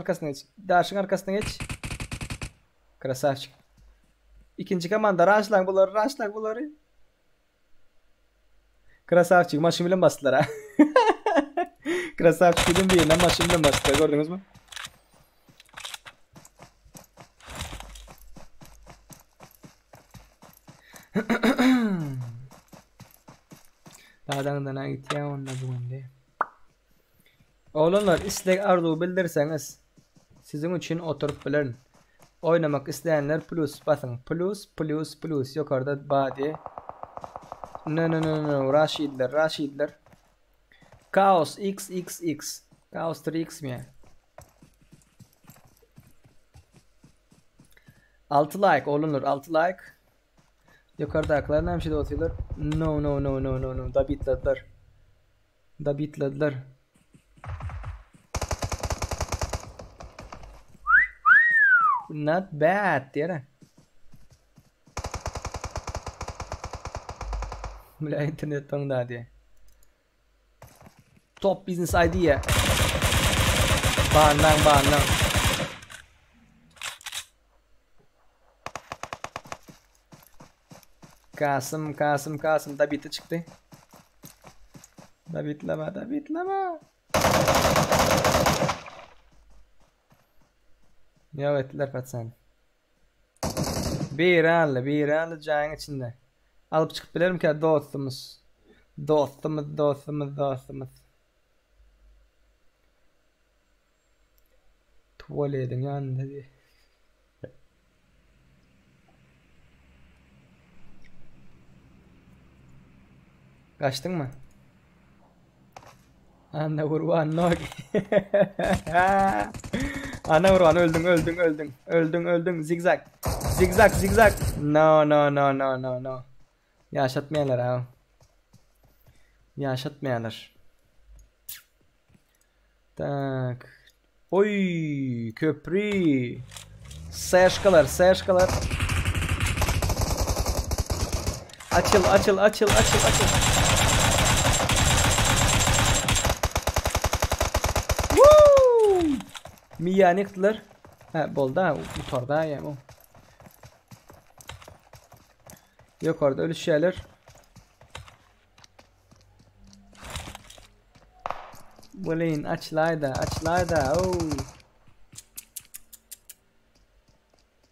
arkasına geç. Krasavçık. İkinci komanda rushlang bunları. Krasavçık maşın bile bastılar ha. Krasavçık'ın bir yerine maşın bile bastılar, gördünüz mü? Dağdan git ya onda bu önde. Oğlanlar istek arzu bildirirseniz sizin için oturup bilin. Oynamak isteyenler plus basın. Plus yukarıda body. No. Rashidler. Chaos XXX. Chaos 3X mi? 6 like oğlanlar, 6 like. Yukarıdakiler ne hemşire atıyorlar? No. Da bitladılar. Not bad diye. Mula internet tong da diye. Top business idea. Bağından. Kasım da bitti çıktı. Da bitleme. Ya ettiler patsan. Bir anlı cahın içinde. Alıp çıkıp bilirim ki dostumuz. Voleydin yanında diye. Kaçtın mı? Anne kurban no. Ana kurban öldün zigzag. Zigzag. No. Yaşatmayanlar ha. Yaşatmayanlar. Tak. Oy köprü. Sayaşkalar. Açıl. Woo! Mia niktiler. Ha bolda utorda ya bu. Yok orada ölü şeyler. Bulin açlayda. Oh.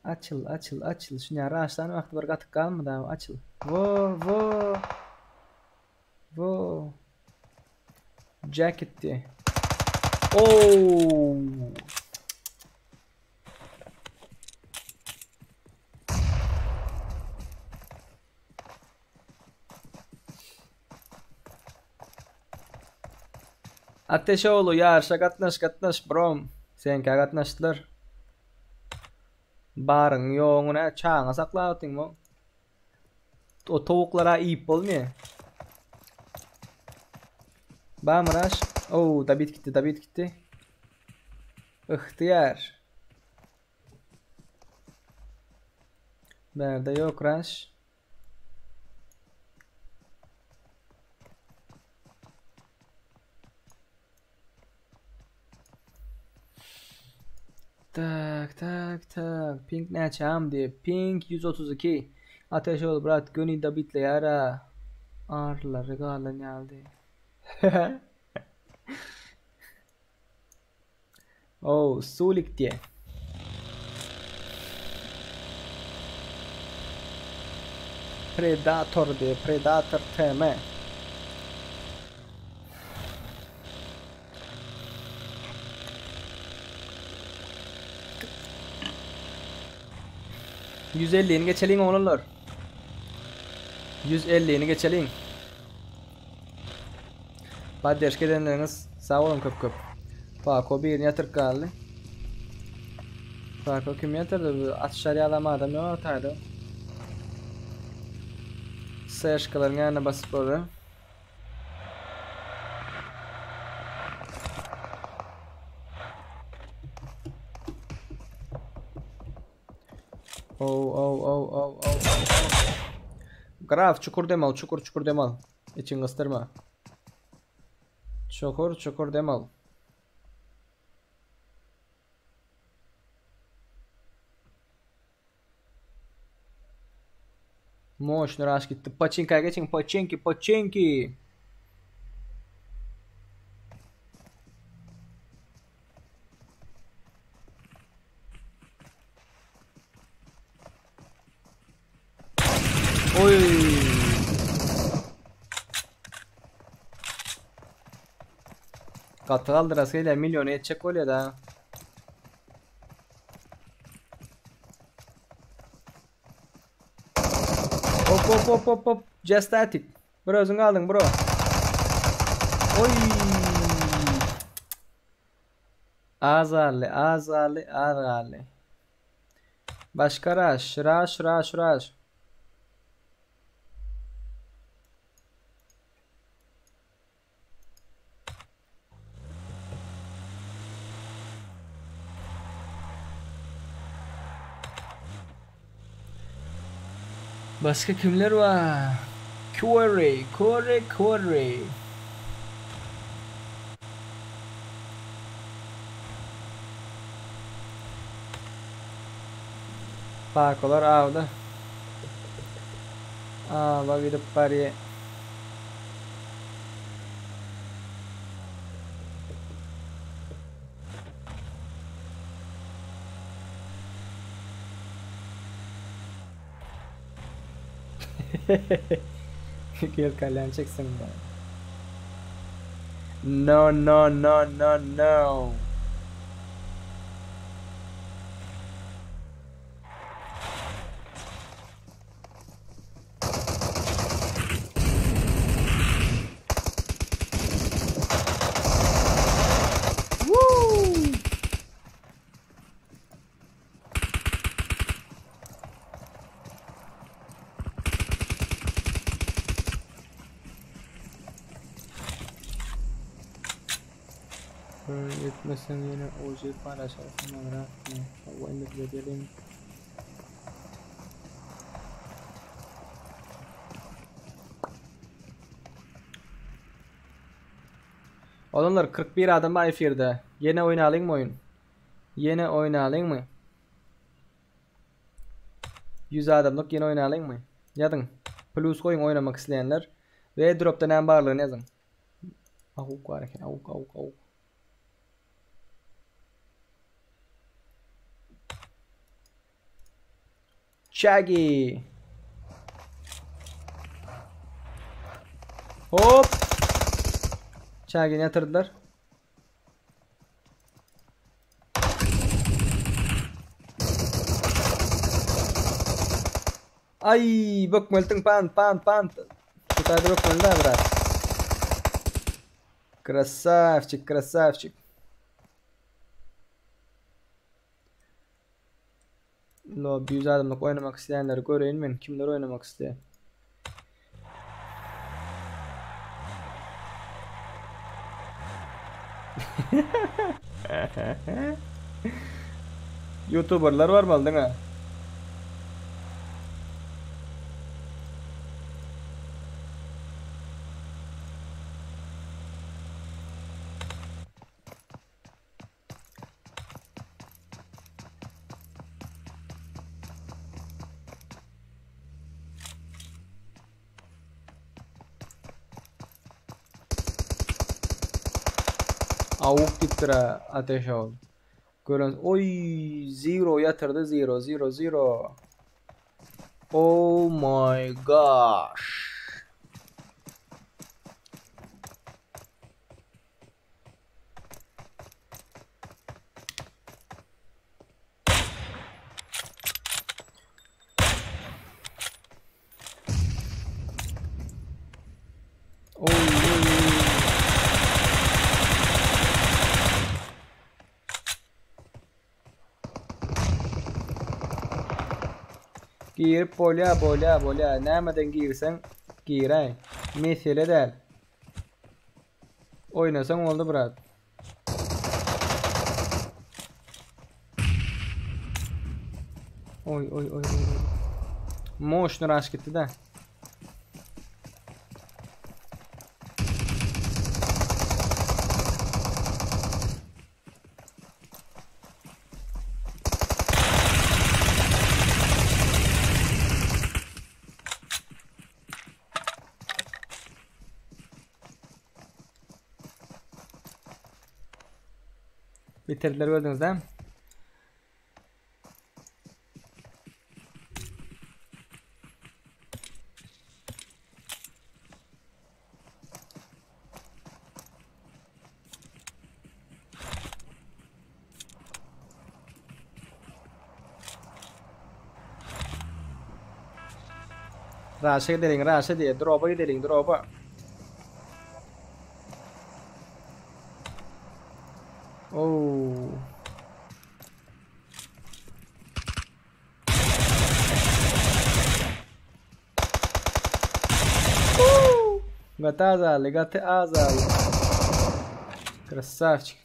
Açıl. Şunu araçtan vakti var katık kalmadı abi. Açıl. Wo. Jacket diye. Oh. Ateşoğlu yarışa katnaş brom. Sen katnaştılar. Barın yoğuna çağına sakladın mı? O tavuklara iyip olmuyor. Bamraş. Oo da bit gitti. İhtiyar. Nerede yok raş. Tak. Pink ne çam diye. Pink 132. Ateş ol brat. Gönül da bitle yara. Ağrılar regalan geldi. Oh sulik diye. Predator diye. Predator teme. %50'ni geçelim oğlanlar. 150'ni geçelim. Baddeş gelenleriniz sağ olun köp. Pako bir yatır kaldı. Pako kim yatırdı? Atışları alamadım ya ataydı. Sayaşkaların yanına basıp orada. Oh. Graf çukur demal. İçin ıstırma. Çukur demal. Moşnu raş gitti. Paçinka'ya geçin. Paçinki. Oy. Katı kaldırasıyla milyonu edecek oluyor da. Hop. Just static. Bro özün kaldın bro. Oy. Azarlı. Başka rush. Başka kimler var? Quarry. Pakolar avda. Bak gidip bari. Gel kalian çeksin ben. No. Yetmesen yine OJ paylaşarsın olarak. O indir edelim. Adamlar 41 adam var efirde. Yine oynayalım mı oyun? Yine oynayalım mı? 100 adamlık yine oynayalım mı? Yazın. Plus koyun oynamak isteyenler. Ve drop'ta ne varlığını yazın. Avuk var ki avuk. Shaggy. Hop. Shaggy'ni yatırdılar. Ay, bak melting pan. Kita dulu melda berat. Красавчик. Lobby yüz adamlık oynamak isteyenleri göreyim ben. Kimler oynamak isteyen? YouTuber'lar var mı aldın ha? Avuk diptira ateş oldu. Görün. Oy, zero yatırdı, zero. Oh my gosh. Oy. Girip bolya. Nämeden girsen giray. Mesele değil. Oynasan oldu brat. Oy. Motion rush gitti de. Bitirdiler, gördünüz değil mi? Rush'a gidelim diye. Drop'a gidelim. Oh. Gata azal. Красавчик.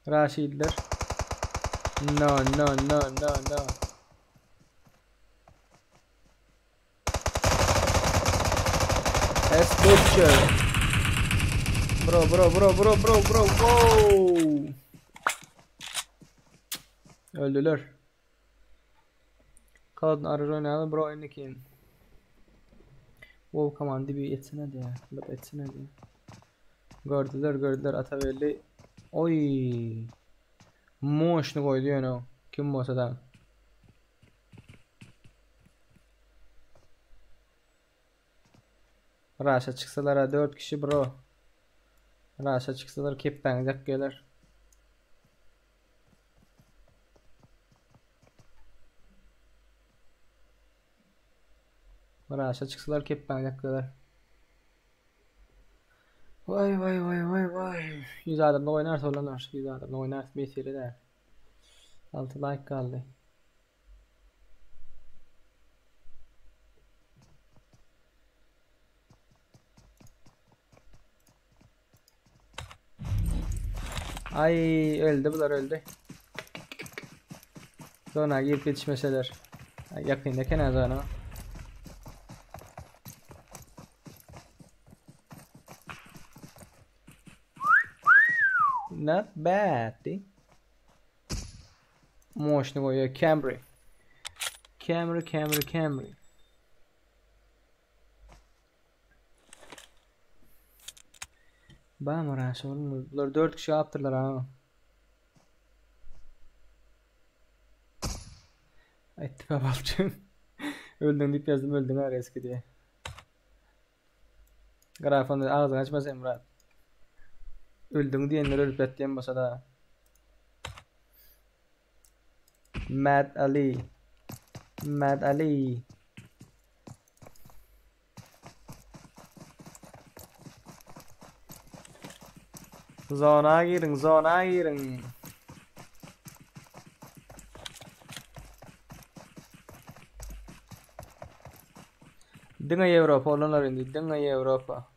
Rashidler. No. Butcher. Bro. Wow. Öldüler. Kadın arar oynadı bro oynakin. Wow, come on dibi etsene de. Lap etsene de. Gördüler Atavelli. Oy. Moşnu koydu yani. Kim bu adam? Raşa çıksalar 4 kişi bro. Raşa çıksalar kepengecek gelir. Raşa çıksalar kepengecek gelir. Vay. 100 adamla oynarsa olanlar. 100 adamla oynarsa mesele de. 6 like kaldı. Ay öldü bular öldü. Zona girip yetişmeseler. Yakındaki ne zona? Not bad. Мощный ой, Camry. Camry. Bana rahatsız olma. Bunlar 4 kişi yaptırlar ha. Ay tipe bakacağım. Öldün deyip yazdım öldün ha eski diye. Grafanda ağzını açmaz Emrah. Öldün diyenler ölüp ettiyen basa da. Mad Ali. Zona girin. Dengan Avrupa olanlar indi. Dengan Avrupa.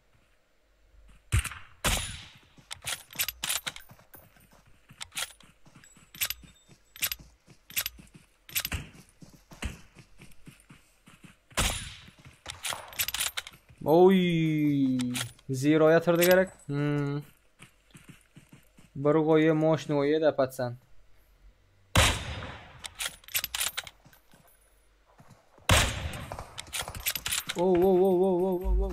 Oy, zero yatırdı gerek. Bir koyu moşnu koyu da patsan. Oh.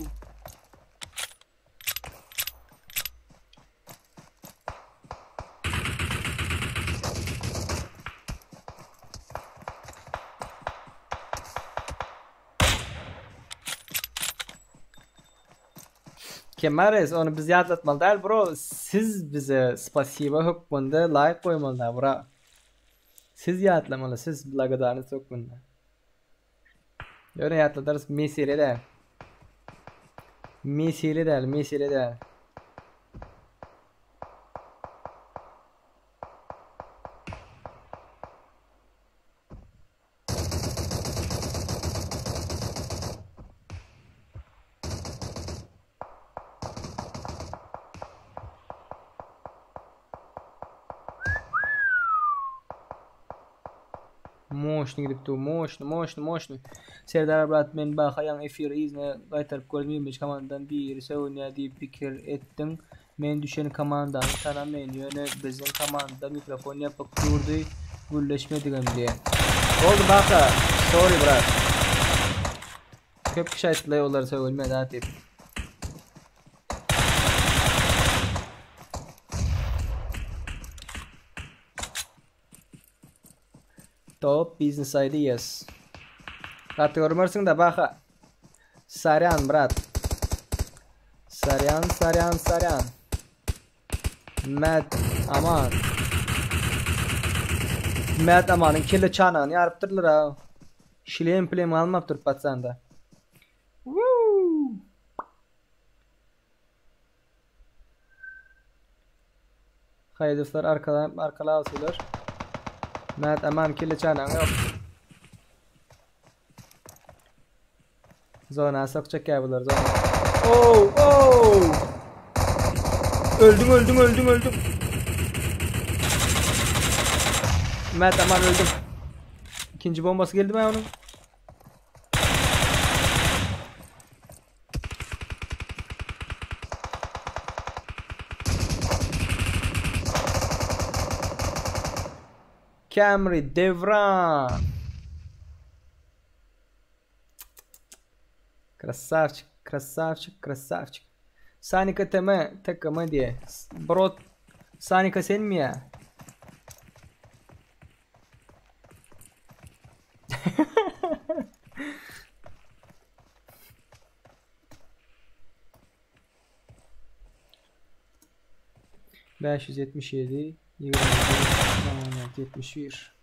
Kemeres onu bize atlatmalı değil bro. Siz bize spasiba hükmünde like koymalı bro. Siz yatlamalı. Siz lagadarınız hükmünde. Öyle yatladarız misile de. Misile de. Мощный гриб-то, мощный. Serdar Brat men bakayan efir izne qaytarıp görmeymiş komandan bir söylüyor diye fikir ettim. Men düşen komandan sana men yöne bizim komanda mikrofon yapıp durdu. Gülleşmedim diye. Oldu baka. Sorry Brat. Köp kişi ayıtla yolları söyleme daha tip. Top business ideas. Rat görmürsün de baka. Saryan Brat. Saryan. Matt amanın kille çanağını yarıptırlar ha. Şilem plem almaptır patsanda. Hayduslar arkala alsılar. Matt aman kille çanağını yok. Zona sokacak ya bunlar zona. Öldüm. Matt aman öldüm. İkinci bombası geldi mi onun? Camry Devran. Красавчик. Саника тeme takımı diye. Bro Sanika sen mi ya? ...577... ...71...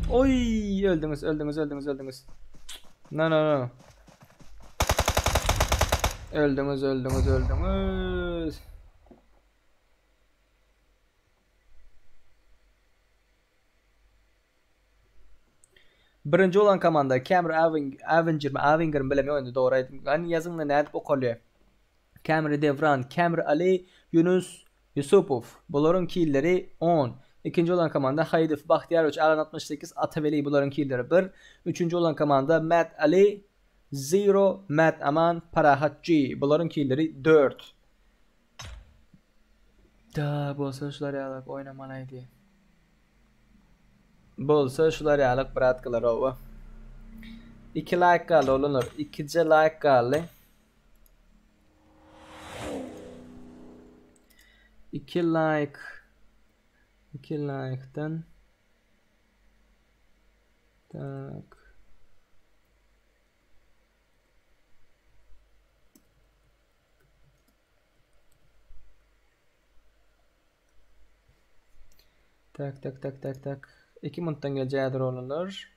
Oy öldünüz. No. Öldünüz. Birinci olan komanda Cameron Avenger bilemiyorum doğru aytdım. Yani yazın ne dip oqalıyor. Cameron Devran, Cameron Ali, Yunus Yusupov. Bunların killeri 10. İkinci olan komanda Haydif Baxtiyarovic Alan 68, Ataveli bunların killeri 1. Üçüncü olan komanda Matt Ali 0, Matt Aman Parahatçı bunların killeri 4. Da bolsa şular yalak oynamalaydı. Bolsa şular yalak bırattılar ova. 2 like kaldı olunur. 2. like kaldı. 2 like. 2 like'dan. Tak. Tak. 2 minutdan geleceğidir olunur.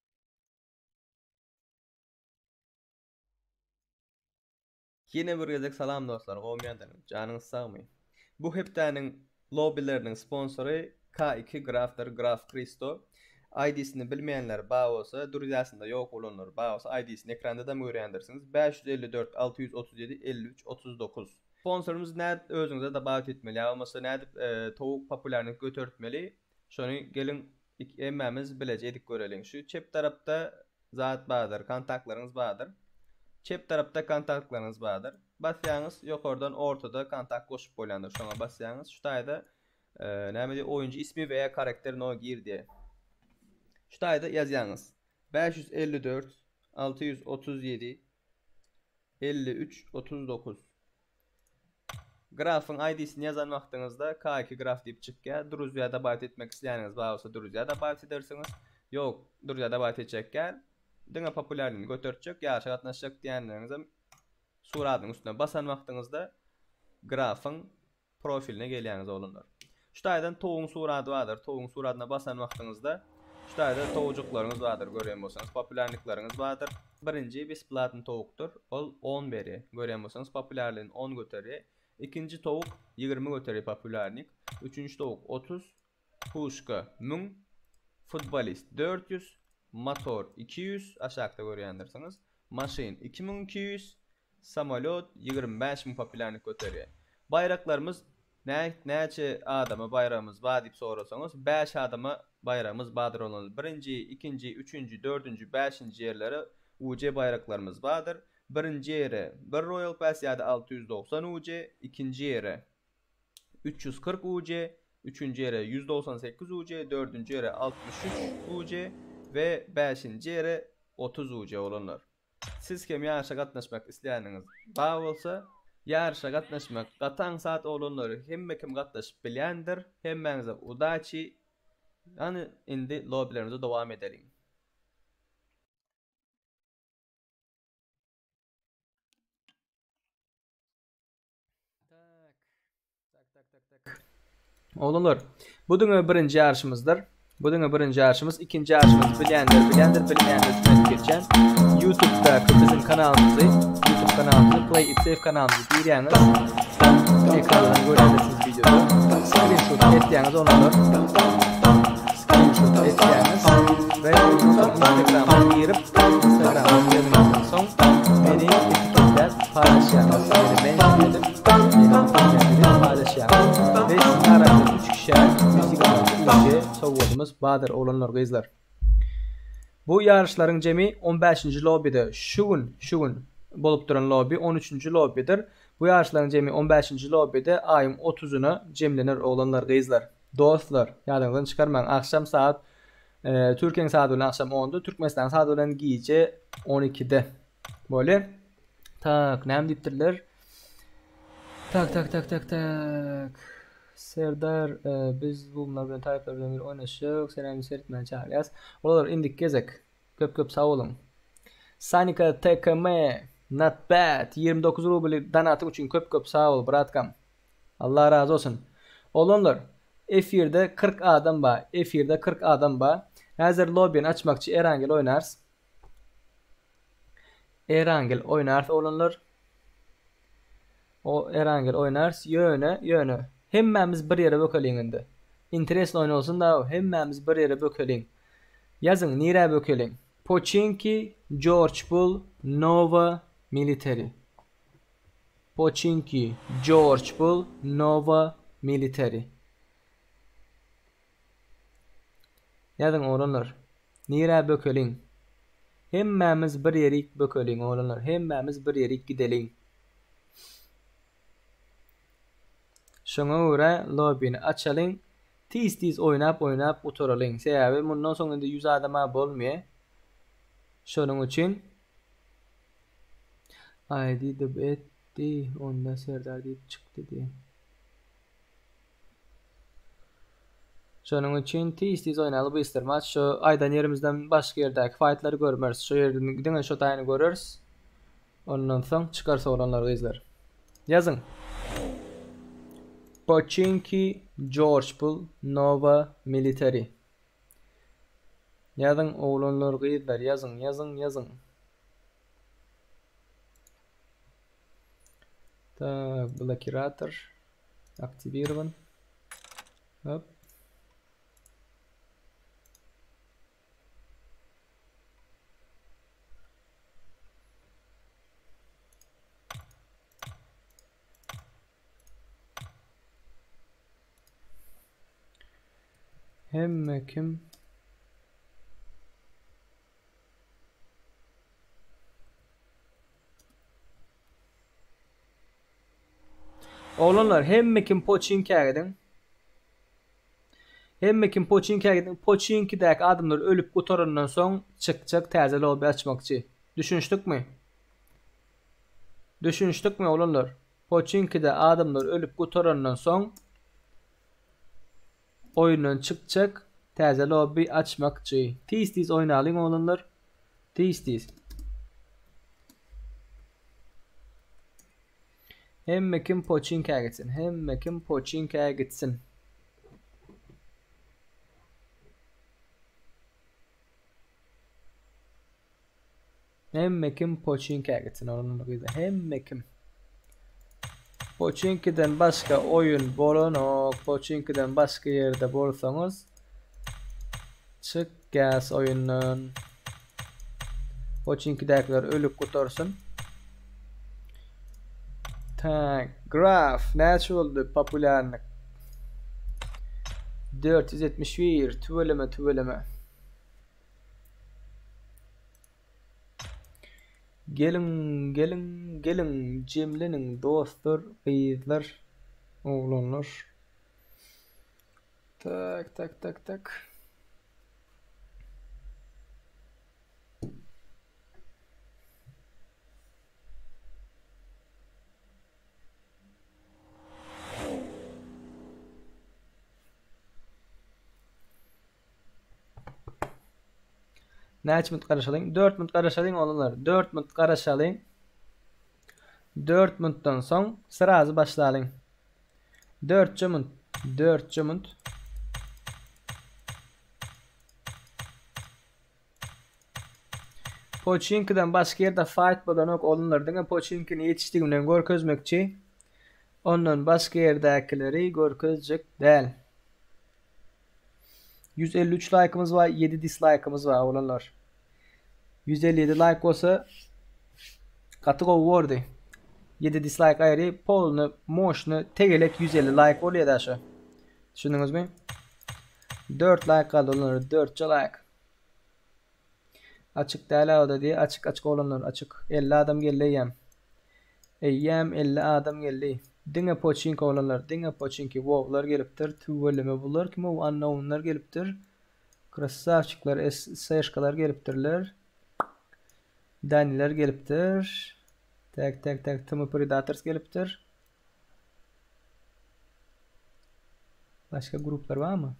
Yine bir gezek salam dostlar. Olmayandan canınız sağmayın. Bu heptaning lobbylerinin sponsoru K2 Graf'tır. Graf Kristo. ID'sini bilmeyenler bağ olsa, duryasında yok olunur. Bağ olsa ID'sini ekranda da öğrendirsiniz. 554 637 53 39. Sponsorumuz ne özünüze de bağ etmeli. Olmasa ne tavuk popülerlik götürtmeli. Şunu gelin emmemiz bileceğiz görelim. Şu çep tarafta zat bağdır, kontaktlarınız bağdır. Çep tarafta kontaktlarınız bağdır. Basyanız yok oradan ortada kontak koşup koyandır. Şuna basyanız. Şu tayda oyuncu ismi veya karakterin o gir diye. Şu tayda yazyanız. 554 637 53 39. Grafın ID'sini yazan vaxtınızda K2 Graf deyip çıkkə. Druziyada bayt etmek isteyeniniz var olsa Druziyada bayt edersiniz. Yok Druziyada bayt edecekken. Dına popülerliğini götürecek. Yarışa katlaşacak diyenlerinize suratın üstüne basan vaxtınızda Grafın profiline geliyeniz olunur. Şu taydan toğun suratı vardır. Toğun suratına basan vaxtınızda şu tayda toğucuklarınız vardır. Görüyen bolsanız popülerlikleriniz vardır. Birinci besplatın toğuktur. Ol 10 beri. Görüyen bolsanız popülerliğin 10 götürü. İkinci tavuk 20 götürü popülerlik. Üçüncü tavuk 30. Puşka 1000. Futbolist 400. Motor 200. Aşağıda görüyendirsiniz. Maşin 2200. Samolot 25.000 popülerlik götürü. Bayraklarımız neçe adamı bayrağımız var deyip sorarsanız 5 adamı bayrağımız vardır olunuz. Birinci, ikinci, üçüncü, dördüncü, beşinci yerleri UC bayraklarımız vardır. Birinci yere 1 Royal Pass ya da 690 UC, ikinci yere 340 UC, üçüncü yere 198 UC, dördüncü yere 63 UC ve beşinci yere 30 UC olunur. Siz kim yarışa katlaşmak isteyeniniz bağ olsa yarışa katlaşmak katan saat olunur. Hem kim katlaşıp bilendir hem benize udaçı. Yani indi lobbylerimize devam edelim. Tak. Olunur. Bu dünü birinci yarışımızdır. Bu dünü birinci yarışımız. İkinci yarışımız bilendir bilmeyenler geçen YouTube'da bizim kanalımızı Play It Safe kanalımızı giriyeniz ekrandan görebilirsiniz videoda. Screenshot ettiğiniz olunur. Screenshot ettiğiniz ve Instagram'a girip Instagram'a girdikten sonra beni etiketler paylaşacağınız. Beni edip paylaşacağınız. Ve sizin arasında 3 kişiye müzik soğudumuz Badır olanlar gözler. Bu yarışların cemi 15. lobby'de şugun bolup duran lobby 13. lobby'dir. Bu yarışların cemi 15. lobby'de ayın 30'una cemlenir olanlar gözler. Dostlar yadınızdan çıkarmayın. Akşam saat Türkiye'nin saat olan akşam 10'da, Türkmenistan saat olan gece 12'de. Böyle. Tak, nem diptirler. Tak. Serdar biz bunlar bilen tayflar bir oynaşık. Selam seyretmeye çağırıyız. Olalar indik gezek. Köp sağ olun. Sanika TKM not bad. 29 rubli donatım için köp sağ ol bratkam. Allah razı olsun. Olanlar F1'de 40 adam var. Hazır lobby'ni açmakçı Erangel oynars. Olanlar. O Erangel oynars. Yöne. Hemmemiz bir yere bökelim indi. Interes oyun olsun da hemmemiz bir yere bökelim. Yazın nire bökelim. Pochinki, George Bull, Nova Military. Pochinki, George Bull, Nova Military. Yazın oğlanlar. Nira bökelin. Hemmemiz bir yerik bökelin oğlanlar. Hemmemiz bir yerik gidelin. Şoňa görä lobbyni açalın. Tiz oynap oturalın. Sebäbi mundan soň indi 100 adama bolmaýar. Şonuň üçin ID de etdi. Onda Serdar diýip çykdy diýe. Şonuň üçin tiz oynaly bu istirmat. Şu aýdan yerimizden başga ýerdäki fightları görmeriz. Şu ýerden gidiňe şu taýyny göreriz. Ondan soň çıkarsa olanlar izler. Yazın. Pochinki, George Bull, Nova Military. Yazın oğlanlar gıydılar. Yazın. Так, блокиратор. Активирован. Оп. Hemme kim? Oğlanlar hemme kim Pochinki'ye gidin. Hemme kim Pochinki'ye gidin. Pochinki'deki adamlar ölüp kurtarından son çıkacak täze lobby açmakçı. Düşünüştük mü? Düşünüştük mü oğlanlar? Pochinki'de adamlar ölüp kurtarından son oyundan çıkacak täze lobby açmakçı. Tiz oynalın oğlanlar. Tiz. Hemme kim Pochinki'ye gitsin. Hemme kim Pochinki'ye gitsin. Hemme kim Pochinki'ye gitsin. Hemme kim. Pochinki'den başka oyun bolonok. Pochinki'den başka yerde bolsanız çık gaz oyunun. Pochinki'dekiler ölüp kurtarsın. Tak, graf, natural popülerlik. 471, tüveleme. Gelin, cemlenin dostlar, kıyızlar, oğlanlar. Tak. Näçe minut garaşalyň? 4 minut garaşalyň olanlar. 4 minut garaşalyň. 4 minutdan soň sırazy başlalyň. 4 minut. Pochinki'den başka yerde fight bolanok olanlar diňe Pochinki'ni ýetişdiginden görkezmekçi. Ondan başka yerdekileri görkezjek däl. 153 like'ımız var, 7 dislike'ımız var olanlar. 157 like olsa katı gowordy. 7 dislike ayrı, polnu, moşnu, tegelek 150 like oluyor da şu. Düşündünüz mü? 4 like kaldı olanlar, 4 like. Açık değerli oda diye, açık olanlar, açık. 50 adam geldi yem. 50 adam geldi. Diňe Pochinki olanlar, diňe Pochinki wowlar gelipdir, tüweleme bular kim o unknownlar gelipdir. Krasavçyklar, SS'kalar gelipdirler. Daniler gelipdir. Tak, Timo Predators gelipdir. Başka gruplar var mı?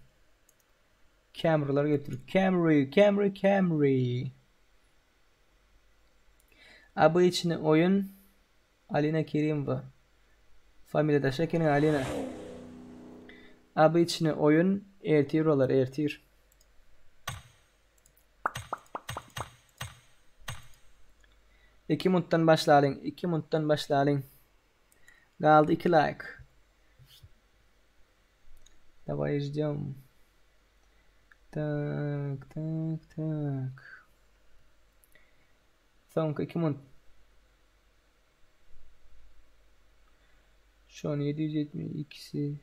Camry'lar gelipdir. Camry. Abi içine oyun Alina Kerimova. Familiada şekinin Alina. Abi içine oyun ertir olar, ertir. İki minuttan başlayalım. Kaldı 2 like. Давай ждем. Так. Sonki 2 mont. Şu an 772'si.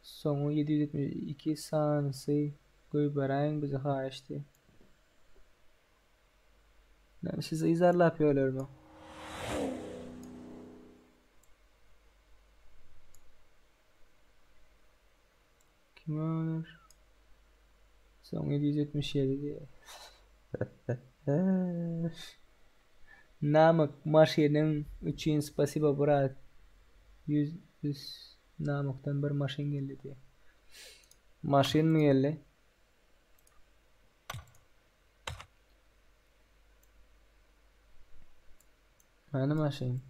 Sonu 772 sanısı göberen bizi haşti. Yani size izarla yapıyorlar mı? Kim olur? Son 777 diye. Namık maşinin için spasiba brat. 100 Namık'tan bir maşin geldi diye. Maşin mi geldi? Hani maşin?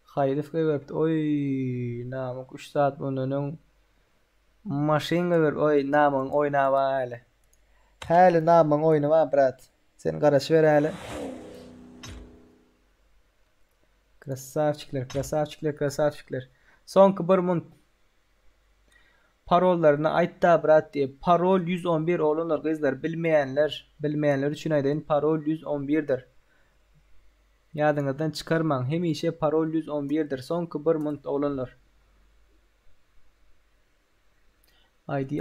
Haydif verip oy Namık 3 saat bunun maşin ver oy Namık oynava hele. Hele Namık oynava brat. Sen karış ver hele. Krasavçikler. Sonki bir mont parollarını aytta brat diye. Parol 111 olanlar kızlar bilmeyenler için aydan parol 111'dir. Yadınızdan çıkarman. Hemişe parol 111'dir. Sonki bir mont olanlar. ID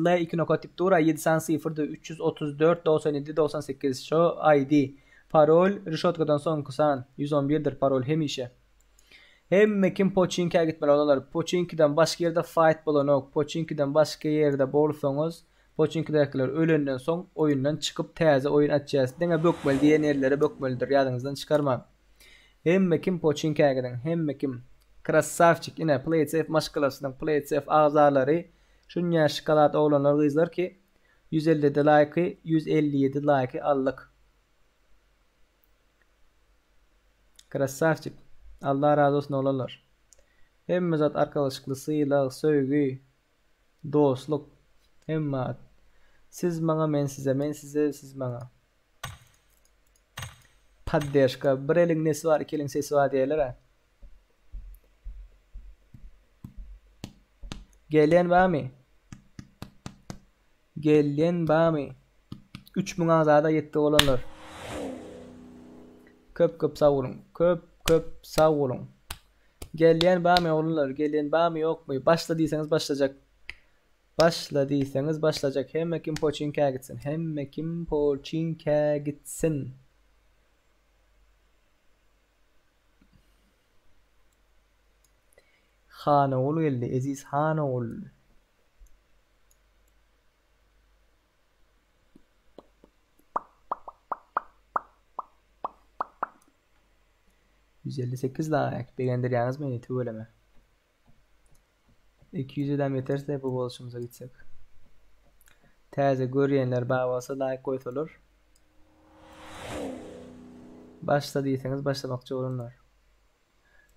L 2 nokatip tura 700 334 97 98 şu ID. Parol Rişotkadan son kusan 111'dir parol hemişe. Hem kim Pochinki'ye gitmeli olanlar. Pochinki'den başka yerde fight bulanok. Pochinki'den başka yerde bolsanız Pochinki'dekiler ölenden son oyundan çıkıp teze oyun açacağız. Dene bökmeli diyen yerlere bökmelidir. Yadınızdan çıkarmam. Hem kim Pochinki'ye giden hem kim Krasavçik yine Play It Safe maşkalasından Play It Safe ağızlarları şunya şokolat olanlar kızlar ki 150 like'ı 157 like'ı aldık. Krasavçik. Allah razı olsun olanlar. Hem zat arkadaşlıklı, sıyla, söygü, dostluk. Hem siz bana, men size, men size, siz bana. Paddeşka. Bir elin nesi var, iki elin sesi var diyeler ha. Gelen var mı? Gelen var mı? 3000 azada yetti olanlar. Köp savurun. Köp savurun. Gelen var mı olanlar? Gelen var mı yok mu? Başladıysanız başlayacak. Başladıysanız başlayacak. Hem kim Pochinki'ye gitsin. Hem kim Pochinki'ye gitsin. Hanoğlu geldi. Aziz Hanoğlu. %58 like. Beğendiriyeniz mi? Yeti öyleme. 200'den yeterse bu oluşumuza gitsek. Taze görüyenler bağlasa like koyulur. Başladıysanız başlamakçı olunlar.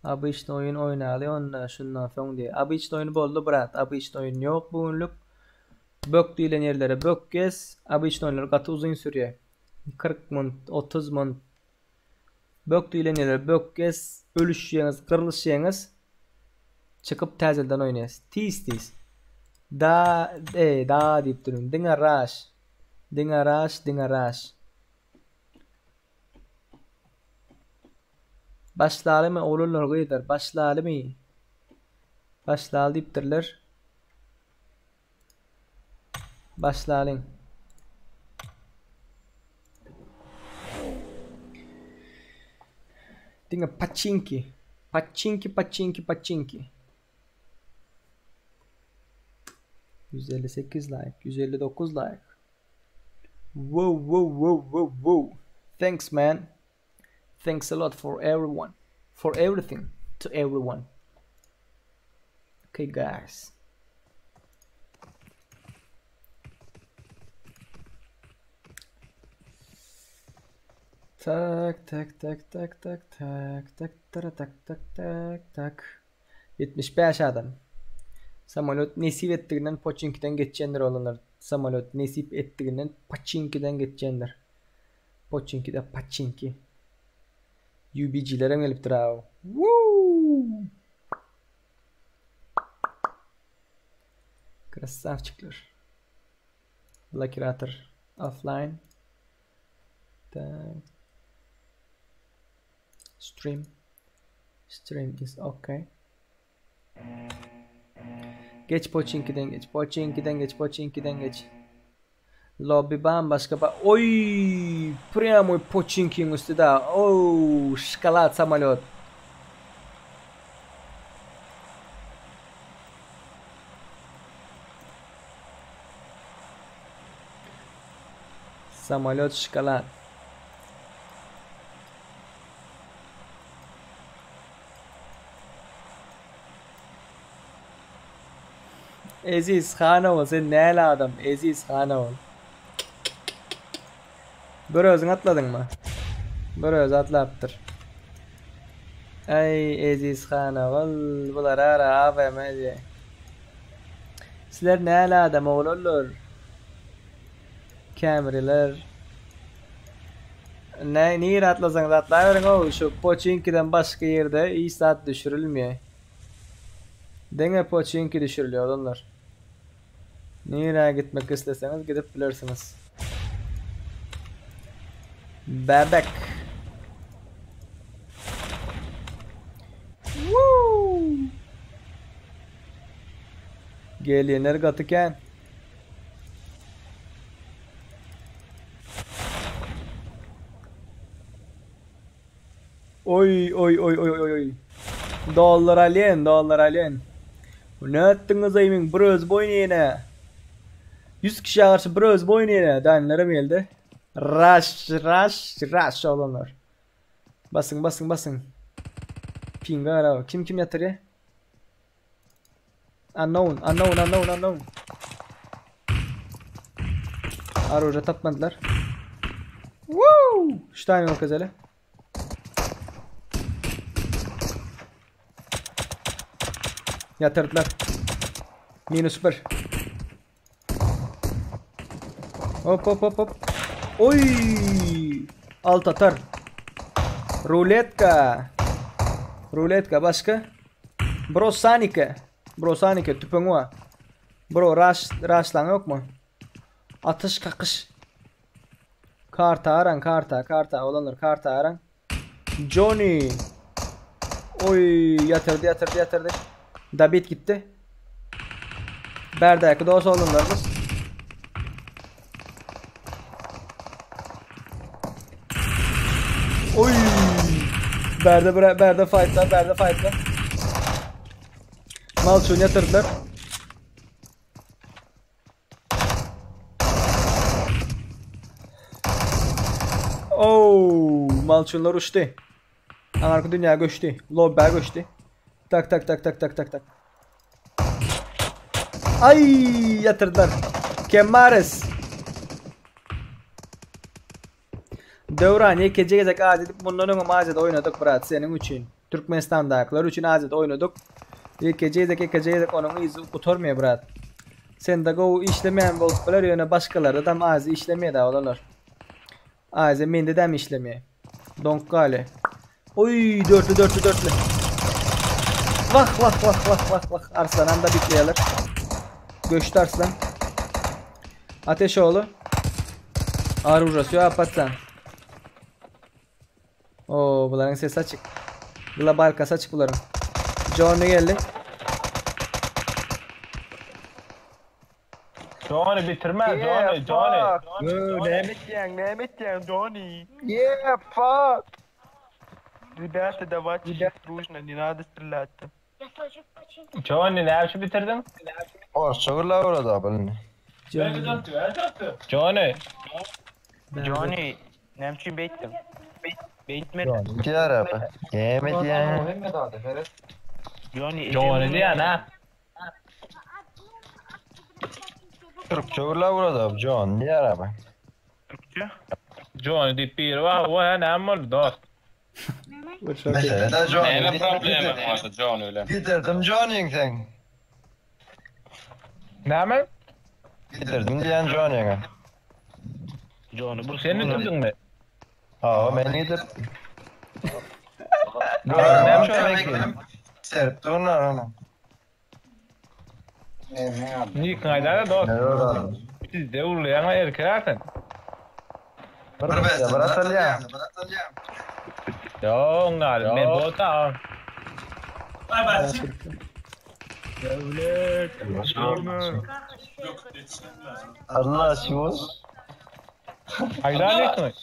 Abi işte oyun oynalı onunla şundan son diye. Abi işte oyunu boldu bırak. Abi işte oyun yok bugünlük. Bök diyen yerlere bök gez. Abi işte oyunlar katı uzun sürüyor. 40 mont, 30 mont. Bök diyen yerlere bök gez. Ölüşeceğiniz, kırılışeceğiniz. Çıkıp tazelden oynayız. Tiz. Da deyip durun. Dinaraş. Başlalı mı olurlar koyuyorlar. Başlalı mı? Başlalı deyiptirler. Başlayalım. Dinga Pachinki. 158 like. 159 like. Whoa. Thanks man. Thanks a lot for everyone. For everything. To everyone. Okay guys. Tak. 75 adam. Samolyot nesip ettiğinden Pochinki'den geçenler olanlar. Samolyot nesip ettiğinden Pachinki'den geçenler. Pochinki'de Pachinki. UBG'lere geliptir abi. Woo! Krasavчиклар. Блокиратор offline. Так. Stream is okay. Geç Pochinki'den geç. Pochinki'den geç. Lobby bambaşka Oy! Прямо Pochinki'nin üstü de. Ooo! Şokolad самолет. Самолет шоколад. Aziz Xanoğlu sen neyli adam? Aziz Xanoğlu. Bir özün atladın mı? Bir öz atlattır. Ay Aziz Xanoğlu bular ara AVM diye. Sizler neyli adam oğlurlar? Kameriler. Niye atlasanız atlayıverin o şu Pochinki'den başka yerde iyi saat düşürülmüyor. Denge Pochinki düşürülüyor onlar. Nereye gitmek isteseniz gidip bilirsiniz. Bebek. Woo! Gelenler katıken. Oy. Dollar alien. Ne ettiniz ayımın bröz boynayına? 100 kişiye karşı bröz boynayına. Danlarım geldi. Rush olanlar. Basın. Pinga ara. Kim yatırıyor? Unknown. Arıca tapmadılar. Woo! Stein yok ezeli. Yatırdılar. -1. Hop. Oy! Alt atar. Ruletka başka? Brosanike tüpün var. Bro rush'lan yok mu? Atış kakış. Karta olanlar karta aran. Johnny. Oy yatırdı. David gitti. Berdaki dost olanlarımız. Oy! Berde fightlar. Malçun yatırdılar. Oo, Malçunlar uçtu. Anarko dünya göçtü. Lobber göçtü. Tak. Ay yatırdılar. Kemares. Devraniye gece azedip bunların azede oynadık brat senin için. Türkmenistan'dakiler için azede oynadık. Gece onun izi kuturmuyor brat. Sen de o işlemeyen boltlar yöne başkaları da azı işlemeye de olanlar. Azı mende de mi işlemeye? Donkale. Oy dörtlü. Vah. Arslan da bitleyeler. Göçtü arslan. Ateşoğlu. Ağır uğraşıyor apatsan. Oo bunların sesi açık. Global kasa açık bunların. Johnny geldi. Johnny bitirme Johnny. Ne mitjen Johnny? Yeah, fuck! Ребята, давайте дружно, не надо стрелять. Johnny ne yapışı bitirdin? Şöyle orada ben. Johnny. Johnny, ne yapayım bekledim. Bekme. Diğer abi. Yemek ya. Johnny diye ne? Türkçe orada John diğer abi. Türkçe? Johnny deyip bir var o ne amol dost. Mesela da John. Ne problemin varsa John öyle. Bitirdim John'ın sen. Ne mi? Bitirdim diyen John'ın. Johnny bu Sen bitirdin mi? Aa ben yedim. Ne yapıyorsun? Serp durlar onu. Nick aydada dost. Ne oldu? Siz de uğurlayan erkeklersin. Bir beste bırakalım. Yo, ngal, men bota. Allah aşkına. Aydan etme.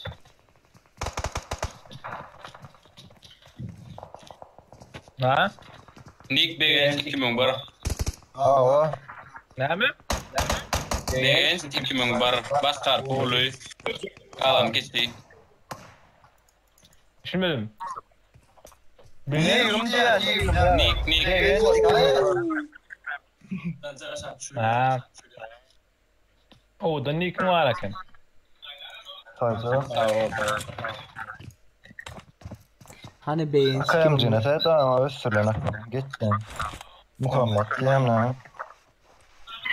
Ha? Nick Began kim bar? Aa. Näme? Began kim bar? Bastar pulu. Alan geçti. Düşünmedim. Ne yumca? Nick. Ha. O da Nick var akan. Tamam. Hani beyin Akayım cennete tamam özsürlen aklıma. Gitti. Muhammed diyem lan.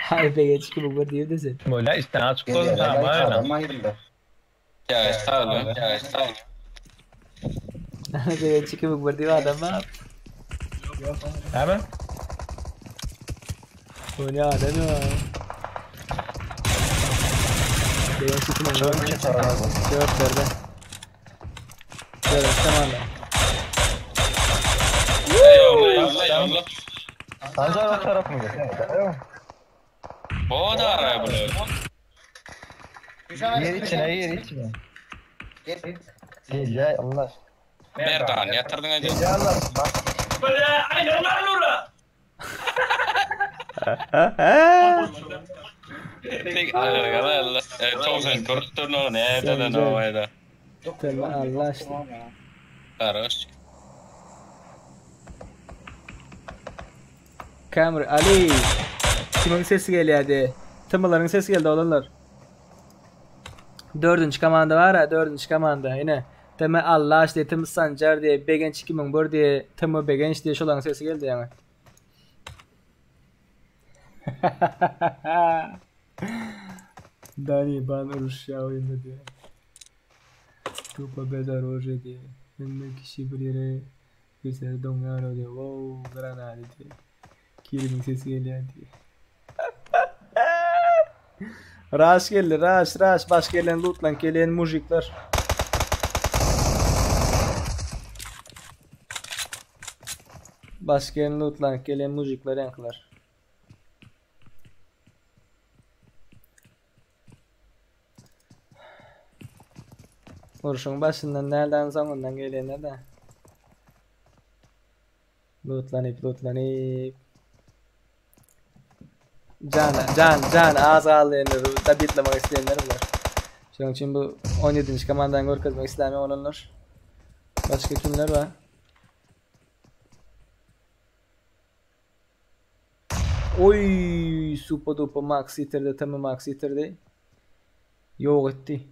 Hani beyin kim bu diyor desin. Böyle istan açık olsun tamam. Ya estağfurullah. Hani beyin kim bu diyor adam mı? Näme? Bu ne adam ya? Beyin kim bu? Çok kötü araba. Cevap verdi. Evet tamam. Eyvallah. Ancak o taraf mı geçti? O da araya bunu. Yer içine. Gel ya Allah. Berdan yatırdın hadi. Ya Allah bak. Tek Allah. Tolsen kurtun o ne de no ayda. Tamam Allah aşkına. Karış. Kamera Ali. Kimin sesi geliyor hadi. Tımbaların sesi geldi olanlar. 4. komanda var ha 4. komanda yine. Teme Allah işte tım Sancar diye Begenç kimin bor diye tımı Begenç diye şolan sesi geldi yani. Dani ban uruş ya oyunda diye. Tupa bedar hoje diye. Hem kişi bir yere güzel dongar diye. Wow granada diye. Kimin sesi geliyor diye. Rush geldi rush baş gelen lootlan gelen mujikler. Baş gelen lootlan gelen mujikler yankılar. Vuruşun başından nereden sonundan gelenler de. Lootlanıp. Can ağız ağlayanlar da bitlemek isteyenler var. Şunun için bu 17. komandan gol kazmak istemeyen olanlar. Başka kimler var? Oy super duper max yitirdi tamam max yitirdi. Yok etti.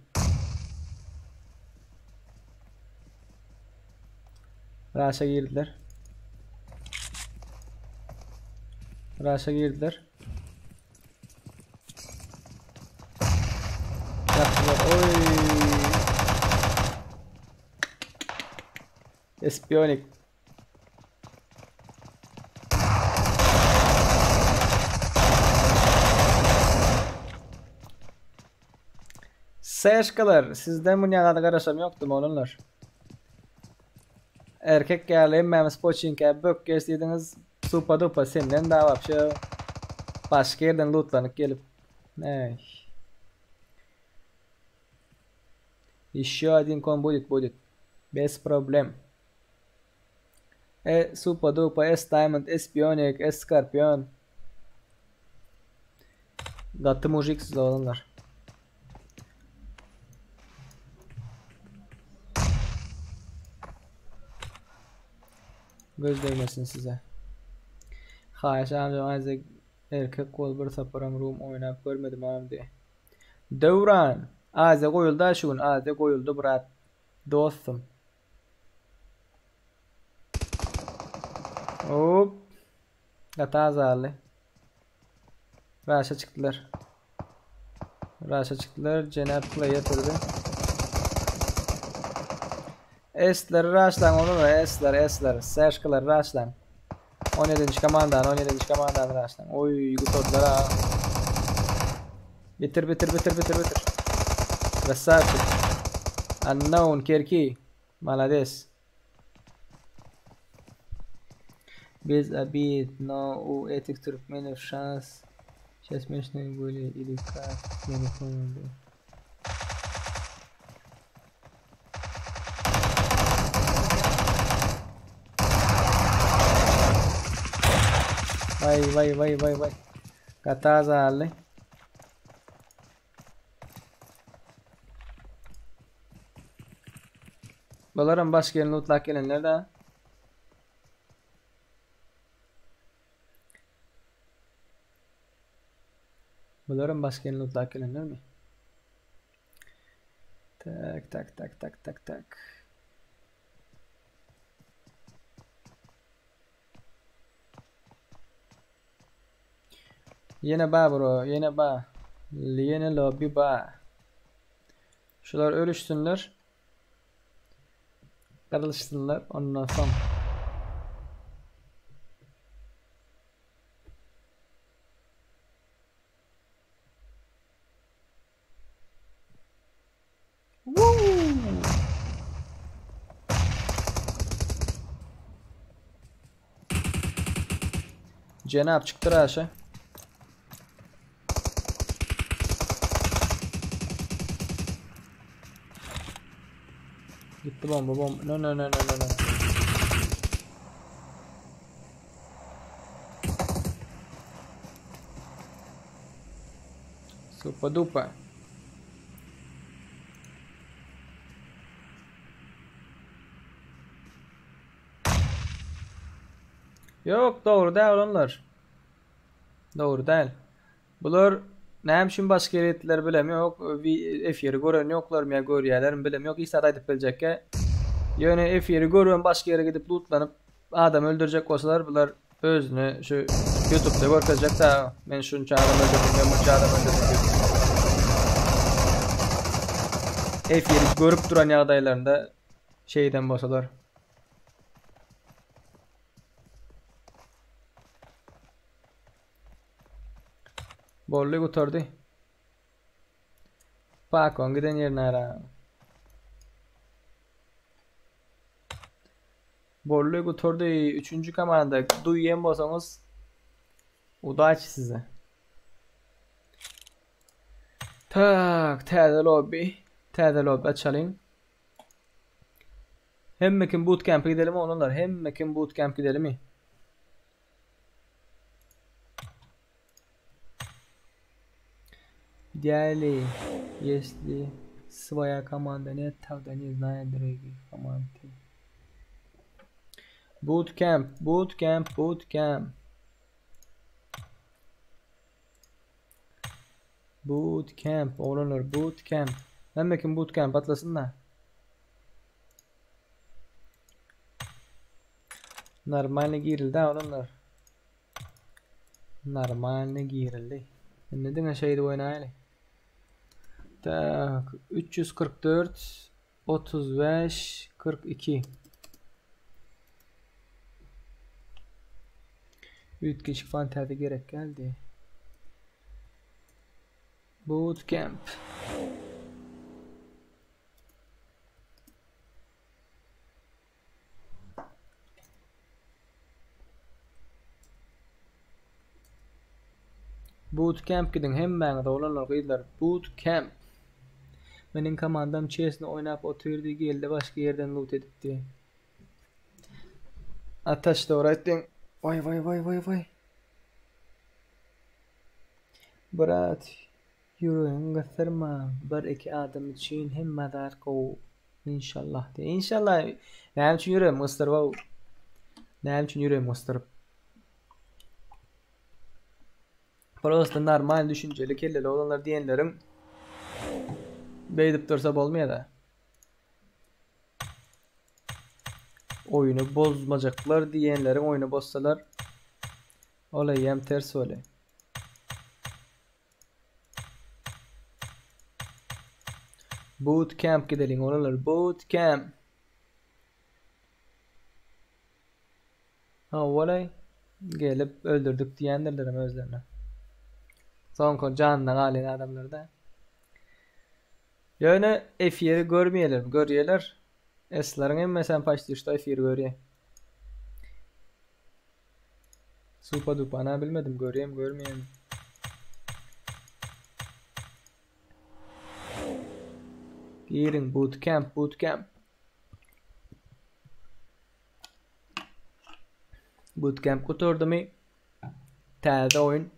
Raşa girdiler. Yaptılar. Oy. Espionik. Seşkalar sizden bu nyagada karışam yoktu mu olanlar? Erkek geldi emmemiz poçinke bök geçtiydiniz supa dupa senden daha şu başka yerden lootlanıp gelip ne? Еще один кон будет. Без проблем. Super duper, Diamond, Spionik, Scorpion. Gatı mujiksiz olanlar. Göz değmesin size. Haş amcam azıcık erkek kol bir saparam room oynayıp görmedim ağam diye. Devran. Azıcık koyuldu aşığın. Azıcık koyuldu brat. Dostum. Hop. Hata zarlı. Raşa çıktılar. Cenab play yatırdı. Esler raşlan onu da esler. Serşkalar raşlan. 17. komandanı rastlan. Oy gutordular ha. Bitir. Красавчик. Unknown Kerki. Молодец. Без обид, но у этих туркменов шанс. Сейчас смешные были или как? Я не понял. Да. Vay. Kata zararlı. Bunların başka yerine utlak gelenler de. Bunların başka yerine utlak gelenler mi? Tak. Yine ba bro, yine ba. Yine lobby ba. Şular ölüşsünler. Karılışsınlar ondan sonra. Cenab çıktı aşağı. Gitti bomba. No. Super duper. Yok doğru değil onlar. Doğru değil. Bular ne için başka yere ettiler bilemiyor. Yok F yeri gören yoklar mı ya görüyorlar bilemiyor. İsa aytıp bilecek. Yani F yeri görüyorum başka yere gidip lootlanıp adam öldürecek olsalar bular özünü şu YouTube'da görkazecek da ben şunca adam öldürdüm ben bunca adam öldürdüm. F yeri görüp duran adaylarında şeyden olsalar. Bollu gutordu. Pakon giden yerine ara. Bollu gutordu 3. komanda duyuyen bolsanız udaç size. Tak täze lobby açalım. Hemmekin bootcamp'e gidelim onlar. Hemmekin bootcamp'e gidelim mi? Дяли, если своя команда нет, тогда не знаю других команд. Bootcamp oğlanlar bootcamp. Hemmekin bootcamp atlasın da. Normalne girildi oğlanlar. Normalne girildi. Neden şeyde oynayalım? Tak 344 35 42 3 kişi falan tabi gerek geldi. Bootcamp. Bootcamp gidin hemen olanlar kıydılar. Bootcamp. Benim komandam chess'ni oynayıp oturdu geldi başka yerden loot edipti. Ataş da öğrettin. Vay. Brat. Yüreğin gösterme. Bir iki adam için hem madar ko. İnşallah de. İnşallah. Ne için yüreğim göster wow. Ne için yüreğim göster. Prosta normal düşünceli kelleli olanlar diyenlerin beydip dursa olmuyor da. Oyunu bozmayacaklar diyenlerin oyunu bozsalar olayı hem ters olay. Bootcamp gidelim oralar bootcamp. Ha olay Gelip öldürdük diyendirlerim özlerine. Son canına galen adamlar da. Yani F-yeri görmeyelim. Görüyeler. Eslerin emmesen paçtı işte F-yeri görüye. Supa dupa ana bilmedim. Göreyim görmeyeyim. Girin bootcamp bootcamp. Bootcamp kurtardı mı? Telde oyun.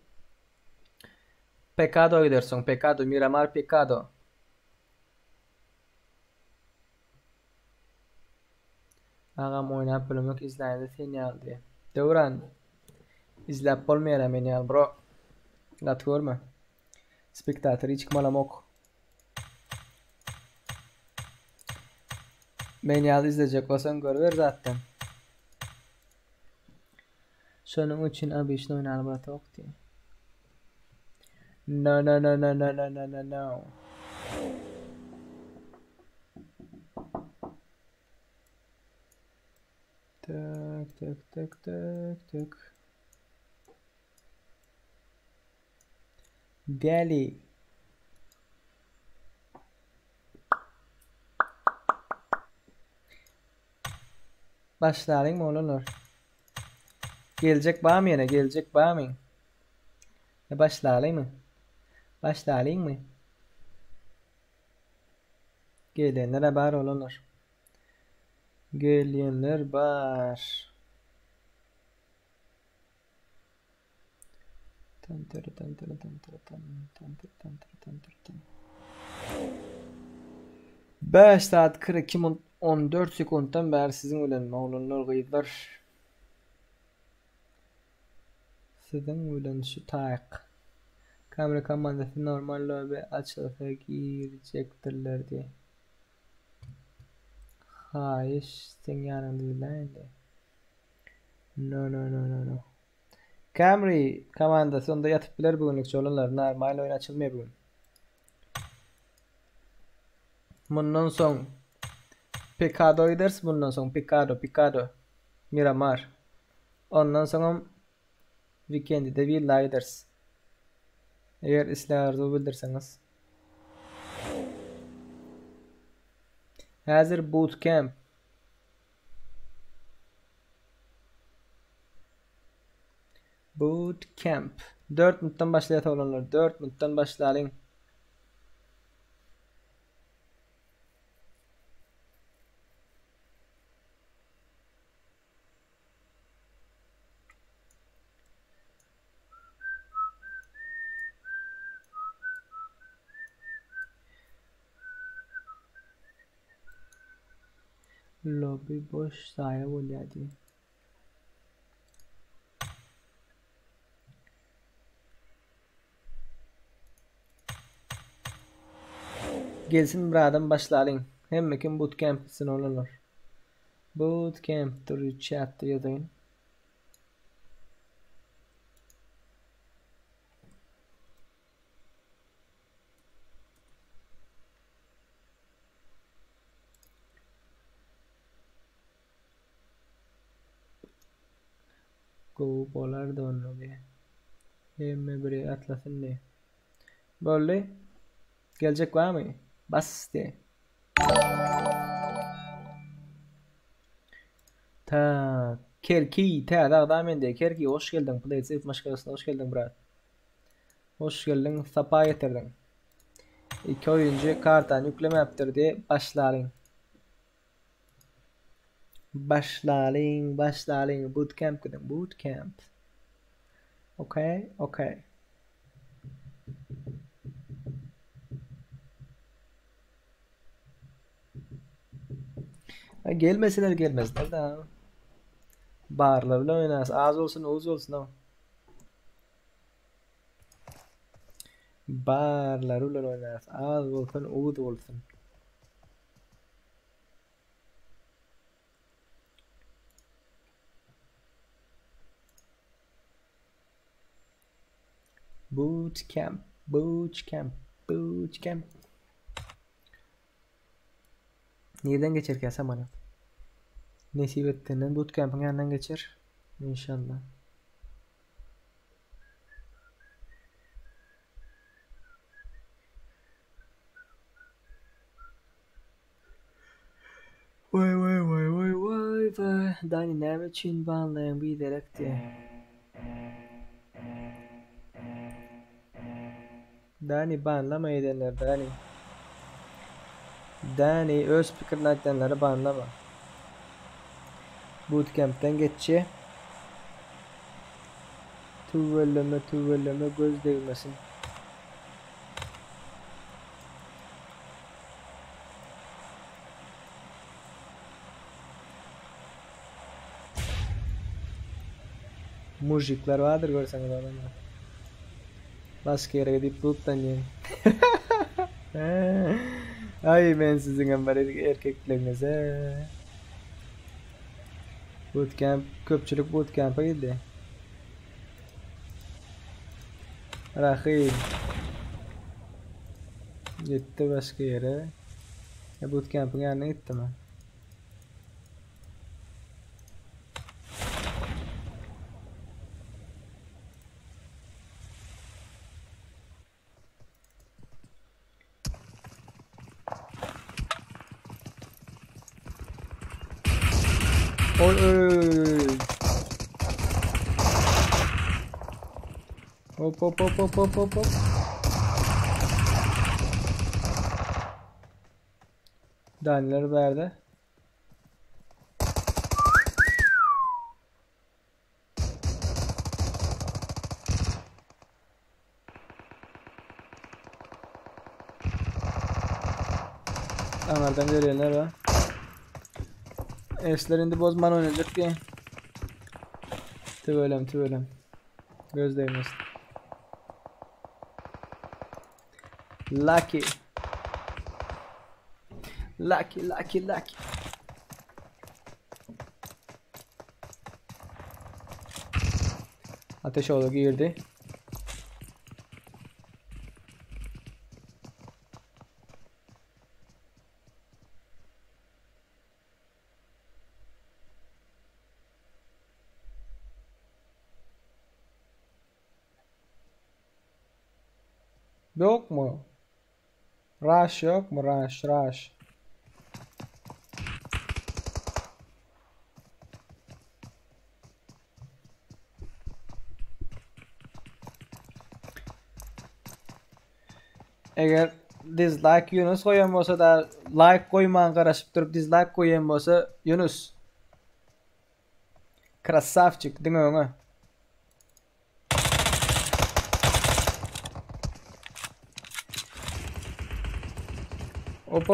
Pecado gidersin. Pecado. Miramar Pecado. Ağam oynayıp bölümlük izleyende seni al diye. Devran. İzlep olmayalım beni al bro. Gat görme. Spektatör hiç çıkmalamok. Beni al izleyecek olsan görver zaten. Şunun için abi işte oynayalım bana yok diye. No no no no no no no no no. Tık tık tık tık tık. Deli. Başlayalım mı oğlum? Gelecek bağım yine gelecek bağım. Başlayalım mı? Başlayalım mı? Gelenlere bar oğlum. Gelenler bar. Tantır tantır tantır tantır tantır tantır tantır. 5 saat 42 14 sekunddan beri sizin bilen oğlunlar gıydılar. Sizin bilen şu tak. Kamera komandası normal lobe açılığa girecektirler diye. Hayır, sen yanında değildi. No no no no no. Camry komandası onda yatıp bilir bugünlük çoğunlar. Normal oyun açılmıyor bugün. Bundan son Pecado gideriz. Bundan son Pecado. Miramar. Ondan sonra Weekend'i de Villa gideriz. Eğer isteğinizi bildirseniz. Hazır bootcamp. Bootcamp. 4 minuttan başlayalım olanlar. 4 minuttan başlayalım. Lobby boş sahaya oluyordu. Gelsin buradan başlayalım. Hemmekin bootcamp'sin olurlar. Bootcamp dur chat'te yazayım. Go bolar da onu bir. Hemme bir atlasın ne? Böyle. Gelecek var mı? Bas de. Ta Kerki ta da mende Kerki hoş geldin. PlayStation maşgasına hoş geldin brat. Hoş geldin. Sapa getirdin. İki oyuncu karttan yükleme yaptırdı. Başlayalım. Başlayalım. Bootcamp gidin. Bootcamp. Okay. Gelmezler da. Bağırlarla oynarız. Az olsun oğuz olsun ama. Bağırlarla oynarız. Az olsun oğuz olsun. Bootcamp. Nereden geçer ki Hasan bana? Nasip ettiğinden bootcamp'ın yanından geçer. İnşallah. Dani ne için banlayan bir direkti. Dani banlama edenler Dani. Dani öz fikrini aytanları banlama. Bootcamp'ten geççi. Tuvelleme göz değmesin. Mujiklar vardır görseniz adamlar. Başka yere gidip buluttan yiyin. Ay ben sizin ama erkeklerinize. Bootcamp, köpçülük bootcamp'a gitti. Rahil. Gitti başka yere. Bootcamp'ın yanına gitti mi? Oy oy. Hop. Daniler verdi. Onlardan görenler var. Eslerinde bozman oynayacak diye. Tüvelem. Göz değmesin. Lucky. Ateş oğlu girdi. Yok mu? Rush yok mu? Rush. Eğer dislike Yunus koyan olsa da like koyman karışıp durup dislike koyan olsa Yunus. Krasavчик değil mi ona? Hop.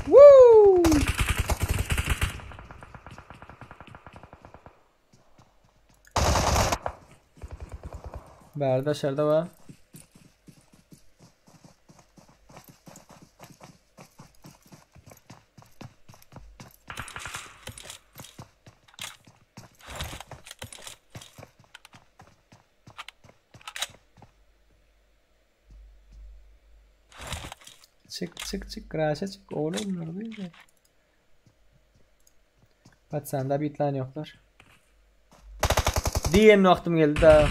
Woo! Berda dışarıda var. Çık crash'a çık oğlum neredeydi? Bak sende bir tane yoklar. Diğer noktam geldi daha.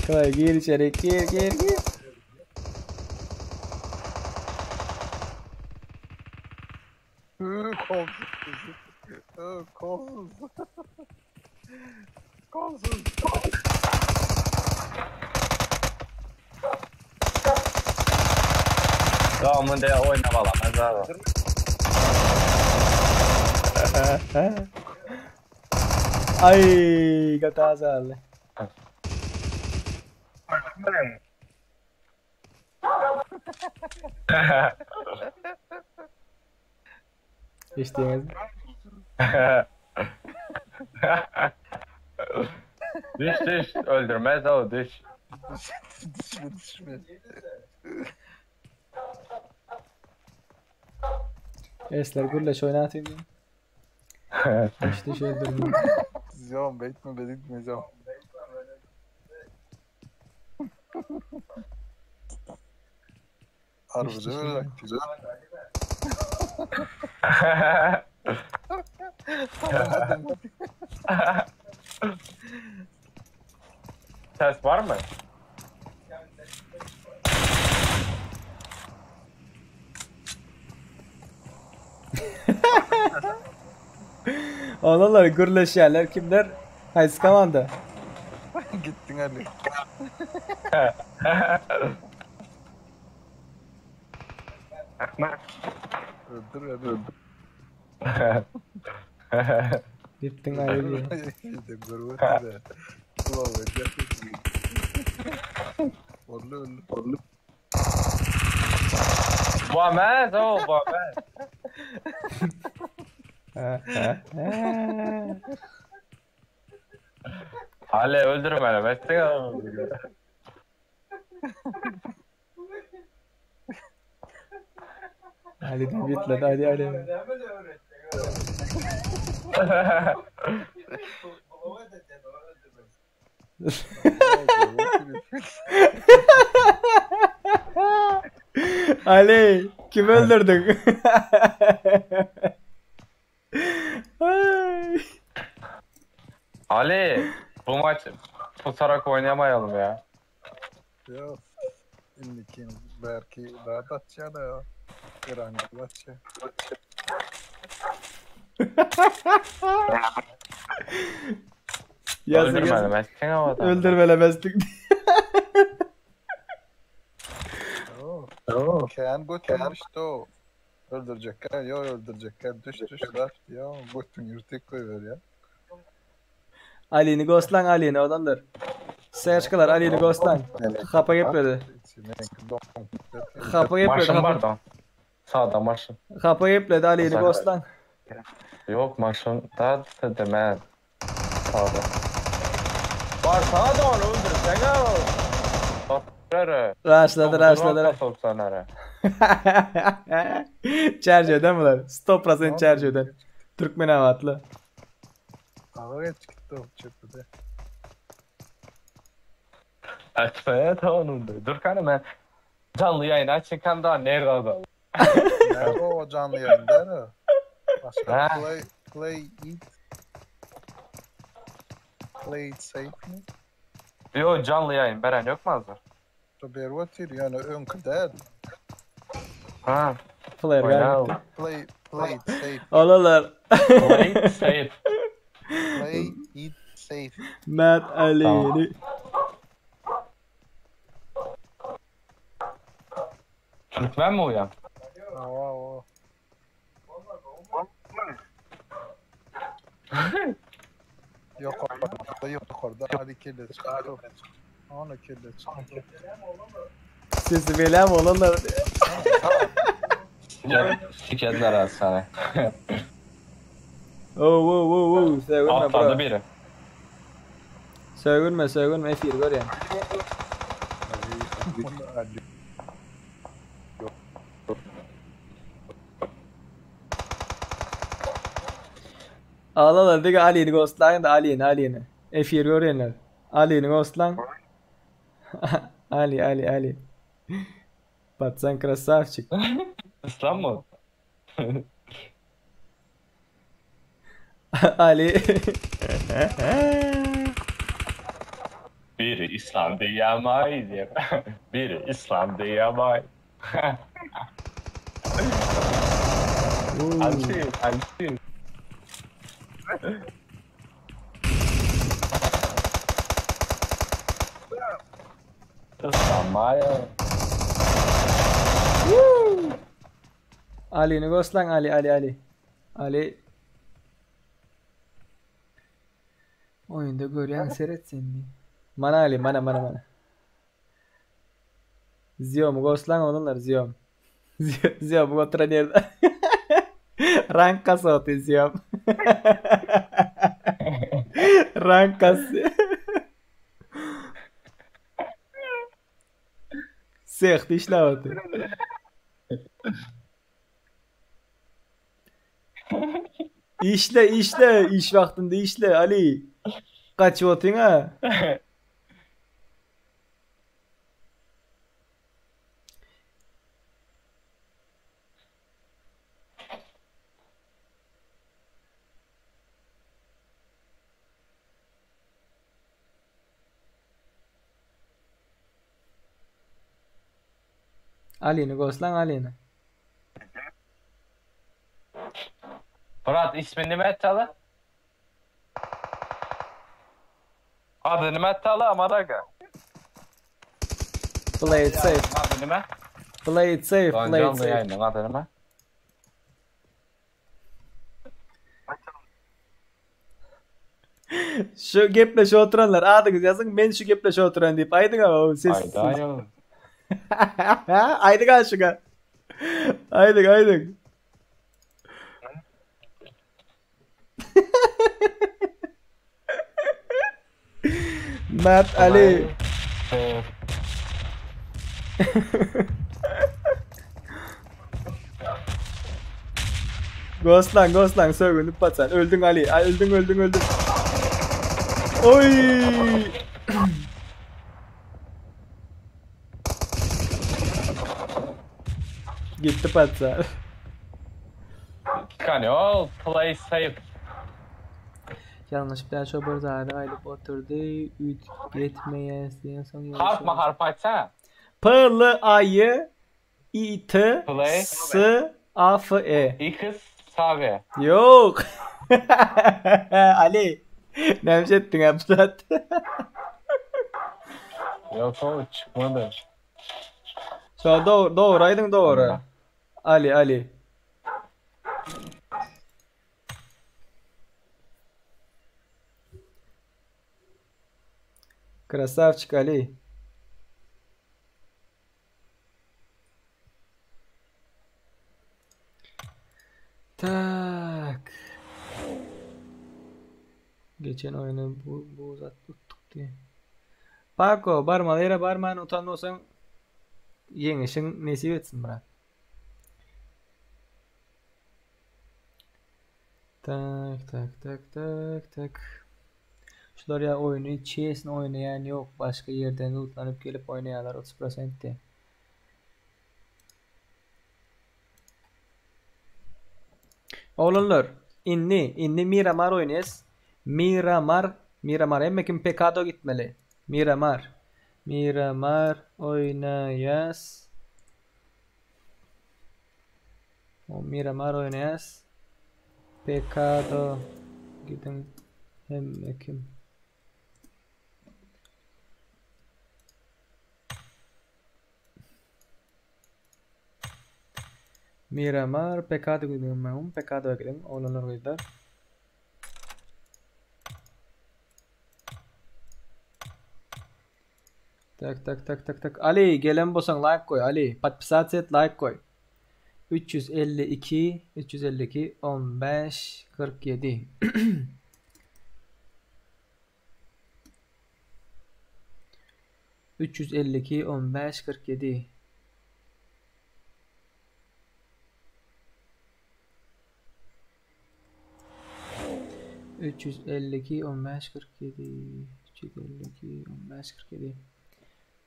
Koy gir içeri gir. Kolsuz. Tamam de oyna valla mezar. Ay kata sağlı. İşte Düş öldürmez o düş. Düşme. Esler gürleş oynatayım diye. İşte şey öldürdüm. Zyon bekme bedik zyon. Harbiden öyle güzel. Ses var mı? Oğlanlar gürleşerler kimler? Haysi komanda. Gittin Ali. Öldür öldür. Gittin Ali diyor. İşte gurbet de. Ulan verecek. Orlu. Muhammed o Muhammed. Ali öldürme beni. Mesleğe öldürme. Ali de bitledi Ali. Ali kim öldürdün? Ay. Ali bu maç pusarak oynayamayalım ya. Yok. İllikin belki daha da atacağım da ya. Herhangi atacağım. Öldürme beni. Mesleğe havada. Öldürmelemezdik. Kehan götürmüştü o. Öldürecekler ya öldürecekler. Düş laf ya. Götün yırtık koyuyor ya. Ali'ni ghostlan Ali'ni odamlar. Serçkalar Ali'ni ghostlan. Xapa gepmedi. Xapa Maşın gepmedi. var da. Sağda maşın. Xapa gepmedi Ali'ni ghostlan. Yok maşın da demez. Sağda. Var sağa da onu öldür. Sen o. Topları. Raşladı. Topsanara. Charge eden bunlar. 100% charge eden. Türkmen avatlı. Havaya çıktı o çöpüde. Açmaya da onun da. Dur kanka ben canlı yayın açıkken daha nerede adam? Nerede o canlı yayında? Başka Ha. play it safe mi? Yo canlı yayın Beren yok mu hazır? Tabii vatir yani önkü değil. Ha. Player Oyna. geldi. Play it safe. Olalar. Wait safe. Play it safe. Matt Ali'ni. Türkmen mi uyan? Aa. Yok orada. Hadi kelle çıktı. Ona kelle çıktı. Sesi belem olalar. Sikerler az sana. Oh. Sevgilme Atladı bro. biri. Sevgilme efir gör yani. Hadi. Ağlalar diye Ali'ni ghostlan da Ali'ni. Efir gör yani. Ali'ni ghostlan. Ali. Пацан красавчик. İslam mı? Ali. Biri İslam diyemay diye. Biri İslam diyemay. Alçı. Islanmaya. Ali'ni ghostlan Ali. Oyunda görüyen seyret seni. Mana Ali mana. Ziyom ghostlan onlar Ziyom. Ziyom bu otra nerede? Rank kasoti Ziyom. Rank kası. Seht işlavati. İşle iş vaktinde işle Ali. Kaçıyordun ha? Ali'ni ghostlan Ali'ni. Murat ismin nime çalı? Adı nime çalı Amaraga? Play it safe. Adı nime? Play it safe. Play it Canlı safe. yayının adı nime? Şu gepleşe oturanlar adınız yazın. Men şu gepleşe oturan deyip aydın ama ses. Hayda yok. Aydın aşığa. Aydın. Mert Ali. Ghostlan sövgünü patsan. Öldün Ali. Ay, öldün. Oy. Gitti patsan. Kanyo play safe. Yanlış bir daha çobar zarı aylıp oturdu. Üt gitmeye isteyen son Harf açsana. P'lı ayı İ-T Play. S-A-F-E. İkız Save. Yok. Ali. Ne ettin Abdullah? Yok o çıkmadı. Şu an doğru aydın doğru. Ali. Красавчик Ali. Tak. Geçen oyunu bu uzattık diye. Paco, barmalera barman utanmıyorsan yenişin nasip etsin bırak. Tak. Şular ya oyunu hiç oynayan yok. Başka yerden lootlanıp gelip oynayanlar 30% de. Oğlanlar inni Miramar oynayız. Miramar emmekin Pekado gitmeli. Miramar oynayız. O Miramar oynayız. Pekado gidin emmekin. Miramar Pekado gidin ben Pekado gidin oğlanlar gider. Tak. Ali gelen bosan like koy Ali. Patpisat et like koy. 352 15 47. ...352 15 47. ...352 15 47... ...352 15 47...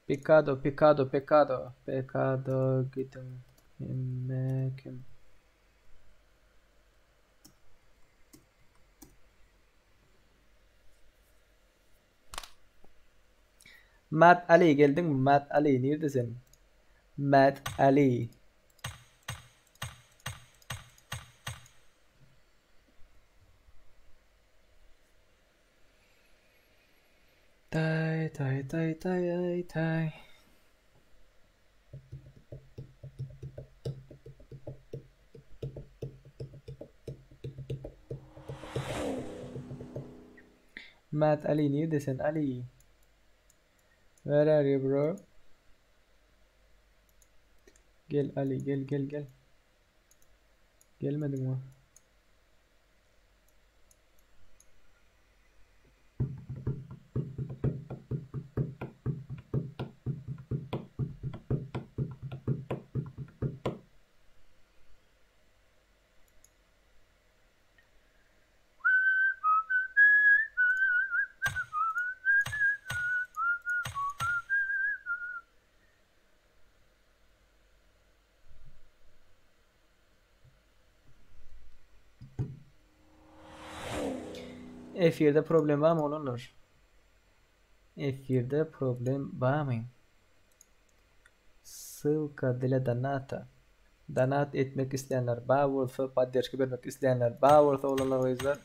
Pekado gidin emmekim. Matt Ali geldin mi? Matt Ali neredesin? Matt Ali. Tay. Matt Ali neredesin Ali? Where are you bro? Gel Ali gel. Gelmedin mi? F1'de problem var mı olanlar? F1'de problem var mı? Ссылка для доната. Donat etmek isteyenler, bağırsa paddeşke vermek isteyenler, bağırsa olanlar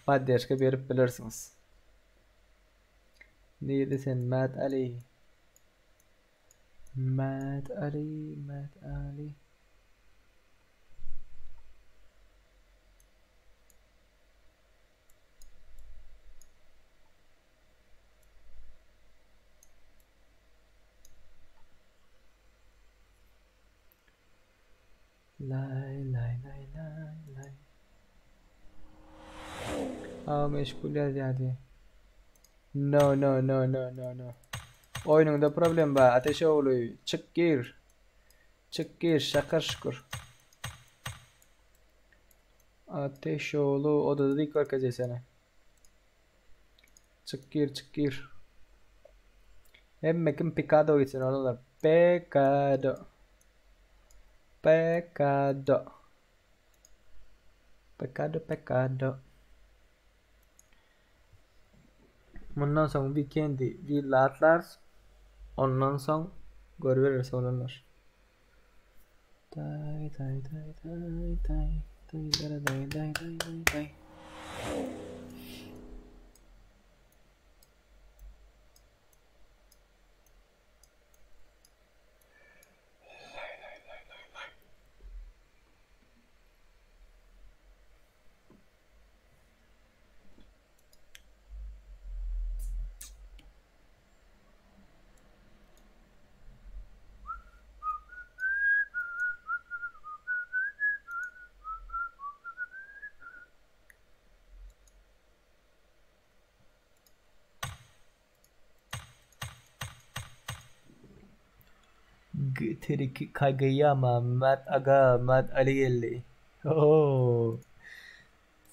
paddeşke verip bilirsiniz. Neydi sen? Mat Ali. Mat Ali, Mat Ali. Lay lay lay lay lay. Meşgul yani. No no no no no no. Oyununda problem var. Ateşe oluyor. Çık gir. Çık gir. Şakır şukur. Ateşoğlu odada değil korkacak sana. Çık gir çık gir. Hem mekin pecado için onlar. Pecado. Pecado. Pecado pecado. Bundan sonra weekend'i villatlar. Ondan sonra görürüz olanlar. Day day day day day. Day day day day day day. Terik Kageyama, Mat Aga, Mat Ali geldi. Oo.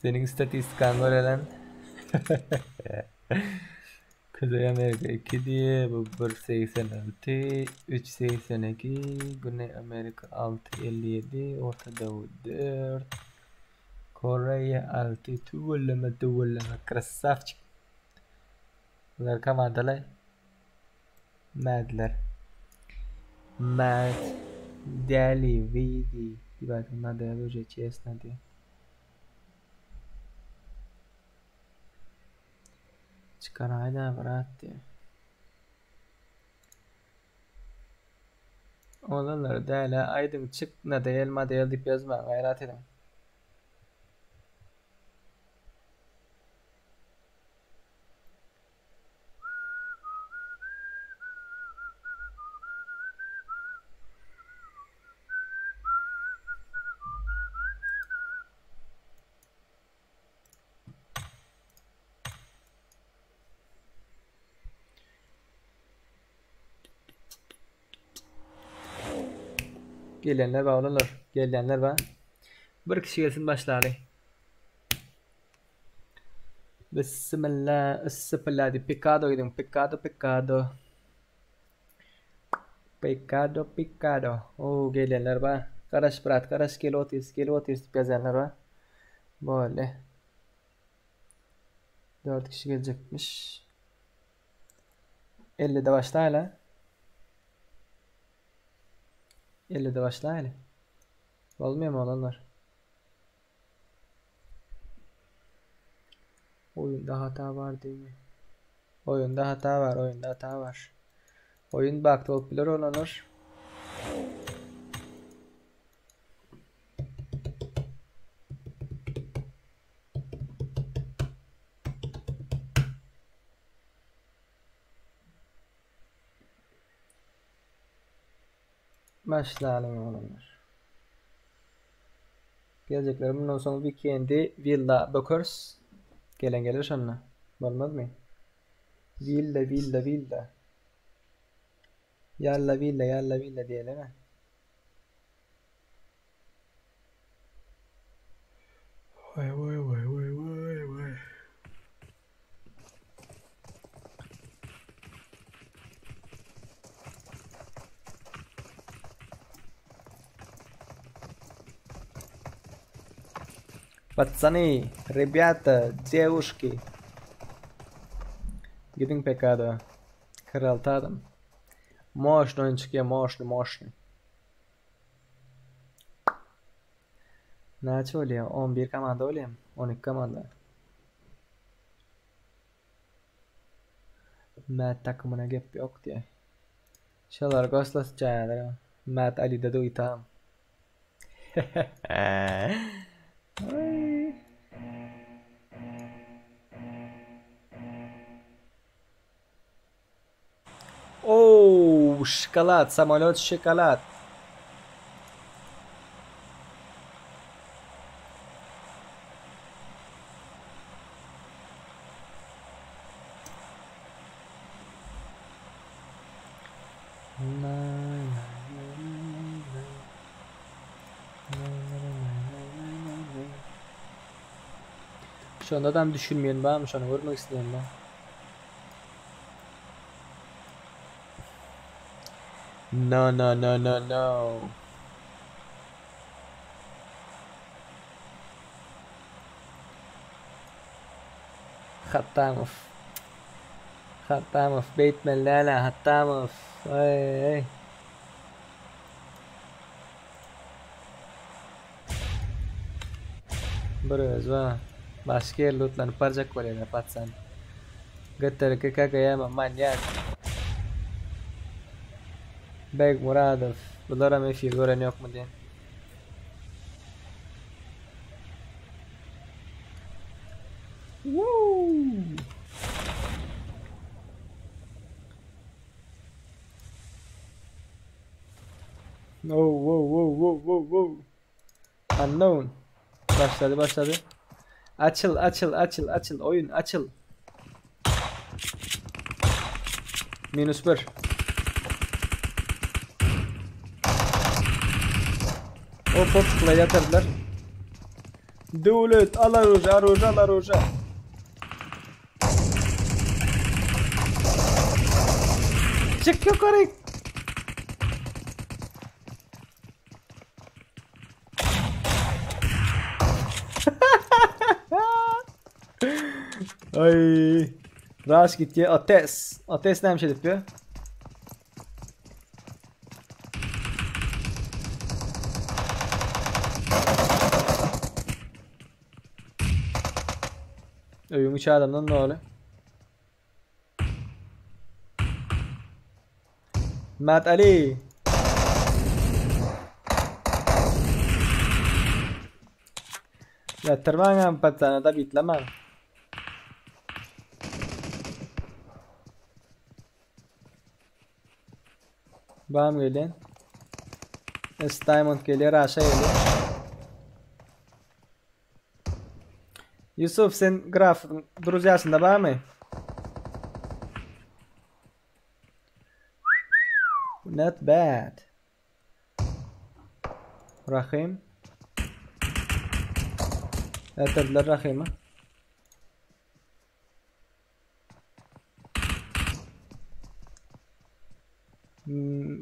Senin istatistikan var lan. Kuzey Amerika 2 diye, bu 1.86, 3.82, Güney Amerika 6.57, Orta Doğu 4, Kore 6, tuvullama, krasavçık. Bunlar kamardalar. Madler. Mad Dali Vidi. Dibate nada é hoje é nada. Çıkarayda bıraktı. Olanlar da aydın çık ne değil ma değil deyip yazma gayret edin. Gelenler var olanlar. Gelenler var. Bir kişi gelsin başlayalım. Bismillah. Bismillah. Pecado gidin. Pecado. Pecado. Oo gelenler var. Karaş bırak. Karaş gelotis. Gezenler var. Böyle. 4 kişi gelecekmiş. 50'de başlayalım. 50'de başlayalım. Olmuyor mu olanlar? Oyunda hata var değil mi? Oyunda hata var. Oyun baktı popüler olanlar. Başlayalım olanlar. Gelecekler bundan sonra weekend'i villa bakıyoruz. Gelen gelir sonra. Olmaz mı? Villa. Yalla villa diyelim ha. Vay. Пацаны, ребята, девушки. Gidin pekado. Kırıltadım. Moşno çıkıyor, moşno. Neçe oluyor? 11 komanda oluyor mu? 12 komanda. Mert takımına gep yok diye. Şalar goslas çaylar. Mert Ali'de de uytam. Oh, шоколад, самолет шоколад. Şu anda adam düşünmeyen var mı? Şu an vurmak isteyen ben. No, no, no, no, no. Hattamov. Hattamov. Bateman Lala. Hattamov. Ay, ay. Bros va. Başka yer lootlanıp paracak var ya patsan. Götür ki kakaya manyak. Bek Muradov. Bunlara mefil gören yok mu diye. Woo! Oh, whoa, whoa, whoa, whoa, whoa. Unknown. Başladı. Açıl. Oyun açıl. -1. Hop play yatırdılar. Devlet aroja. Çık yukarı. Ay. Rush gitti. Ates neymiş edip ya? Övüm üç adamdan ne oluyor? Mert Ali. Yatırmağın patana da bitlemem. Bam geliyor. Diamond geliyor, Raşa geliyor. Yusuf sen graf друзьясында var mı? Not bad. Rahim. Yatırdılar Rahim'i.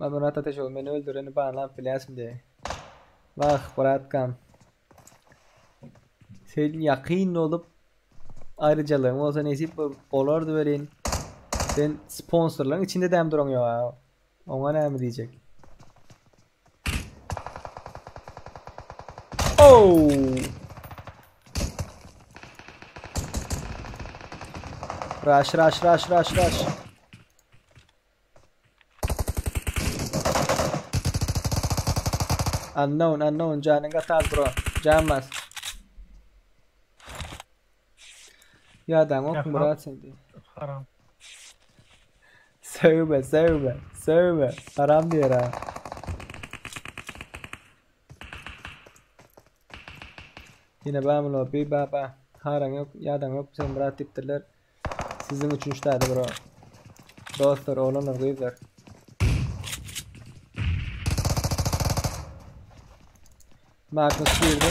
Adına ateş ol, beni öldüreni bana filasım diye. Bak Buratkam. Senin yakın olup ayrıcalığın olsa neyse olurdu verin. Sen sponsorların içinde dem duramıyor ya. Ona ne mi diyecek? Oh! Rush. Unknown. Canın katal bro. Canmaz. Ya adam ok Murat sen diye. Haram. Sövbe. Haram diyor ha. Yine ben lobby baba. Haran yok, yadan yok. Sen Murat tiptiler. Sizin üçüncüdeydi bro. Dostlar oğlanlar kıyılar. Magnus girdi.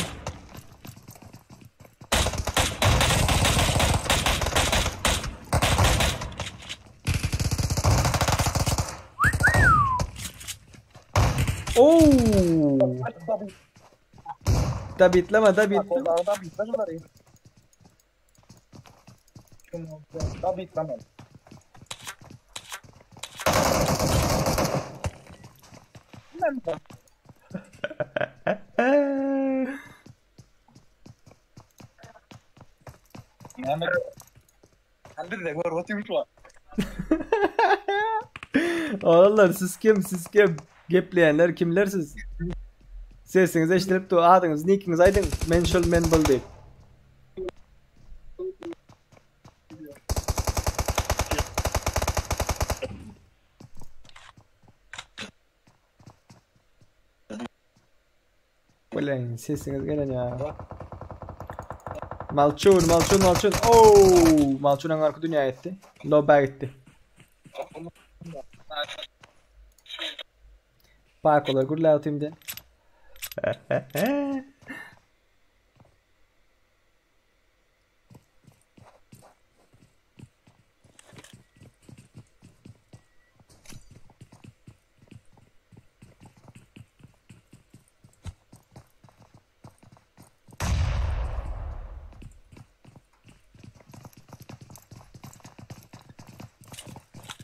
Oh! Da bitleme. Da bitleme. Bir de gör batıymış var. Oğlanlar siz kim? Siz kim? Gepleyenler kimler siz? Sesiniz eşittirip de adınız, nickiniz aydınız. Men şol men bol deyip. Ulan sesiniz gelen ya. Malçun. Oo, Malçun'un arka dünya etti. Loba gitti. Pakolar gurla timde.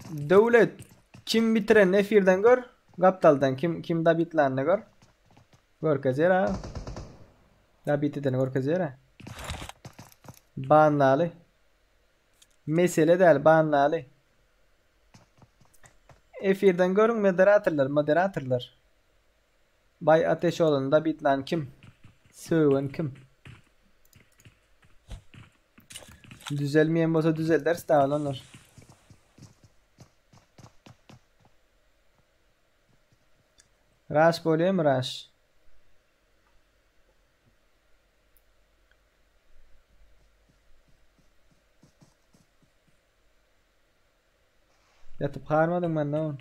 Devlet kim bitiren efirden gör, Gaptal'dan kim da bitlanını gör. Gör kazera. Da bitiden gör kazera. Bannalı. Mesele değil bannalı. Efirden görün moderatörler. Bay Ateşoğlu'nun da bitlan kim? Söven kim? Düzelmeyen olsa düzeller sağ olanlar. Rush bolayım mı rush? Yatıp karmadım ben de onu.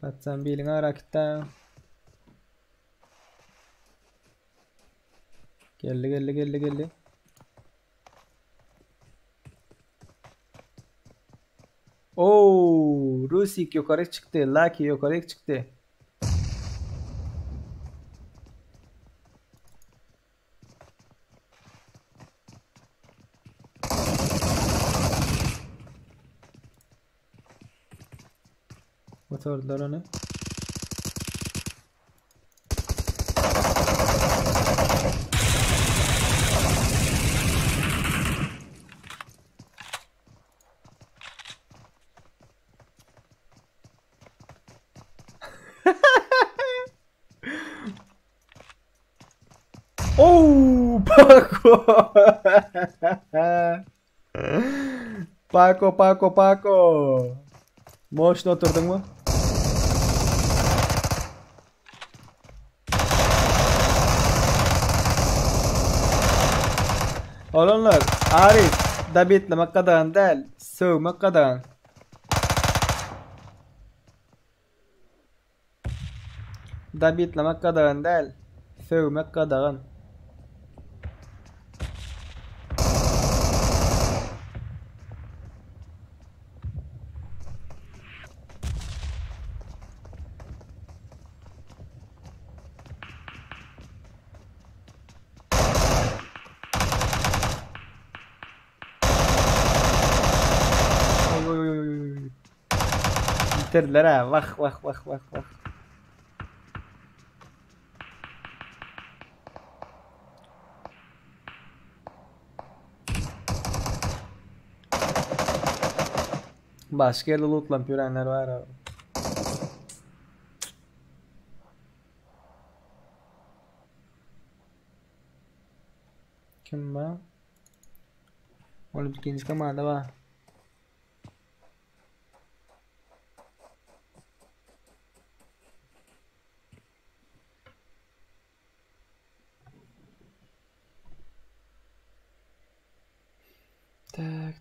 Batsan bilin harekette. Geldi. Oo, Rusik yukarı çıktı. Lucky yukarı çıktı. Motorlar onu. Oh, Paco. Moşna oturdun mu? Olanlar Arif David'le kadar değil, sığmak kadar. David'le kadar değil, sığmak kadar. Bitirdiler ha. Vah. Başka yerde lootlanıp görenler var abi. Kim var? Oğlum ikinci kamada var. Tak.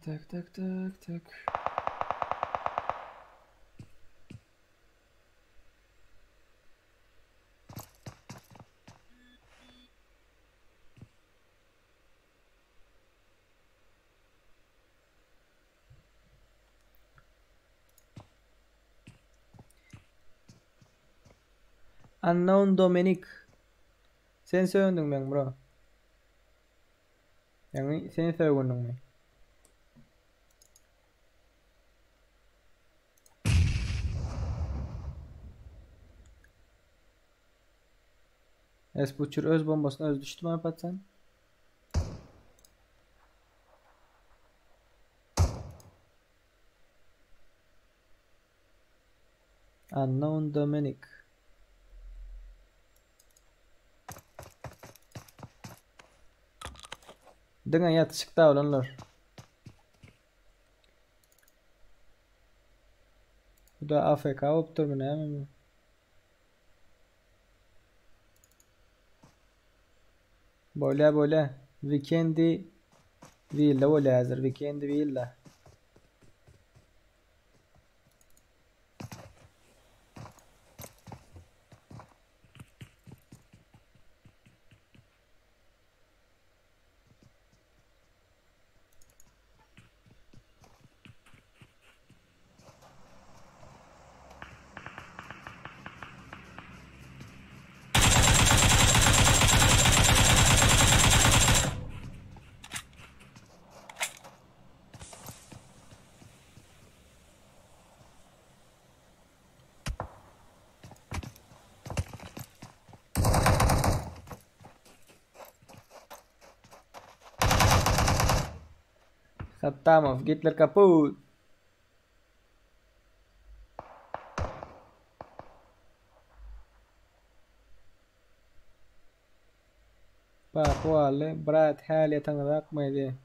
Unknown Dominic. Sen söylendin ben bro. Yani sen söylendin mi? Esbutçur öz bombasına öz düştü mü yapatsan? Unknown Dominic. Dengan yatışıkta olanlar. Bu da AFK optur mu ne mi? Böyle weekendi villa böyle hazır weekendi villa. Khattamov, Hitler kaput. Bak vale, Brad hali tanıdak mıydı?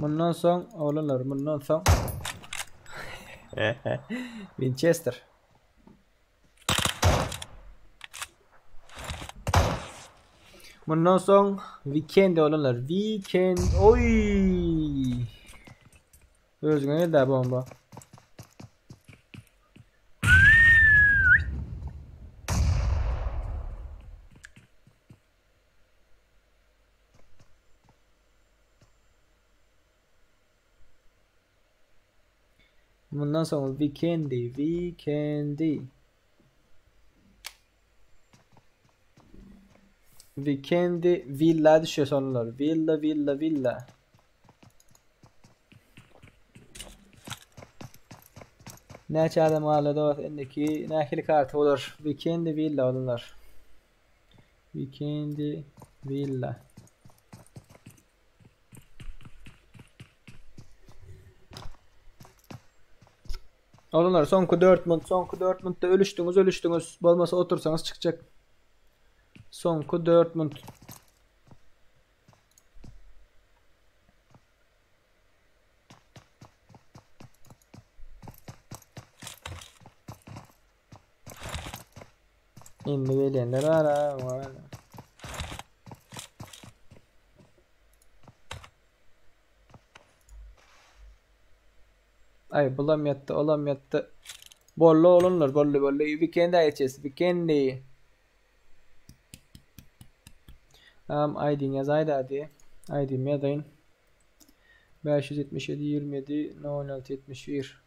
Bundan son oğlanlar bundan son Winchester. Bundan son weekend oğlanlar weekend oy. Özgün de bomba. Bundan sonra weekendi villa düşüyor sonlar. Villa. Ne çağırdım hala da endeki nakili kartı olur. Weekendi villa olurlar. Weekendi villa. Oğlumlar sonku Dortmund'da ölüştünüz. Olmasa otursanız çıkacak. Sonku Dortmund. Şimdi bilenler var. Ay bulam yattı. Bollu olunlar bollu. Weekend'e geçeceğiz. Weekend'i. ID'ni yaz hadi. ID'mi yazayım. 577 27 16 71.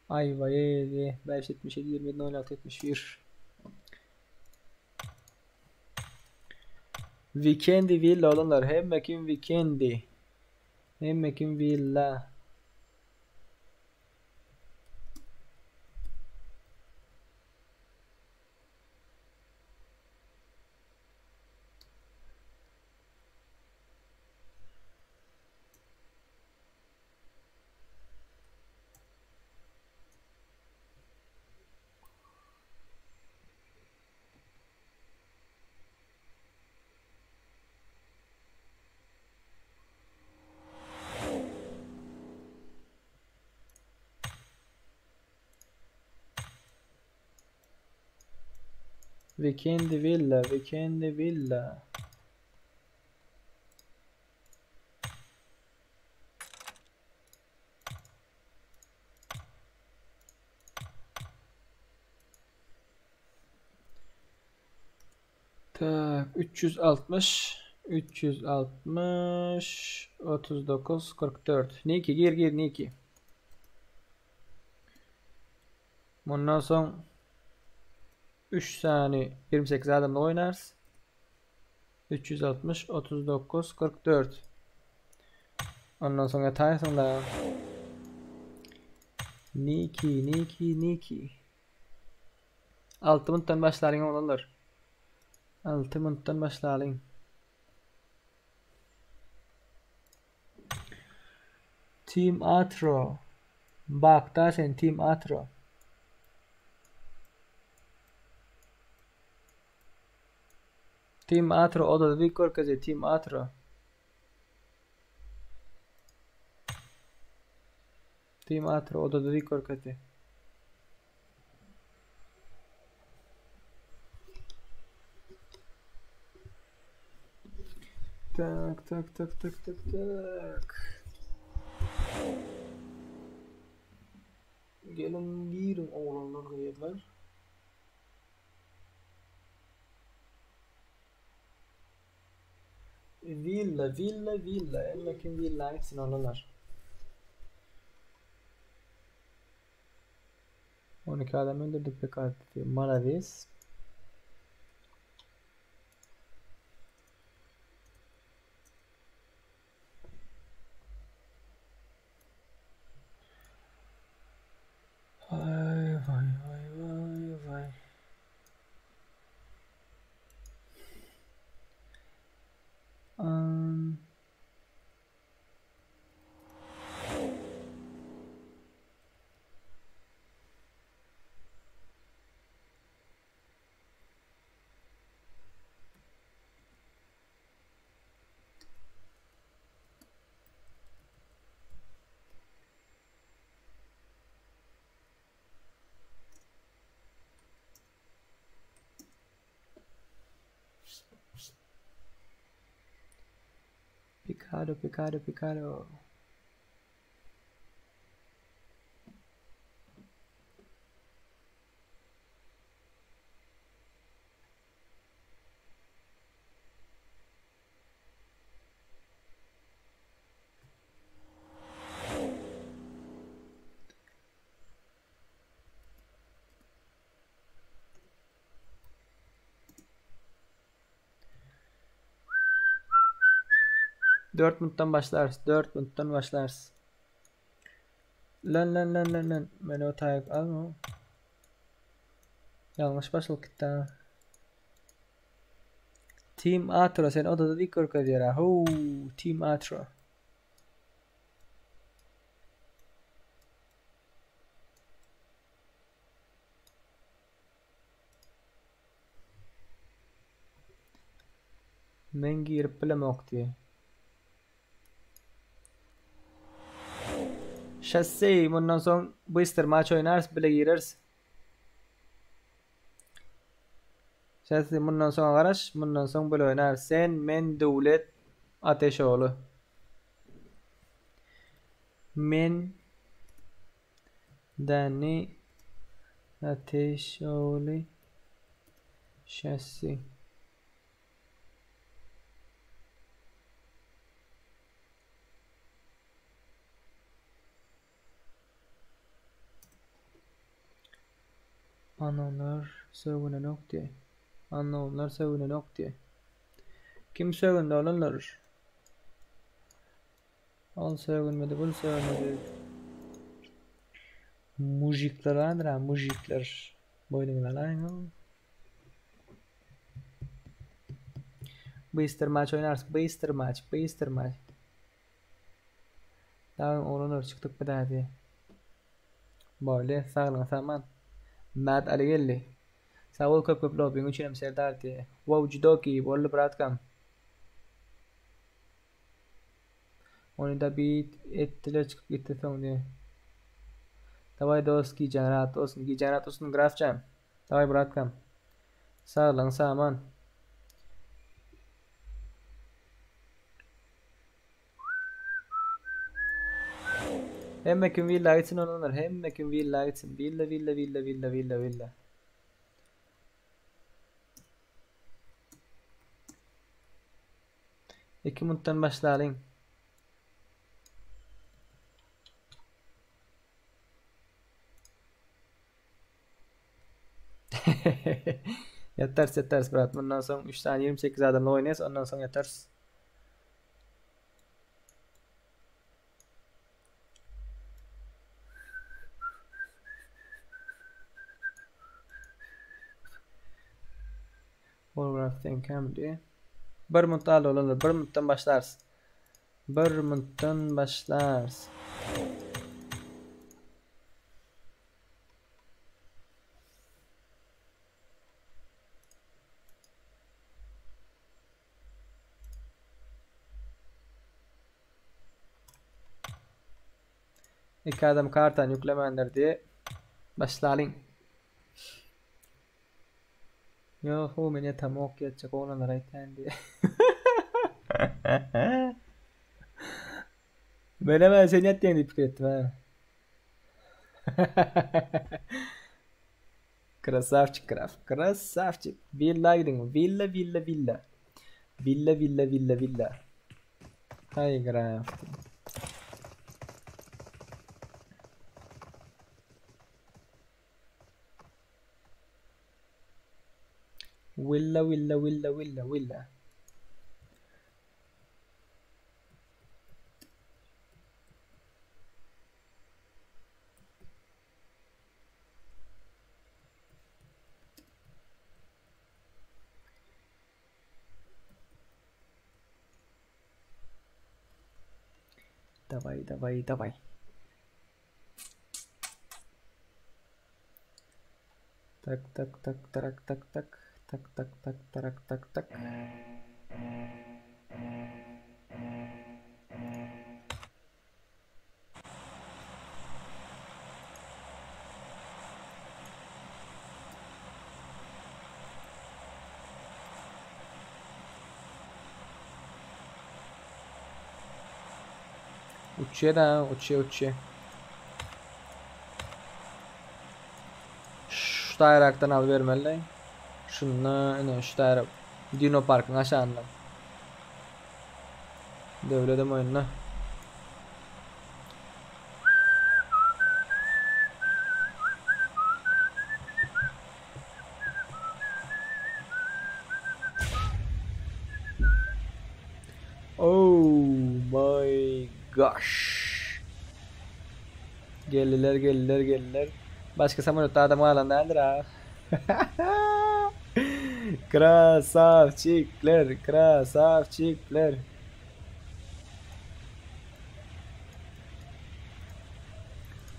Ayva yedi. 577 27 16 71. Weekendi villa olanlar hem mekin weekendi hem mekin villa. Weekendi villa. Tak 360 39 44. Niki gir Niki. Bundan son 3 saniye 28 adamla oynarız. 360 39 44. Ondan sonra Tyson'da Niki 6 minutdan başlaring oğlanlar. 6 minutdan başlaring. Team Atro. Bak da sen Team Atro. Team Atro odada bir kez Team Atro. Team Atro odada bir kez. Tak. Gelin girin oğlanlar kıyıtlar. Villa. Emma kim villa gitsin oğlanlar. 12 adam öldürdük pek artık. Malavis. Vay. 'Picado. 4 minuttan başlarsın. Lan. Beni o tayip alma. Yanlış başlık gitti ha. Team Atro sen odada bir korku diyor ha. Team Atro. Men girip bilemek diye. Şahsi bundan sonra bu ister maç oynarız bile gireriz. Şahsi bundan sonra garaş, bundan sonra böyle oynar. Sen, men, devlet, Ateşoğlu. Men, Dani, Ateşoğlu, şahsi. Anonlar sevinenok diye. Kim sevindi olanlar? Al sevinmedi, bul sevinmedi. Mujikler andra, mujikler. Boynuna lan. Bıyıstır maç oynarsın, bıyıstır maç. Daha olanlar çıktık bir daha diye. Böyle sağlan saman. Matt Aligelli. Sağol köp lobbying uçunem serdar diye. Wow judoki bolle bıratkam. Onu da bir ettiler çıkıp gitti son diye. Davay dost generat olsun grafçam. Davay bıratkam. Sağlan saman. Hemmekin villa gitsin onlar. Hemmekin villa gitsin. Villa. 2 minuttan başlayalım. Yeteriz Berat. Bundan sonra 3 tane 28 adamla oynayız. Ondan sonra yeteriz. Warcraft'ten kam diye. 1 minut olur. 1 minuttan başlarız. 1 minuttan başlarız. İki adam kartan yüklemenler diye başlayalım. Yok o beni tam okuyacak olanlar ayten diye. Ben hemen seni yatayım diye fikir ettim ha. Krasavçık kraf. Krasavçık. Villa gidin. Villa. Villa. Hay graft. Villa. Давай. Так. Uçuyor. Şu dairaktan al vermeli. Şundan şu dairak. Dino Park'ın aşağından. Devledim oyununa. Oh my gosh. Geldiler. Başka samolyotta adam alan nedir ha? Krasavçikler.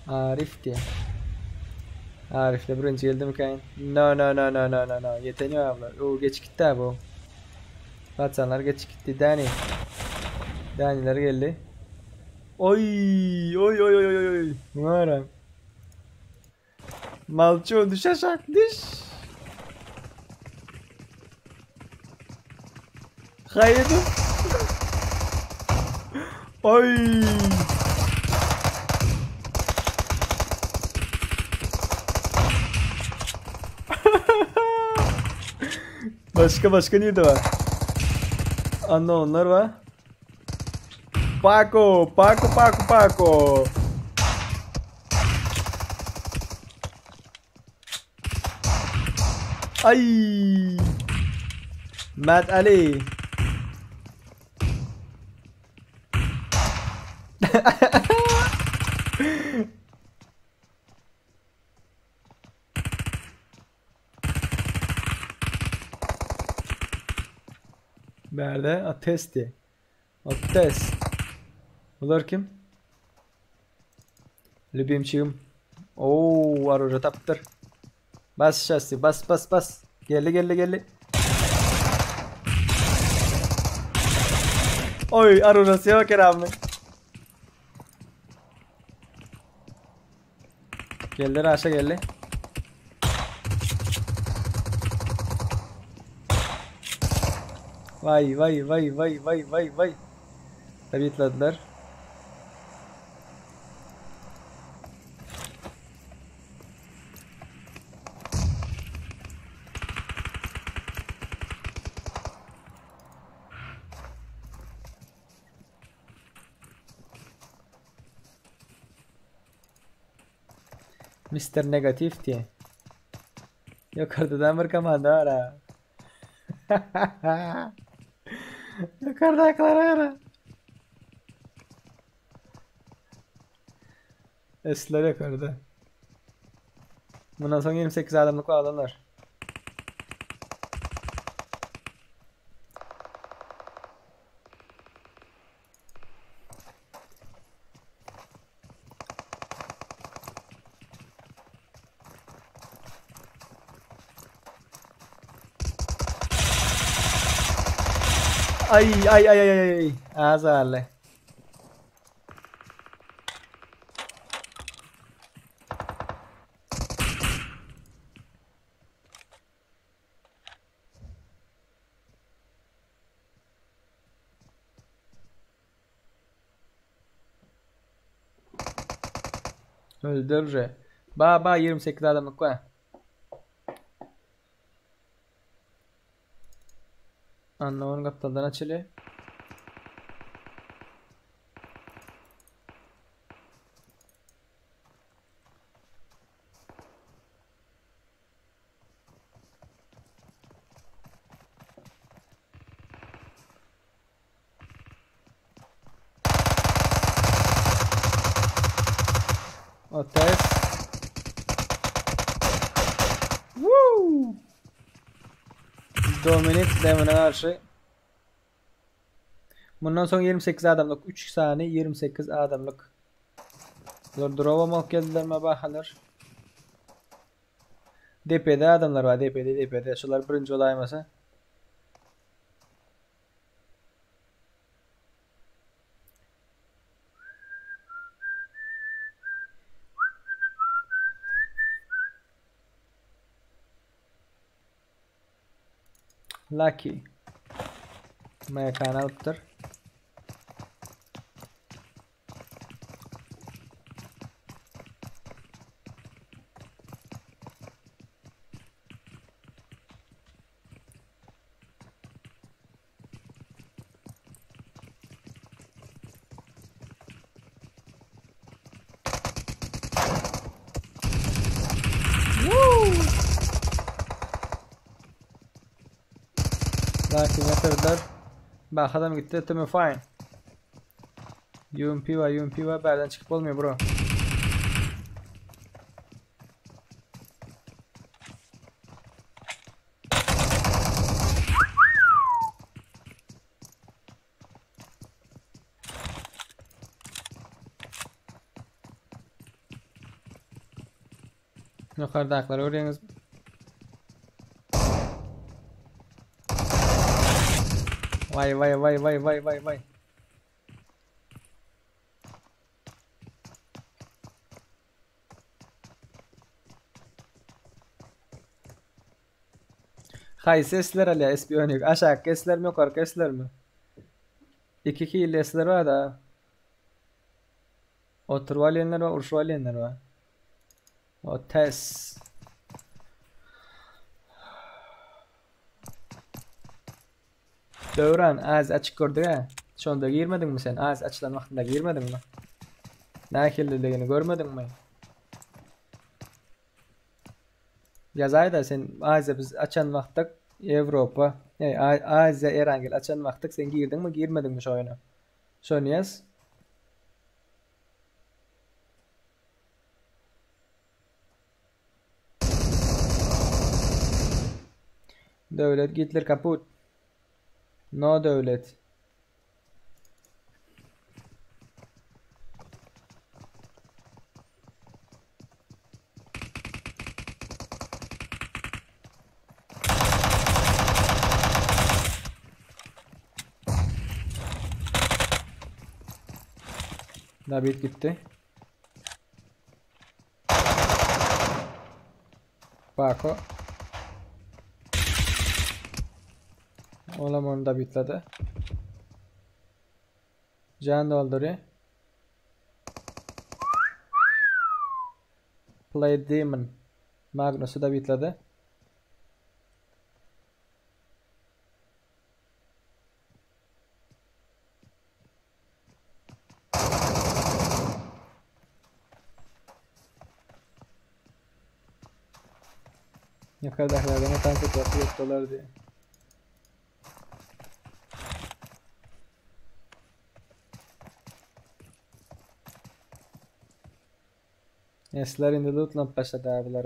Arif'le birinci geldi mi kayın? No. Yeteniyor abla. O geç gitti abi o. Patsanlar geç gitti. Daniler geldi. Oy. Numaram. Malço düş. Hayırdır? Oy. Başka nerede var? Anla onlar var. Paco. Ay. Matt Ali. Nerede? Atesti. Ates. Bunlar kim? Lübimçiyim. Oo, var orada taptır. Bas şasi, bas. Geldi. Oy, arurası yok herhalde. Geldi aşağı geldi. Vay. Tabii itladılar. Mr. Negatif diye. Yukarıdan bir komanda var ha. Yukarıdakiler var ha. Esler yukarıda. Bundan sonra 28 adamlık adamlar. Ay ay ay ay ay. Azarlı. Öldürür. Ba 28 adamlık var. Anlamanın kaptandan açılıyor. Ateş. Woo! Dominik Demon'a karşı. Bundan sonra 28 adamlık 3 saniye 28 adamlık. Drova mı geldiler mi bakalır. DP'de adamlar var, DP'de. Şular birinci olaymasa. Lucky. Mekan alıptır. Lakin yatırdılar. Bak adam gitti. Tümü fine. UMP var. Berden çıkıp olmuyor bro. Yukarıda akları öğreniyoruz. Vay. Hay sesler hala espiyonluk. Aşağı kesler mi yukarı kesler mi? İki kilesler var da. Oturvalyenler var, urşvalyenler var. O test. Dövran az açık gördük ha. Şunda girmedin mi sen? Az açılan vaktinde girmedin mi? Ne kirliliğini görmedin mi? Yazay da sen Azya biz açan vaktık Avrupa Azya Erangel açan vaktık sen girdin mi girmedin mi şu oyuna? Şunu yaz. Devlet Hitler kaput. No devlet. David gitti. Paco. Olam onu da bitledi. Can dolduruyor. Play Demon. Magnus'u da bitledi. Yukarıdakilerden tanesi yapıyorlar diye. Esler indi lootlanıp başladı abiler.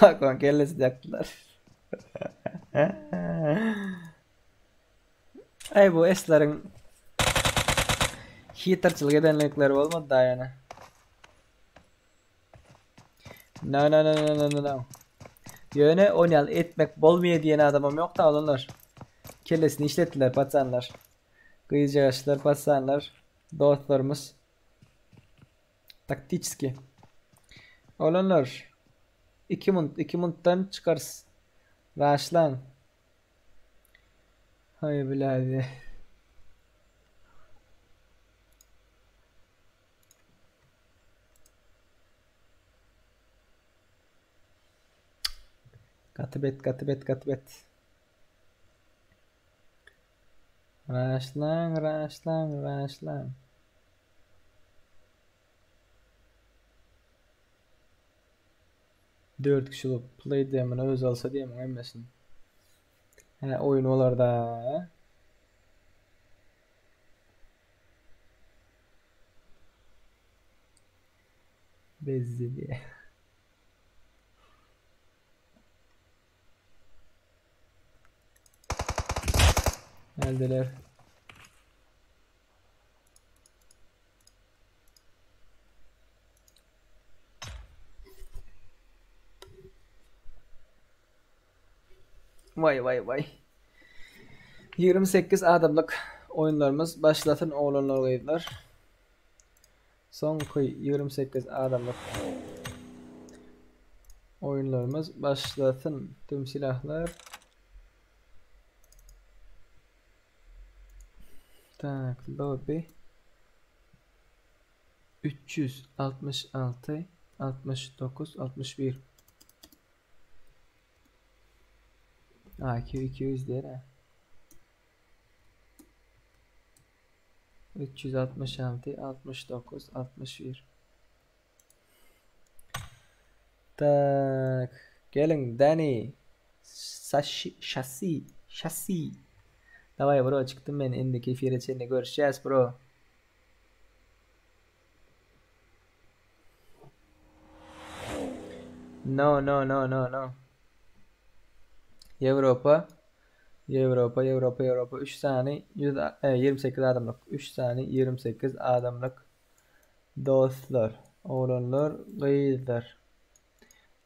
Bakon kellesi yaktılar. Ay bu eslerin hitarçılık edenlikleri olmadı daha yani. No no no no no no no. Yöne oynayal etmek bolmuyor diyen adamım yok da olurlar. Kellesini işlettiler patsanlar. Kıyıcıgaçlar patsanlar. Dostlarımız. Taktikski. Olurlar. 2 munddan çıkarız. Raşlan. Hay biladi. Katibet. Raşlan. 4 kişi olup play diyemin öz alsa diyemin emmesin. He oyun olar da. Bezdi diye. Geldiler. Vay. 28 adımlık oyunlarımız başlatın oğlanlar kayıtlar. Son 28 adımlık oyunlarımız başlatın tüm silahlar. Tak lobby 366 69 61 AQ 200 lira 366 69 61 Tak gelin Danny şasi Davay bro çıktım ben indiki fireçenle görüşeceğiz bro. No. Avrupa 3 saniye 28 adımlık 3 saniye 28 adımlık dostlar oğlanlar kızlar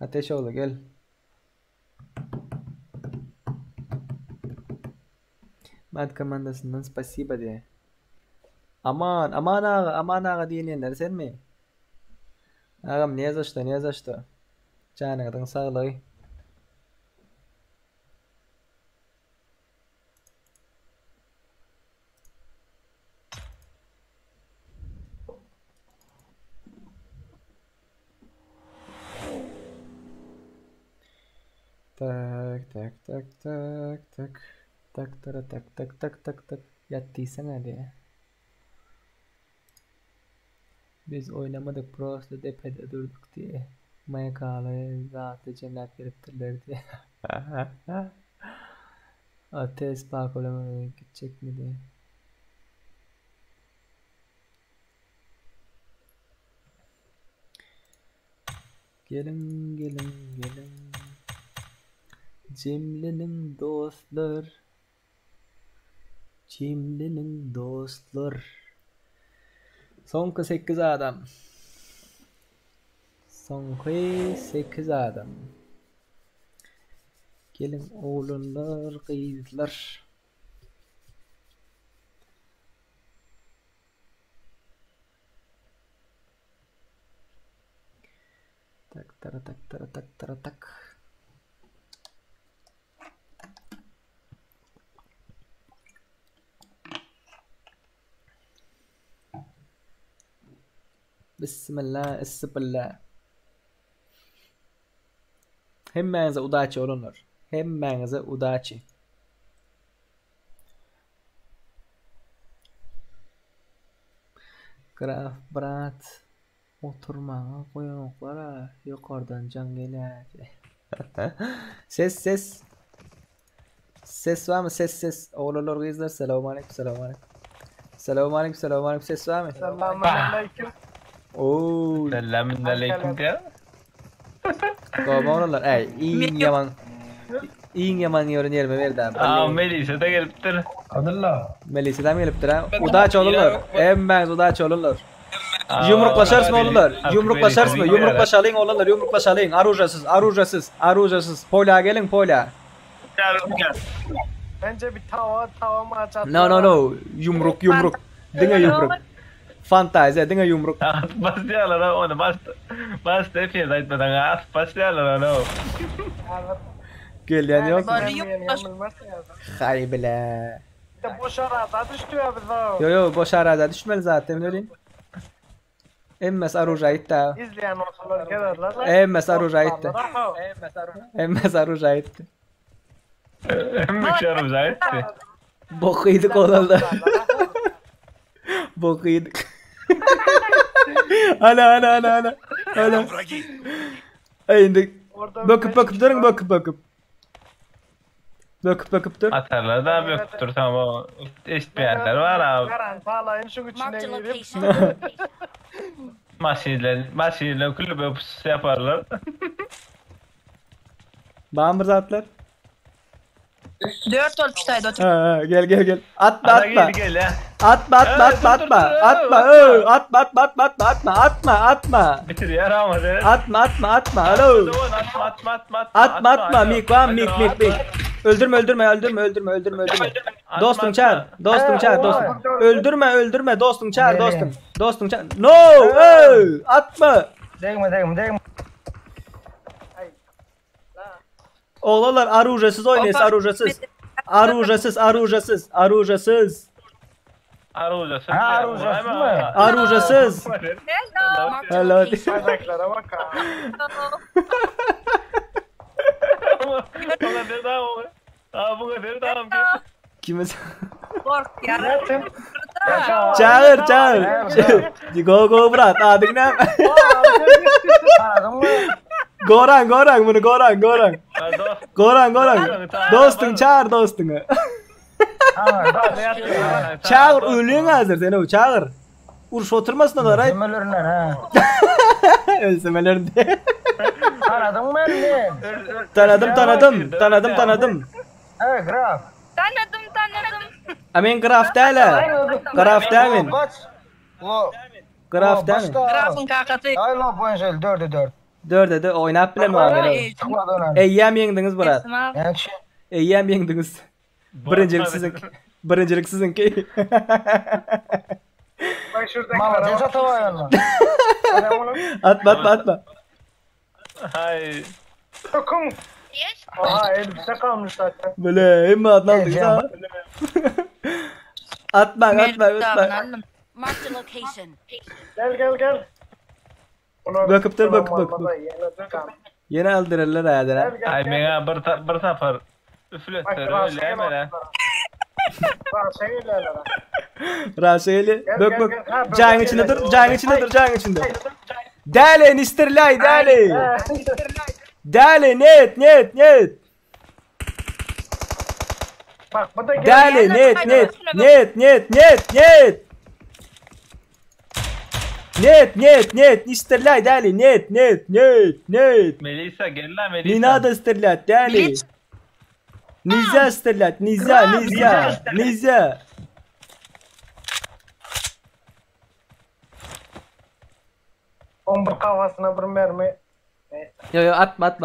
Ateşoğlu gel Mad komandasından spasiba diye aman ağa diyenler sen mi? Ağam niye zaçtı canın sağlığı tak yattıysan hadi. Biz oynamadık Pros'la depede durduk diye. Mayakalı zatı cennet veriptirler diye. Ateş bakolama gidecek mi diye. Gelin. Cimri'nin dostlar. Son 8 adam. Gelin oğlanlar, kızlar. Tak. Bismillah, isbillah. Hemmenize udaçı olunlar. Hemmenize udaçı. Graf brat oturmağa koyunuklara yukarıdan can gelir. Ses. Ses var mı? Ses. Oğlanlar kızlar selamünaleyküm. Selamünaleyküm. Ses var mı? Selamünaleyküm. Oo. Selamünaleyküm diye. Oğlanlar ey İyin yaman yorun yerime verdi abi. Melisa da geliptir. Melisa da mı geliptir ha? Udaç olurlar. Hemen udaç olurlar. Yumruklaşarsın oğullar. Yumruklaşarsın. Yumruklaşalıyın oğullar. Yumruklaşalıyın. Arujasız. Pola gelin pola. Bence bir tava mı açalım? No. Yumruk. Dinle yumruk. Fantazi dinle yumruk. Başlayalım onu. Başta hepiniz aytmadan. Başlayalım onu. Gelen yok. Yanılmaz ya. Hay bile. İşte boş arada düştü ya biz o. Yo boş arada düşmeli zaten öyle. Emmes Aruja itti. İzleyen olsalar gelirler. Emmes Aruja itti. Emmes Aruja itti. Mükemmel zayıftı. Bok yedik oğlanlar. Bok yedik. Ana. Рядом враги. Şimdi Orada bakıp durun bakıp. Bakıp dur. Atarlar da büyüktür tamam. Eşitmeyenler var abi. Garanti alayım şu içine Marked a girip. location. Maşinler kulübe yaparlar. Bağımır zatlar. 4 olmuştaydı otur. Ha, gel. Atma. Ana gel ya. Atma. Bitir ya Ramazan. Atma. Alo. Atma. Mik. Öldürme. Dostum çağır. Öldürme. Dostum çağır. No. Atma. Değme. Oğlanlar arujasız oynayız. Arujasız. Hello. Bacaklara bak ha. Bu kadar tamam. Kimiz? Kork ya. Çağır. Go brat. Adın ne? Goran bunu Goran. Dostun çağır dostunu. Çağır ölüyün hazır seni o çağır. Urş oturmasın da right. Ömürlerinden ha. Ölsemelerinde. Tanıdın mı beni? Tanıdım. Evet Graf. Tanıdım. Amin Graf değil. Graf değil. Grafın kakası. Ay lan bu enjel 4'e 4'de oynap bile mi abi? Eyyem yendiniz brat. Eyyem yendiniz. Birincilik sizinki. Bak şurada. Mama tez atava yanına. Atma. Hay. Dokun. Aha elbise kalmış zaten. Böyle hem Adnan ha. Atma. Marked a location. Gel. Bakıp dur. Yine aldırırlar ayadına. Ay mega bir safar. Üfletler öyle hemen. Raşeli. Bak. Can içinde dur. Can içinde. Dale nistirlay dale. Dale net. Bak bu da Dale net. Net. Nistirlay dale net. Melisa gel lan Melisa. Ninada stirlat dale. Niza stirlat. Niza. Bomba kafasına bir mermi. Yo atma.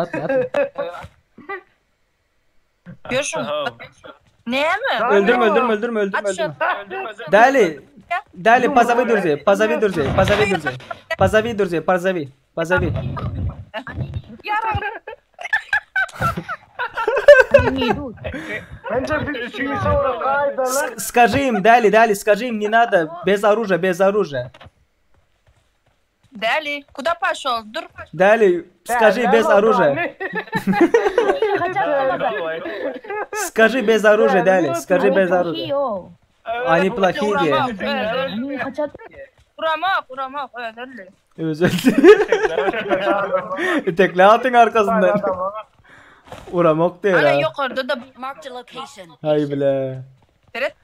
Görüşürüz. Ne mi? Öldürme. Dale pazavi durze. Pazavi. Bence bir şey sonra kaydalar. Скажи им, дали, скажи им, не надо, без оружия. Дали. Куда пошел? Дур. Дали, скажи без оружия. Скажи без оружия, Дали, скажи без оружия. Они плохие diye. Они хотят... Uramak. Dali. Özür Tekle atın arkasından. Uramak değil Ana ha. yukarıda da Marked a location. Hay bile. Teret.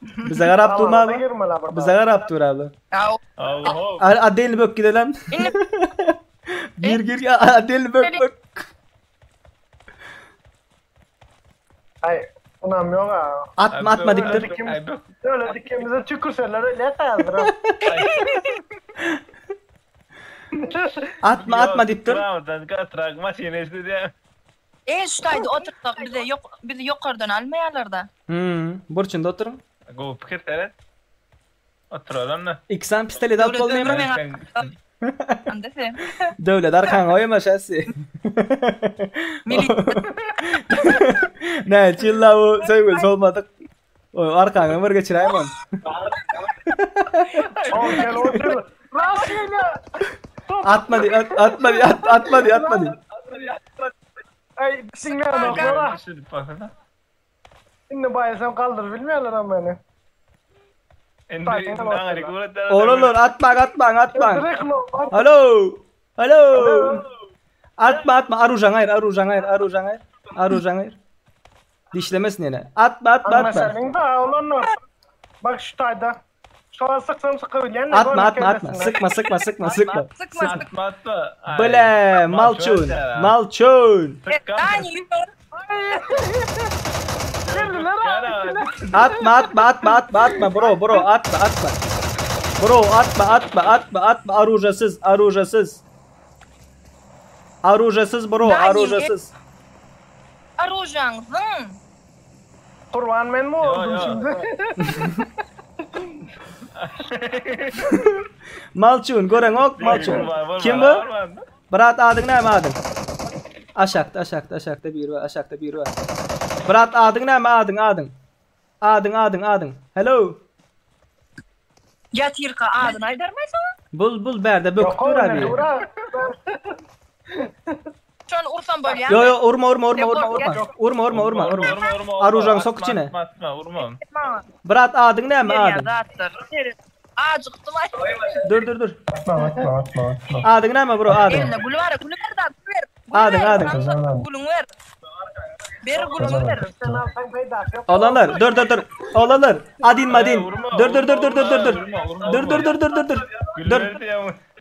Bize garap durma abi. Bize garap dur abi. Ya Allah. Adel bök gidelim. Gir Adel bök. Ay, unam yok ha. Atma diktir. Öyle dikimize tükürseler öyle sayılır. Atma diktir. Bravo'dan katrak makinesi diye. şutaydı oturduk bizi yukarıdan almayalar da. Burçunda oturun. Go fikir teret. Oturalım da. İksan pistoli dal kolmayayım mı? Andese. Devlet arkan oyma şahsi. Ne çilla o söyle olmadık. O arkan ömür geçireyim on. Gel otur. Atma di. Ay sinir bak. Şimdi bayasam kaldır bilmiyorlar ama beni. Olur atma. Direkt lo. Alo. Atma Arujan hayır. Dişlemesin yine. Atma. Senin de olan var. Bak şu tayda. Şu an sıksam sıkabilir. Atma. Sıkma. Sıkma. Bile malçun. Dani yukarı. Atma bro atma. Bro atma arujasız bro arujasız. Arujangzın. Kurban ben mi oldum şimdi? Malçun gören ok malçun. Kim bu? Brat adın ne mi adın? Aşakta bir var. Brat adın ne mi adın? Adın. Hello. Yatirka adını aydarmaysan. Bul berde bök dur abi. Şu an ursam böyle yani. Yo urma. Arujan sok içine. Urma. Brat adın ne mi adın? Acıktım ay. Dur. Adın ne mi bro adın? Eline gülü var da ver. Adın. Gülün ver. Bir gülün ver. Olanlar dur. Olanlar. Adin. Dur.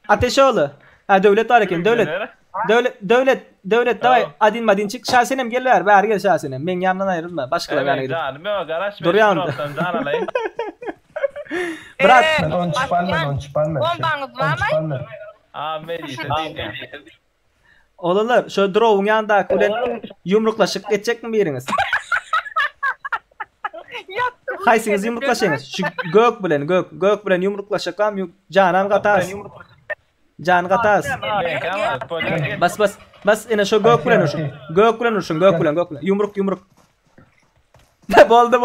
Ateş oğlu. Ha devlet var eken devlet davay adin çık şahsenem gel ver bari gel şahsenem ben yanından ayrılma başkalarına yana gidip. Dur yandı. Bırak. Bombanız var mı? Olanlar şu drovun yanında ulen yumruklaşıp geçecek mi biriniz? Haysiniz yumruklaşınız. Şu gök bilen yumruklaşakam canam katas. Can katas. Bas ina şu gök bilen uçun. Yumruk. Boldu.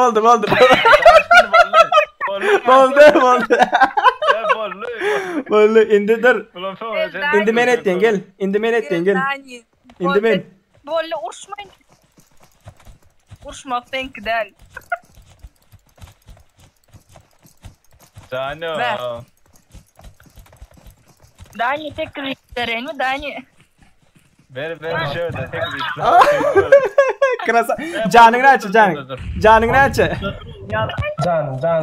Boldu. İndi dur. İndi men ettin gel. İndi men. Böyle uğraşmayın. Uğraşmak denk değil. Canım. Dani tekrar isterin mi Dani? Ver şöyle tek bir. Krasa. Canını aç.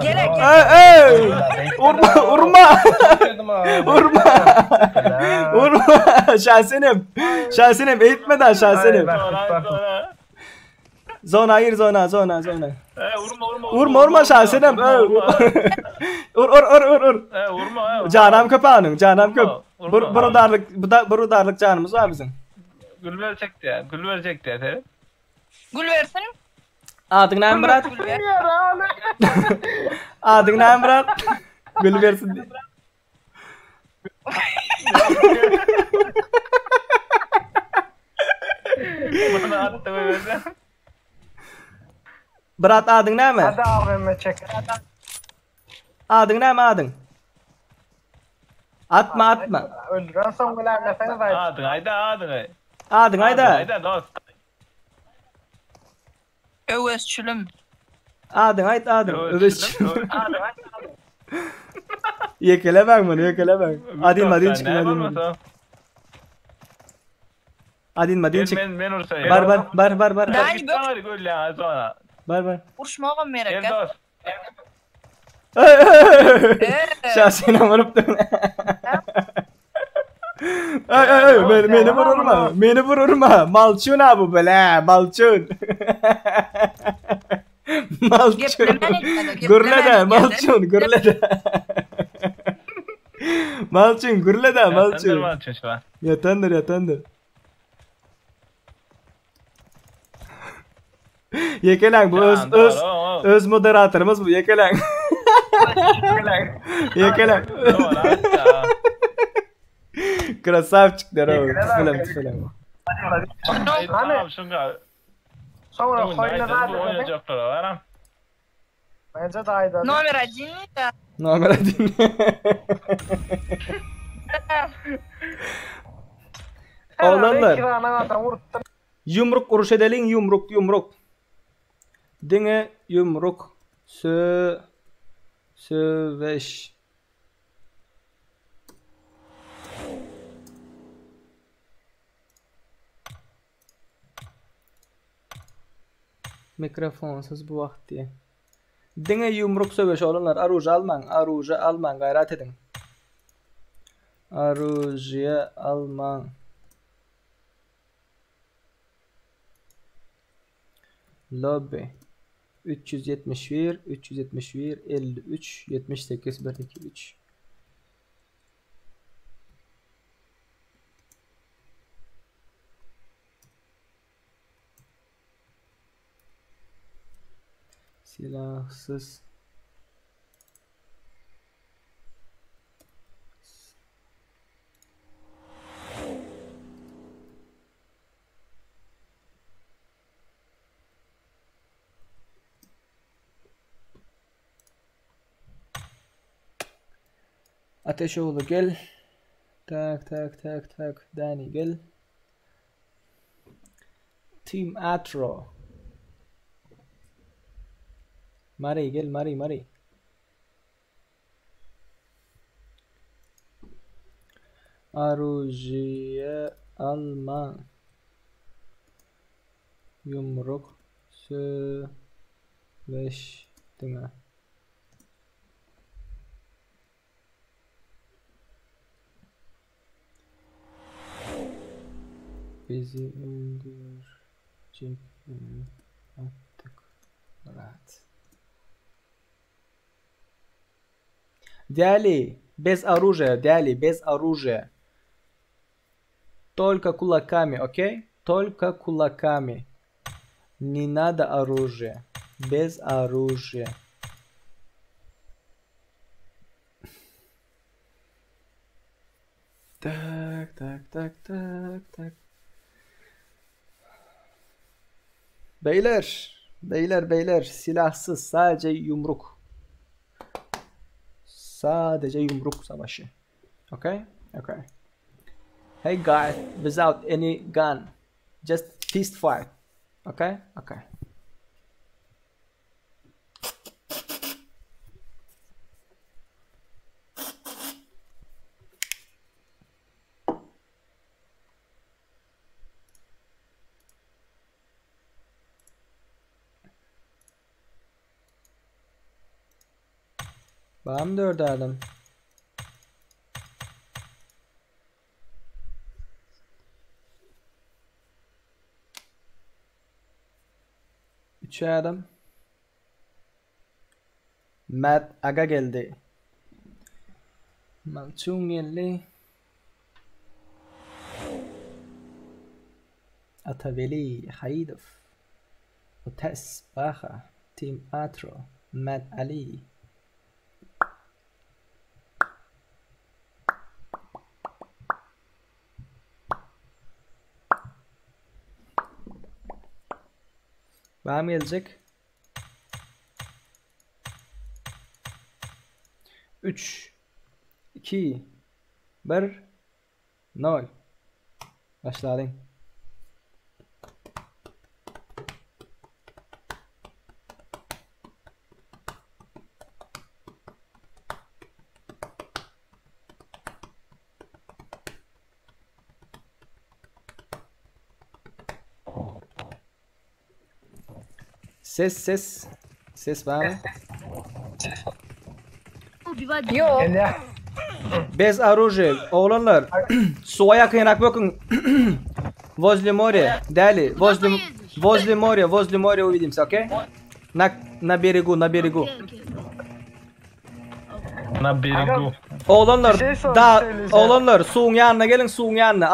Gerek. Urma. Şahsenem eğitmeden şahsenem. Zona. Urma şahsenem. Ur. Canım köpeğinin. Burudarlık canımız var bizim. Gül verecekti ya. Gül versin. Adın ne Brat? Gül versin diye. Bana attı böyle. Brat adın ne mi? Hadi abime çek. Adın ne mi adın? Atma atma. Öldüren son bilemeseniz ayıp. Adın ayda adın ay. Adın ayda. Ayda dost. Öwesçülüm. Adın ayt adın. Öbeş. Adın ay. Yekele ben bunu yekele ben. Adin madin çıkın Ne adin. olmasa? Adin madin çık. Ben ursayım. Bar. Dani bök Hadi gol ya sonra. Bar. urşmaga merek. Gel dost. Şahsine vurup dur. Ay beni vururma. Malçun abi böyle malçun. Malçun. Gürlede malçun gürlede. Malçun gürlede malçun. Malçun şu an. Yatandır. Yekelen bu öz moderatörümüz bu Yekelen. Yekelen. Krasavçık der o. Tüfelem. Tamam şunga. Sonra koyuna da Oynayacaklar var. bence daha iyi da. Номер 1 da. Номер 1. Oğlanlar. Yumruk vuruş edelim yumruk. Dine yumruk. Söveş. Mikrofonsuz bu vakti. Dine yumruk söveş oğlanlar. Aruja alman gayret edin. Aruja alman. Lobby 371 53 78 123 silahsız Ateşoğlu gel. Tak. Dani gel. Team Atro. Mari gel Mari. Arujiye Alman. Yumruk. Söveş. Dine. Bizi öldürecek attık. Rahat. Дяли, без оружия. Только кулаками, окей? Только кулаками. Не надо оружия. Без оружия. Так. Beyler silahsız sadece yumruk. Sadece yumruk savaşı. Okay? Hey guys, without any gun. Just fist fight. Okay? Bam 4 adam. Üç adam. Matt Aga geldi. Malçun geldi. Ataveli Haidov. Otes Baha. Team Atro. Matt Ali. Bam gelecek. 3 2 1 0 Başladın. Ses var mı? Yok. Без оружия. Oğlanlar. Suya yakınak bakın. Возле моря. Дали. Возле моря увидимся, окей? На берегу. Na берегу. Oğlanlar Bir şey da söyleyeceğim. oğlanlar suyun yanına gelin, suyun yanına.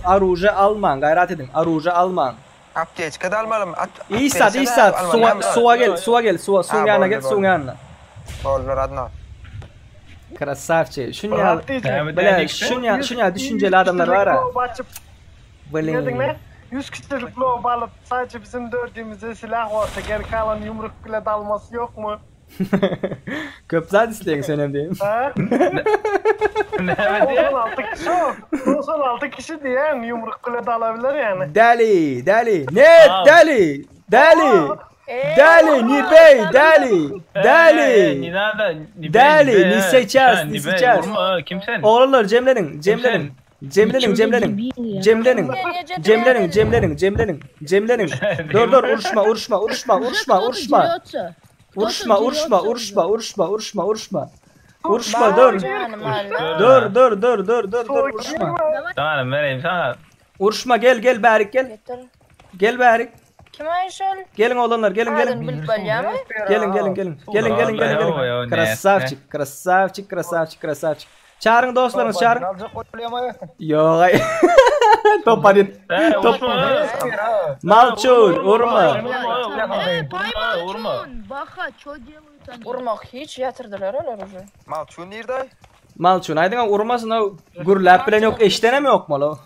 Aruja alman. Gayret edin. Aruja alman. Aptechka da almalım. İsat suya gel. Suyun yanına gel, suyun yanına. Olur Adnan. Krasavçı. Şunya Devam böyle edeceksin. şunya düşünceli adamlar var ha. Dedin Böyle mi? 100 kişilik lob alıp sadece bizim dördüğümüzde silah varsa geri kalan yumruk bile dalması yok mu? köp zat isteyin sönem diyeyim. Ha? Ne diye? 96 kişi o. 96 kişi diye yumruk bile dalabilir yani. Deli. Net deli. Ni bey deli. Ni nerede? Ni Deli, ni seçeceğiz. Kimsen? Oğlanlar cemlenin. Dur uruşma dur. Uruşma. Tamam vereyim sana. Uruşma gel Berik gel. Gel Berik. Kim Ayşel? Gelin oğlanlar gelin. Adın bilip balya mı? Gelin. Krasavçık. Çağırın dostlarınız çağırın. Yok hayır. Topadin. Malçur, urma. Urmak hiç yatırdılar öyle ruju. Malçun nerede? Malçun. Aydın urmasın o. Gurlap bilen yok. Eştene mi yok mu lo?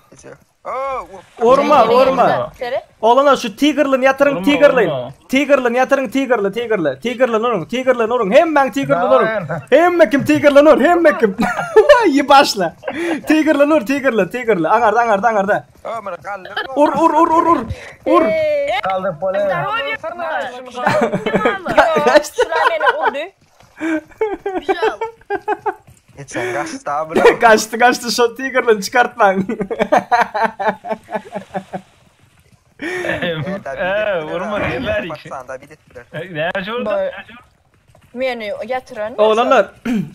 Oo, Urma. Tere? Oğlanlar şu Tiger'lın yatırın Urma, Tiger'lın. urma. Tiger'lın yatırın Tiger'lın urun. Hemen Tiger'lın urun. Hemen kim Tiger'lın urun. Hemen kim. İyi başla. Tiger'lın. Angarda. ömür kaldı. Ur. Kaldı pole. Kaçtı. Şuramene urdu. Hiç sen kaçtı abi. Kaçtı şu Tiger'lın çıkartman. Vurma derler iki. Baksana bir dettiler. Ne yapıyor orada? Meni yatırın.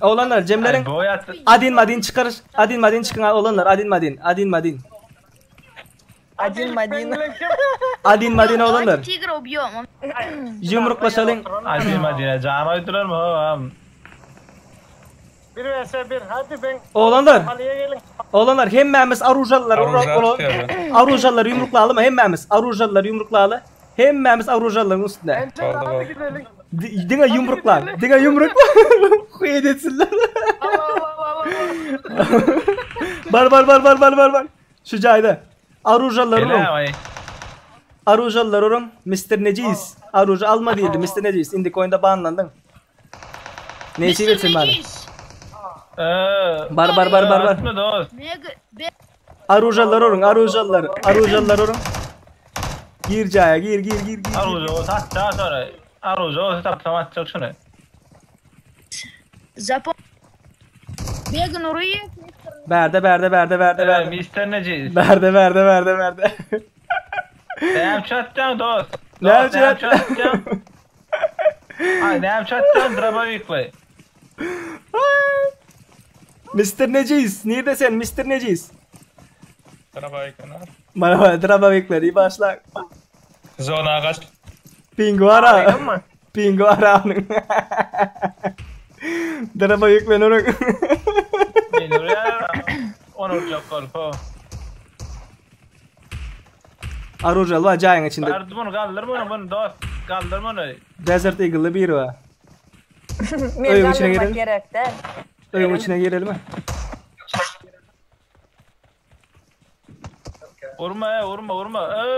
Oğlanlar Cemlerin Bu yat. Adin çıkarır. Adin çıkın oğlanlar. Adin. Adin madin. Adin oğlanlar. Tigre убьем. Yumruklaşalım. Hadi Madine can aydılar mı oğlum? 1 vs 1 hadi ben. Oğlanlar. Ali'ye gelin. Oğlanlar hemmemiz arujalılar. Arujalılar yumruklayalım hemmemiz. Arujalılar yumruklayalım. Hemmemiz arujalıların üstünde. Bence hadi gidelim. Dine yumruklar. Kuyet etsinler. Var. Şu cayda. Arujalılar oğlum. Mr. Neciz. Aruja alma değildi. Mr. Neciz. Indi coin'da banlandın. Neyse versin bana. Bar. Atma dost. Arujalılar oğlum. Gir caya gir. Arıza o tat daha sonra. Arıza o tat tamam çok şunu. Запомни. Беган урые. Verdi. Mister Neciz. Verdi. Ne yapacaksın dost? Ne yapacaksın? Ay ne yapacaksın? Draba yükle. Mr. Neciz. Neredesin Mr. Neciz? Draba yükle. Bana drama bekler. İyi başla. Zona kaç? Pinguara onun. Drama yüklen onun. Benim ya. Onu çok korku. Arujal var cayın içinde. Kaldır bunu dost. Kaldır bunu. Desert Eagle'lı bir var. Men içine girelim. gerek değil. Oyun içine girelim mi? Vurma.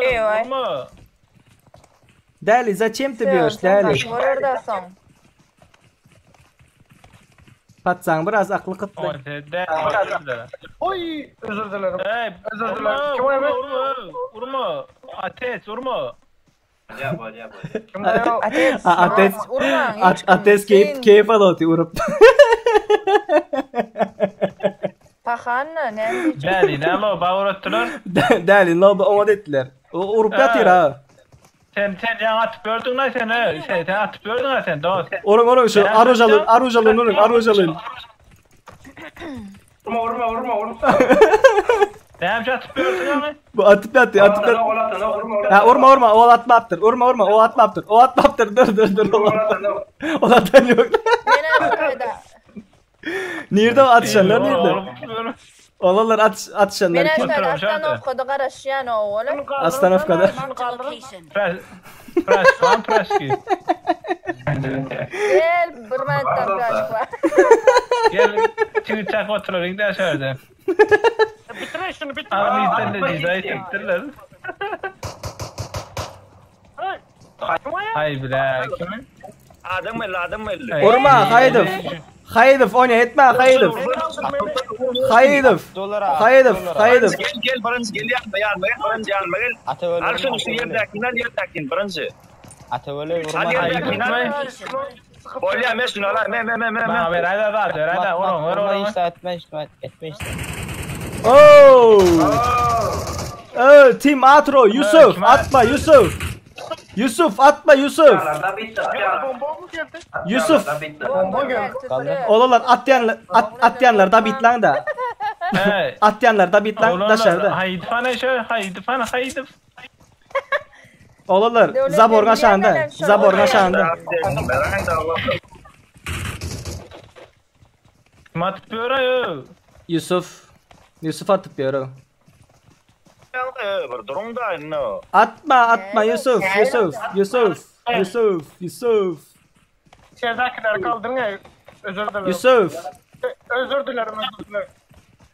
Eyvah. Vurma. Dali, zачем ты бьешь? Dali. Vururdasan. Patsan biraz aklı kıttı. Oy özür dilerim. Hey, Özür dilerim. Kim o Emre? Urma. Ateş, urma. Kim o ya? Ateş. Ateş keyif alıyor urup. Pahanna ne? Deli, ne lo, bağırattılar. Deli, ne oldu ettiler. Urup yatır ha. Sen yan atıp gördün lan seni. Sen atıp gördün lan sen dost. Orun şu arıcalın. Vurma. Sen atıp gördün lan. Bu atıp yattı. Ha urma, o atmaptır. O atmaptır. Dur. O atan yok. Mene şurada. Nerede o atışanlar nerede? Olalar atışanlar Mene kim? şurada Astanovka'da qarashyan oğlum. Astanovka'da. Marked a location. Press ki. Gel bir marta gaşqa. Gel, şimdi çak oturalım da şöyle. Bitir şunu bitir. Abi bizden de cizayı çektirler. Hay bile, kimin? Adam öyle. Urma, Haydıf, o ne etme, Haydıf. Gel barınız gel yanma gel. Alşın şu yerdekinden yerdekin barınızı. Atavale Olya meşin ala me. Bana ver hayda oran. etme işte. Tim Atro, Yusuf, atma Yusuf. Bomba mı geldi? Yusuf. Bomba geldi. Olalar atyanlar da bitlan da. Hey. Atyanlar da bitlan dışarıda. Haydi fana. Olalar Zaborga şahında. Mat pöre. Yusuf atıp yürü. Bir durumda no. Atma Yusuf. İçeridekileri kaldırın ya. Özür dilerim. Yusuf. Özür dilerim.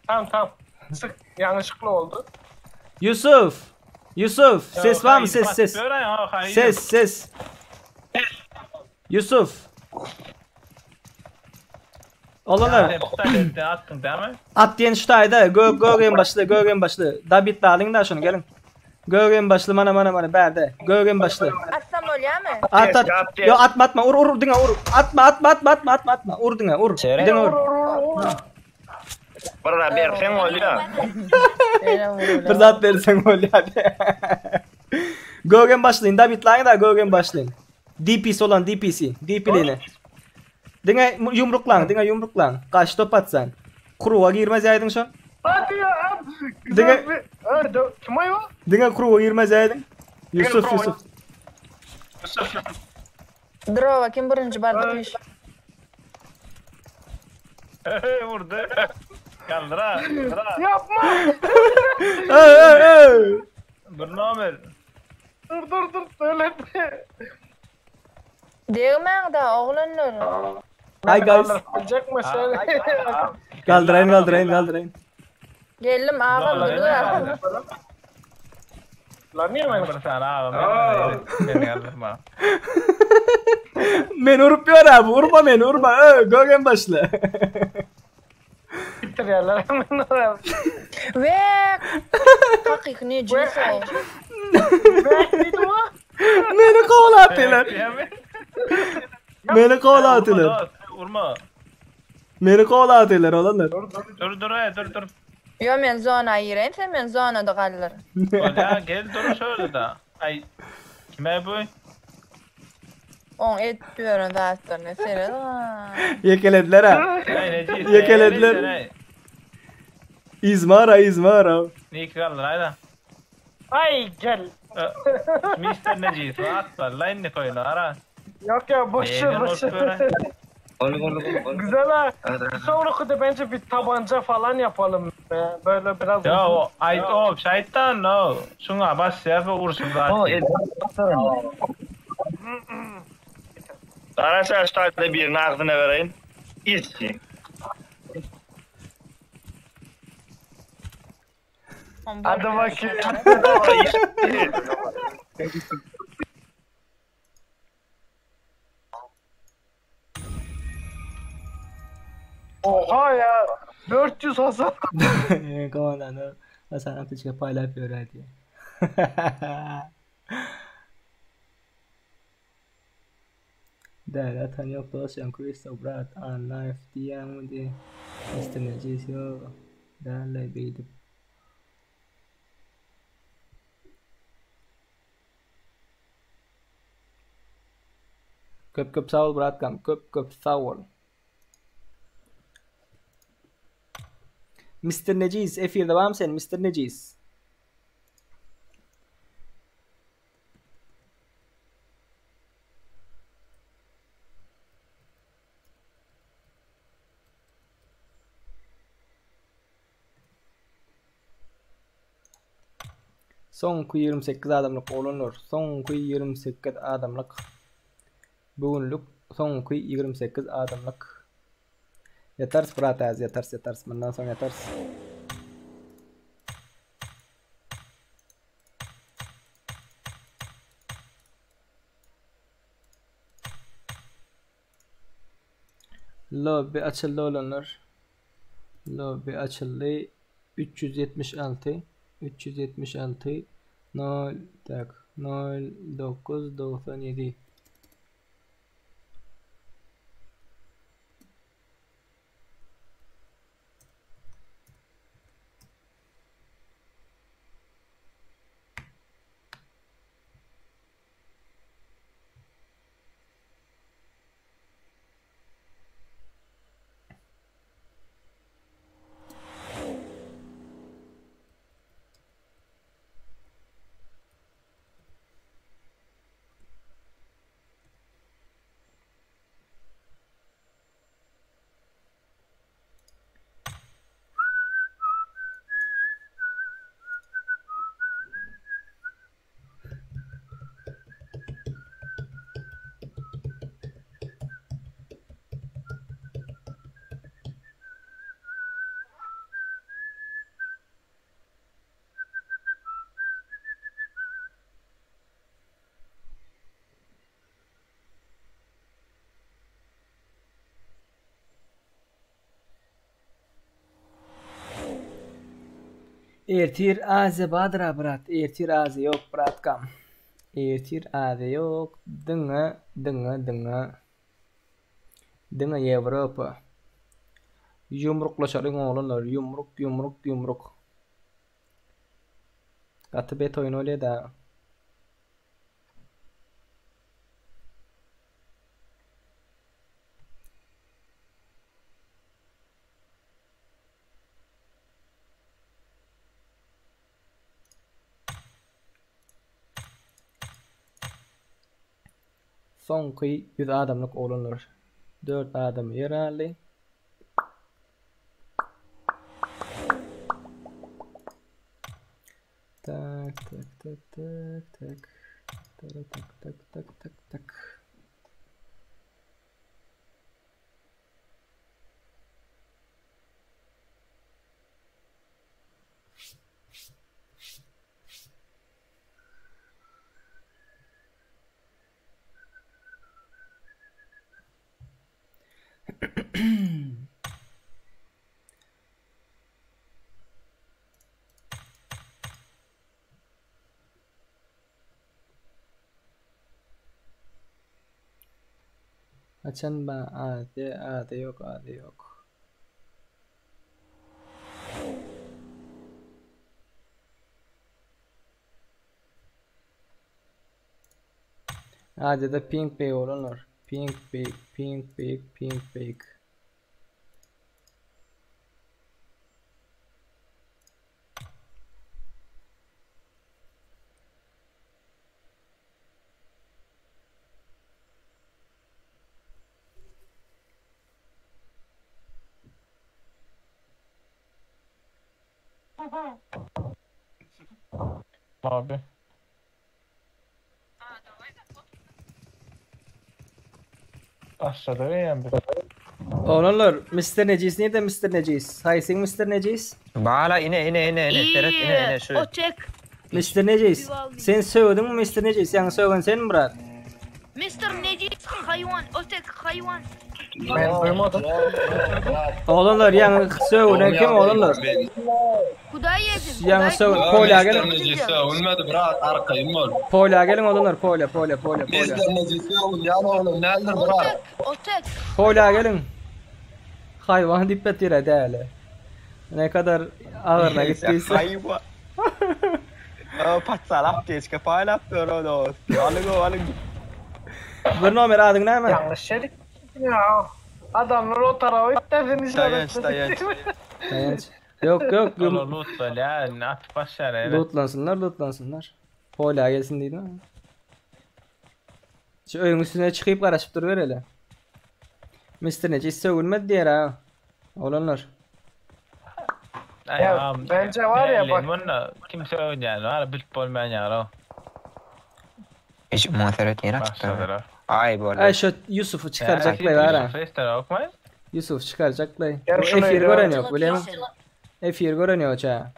Tamam. Sık yanlışlıkla oldu. Yusuf. Ses var mı? Ses. Pöre ya haydi. Ses. Yusuf. Olalar. Attın değil mi? At diyen şutayda. Görgen başlı. Da bitti alın da şunu gelin. Görgen başlı mana berde. Görgen başlı. Atsam olya mı? At. Yo atma. Ur dinga ur. Atma. Ur dinga ur. Dinga ur. Bana versen olya. Bir zat versen ol hadi. Görgen başlayın da bitlayın da görgen başlayın. DP'si olan DP'liğine. Dinga yumruklan. Kaç top atsan. Kuruğa girmez yaydın şu an. Hadi ya. Kim o ya? Dinga kuruğa girmez yaydın. Yusuf. Drova kim birinci bardamış? Vurdu. Kaldıra. Yapma. Bir numara. Dur söyletme. Değmen da oğlanlar. Hi guys. Olacak mesele. Kaldırayın. Geldim ağam durdu. Lan niye ben? Beni kaldırma. Men urmuyor abi. Urma beni. Görgen başla. Bitir yerler hemen oraya. Ve kakik ne cinsi. Neydi o? Beni kovalattılar. Urma. Beni kovalattılar olanlar. Dur. Yo men zona ayırayım sen men zonada kalır. Ya gel dur şöyle da. Ay. Kime bu? On et diyorum da ne seyret. Yekelediler ha. Yekelediler. İzmara. Ne kaldır hayda. Ay gel. Mister Necip atla line koyun ara. Yok ya boş ver. Güzel ha. Sonraki de bence bir tabanca falan yapalım. Böyle biraz. Ya o şeytan no. Şuna bas ya ve vursun zaten. Arkadaşlar startta bir ağzına vereyim. İçsin. Hadi bakayım. Oha ya. 400 hasar. Komandanı Hasan Ateş'e paylaşıyor hadi. Där att han yok då sen Crystal Brat on life diang di Mr. yo där beydi. Köp sağ ol Bratkam, köp sağ ol. Mr. Neciz, efirde var mı sen Mr. Neciz? Son 28 adamlık olunur. Son 28 adamlık. Bugünlük son 28 adamlık. Yatars Fırat az yatars. Bundan sonra yatars. Lobby açıldı olunur. Lobby açıldı. 376 0 tak 0997. Ertir aze badra brat. Ertir aze yok bratkam. Ertir aze yok. Dınga Avrupa. Yumruklaşarın oğlanlar. Yumruk. Katı bet oyunu öyle da. Son 100 adamlık olunur. 4 adam yer aldı. Tak. Açan ba ade yok. Ade de pink bey olunur. Pink bey. Abi. Aşağıda yani bir. Oğlanlar Mr. Necis nerede Mr. Necis? Haysin Mr. Necis. Bala ine. Ferhat ine şu. O çek. Mr. Necis. Sen söyledin mi Mr. Necis? Yani söyledin sen mi Murat? Mr. Necip hayvan. O tek hayvan. Ben duymadım. Oğlanlar yani söyle kim oğlanlar? Kuday yedim. Yani söyle pola gelin. Ölmedi bırak arkayım ol. Pola gelin oğlanlar pola. Otek. Pola gelin. Hayvan dippet yere değerli. Ne kadar ağırına gittiyse. Hayvan. Patsalak geçke paylaştı orada. Alın. Bir numara adın ne mi? Yanlış şey ya. Adamlar o tarafa ittedin Dayanç. Dayanç. Yok. Loot böyle ya. At başlar. Lootlansınlar. Pola gelsin değil mi? Şu oyun üstüne çıkıp karışıp duruver hele. Mr. Nece sövülmedi diyer ha. Olanlar. Ya, bence var ya bak. Bunu kimse oynayar. Var bilip olmayan yer o. Hiç muhatabet yine çıktı. Ay böyle. Ay şu Yusuf'u çıkaracaklar var ha. Yusuf çıkaracaklar. Gel şuna F1 yürü. gören yok biliyor musun? Location. F1 gören yok ha.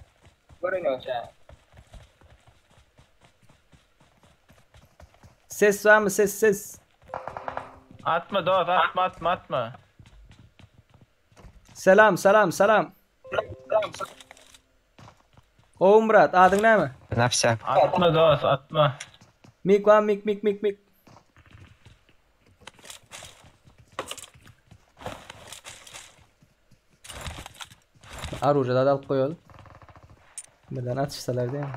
Ses var mı ses? Atma dost atma. Selam. O Murat adın ne mi? Nafsak. Atma dost atma. Mik var mik. Aruca da alıp koyalım. Birden atışsalar değil mi?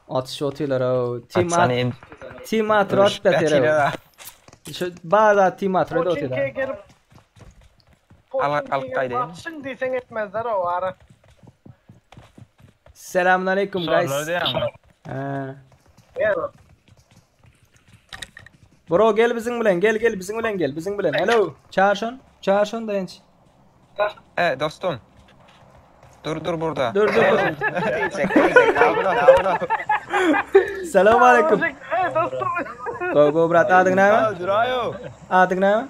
Atış atıyorlar o. Team atır atıyor. Şu bazı team atır da Poçinki'ye atıyorlar. gelip Alttaydı. batsın diysen etmezler o ara. Selamünaleyküm guys. Sorlar değil mi? Ha. Gel. Bro gel bizim bilen gel bizim bilen. Hello. Çağırşon dayanç. Dostum. Dur burada. Dur. Diyecek. Selamünaleyküm. Hey dostum. Go brat adın ne mi? Durayo. Adın ne mi?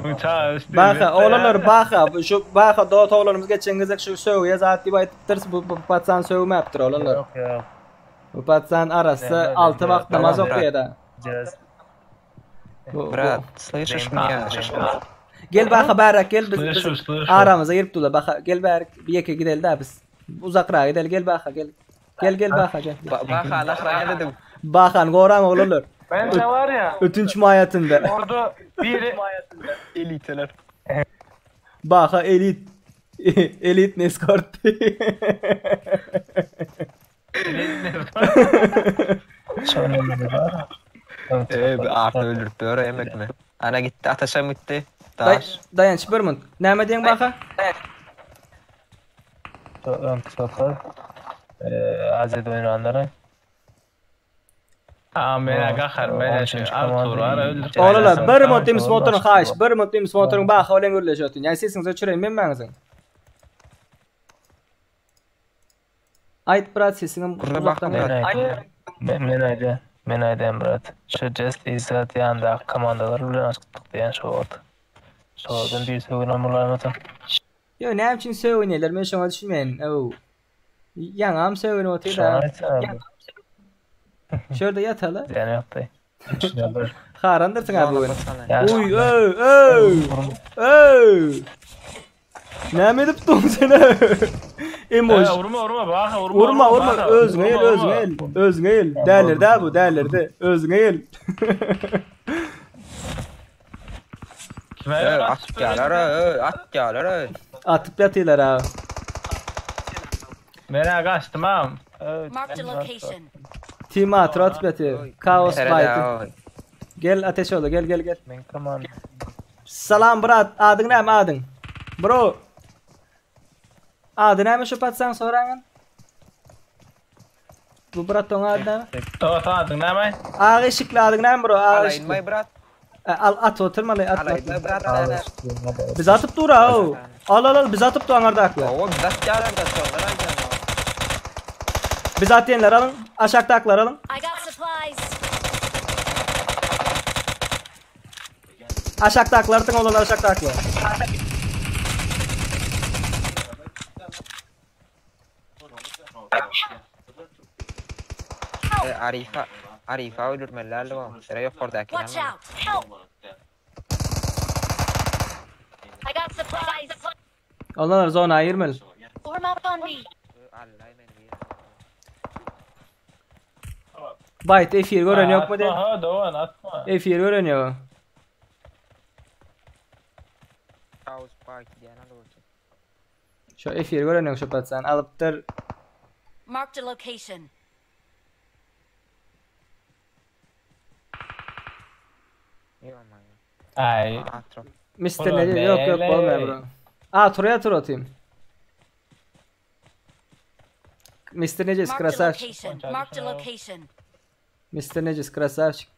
Uçağı üstü. Baxa, oğlanlar baxa. Şu baxa dot oğlanımız geçen gizek şu söv zat diye aytıptır. Bu patsan sövmeptir oğlanlar. Yok. Bu patsan arası 6 vakt namaz okuyor da. Brat, слышишь меня? Gel baxa barak gel biz Слышу. aramıza girip dula baxa gel barak bir yeke gidelim da biz. Uzakra gidelim gel baxa gel. Gel baxa gel. Baxa Allah dedim. Baxan goran oğlanlar. Bence var ya. Ötünç mahiyetinde. Orada biri Eliteler. Baxa elit. Elit Neskort. Artı öldürttü yemek mi? Ana gitti ateşe gitti. Taş. Dayanç bir mınt. Näme diýen baxa? Azed oynanlara. Mena qaxar, mena şu Artur öldür. Oğlanlar bir mınt temiz motorun haýyş, bir mınt temiz motorun baxa bilen görleşýär. Yani sesinizi öçüreýin menmeňiziň. Ayt brat sesini uzaktan Men aydam brat. Şu just izat yanda komandalar bilen açyk diýen şu boldy. Şoňdan bir söwün amurlarmatan. Yo näme üçin söwünýärler men şoňa düşünmeýin. Ow. Ýaňam söwün otdy da. Şurada yatalı. Yani yaptı. Harandırsın abi oyunu. Uy Näme edip dun seni? Emoji. Vurma baxa, Vurma. Özüňe el. Dälirdi bu, dälirdi. Özüňe el. Atjalar. Atıp yatýarlar ha. Mena qaçdym ha. Marked a location. Team atıp yatýar. Chaos fight. Gel ateş ol, gel. Men komanda. Salam brat, adyň näme adyň? Bro. Ady näme şu patsan soraňyn? Bu brat toň ady näme? Dost adyň näme? Agy şikli adyň näme bro? Alayınmay brat. Al at oturmaly at. Alayınmay brat. Biz atıp dura o. Al biz atıp duaňardaklar. O bizatjalar da sonra. Biz atýanlar alın, aşakdaklar alın. I got supplies. Aşakdaklar tın olanlar aşakdaklar. Arifa öldürmelerle var. Sıra yok oradaki. Watch out. Help. Olanlar zona ayırmalı. Form up on me. Byte F1 gören yok mu de? Ha doğan atma. F1 gören yok. Şu F1 gören yok şu patsan. Alıptır. Marked a location. Ay. Mr. ne yok yok olmuyor bro. Turaya tur atayım. Mr. Necis Marked a krasavчик. location. Marked a location. Mr. Necis krasavчик.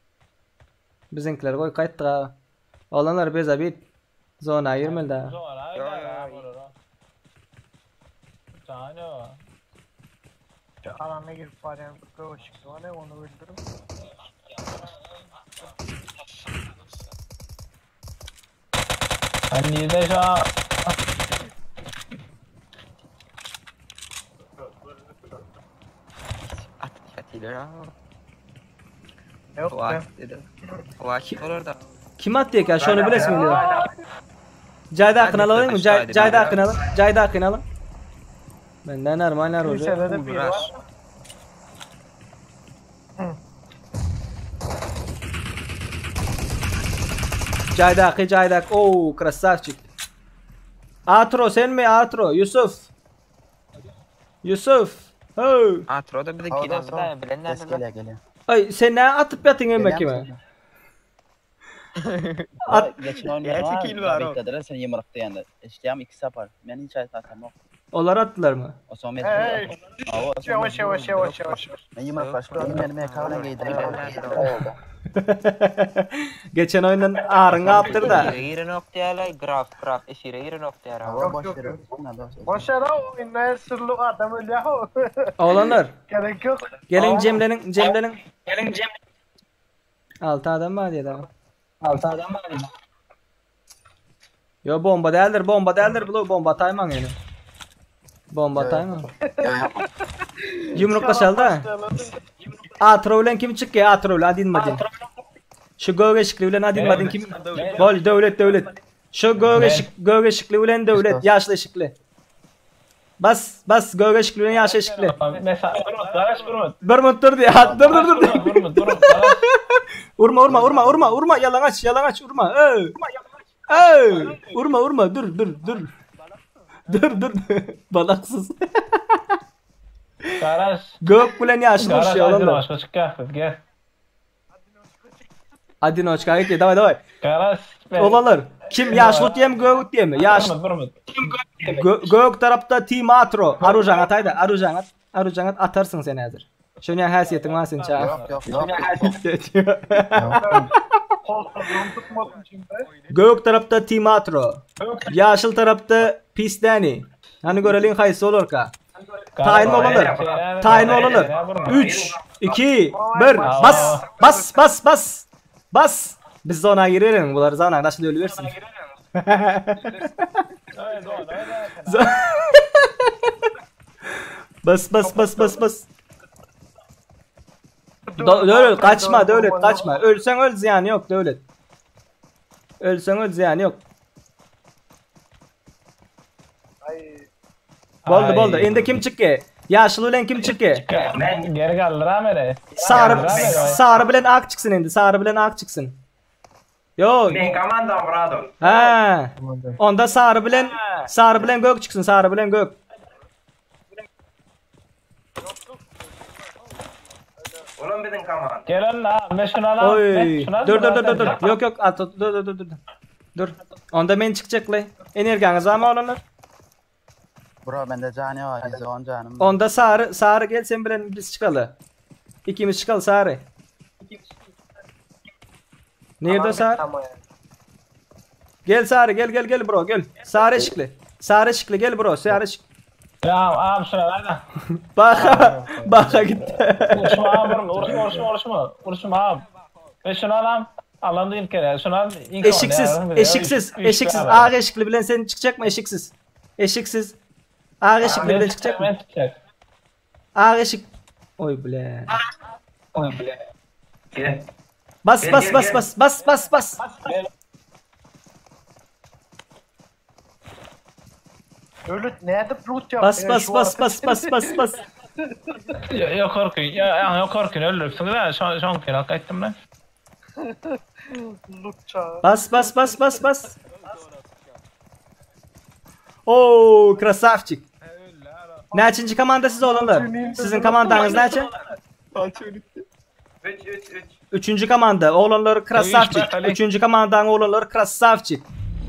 Bizimkiler koy kayıttığa. Olanlar bez abit. Zona ayırmalı da. Alana girip bari kova çıktı var ya onu öldürürüm. Hani de şu an Yok be. Kim attı ya? Şu onu bilesin diyor. Cayda akın alalım mı? Cayda akın alın. Cayda akın alın. Benden normaller olacak. Kilisede de biri var. Caydak. Oo, krasavчик. Atro sen mi Atro? Yusuf. Ho. Atro'da bir de gidelim bilenler de. Ay sen ne atıp yatın yemek kime? Geçen oyun var o. Beklediler seni yımırıktı yani. İşteyam 2 sapar. Ben hiç aytatam yok. Onlar attılar mı? O son Hey. Yavaş. Ben yımırık başka benim ekranına giydim. Geçen oyunun ağrını attır da. Şire noktaya graf. Şire noktaya. Boş ver o oyunlar sırlı adam öyle ya. Oğlanlar. Gerek yok. Gelin Cemle'nin. 6 adam var diye daha. Yo bomba değildir bu bomba tayman yani. Bomba tayman. Yumruklaşaldı ha. Atro'len kim çıkıyor? Atro'len adin madin. Şu gölge şıklı'len adin madin kim? Bol devlet. Şu gölge şıklı'len devlet yaşlı şıklı. Bas gölge şıklı'len yaşlı şıklı. mesela durma. Durma dur diye. Dur. Urma yalan aç urma. Urma dur. Dur. Balaksız. Karaş. Gök bilen yaşlı şey oğlum. Başka çıkar. Gel. Adinoçka git davay. Karaş. Oğlanlar kim yaşlı diye mi gök diye mi? Durma. Gök tarafta Team Atro. Arujan atarsın sen hazır. Şunu hasiyetin var senin çağ. Yok. Gök tarafta Team Atro. Yaşıl tarafta Pistani. Hani görelim haysı olur ka. Tayin olur. 3, 2, 1. Bas. Biz zona girelim. Bunlar zona nasıl ölüversin. Bas. Devlet kaçma. Ölsen öl ziyanı yok devlet. Boldu. Endi kim çıkı? Yaşlı olan kim çıkı? Ben geri kaldıram hele. Sarı bilen ak çıksın endi. Yo. Ben komandam brado. Ha. Onda sarı bilen gök çıksın. Oğlum bizim komand. Gelin lan. Ben şunu alayım. Oy. Dur. Yok. Dur. Onda men çıkacak le. Energanız ama olanlar. Bro bende cani var. 110 canım. Onda sarı gel sen bilen biz çıkalı. İkimiz çıkalı sarı. Nerede sarı? Gel sarı gel bro gel. Sarı ışıklı gel bro sarı ışıklı. Ya abi şuna hadi. Baka gitti. Uğraşma abi. Ben şunu alayım. Alandı ilk kere. Şunu al. Eşiksiz. Ağır ışıklı bilen sen çıkacak mı eşiksiz. Ağır ışıklı bilen çıkacak mı? Ağır ışık. Oy bile. Bas. Öyle ne edip loot yap. Bas. Yok korkun öldürürsün de şan kerak ettim lan. Loot çağı. Bas. Oo, krasavçik. Neçinci komanda siz olanlar? Sizin komandanız neçe? 3. Üçüncü komanda oğlanlar krasavçik. Üçüncü komandanın oğlanlar krasavçik.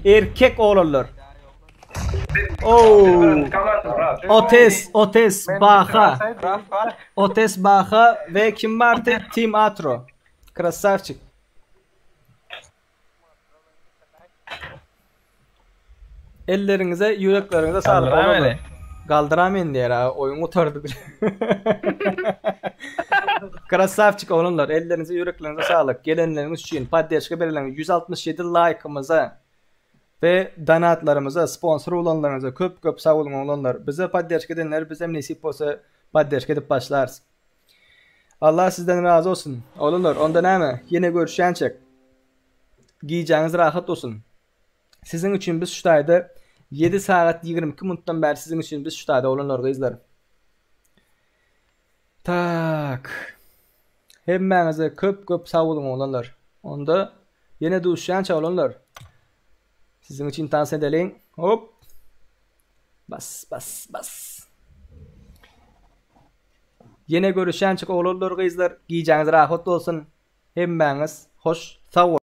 Erkek oğlanlar. Oo. Otes Baha. Otes Baha ve kim vardı? Team Atro. Krasavçik. Ellerinize, yüreklerinize sağlık oğlanlar. Kaldıramayın diye ha, oyun oturdu bile. Krasavçik oğlanlar, ellerinize, yüreklerinize sağlık. Gelenleriniz için Paddeşka belirlenen 167 like'ımıza ve donatlarımıza, sponsor olanlarınıza köp sağ olun oğlanlar. Bize Paddeşka denler, bize nasip olsa Paddeşka edip başlarız. Allah sizden razı olsun. Oğlanlar, onda neyme? Yine görüşeceğiz. Giyeceğiniz rahat olsun. Sizin için biz şutaydı. 7 saat 22 minuttan beri sizin için biz şutaydı oğlanlar kızlar. Tak. Hemmenize köp sağ olun oğlanlar. Onda yine duşan oğlanlar. Sizin için dans edelim. Hop. Bas. Yine görüşen oğlanlar kızlar. Giyeceğiniz rahat olsun. Hemmeniz hoş sağ olun.